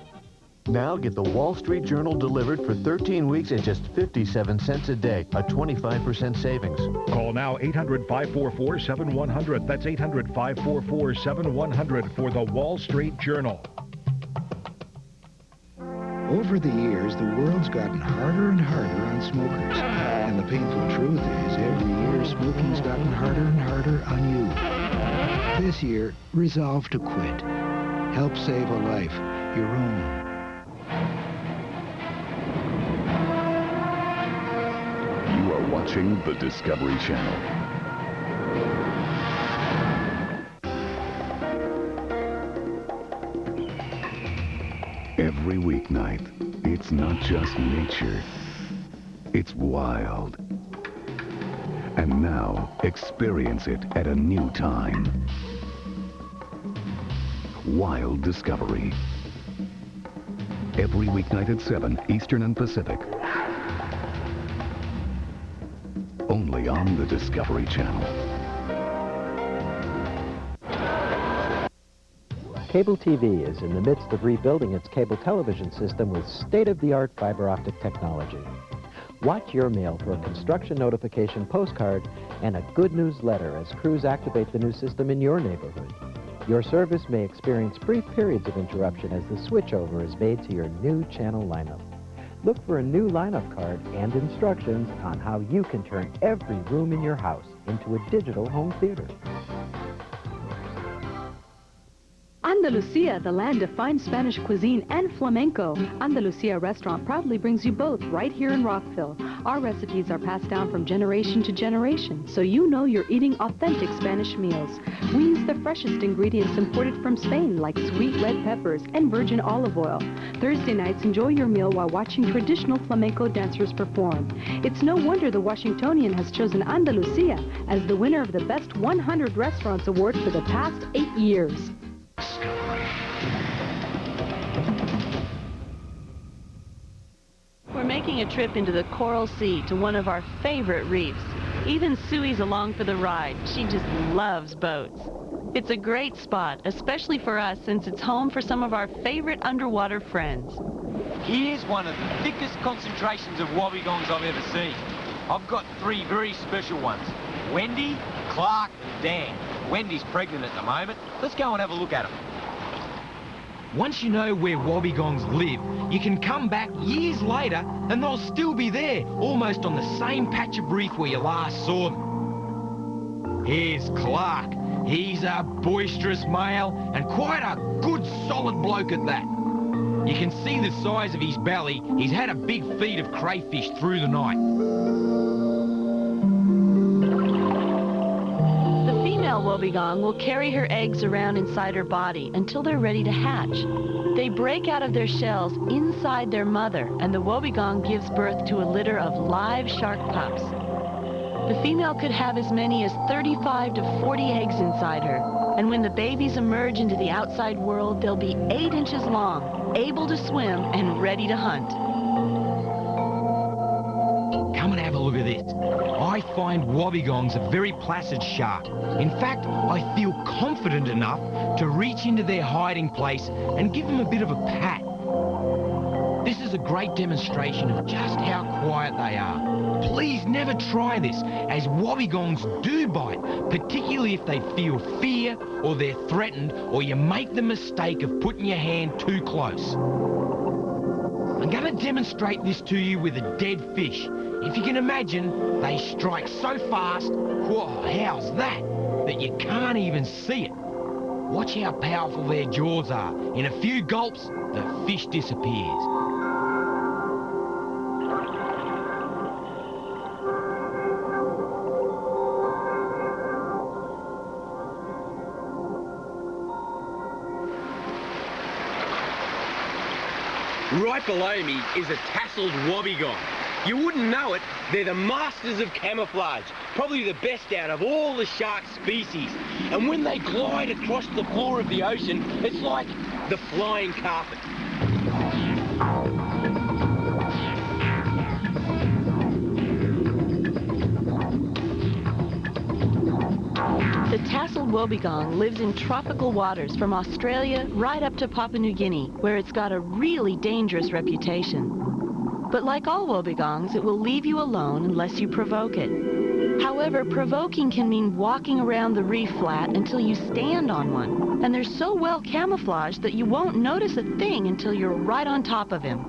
Now get the Wall Street Journal delivered for 13 weeks at just 57 cents a day, a 25% savings. Call now 800-544-7100. That's 800-544-7100 for the Wall Street Journal. Over the years, the world's gotten harder and harder on smokers. And the painful truth is, every year, smoking's gotten harder and harder on you. This year, resolve to quit. Help save a life, your own. You are watching the Discovery Channel. Every weeknight, it's not just nature, it's wild. And now, experience it at a new time. Wild Discovery. Every weeknight at 7 Eastern and Pacific. Only on the Discovery Channel. Cable TV is in the midst of rebuilding its cable television system with state-of-the-art fiber optic technology. Watch your mail for a construction notification postcard and a good news letter as crews activate the new system in your neighborhood. Your service may experience brief periods of interruption as the switchover is made to your new channel lineup. Look for a new lineup card and instructions on how you can turn every room in your house into a digital home theater. Andalusia, the land of fine Spanish cuisine and flamenco. Andalusia Restaurant proudly brings you both right here in Rockville. Our recipes are passed down from generation to generation, so you know you're eating authentic Spanish meals. We use the freshest ingredients imported from Spain, like sweet red peppers and virgin olive oil. Thursday nights, enjoy your meal while watching traditional flamenco dancers perform. It's no wonder the Washingtonian has chosen Andalusia as the winner of the Best 100 Restaurants Award for the past 8 years. We're making a trip into the Coral Sea to one of our favorite reefs. Even Suey's along for the ride. She just loves boats. It's a great spot, especially for us since it's home for some of our favorite underwater friends. Here's one of the thickest concentrations of wobbegongs I've ever seen. I've got 3 very special ones. Wendy, Clark, and Dan. Wendy's pregnant at the moment. Let's go and have a look at them. Once you know where wobbegongs live, you can come back years later and they'll still be there, almost on the same patch of reef where you last saw them. Here's Clark. He's a boisterous male and quite a good solid bloke at that. You can see the size of his belly. He's had a big feed of crayfish through the night. Wobbegong will carry her eggs around inside her body until they're ready to hatch. They break out of their shells inside their mother, and the wobbegong gives birth to a litter of live shark pups. The female could have as many as 35 to 40 eggs inside her, and when the babies emerge into the outside world, they'll be 8 inches long, able to swim, and ready to hunt. Come and have a look at this. I find wobbegongs a very placid shark. In fact, I feel confident enough to reach into their hiding place and give them a bit of a pat. This is a great demonstration of just how quiet they are. Please never try this, as wobbegongs do bite, particularly if they feel fear or they're threatened or you make the mistake of putting your hand too close. I'm going to demonstrate this to you with a dead fish. If you can imagine, they strike so fast, whoa, how's that you can't even see it. Watch how powerful their jaws are. In a few gulps, the fish disappears. Right below me is a tasseled wobbegong. You wouldn't know it, they're the masters of camouflage, probably the best out of all the shark species. And when they glide across the floor of the ocean, it's like the flying carpet. The tasseled wobbegong lives in tropical waters from Australia right up to Papua New Guinea, where it's got a really dangerous reputation. But like all wobbegongs, it will leave you alone unless you provoke it. However, provoking can mean walking around the reef flat until you stand on one, and they're so well camouflaged that you won't notice a thing until you're right on top of him.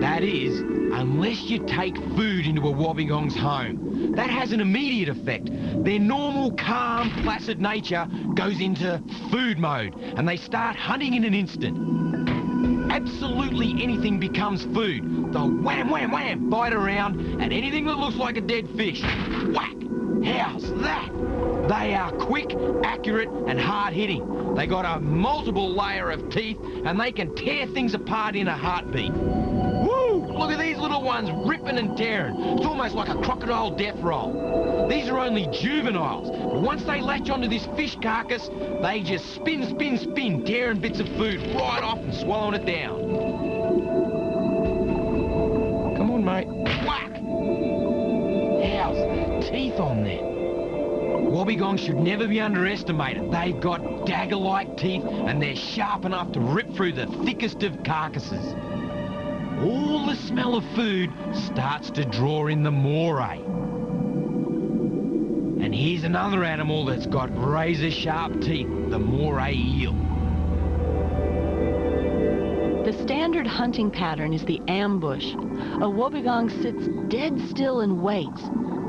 That is, unless you take food into a wobbegong's home. That has an immediate effect. Their normal, calm, placid nature goes into food mode, and they start hunting in an instant. Absolutely anything becomes food. They'll wham, wham, wham, bite around, and anything that looks like a dead fish, whack. How's that? They are quick, accurate, and hard-hitting. They got a multiple layer of teeth, and they can tear things apart in a heartbeat. Woo! Look at these little ones ripping and tearing. It's almost like a crocodile death roll. These are only juveniles, but once they latch onto this fish carcass, they just spin, spin, spin, tearing bits of food right off and swallowing it down. Come on, mate. Whack! How's the teeth on them? Wobbegongs should never be underestimated. They've got dagger-like teeth, and they're sharp enough to rip through the thickest of carcasses. All the smell of food starts to draw in the moray. And here's another animal that's got razor-sharp teeth, the moray eel. The standard hunting pattern is the ambush. A wobbegong sits dead still and waits.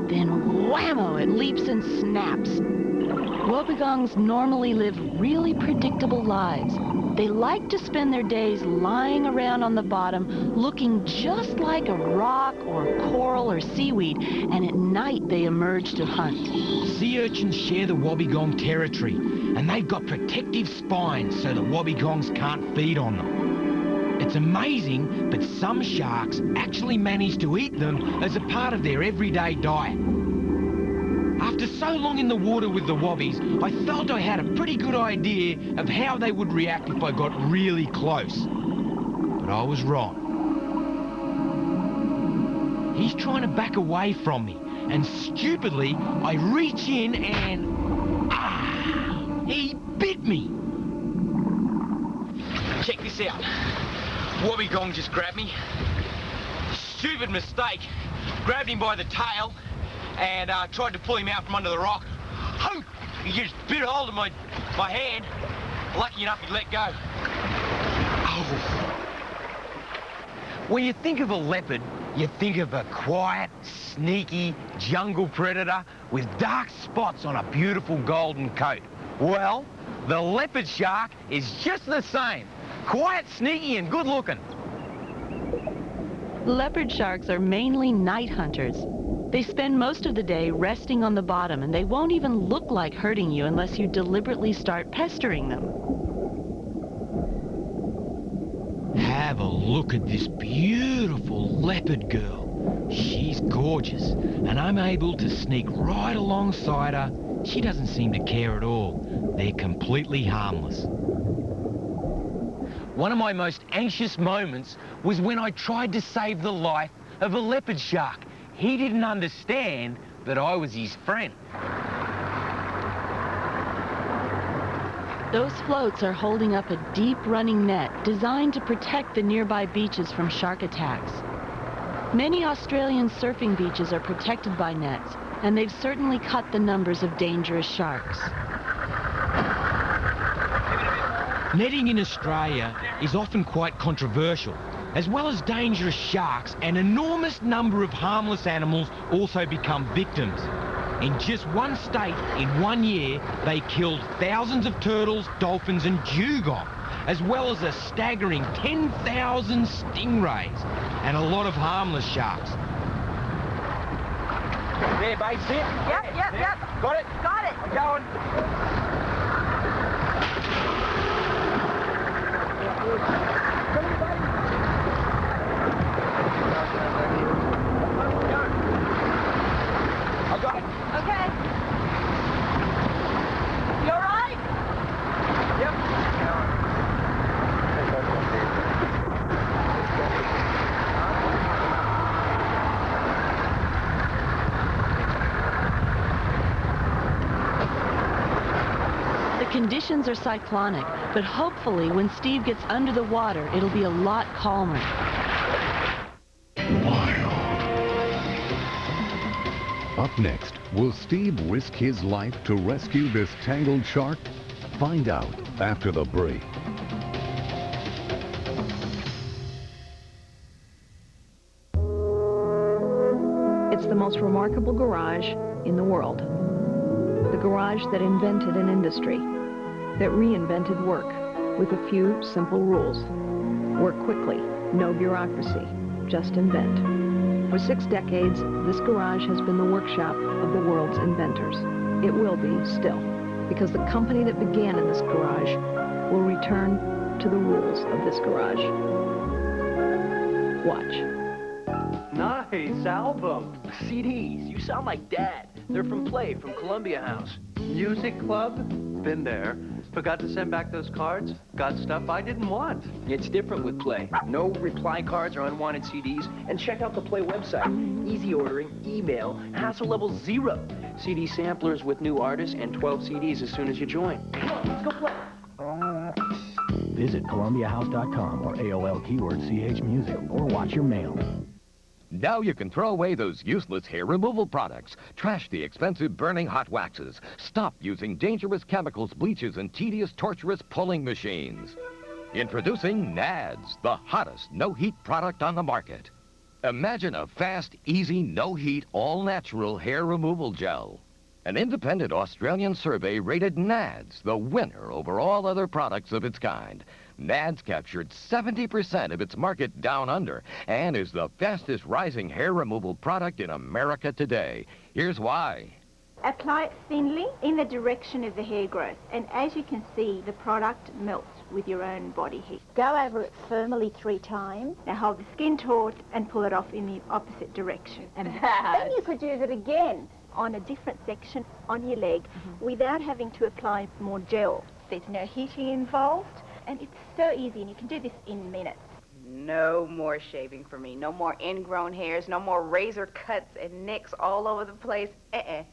Then whammo, it leaps and snaps. Wobbegongs normally live really predictable lives. They like to spend their days lying around on the bottom, looking just like a rock or coral or seaweed, and at night they emerge to hunt. Sea urchins share the wobbegong territory, and they've got protective spines so the wobbegongs can't feed on them. It's amazing, but some sharks actually manage to eat them as a part of their everyday diet. After so long in the water with the wobbies, I felt I had a pretty good idea of how they would react if I got really close. But I was wrong. He's trying to back away from me, and stupidly, I reach in and... he bit me! Check this out. Wobbegong just grabbed me. Stupid mistake. Grabbed him by the tail and tried to pull him out from under the rock. He just bit hold of my hand. Lucky enough he let go. Oh. When you think of a leopard, you think of a quiet, sneaky jungle predator with dark spots on a beautiful golden coat. Well, the leopard shark is just the same. Quiet, sneaky, and good looking. Leopard sharks are mainly night hunters. They spend most of the day resting on the bottom, and they won't even look like hurting you unless you deliberately start pestering them. Have a look at this beautiful leopard girl. She's gorgeous, and I'm able to sneak right alongside her. She doesn't seem to care at all. They're completely harmless. One of my most anxious moments was when I tried to save the life of a leopard shark. He didn't understand that I was his friend. Those floats are holding up a deep running net designed to protect the nearby beaches from shark attacks. Many Australian surfing beaches are protected by nets, and they've certainly cut the numbers of dangerous sharks. Netting in Australia is often quite controversial. As well as dangerous sharks, an enormous number of harmless animals also become victims. In just one state, in 1 year, they killed thousands of turtles, dolphins and dugong, as well as a staggering 10,000 stingrays and a lot of harmless sharks. There, babe, see it? Yep. Got it? Got it. I'm going. I got it. Okay. You all right? Yep. The conditions are cyclonic, but hopefully when Steve gets under the water, it'll be a lot calmer. Up next, will Steve risk his life to rescue this tangled shark? Find out after the break. It's the most remarkable garage in the world. The garage that invented an industry, that reinvented work with a few simple rules. Work quickly, no bureaucracy, just invent. For 6 decades, this garage has been the workshop of the world's inventors. It will be still, because the company that began in this garage will return to the rules of this garage. Watch. Nice album. CDs. You sound like Dad. They're from Play, from Columbia House. Music club? Been there. Forgot to send back those cards. Got stuff I didn't want. It's different with Play. No reply cards or unwanted CDs. And check out the Play website. Easy ordering, email, hassle level 0. CD samplers with new artists and 12 CDs as soon as you join. Come on, let's go play. Visit ColumbiaHouse.com or AOL keyword CH Music or watch your mail. Now you can throw away those useless hair removal products. Trash the expensive burning hot waxes. Stop using dangerous chemicals, bleaches, and tedious, torturous pulling machines. Introducing Nads, the hottest no-heat product on the market. Imagine a fast, easy, no-heat, all-natural hair removal gel. An independent Australian survey rated Nads the winner over all other products of its kind. Nads captured 70% of its market down under and is the fastest rising hair removal product in America today. Here's why. Apply it thinly in the direction of the hair growth, and as you can see, the product melts with your own body heat. Go over it firmly 3 times. Now hold the skin taut and pull it off in the opposite direction. And then you could use it again on a different section on your leg without having to apply more gel. There's no heating involved. And it's so easy, and you can do this in minutes. No more shaving for me. No more ingrown hairs. No more razor cuts and nicks all over the place.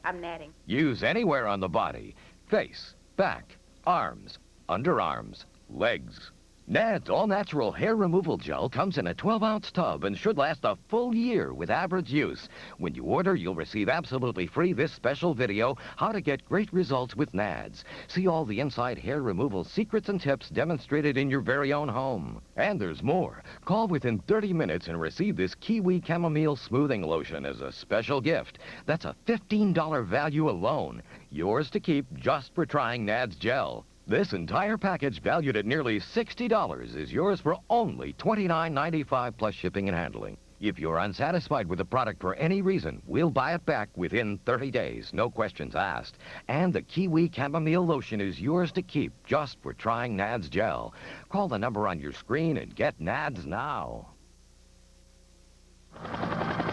I'm natting. Use anywhere on the body. Face, back, arms, underarms, legs. Nads all-natural hair removal gel comes in a 12-ounce tub and should last a full year with average use. When you order, you'll receive absolutely free this special video, How to Get Great Results with Nads. See all the inside hair removal secrets and tips demonstrated in your very own home. And there's more. Call within 30 minutes and receive this Kiwi Chamomile Smoothing Lotion as a special gift. That's a $15 value alone. Yours to keep just for trying Nads gel. This entire package, valued at nearly $60, is yours for only $29.95 plus shipping and handling. If you're unsatisfied with the product for any reason, we'll buy it back within 30 days, no questions asked. And the Kiwi Chamomile Lotion is yours to keep just for trying Nads gel. Call the number on your screen and get Nads now.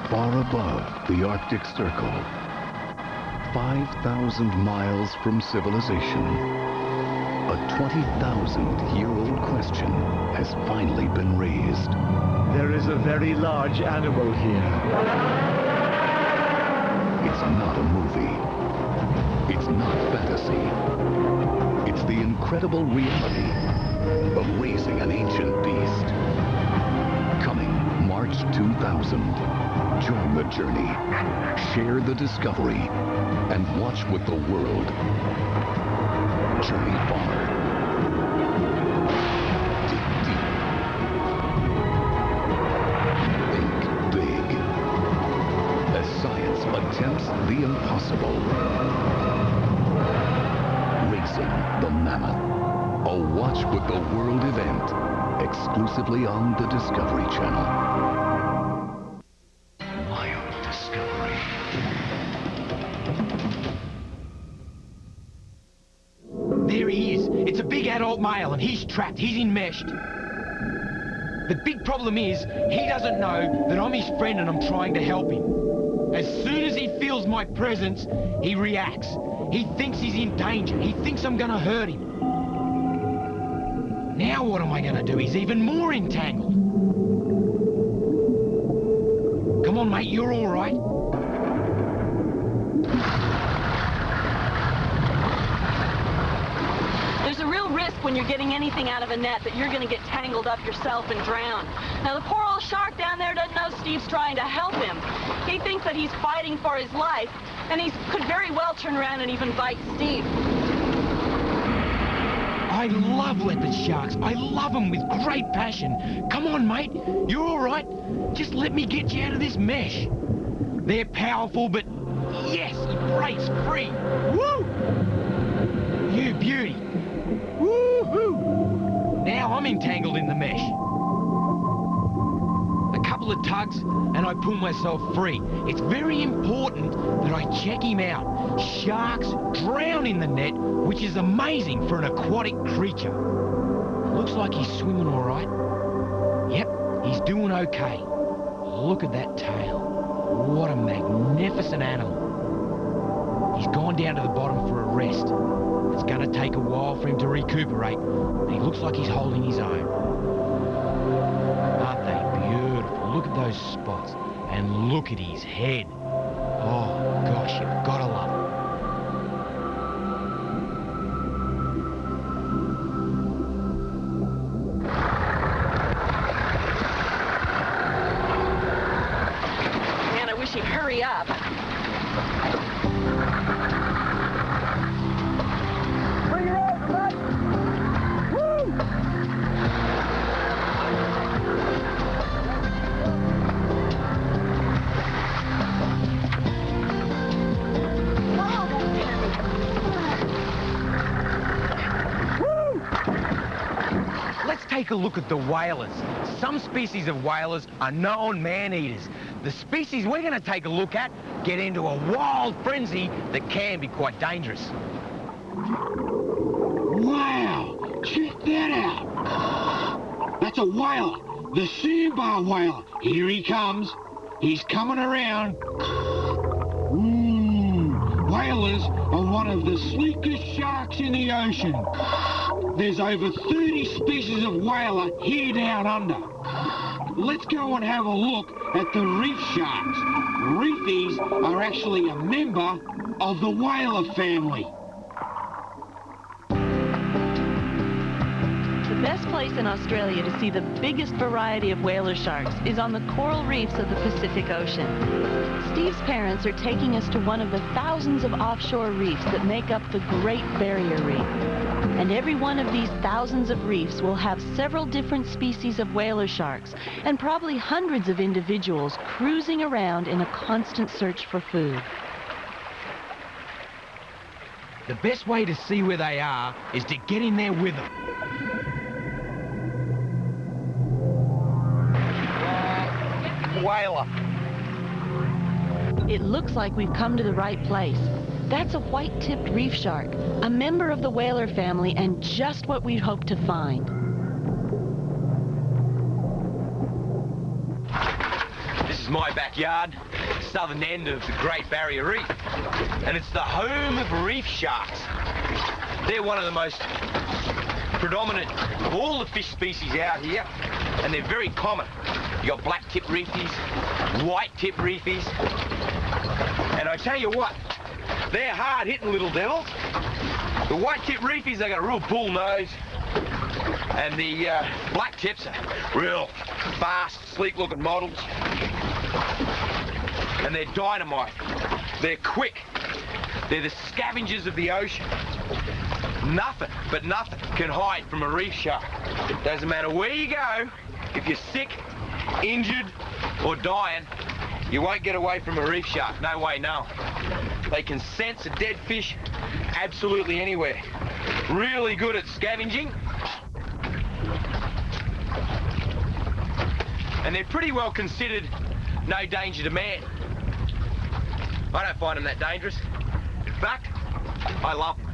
Far above the Arctic Circle, 5,000 miles from civilization, a 20,000-year-old question has finally been raised. There is a very large animal here. It's not a movie. It's not fantasy. It's the incredible incredible reality of raising an ancient beast. Coming March 2000. Join the journey, share the discovery, and watch with the world. Journey far. Dig deep. Think big. As science attempts the impossible. Racing the Mammoth. A Watch with the World event. Exclusively on the Discovery Channel. There he is. It's a big adult male and he's trapped. He's enmeshed. The big problem is he doesn't know that I'm his friend and I'm trying to help him. As soon as he feels my presence, he reacts. He thinks he's in danger. He thinks I'm gonna hurt him. Now what am I gonna do? He's even more entangled. Come on, mate, you're all right. There's a real risk when you're getting anything out of a net that you're going to get tangled up yourself and drown. Now, the poor old shark down there doesn't know Steve's trying to help him. He thinks that he's fighting for his life, and he could very well turn around and even bite Steve. I love leopard sharks. I love them with great passion. Come on, mate. You're all right. Just let me get you out of this mesh. They're powerful, but yes, he breaks free. Woo! You beauty. Woo-hoo! Now I'm entangled in the mesh. A couple of tugs and I pull myself free. It's very important that I check him out. Sharks drown in the net, which is amazing for an aquatic creature. Looks like he's swimming all right. Yep, he's doing okay. Look at that tail. What a magnificent animal. He's gone down to the bottom for a rest. It's going to take a while for him to recuperate, but he looks like he's holding his own. Aren't they beautiful? Look at those spots, and look at his head. Oh, gosh, you've got to love him. Man, I wish he'd hurry up. Take a look at the whalers. Some species of whalers are known man-eaters. The species we're going to take a look at get into a wild frenzy that can be quite dangerous. Wow! Check that out! That's a whaler! The sandbar whaler! Here he comes! He's coming around! Whalers are one of the sleekest sharks in the ocean. There's over 30 species of whaler here down under. Let's go and have a look at the reef sharks. Reefies are actually a member of the whaler family. The best place in Australia to see the biggest variety of whaler sharks is on the coral reefs of the Pacific Ocean. Steve's parents are taking us to one of the thousands of offshore reefs that make up the Great Barrier Reef. And every one of these thousands of reefs will have several different species of whaler sharks and probably hundreds of individuals cruising around in a constant search for food. The best way to see where they are is to get in there with them. Whaler. It looks like we've come to the right place. That's a white-tipped reef shark, a member of the whaler family, and just what we'd hoped to find. This is my backyard, southern end of the Great Barrier Reef, and it's the home of reef sharks. They're one of the most predominant of all the fish species out here, and they're very common. You got black-tipped reefies, white-tipped reefies, and I tell you what, they're hard-hitting little devils. The white-tip reefies, they got a real bull nose. And the black tips are real fast, sleek-looking models. And they're dynamite. They're quick. They're the scavengers of the ocean. Nothing, but nothing can hide from a reef shark. Doesn't matter where you go, if you're sick, injured, or dying, you won't get away from a reef shark. No way, no. They can sense a dead fish absolutely anywhere. Really good at scavenging. And they're pretty well considered no danger to man. I don't find them that dangerous. In fact, I love them.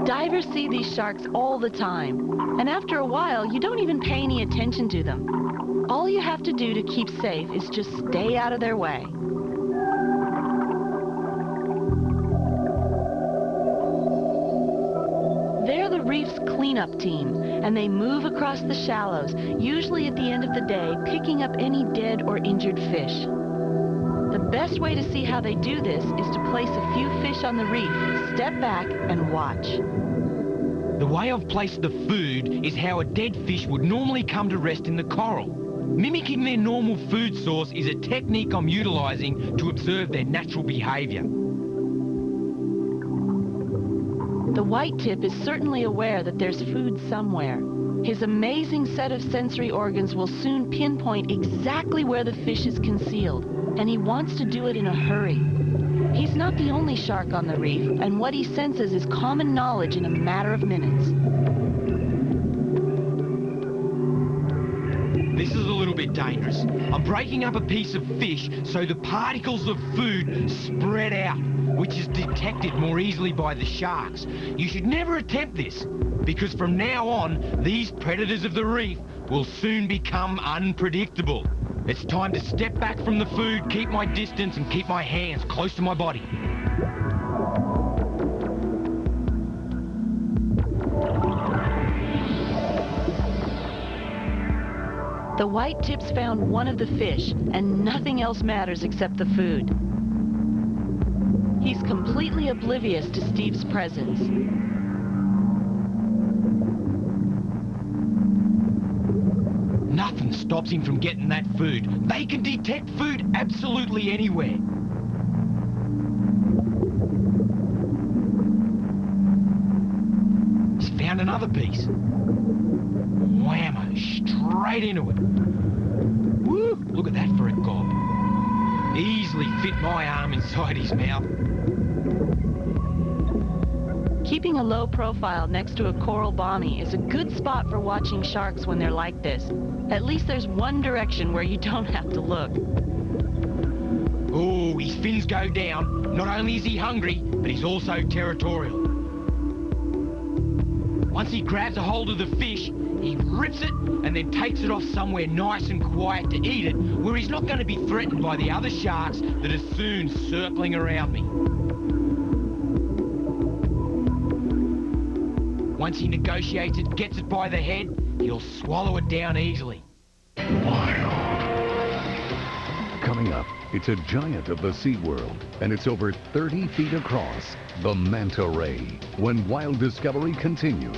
Divers see these sharks all the time, and after a while, you don't even pay any attention to them. All you have to do to keep safe is just stay out of their way. They're the reef's cleanup team, and they move across the shallows, usually at the end of the day, picking up any dead or injured fish. The best way to see how they do this is to place a few fish on the reef, step back, and watch. The way I've placed the food is how a dead fish would normally come to rest in the coral. Mimicking their normal food source is a technique I'm utilising to observe their natural behaviour. The white tip is certainly aware that there's food somewhere. His amazing set of sensory organs will soon pinpoint exactly where the fish is concealed, and he wants to do it in a hurry. He's not the only shark on the reef, and what he senses is common knowledge in a matter of minutes. This is a little bit dangerous. I'm breaking up a piece of fish so the particles of food spread out, which is detected more easily by the sharks. You should never attempt this, because from now on, these predators of the reef will soon become unpredictable. It's time to step back from the food, keep my distance, and keep my hands close to my body. The white tips found one of the fish, and nothing else matters except the food. He's completely oblivious to Steve's presence. Nothing stops him from getting that food. They can detect food absolutely anywhere. He's found another piece. Whammo, straight into it. Woo, look at that for a gob. Easily fit my arm inside his mouth. Keeping a low profile next to a coral bommy is a good spot for watching sharks when they're like this. At least there's one direction where you don't have to look. Oh, his fins go down. Not only is he hungry, but he's also territorial. Once he grabs a hold of the fish, he rips it and then takes it off somewhere nice and quiet to eat it, where he's not going to be threatened by the other sharks that are soon circling around me. Once he negotiates it, gets it by the head, he'll swallow it down easily. Coming up, it's a giant of the sea world, and it's over 30 feet across, the manta ray, when wild discovery continues.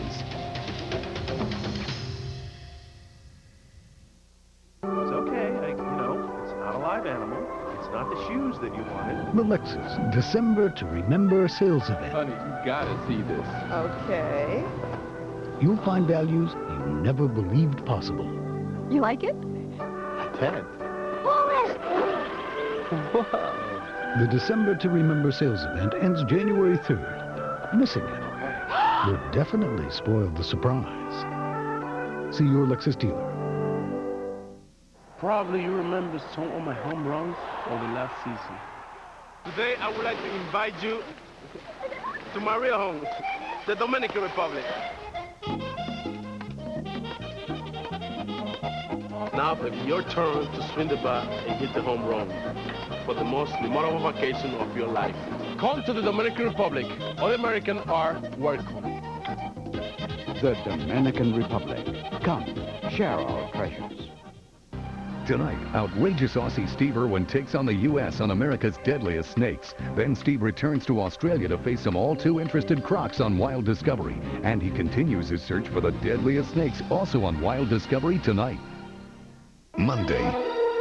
It's okay, it's not a live animal. It's not the shoes that you wanted. The Lexus December to Remember sales event. Honey, you gotta see this. Okay. You'll find values you never believed possible. You like it? 10. Whoa. The December to Remember sales event ends January 3rd. Missing it would definitely spoil the surprise. See your Lexus dealer. Probably you remember some of my home runs of the last season. Today I would like to invite you to my real home, the Dominican Republic. Now it'll be your turn to swing the bat and hit the home run for the most memorable vacation of your life. Come to the Dominican Republic. All Americans are welcome. The Dominican Republic. Come, share our treasures. Tonight, outrageous Aussie Steve Irwin takes on the U.S. on America's deadliest snakes. Then Steve returns to Australia to face some all-too-interested crocs on Wild Discovery. And he continues his search for the deadliest snakes, also on Wild Discovery tonight. Monday,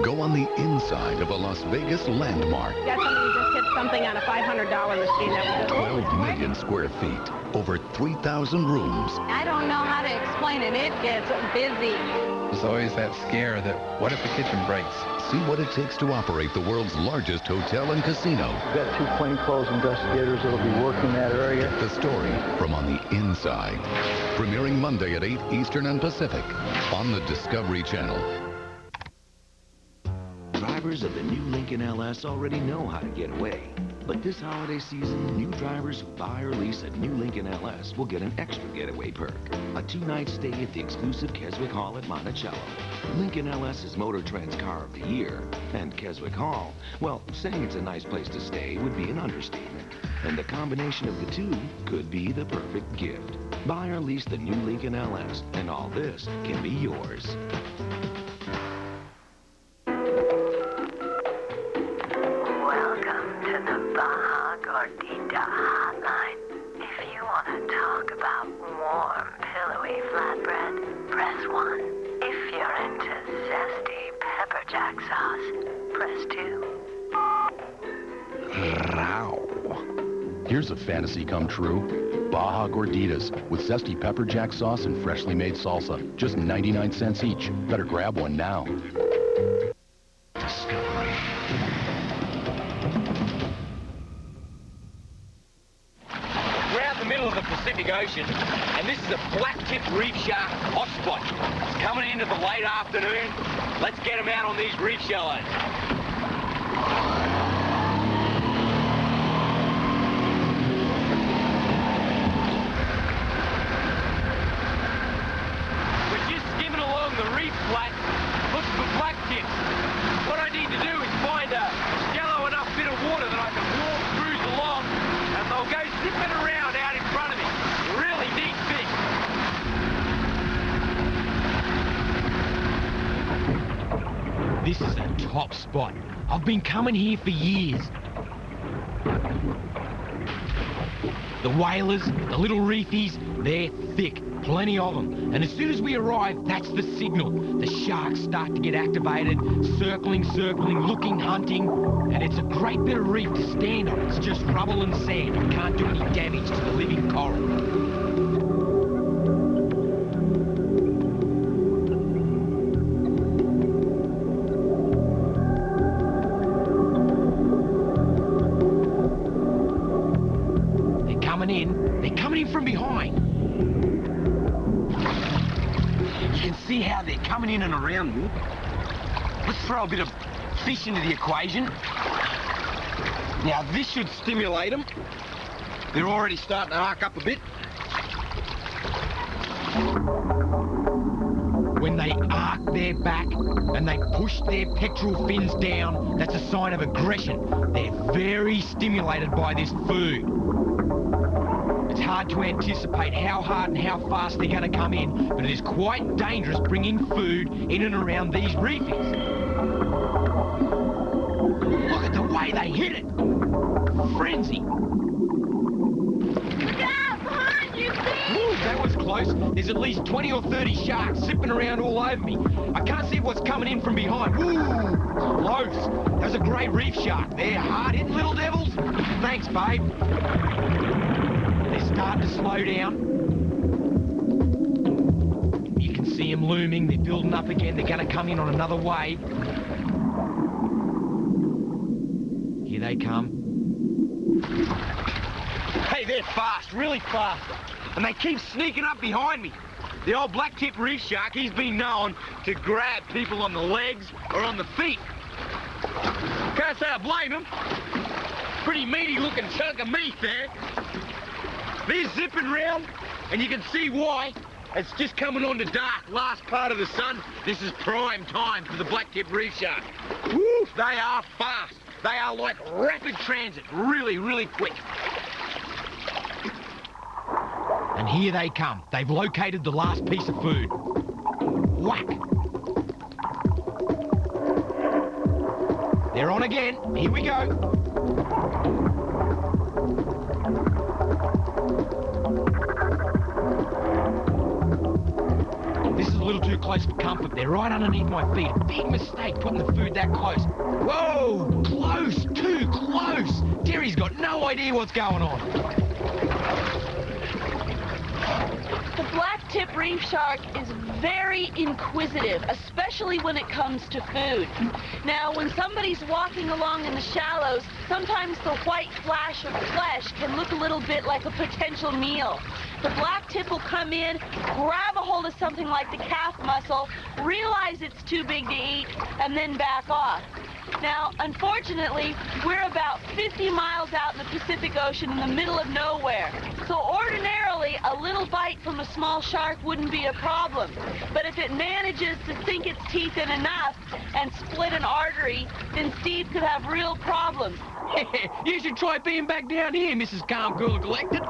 go on the inside of a Las Vegas landmark. Got somebody just hit something on a $500 machine that was 12 million square feet, over 3,000 rooms. I don't know how to explain it. It gets busy. There's always that scare that what if the kitchen breaks? See what it takes to operate the world's largest hotel and casino. We've got 2 plainclothes investigators that'll be working that area. Get the story from on the inside. Premiering Monday at 8 Eastern and Pacific on the Discovery Channel. Drivers of the new Lincoln LS already know how to get away. But this holiday season, new drivers who buy or lease a new Lincoln LS will get an extra getaway perk. A 2-night stay at the exclusive Keswick Hall at Monticello. Lincoln LS is Motor Trend's Car of the Year. And Keswick Hall, well, saying it's a nice place to stay would be an understatement. And the combination of the two could be the perfect gift. Buy or lease the new Lincoln LS, and all this can be yours. Hotline. If you want to talk about warm, pillowy flatbread, press 1. If you're into zesty pepper jack sauce, press 2. Row. Here's a fantasy come true. Baja Gorditas with zesty pepper jack sauce and freshly made salsa. Just 99 cents each. Better grab one now. Discovery. Of the Pacific Ocean, and this is a black-tipped reef shark hotspot. It's coming into the late afternoon. Let's get them out on these reef shallows. We're just skimming along the reef flat, looking for black-tips. What I need to do is find a shallow enough bit of water that I can walk, cruise along, and they'll go zipping around out in front of me. Really neat fish. This is a top spot. I've been coming here for years. The whalers, the little reefies, they're thick. Plenty of them. And as soon as we arrive, that's the signal. The sharks start to get activated, circling, looking, hunting. And it's a great bit of reef to stand on. It's just rubble and sand. You can't do any damage to the living coral. They're coming in from behind. You can see how they're coming in and around me. Let's throw a bit of fish into the equation. Now this should stimulate them. They're already starting to arc up a bit. When they arc their back and they push their pectoral fins down, that's a sign of aggression. They're very stimulated by this food. It's hard to anticipate how hard and how fast they're going to come in, but it is quite dangerous bringing food in and around these reefies. Look at the way they hit it. Frenzy. Ooh, that was close. There's at least 20 or 30 sharks zipping around all over me. I can't see what's coming in from behind. Ooh, close. That was a great reef shark. They're hard-hitting little devils. Thanks, babe. They're starting to slow down. You can see them looming. They're building up again. They're going to come in on another wave. Here they come. Hey, they're fast, really fast. And they keep sneaking up behind me. The old black-tipped reef shark, he's been known to grab people on the legs or on the feet. Can't say I blame him. Pretty meaty-looking chunk of meat there. They're zipping round, and you can see why. It's just coming on to dark, last part of the sun. This is prime time for the black-tipped reef shark. Woo, they are fast. They are like rapid transit, really, really quick. And here they come. They've located the last piece of food. Whack! They're on again. Here we go. This is a little too close for comfort. They're right underneath my feet. A big mistake putting the food that close. Whoa! Close! Too close! Terry's got no idea what's going on. The black-tip reef shark is very inquisitive, especially when it comes to food. Now, when somebody's walking along in the shallows, sometimes the white flash of flesh can look a little bit like a potential meal. The black-tip will come in, grab a hold of something like the calf muscle, realize it's too big to eat, and then back off. Now, unfortunately, we're about 50 miles out in the Pacific Ocean in the middle of nowhere. So ordinarily, a little bite from a small shark wouldn't be a problem. But if it manages to sink its teeth in enough and split an artery, then Steve could have real problems. You should try being back down here, Mrs. Calm, Cool and Collected.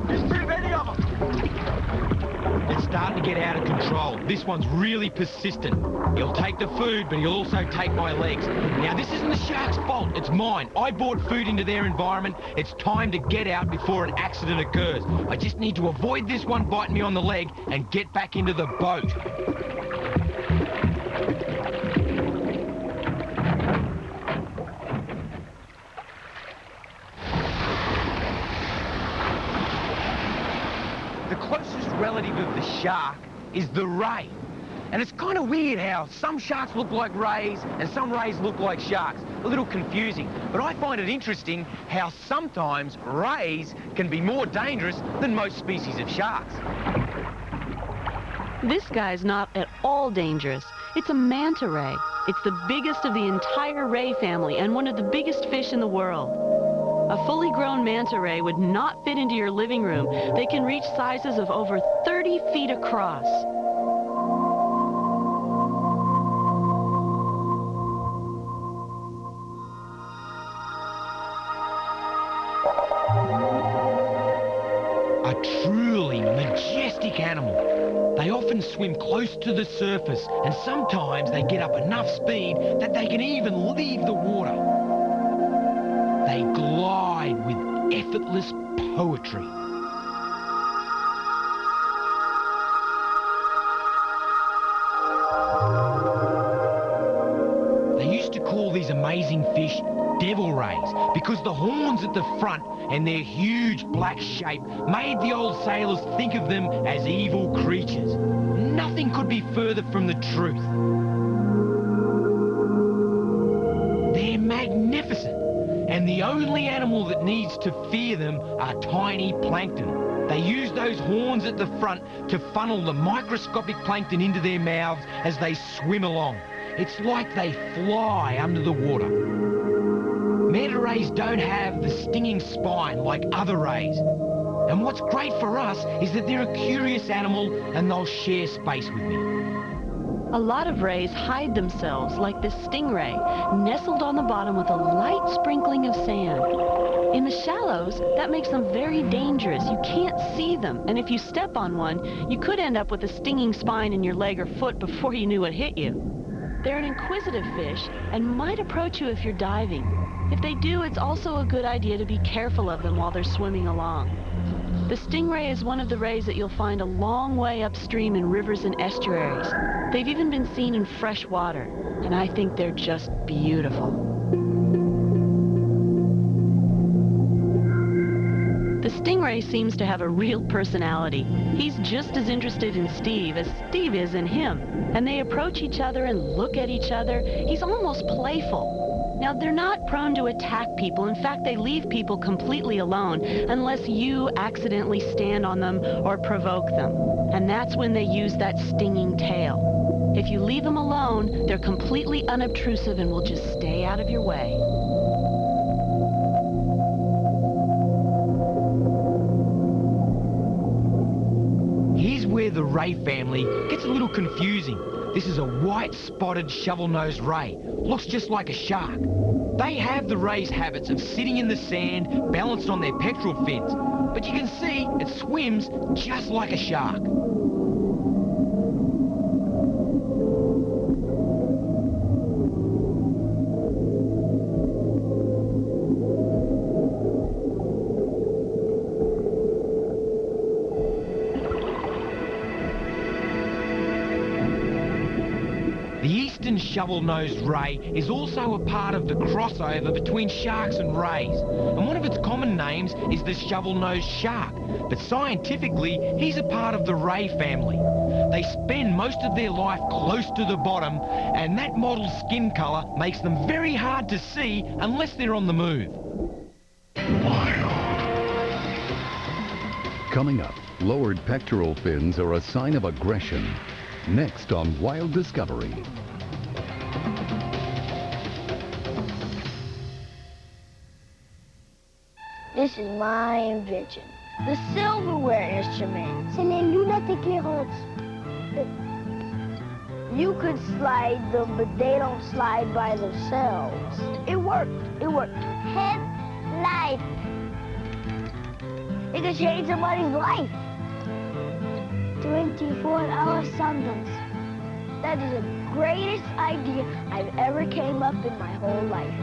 There's too many of them. It's starting to get out of control. This one's really persistent. He'll take the food, but he'll also take my legs. Now, this isn't the shark's fault. It's mine. I brought food into their environment. It's time to get out before an accident occurs. I just need to avoid this one biting me on the leg and get back into the boat. The closest relative of the shark is the ray. And it's kind of weird how some sharks look like rays and some rays look like sharks. A little confusing. But I find it interesting how sometimes rays can be more dangerous than most species of sharks. This guy's not at all dangerous. It's a manta ray. It's the biggest of the entire ray family and one of the biggest fish in the world. A fully grown manta ray would not fit into your living room. They can reach sizes of over 30 feet across. A truly majestic animal. They often swim close to the surface, and sometimes they get up enough speed that they can even leave the water. They glide with effortless poetry. They used to call these amazing fish devil rays because the horns at the front and their huge black shape made the old sailors think of them as evil creatures. Nothing could be further from the truth. They're magnificent, and the only animal that needs to fear them are tiny plankton. They use those horns at the front to funnel the microscopic plankton into their mouths as they swim along. It's like they fly under the water. Manta rays don't have the stinging spine like other rays. And what's great for us is that they're a curious animal and they'll share space with me. A lot of rays hide themselves, like this stingray, nestled on the bottom with a light sprinkling of sand. In the shallows, that makes them very dangerous. You can't see them, and if you step on one, you could end up with a stinging spine in your leg or foot before you knew it hit you. They're an inquisitive fish and might approach you if you're diving. If they do, it's also a good idea to be careful of them while they're swimming along. The stingray is one of the rays that you'll find a long way upstream in rivers and estuaries. They've even been seen in fresh water, and I think they're just beautiful. The stingray seems to have a real personality. He's just as interested in Steve as Steve is in him, and they approach each other and look at each other. He's almost playful. Now, they're not prone to attack people. In fact, they leave people completely alone unless you accidentally stand on them or provoke them. And that's when they use that stinging tail. If you leave them alone, they're completely unobtrusive and will just stay out of your way. Here's where the ray family gets a little confusing. This is a white-spotted shovel-nosed ray. Looks just like a shark. They have the ray's habits of sitting in the sand, balanced on their pectoral fins. But you can see it swims just like a shark. The eastern shovel-nosed ray is also a part of the crossover between sharks and rays. And one of its common names is the shovel-nosed shark. But scientifically, he's a part of the ray family. They spend most of their life close to the bottom, and that mottled skin colour makes them very hard to see unless they're on the move. Coming up, lowered pectoral fins are a sign of aggression. Next on Wild Discovery. This is my invention. The silverware instrument. C'est les lunettes éclairantes. You could slide them, but they don't slide by themselves. It worked. It worked. Headlight. It could change somebody's life. 24-hour sundance. That is the greatest idea I've ever came up in my whole life.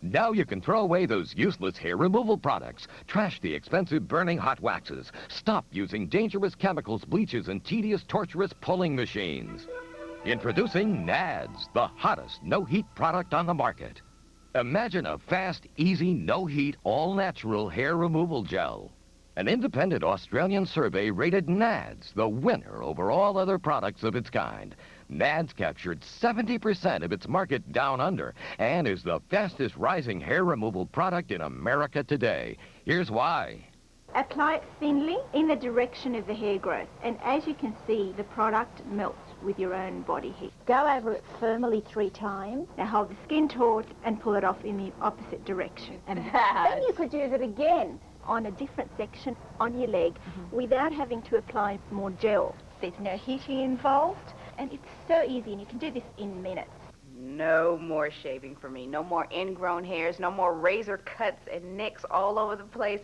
Now you can throw away those useless hair removal products. Trash the expensive burning hot waxes. Stop using dangerous chemicals, bleaches, and tedious, torturous pulling machines. Introducing Nads, the hottest no-heat product on the market. Imagine a fast, easy, no-heat, all-natural hair removal gel. An independent Australian survey rated Nads the winner over all other products of its kind. Nads captured 70% of its market down under and is the fastest rising hair removal product in America today. Here's why. Apply it thinly in the direction of the hair growth, and as you can see, the product melts with your own body heat. Go over it firmly 3 times. Now hold the skin taut and pull it off in the opposite direction. And then you could use it again on a different section on your leg without having to apply more gel. There's no heating involved, and it's so easy, and you can do this in minutes. No more shaving for me. No more ingrown hairs. No more razor cuts and nicks all over the place.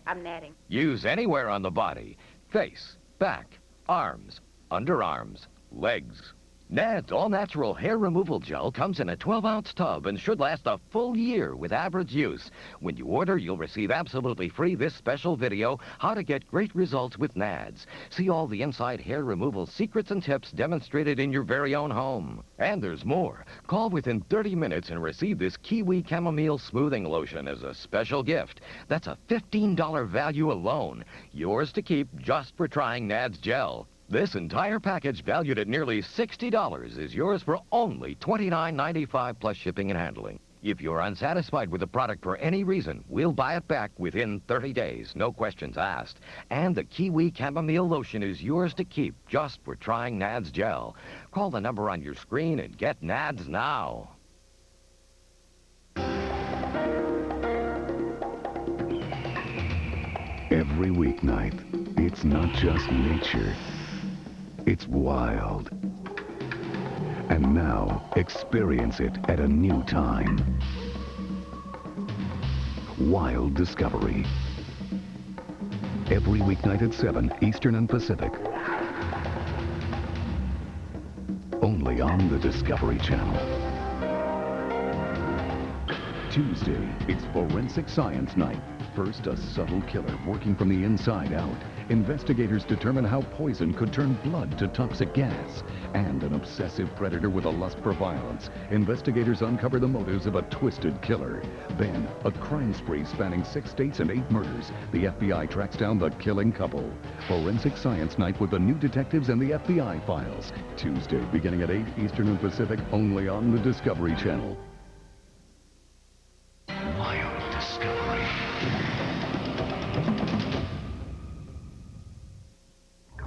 I'm natting. Use anywhere on the body. Face, back, arms, underarms, legs. Nads all-natural hair removal gel comes in a 12-ounce tub and should last a full year with average use. When you order, you'll receive absolutely free this special video, how to get great results with Nads. See all the inside hair removal secrets and tips demonstrated in your very own home. And there's more. Call within 30 minutes and receive this Kiwi Chamomile Smoothing Lotion as a special gift. That's a $15 value alone. Yours to keep just for trying Nads gel. This entire package, valued at nearly $60, is yours for only $29.95 plus shipping and handling. If you're unsatisfied with the product for any reason, we'll buy it back within 30 days, no questions asked. And the Kiwi Chamomile Lotion is yours to keep just for trying Nads gel. Call the number on your screen and get Nads now. Every weeknight, it's not just nature. It's wild. And now, experience it at a new time. Wild Discovery. Every weeknight at 7 Eastern and Pacific. Only on the Discovery Channel. Tuesday, it's Forensic Science Night. First, a subtle killer working from the inside out. Investigators determine how poison could turn blood to toxic gas. And an obsessive predator with a lust for violence. Investigators uncover the motives of a twisted killer. Then, a crime spree spanning 6 states and 8 murders. The FBI tracks down the killing couple. Forensic Science Night with the new detectives and the FBI files. Tuesday, beginning at 8 Eastern and Pacific, only on the Discovery Channel. Wild Discovery.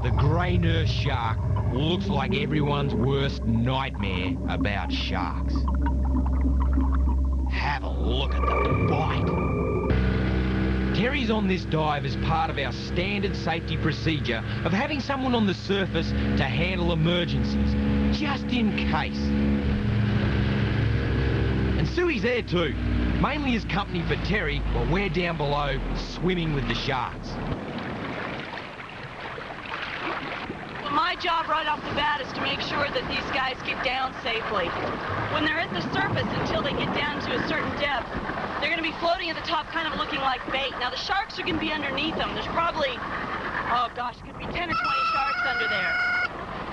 The grey nurse shark looks like everyone's worst nightmare about sharks. Have a look at the bite. Terry's always on this dive as part of our standard safety procedure of having someone on the surface to handle emergencies, just in case. And Suey's there too, mainly as company for Terry while we're down below swimming with the sharks. My job right off the bat is to make sure that these guys get down safely. When they're at the surface until they get down to a certain depth, they're going to be floating at the top kind of looking like bait. Now the sharks are going to be underneath them. There's probably, oh gosh, it could be 10 or 20 sharks under there.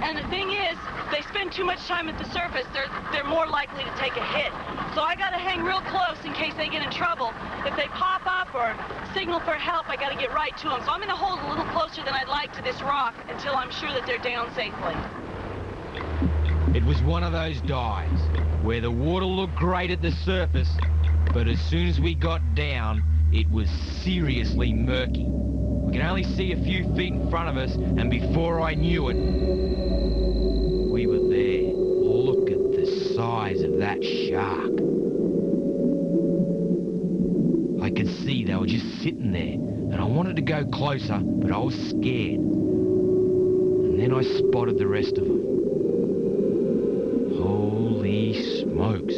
And the thing is, if they spend too much time at the surface, they're more likely to take a hit. So I got to hang real close in case they get in trouble. If they pop up or signal for help, I got to get right to them. So I'm going to hold a little closer than I'd like to this rock until I'm sure that they're down safely. It was one of those dives where the water looked great at the surface, but as soon as we got down, it was seriously murky. We could only see a few feet in front of us, and before I knew it, we were there. Look at the size of that shark. I could see they were just sitting there, and I wanted to go closer, but I was scared. And then I spotted the rest of them. Holy smokes.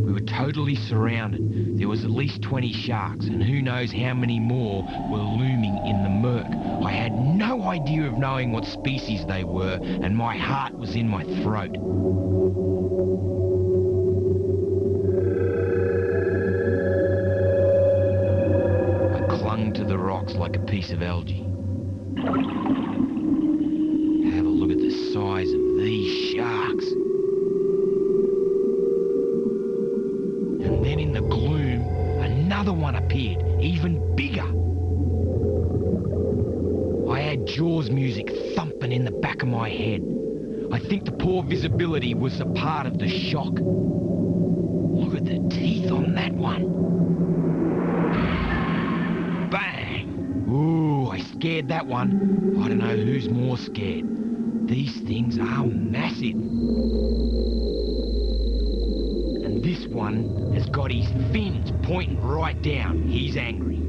We were totally surrounded. There was at least 20 sharks, and who knows how many more were looming in the murk. I had no idea of knowing what species they were, and my heart was in my throat. I clung to the rocks like a piece of algae. Have a look at the size of these sharks. And then in the gloom, another one appeared, even bigger. I had Jaws music thumping in the back of my head. I think the poor visibility was a part of the shock. Look at the teeth on that one. Bang! Ooh, I scared that one. I don't know who's more scared. These things are massive. And this one has got his fins pointing right down. He's angry.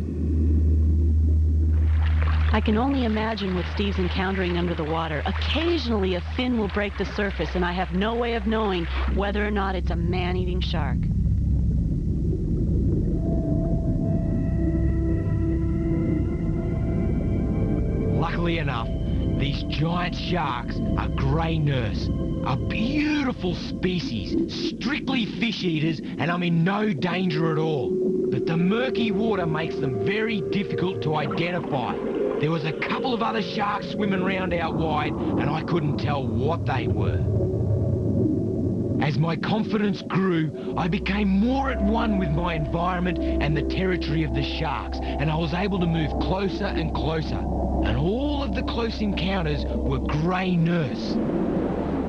I can only imagine what Steve's encountering under the water. Occasionally a fin will break the surface, and I have no way of knowing whether or not it's a man-eating shark. Luckily enough, these giant sharks are grey nurse, a beautiful species, strictly fish eaters, and I'm in no danger at all. But the murky water makes them very difficult to identify. There was a couple of other sharks swimming around out wide, and I couldn't tell what they were. As my confidence grew, I became more at one with my environment and the territory of the sharks, and I was able to move closer and closer. And all of the close encounters were grey nurse.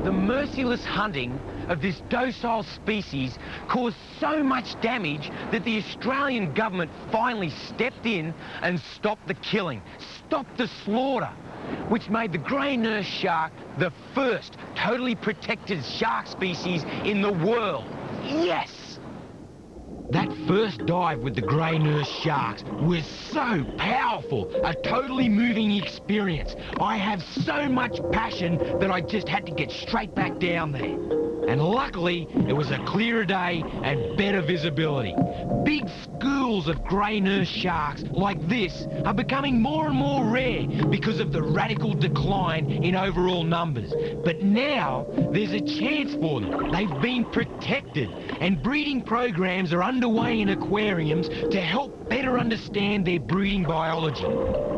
The merciless hunting of this docile species caused so much damage that the Australian government finally stepped in and stopped the killing, stopped the slaughter, which made the grey nurse shark the first totally protected shark species in the world. Yes! That first dive with the grey nurse sharks was so powerful, a totally moving experience. I have so much passion that I just had to get straight back down there. And luckily, it was a clearer day and better visibility. Big schools of grey nurse sharks like this are becoming more and more rare because of the radical decline in overall numbers. But now, there's a chance for them. They've been protected, and breeding programs are underway in aquariums to help better understand their breeding biology.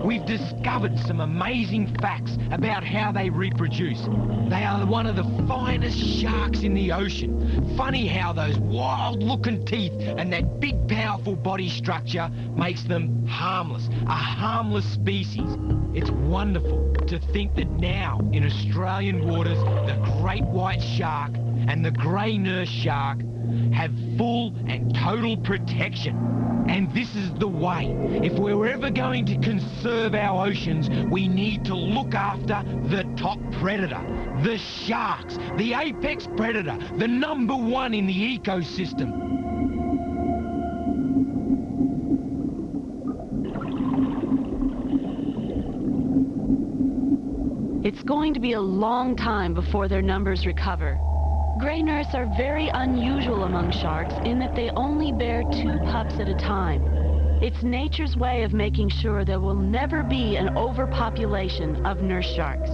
We've discovered some amazing facts about how they reproduce. They are one of the finest sharks in the ocean. Funny how those wild-looking teeth and that big, powerful body structure makes them harmless, a harmless species. It's wonderful to think that now, in Australian waters, the great white shark and the grey nurse shark have full and total protection. And this is the way. If we're ever going to conserve our oceans, we need to look after the top predator, the sharks, the apex predator, the #1 in the ecosystem. It's going to be a long time before their numbers recover. Gray nurse are very unusual among sharks in that they only bear 2 pups at a time. It's nature's way of making sure there will never be an overpopulation of nurse sharks.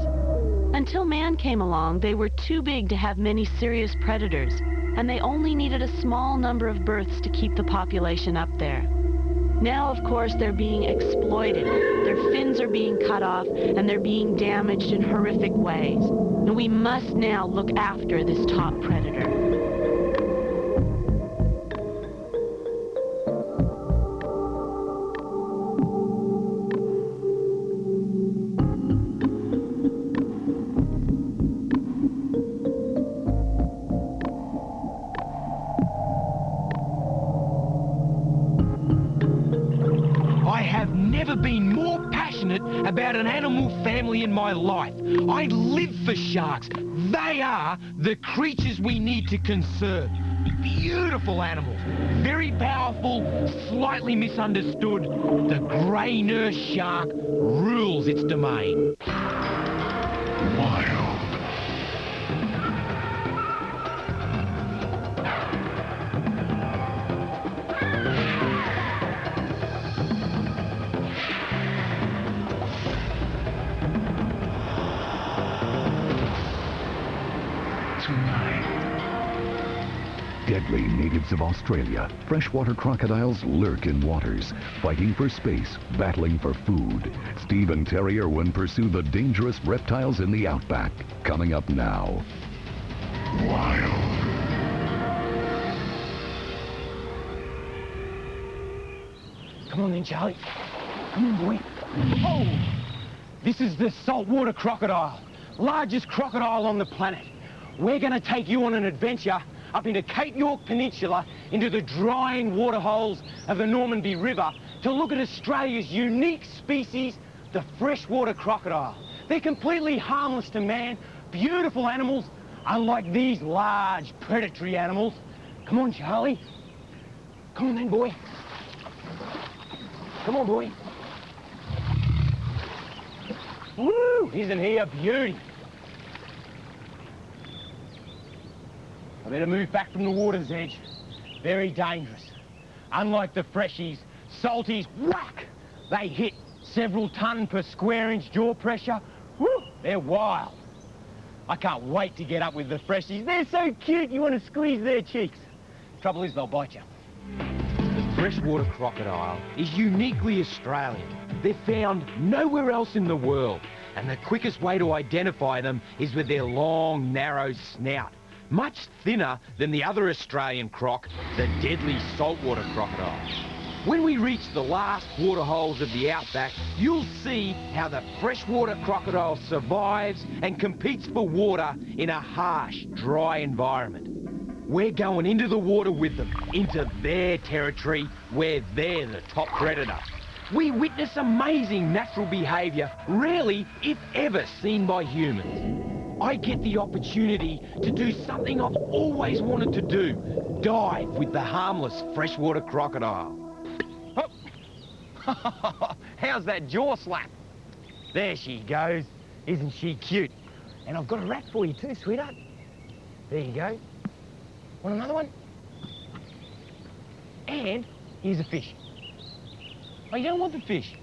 Until man came along, they were too big to have many serious predators, and they only needed a small number of births to keep the population up there. Now, of course, they're being exploited. Their fins are being cut off, and they're being damaged in horrific ways. And we must now look after this top predator. Never been more passionate about an animal family in my life. I live for sharks. They are the creatures we need to conserve. Beautiful animals, very powerful, slightly misunderstood. The grey nurse shark rules its domain. Wild. Deadly natives of Australia, freshwater crocodiles lurk in waters, fighting for space, battling for food. Steve and Terry Irwin pursue the dangerous reptiles in the outback. Coming up now. Wild. Come on then, Charlie. Come on, boy. Oh! This is the saltwater crocodile. Largest crocodile on the planet. We're going to take you on an adventure up into Cape York Peninsula, into the drying waterholes of the Normanby River, to look at Australia's unique species, the freshwater crocodile. They're completely harmless to man, beautiful animals, unlike these large predatory animals. Come on, Charlie. Come on then, boy. Come on, boy. Woo! Isn't he a beauty? I better move back from the water's edge. Very dangerous. Unlike the freshies, salties, whack! They hit several ton per square inch jaw pressure. Woo! They're wild. I can't wait to get up with the freshies. They're so cute, you want to squeeze their cheeks. Trouble is, they'll bite you. The freshwater crocodile is uniquely Australian. They're found nowhere else in the world, and the quickest way to identify them is with their long, narrow snout. Much thinner than the other Australian croc, the deadly saltwater crocodile. When we reach the last waterholes of the outback, you'll see how the freshwater crocodile survives and competes for water in a harsh, dry environment. We're going into the water with them, into their territory where they're the top predator. We witness amazing natural behaviour, rarely, if ever, seen by humans. I get the opportunity to do something I've always wanted to do, dive with the harmless freshwater crocodile. Oh. How's that jaw slap? There she goes. Isn't she cute? And I've got a rat for you too, sweetheart. There you go. Want another one? And here's a fish. Oh, you don't want the fish?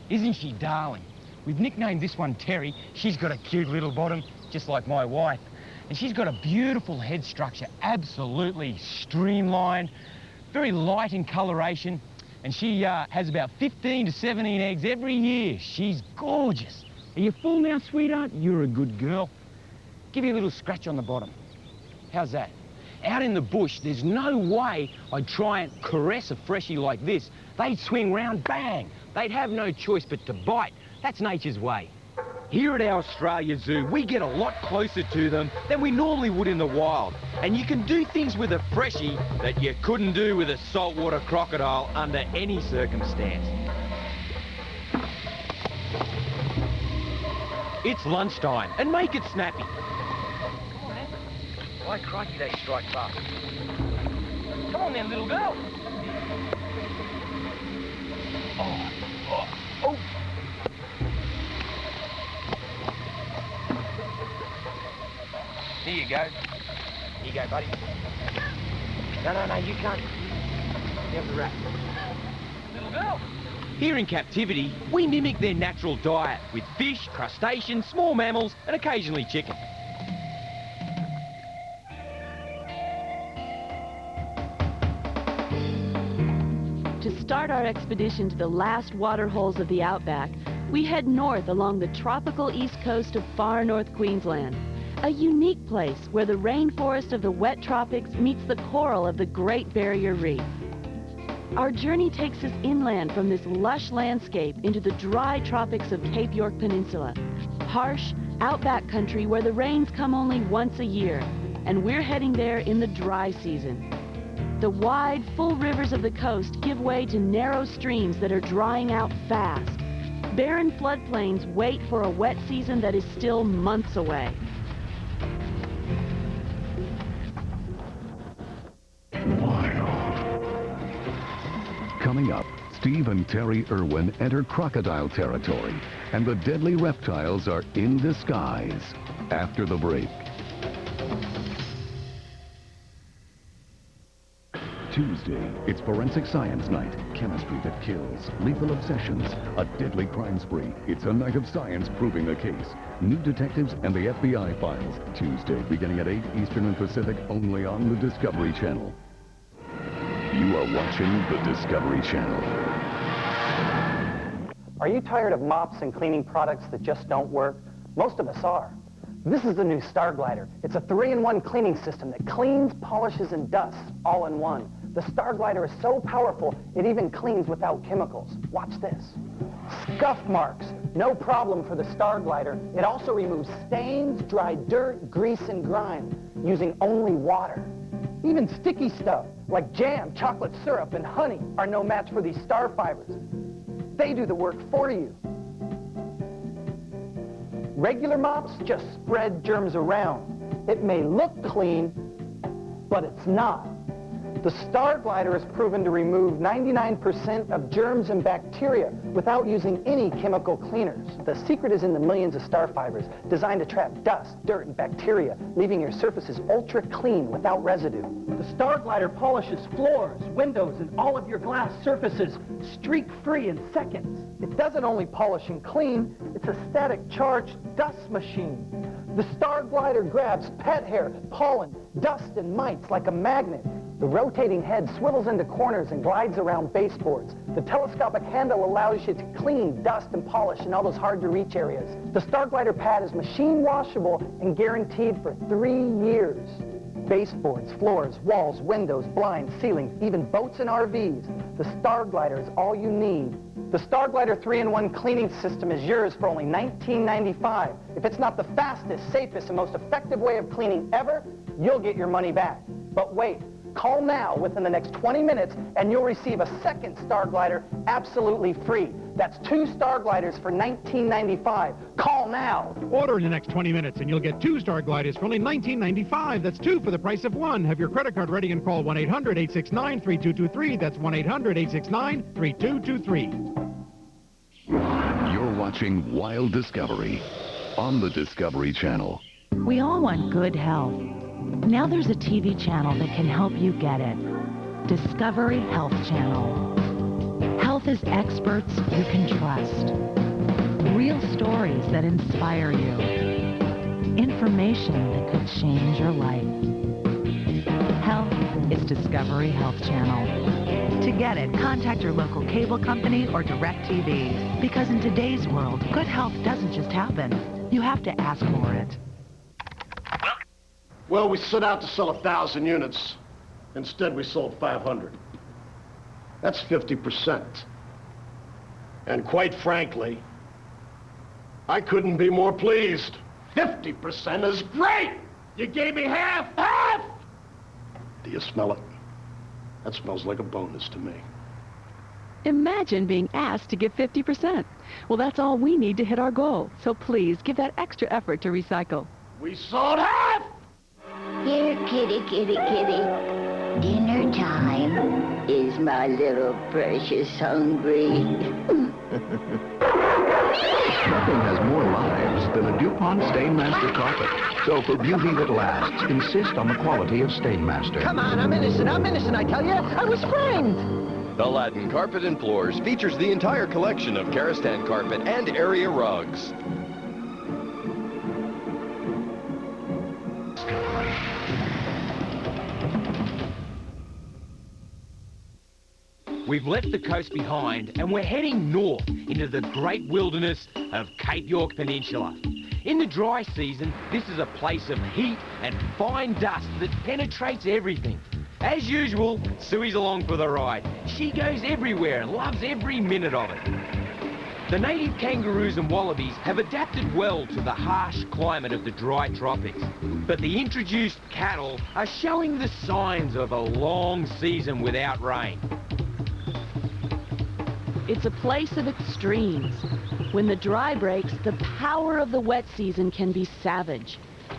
Isn't she darling? We've nicknamed this one Terry. She's got a cute little bottom, just like my wife. And she's got a beautiful head structure, absolutely streamlined, very light in coloration. And she has about 15 to 17 eggs every year. She's gorgeous. Are you full now, sweetheart? You're a good girl. Give you a little scratch on the bottom. How's that? Out in the bush, there's no way I'd try and caress a freshie like this. They'd swing round, bang. They'd have no choice but to bite. That's nature's way. Here at our Australia Zoo, we get a lot closer to them than we normally would in the wild. And you can do things with a freshie that you couldn't do with a saltwater crocodile under any circumstance. It's lunchtime, and make it snappy. Come on, then. Why, crikey, they strike fast. Come on then, little girl. Oh. go. Here you go, buddy. No, you can't. You have the rat. Little girl. Here in captivity, we mimic their natural diet with fish, crustaceans, small mammals, and occasionally chicken. To start our expedition to the last waterholes of the outback, we head north along the tropical east coast of far north Queensland, a unique place where the rainforest of the wet tropics meets the coral of the Great Barrier Reef. Our journey takes us inland from this lush landscape into the dry tropics of Cape York Peninsula, harsh, outback country where the rains come only once a year, and we're heading there in the dry season. The wide, full rivers of the coast give way to narrow streams that are drying out fast. Barren floodplains wait for a wet season that is still months away. Coming up, Steve and Terry Irwin enter crocodile territory, and the deadly reptiles are in disguise. After the break. Tuesday, it's Forensic Science Night. Chemistry that kills, lethal obsessions, a deadly crime spree. It's a night of science proving the case. New detectives and the FBI files. Tuesday, beginning at 8 Eastern and Pacific, only on the Discovery Channel. You are watching the Discovery Channel. Are you tired of mops and cleaning products that just don't work? Most of us are. This is the new Star Glider. It's a 3-in-1 cleaning system that cleans, polishes, and dusts all in one. The Star Glider is so powerful, it even cleans without chemicals. Watch this. Scuff marks, no problem for the Star Glider. It also removes stains, dry dirt, grease, and grime using only water. Even sticky stuff like jam, chocolate syrup, and honey are no match for these Star Fibers. They do the work for you. Regular mops just spread germs around. It may look clean, but it's not. The Star Glider is proven to remove 99% of germs and bacteria without using any chemical cleaners. The secret is in the millions of Star Fibers designed to trap dust, dirt, and bacteria, leaving your surfaces ultra clean without residue. The Star Glider polishes floors, windows, and all of your glass surfaces streak-free in seconds. It doesn't only polish and clean, it's a static charged dust machine. The Star Glider grabs pet hair, pollen, dust, and mites like a magnet. The rotating head swivels into corners and glides around baseboards. The telescopic handle allows you to clean, dust, and polish in all those hard-to-reach areas. The Star Glider pad is machine washable and guaranteed for 3 years. Baseboards, floors, walls, windows, blinds, ceilings, even boats and RVs. The Star Glider is all you need. The Star Glider 3-in-1 cleaning system is yours for only $19.95. If it's not the fastest, safest, and most effective way of cleaning ever, you'll get your money back. But wait. Call now within the next 20 minutes and you'll receive a second Star Glider absolutely free. That's 2 Star Gliders for $19.95. Call now. Order in the next 20 minutes and you'll get 2 Star Gliders for only $19.95. That's 2 for the price of 1. Have your credit card ready and call 1-800-869-3223. That's 1-800-869-3223. You're watching Wild Discovery on the Discovery Channel. We all want good health. Now there's a TV channel that can help you get it. Discovery Health Channel. Health is experts you can trust. Real stories that inspire you. Information that could change your life. Health is Discovery Health Channel. To get it, contact your local cable company or DirecTV. Because in today's world, good health doesn't just happen. You have to ask for it. Well, we set out to sell 1,000 units. Instead, we sold 500. That's 50%. And quite frankly, I couldn't be more pleased. 50% is great! You gave me half! Half! Do you smell it? That smells like a bonus to me. Imagine being asked to give 50%. Well, that's all we need to hit our goal. So please give that extra effort to recycle. We sold half! Here, kitty, kitty, kitty. Dinner time. Is my little precious hungry? Nothing has more lives than a DuPont Stainmaster carpet. So for beauty that lasts, insist on the quality of Stainmaster. Come on, I'm innocent, I tell you. I was framed. The Latin Carpet and Floors features the entire collection of Karastan carpet and area rugs. We've left the coast behind and we're heading north into the great wilderness of Cape York Peninsula. In the dry season, this is a place of heat and fine dust that penetrates everything. As usual, Sue's along for the ride. She goes everywhere and loves every minute of it. The native kangaroos and wallabies have adapted well to the harsh climate of the dry tropics, but the introduced cattle are showing the signs of a long season without rain. It's a place of extremes. When the dry breaks, the power of the wet season can be savage.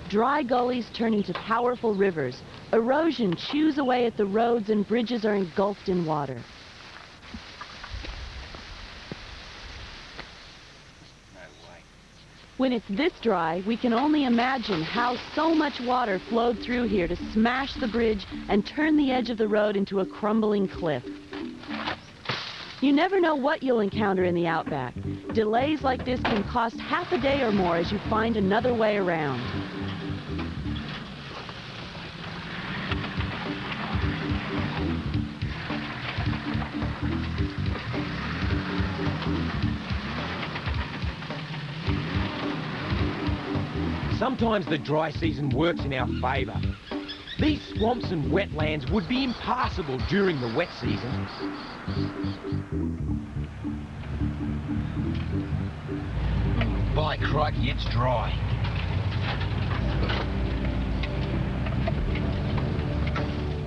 Dry gullies turn into powerful rivers. Erosion chews away at the roads and bridges are engulfed in water. When it's this dry, we can only imagine how so much water flowed through here to smash the bridge and turn the edge of the road into a crumbling cliff. You never know what you'll encounter in the outback. Delays like this can cost half a day or more as you find another way around. Sometimes the dry season works in our favour. These swamps and wetlands would be impassable during the wet season. By crikey, it's dry.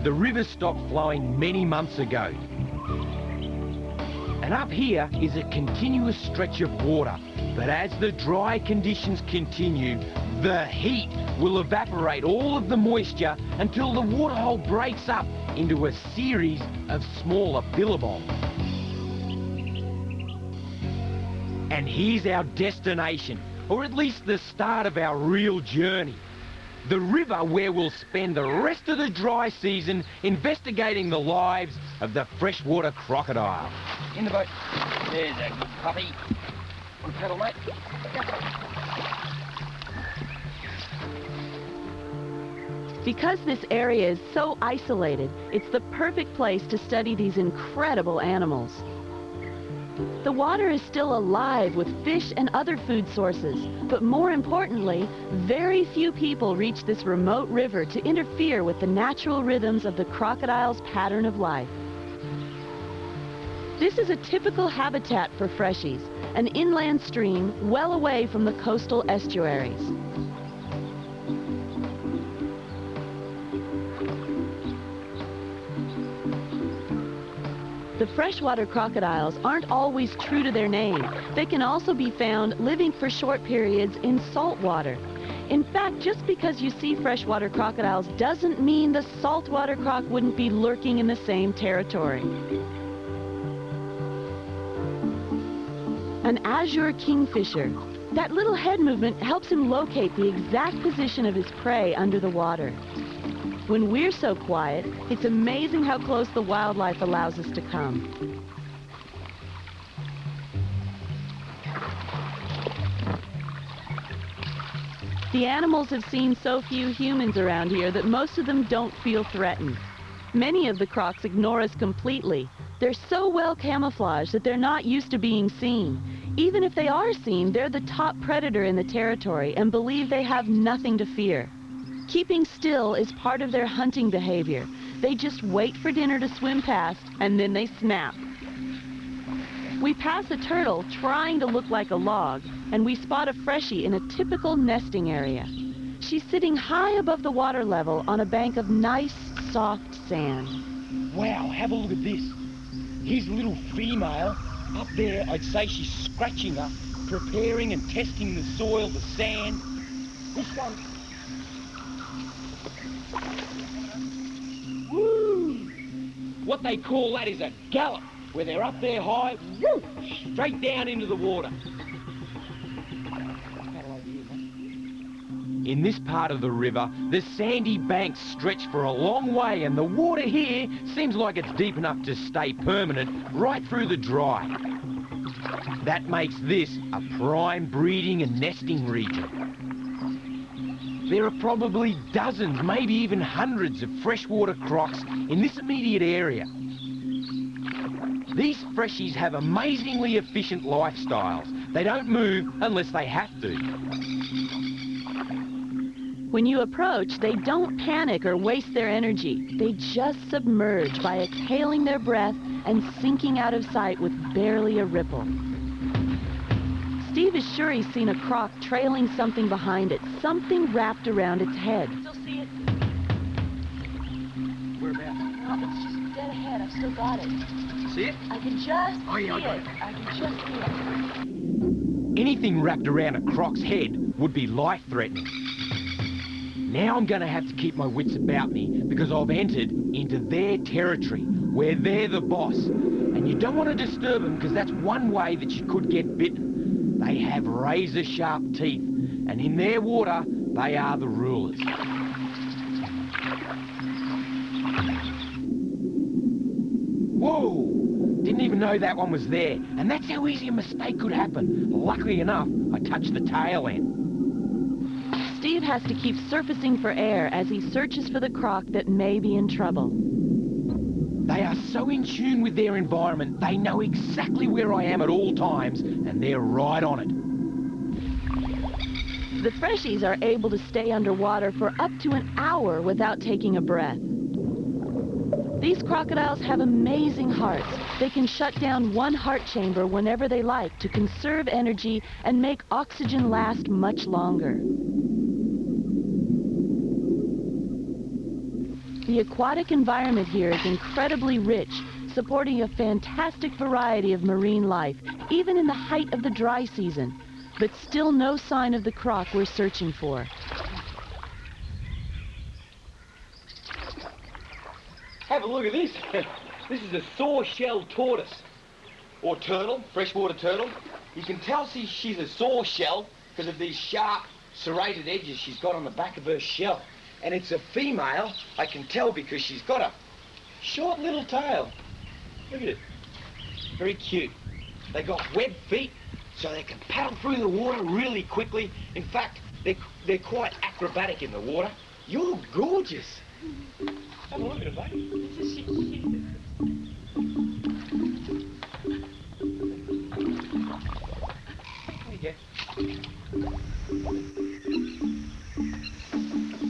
The river stopped flowing many months ago. And up here is a continuous stretch of water. But as the dry conditions continue, the heat will evaporate all of the moisture until the waterhole breaks up into a series of smaller billabongs. And here's our destination, or at least the start of our real journey. The river where we'll spend the rest of the dry season investigating the lives of the freshwater crocodile. In the boat. There's a good puppy. On the paddle, mate. Because this area is so isolated, it's the perfect place to study these incredible animals. The water is still alive with fish and other food sources, but more importantly, very few people reach this remote river to interfere with the natural rhythms of the crocodile's pattern of life. This is a typical habitat for freshies, an inland stream well away from the coastal estuaries. The freshwater crocodiles aren't always true to their name. They can also be found living for short periods in salt water. In fact, just because you see freshwater crocodiles doesn't mean the saltwater croc wouldn't be lurking in the same territory. An azure kingfisher. That little head movement helps him locate the exact position of his prey under the water. When we're so quiet, it's amazing how close the wildlife allows us to come. The animals have seen so few humans around here that most of them don't feel threatened. Many of the crocs ignore us completely. They're so well camouflaged that they're not used to being seen. Even if they are seen, they're the top predator in the territory and believe they have nothing to fear. Keeping still is part of their hunting behavior. They just wait for dinner to swim past, and then they snap. We pass a turtle trying to look like a log, and we spot a freshie in a typical nesting area. She's sitting high above the water level on a bank of nice, soft sand. Wow, have a look at this. Here's a little female. Up there, I'd say she's scratching her, preparing and testing the soil, the sand. This one... Woo! What they call that is a gallop, where they're up there high, woo, straight down into the water. In this part of the river, the sandy banks stretch for a long way and the water here seems like it's deep enough to stay permanent right through the dry. That makes this a prime breeding and nesting region. There are probably dozens, maybe even hundreds of freshwater crocs in this immediate area. These freshies have amazingly efficient lifestyles. They don't move unless they have to. When you approach, they don't panic or waste their energy. They just submerge by exhaling their breath and sinking out of sight with barely a ripple. Steve is sure he's seen a croc trailing something behind it, something wrapped around its head. Still see it? Whereabouts? No, it's just dead ahead. I've still got it. See it? I can just Oh, yeah, I see got it. it. I can just see it. Anything wrapped around a croc's head would be life-threatening. Now I'm going to have to keep my wits about me because I've entered into their territory where they're the boss. And you don't want to disturb them because that's one way that you could get bitten. They have razor-sharp teeth, and in their water, they are the rulers. Whoa! Didn't even know that one was there. And that's how easy a mistake could happen. Luckily enough, I touched the tail end. Steve has to keep surfacing for air as he searches for the croc that may be in trouble. They are so in tune with their environment, they know exactly where I am at all times, and they're right on it. The freshies are able to stay underwater for up to an hour without taking a breath. These crocodiles have amazing hearts. They can shut down one heart chamber whenever they like to conserve energy and make oxygen last much longer. The aquatic environment here is incredibly rich, supporting a fantastic variety of marine life, even in the height of the dry season, but still no sign of the croc we're searching for. Have a look at this. This is a saw-shelled tortoise. Or turtle, freshwater turtle. You can tell she's a saw-shell because of these sharp, serrated edges she's got on the back of her shell. And it's a female, I can tell because she's got a short little tail. Look at it. Very cute. They got webbed feet, so they can paddle through the water really quickly. In fact, they're quite acrobatic in the water. You're gorgeous. Have a look at it, baby. There you go.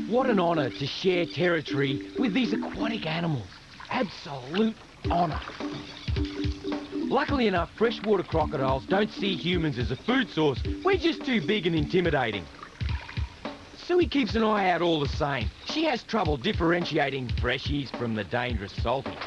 What an honor to share territory with these aquatic animals. Absolute honor. Luckily enough, freshwater crocodiles don't see humans as a food source. We're just too big and intimidating. Suey keeps an eye out all the same. She has trouble differentiating freshies from the dangerous salties.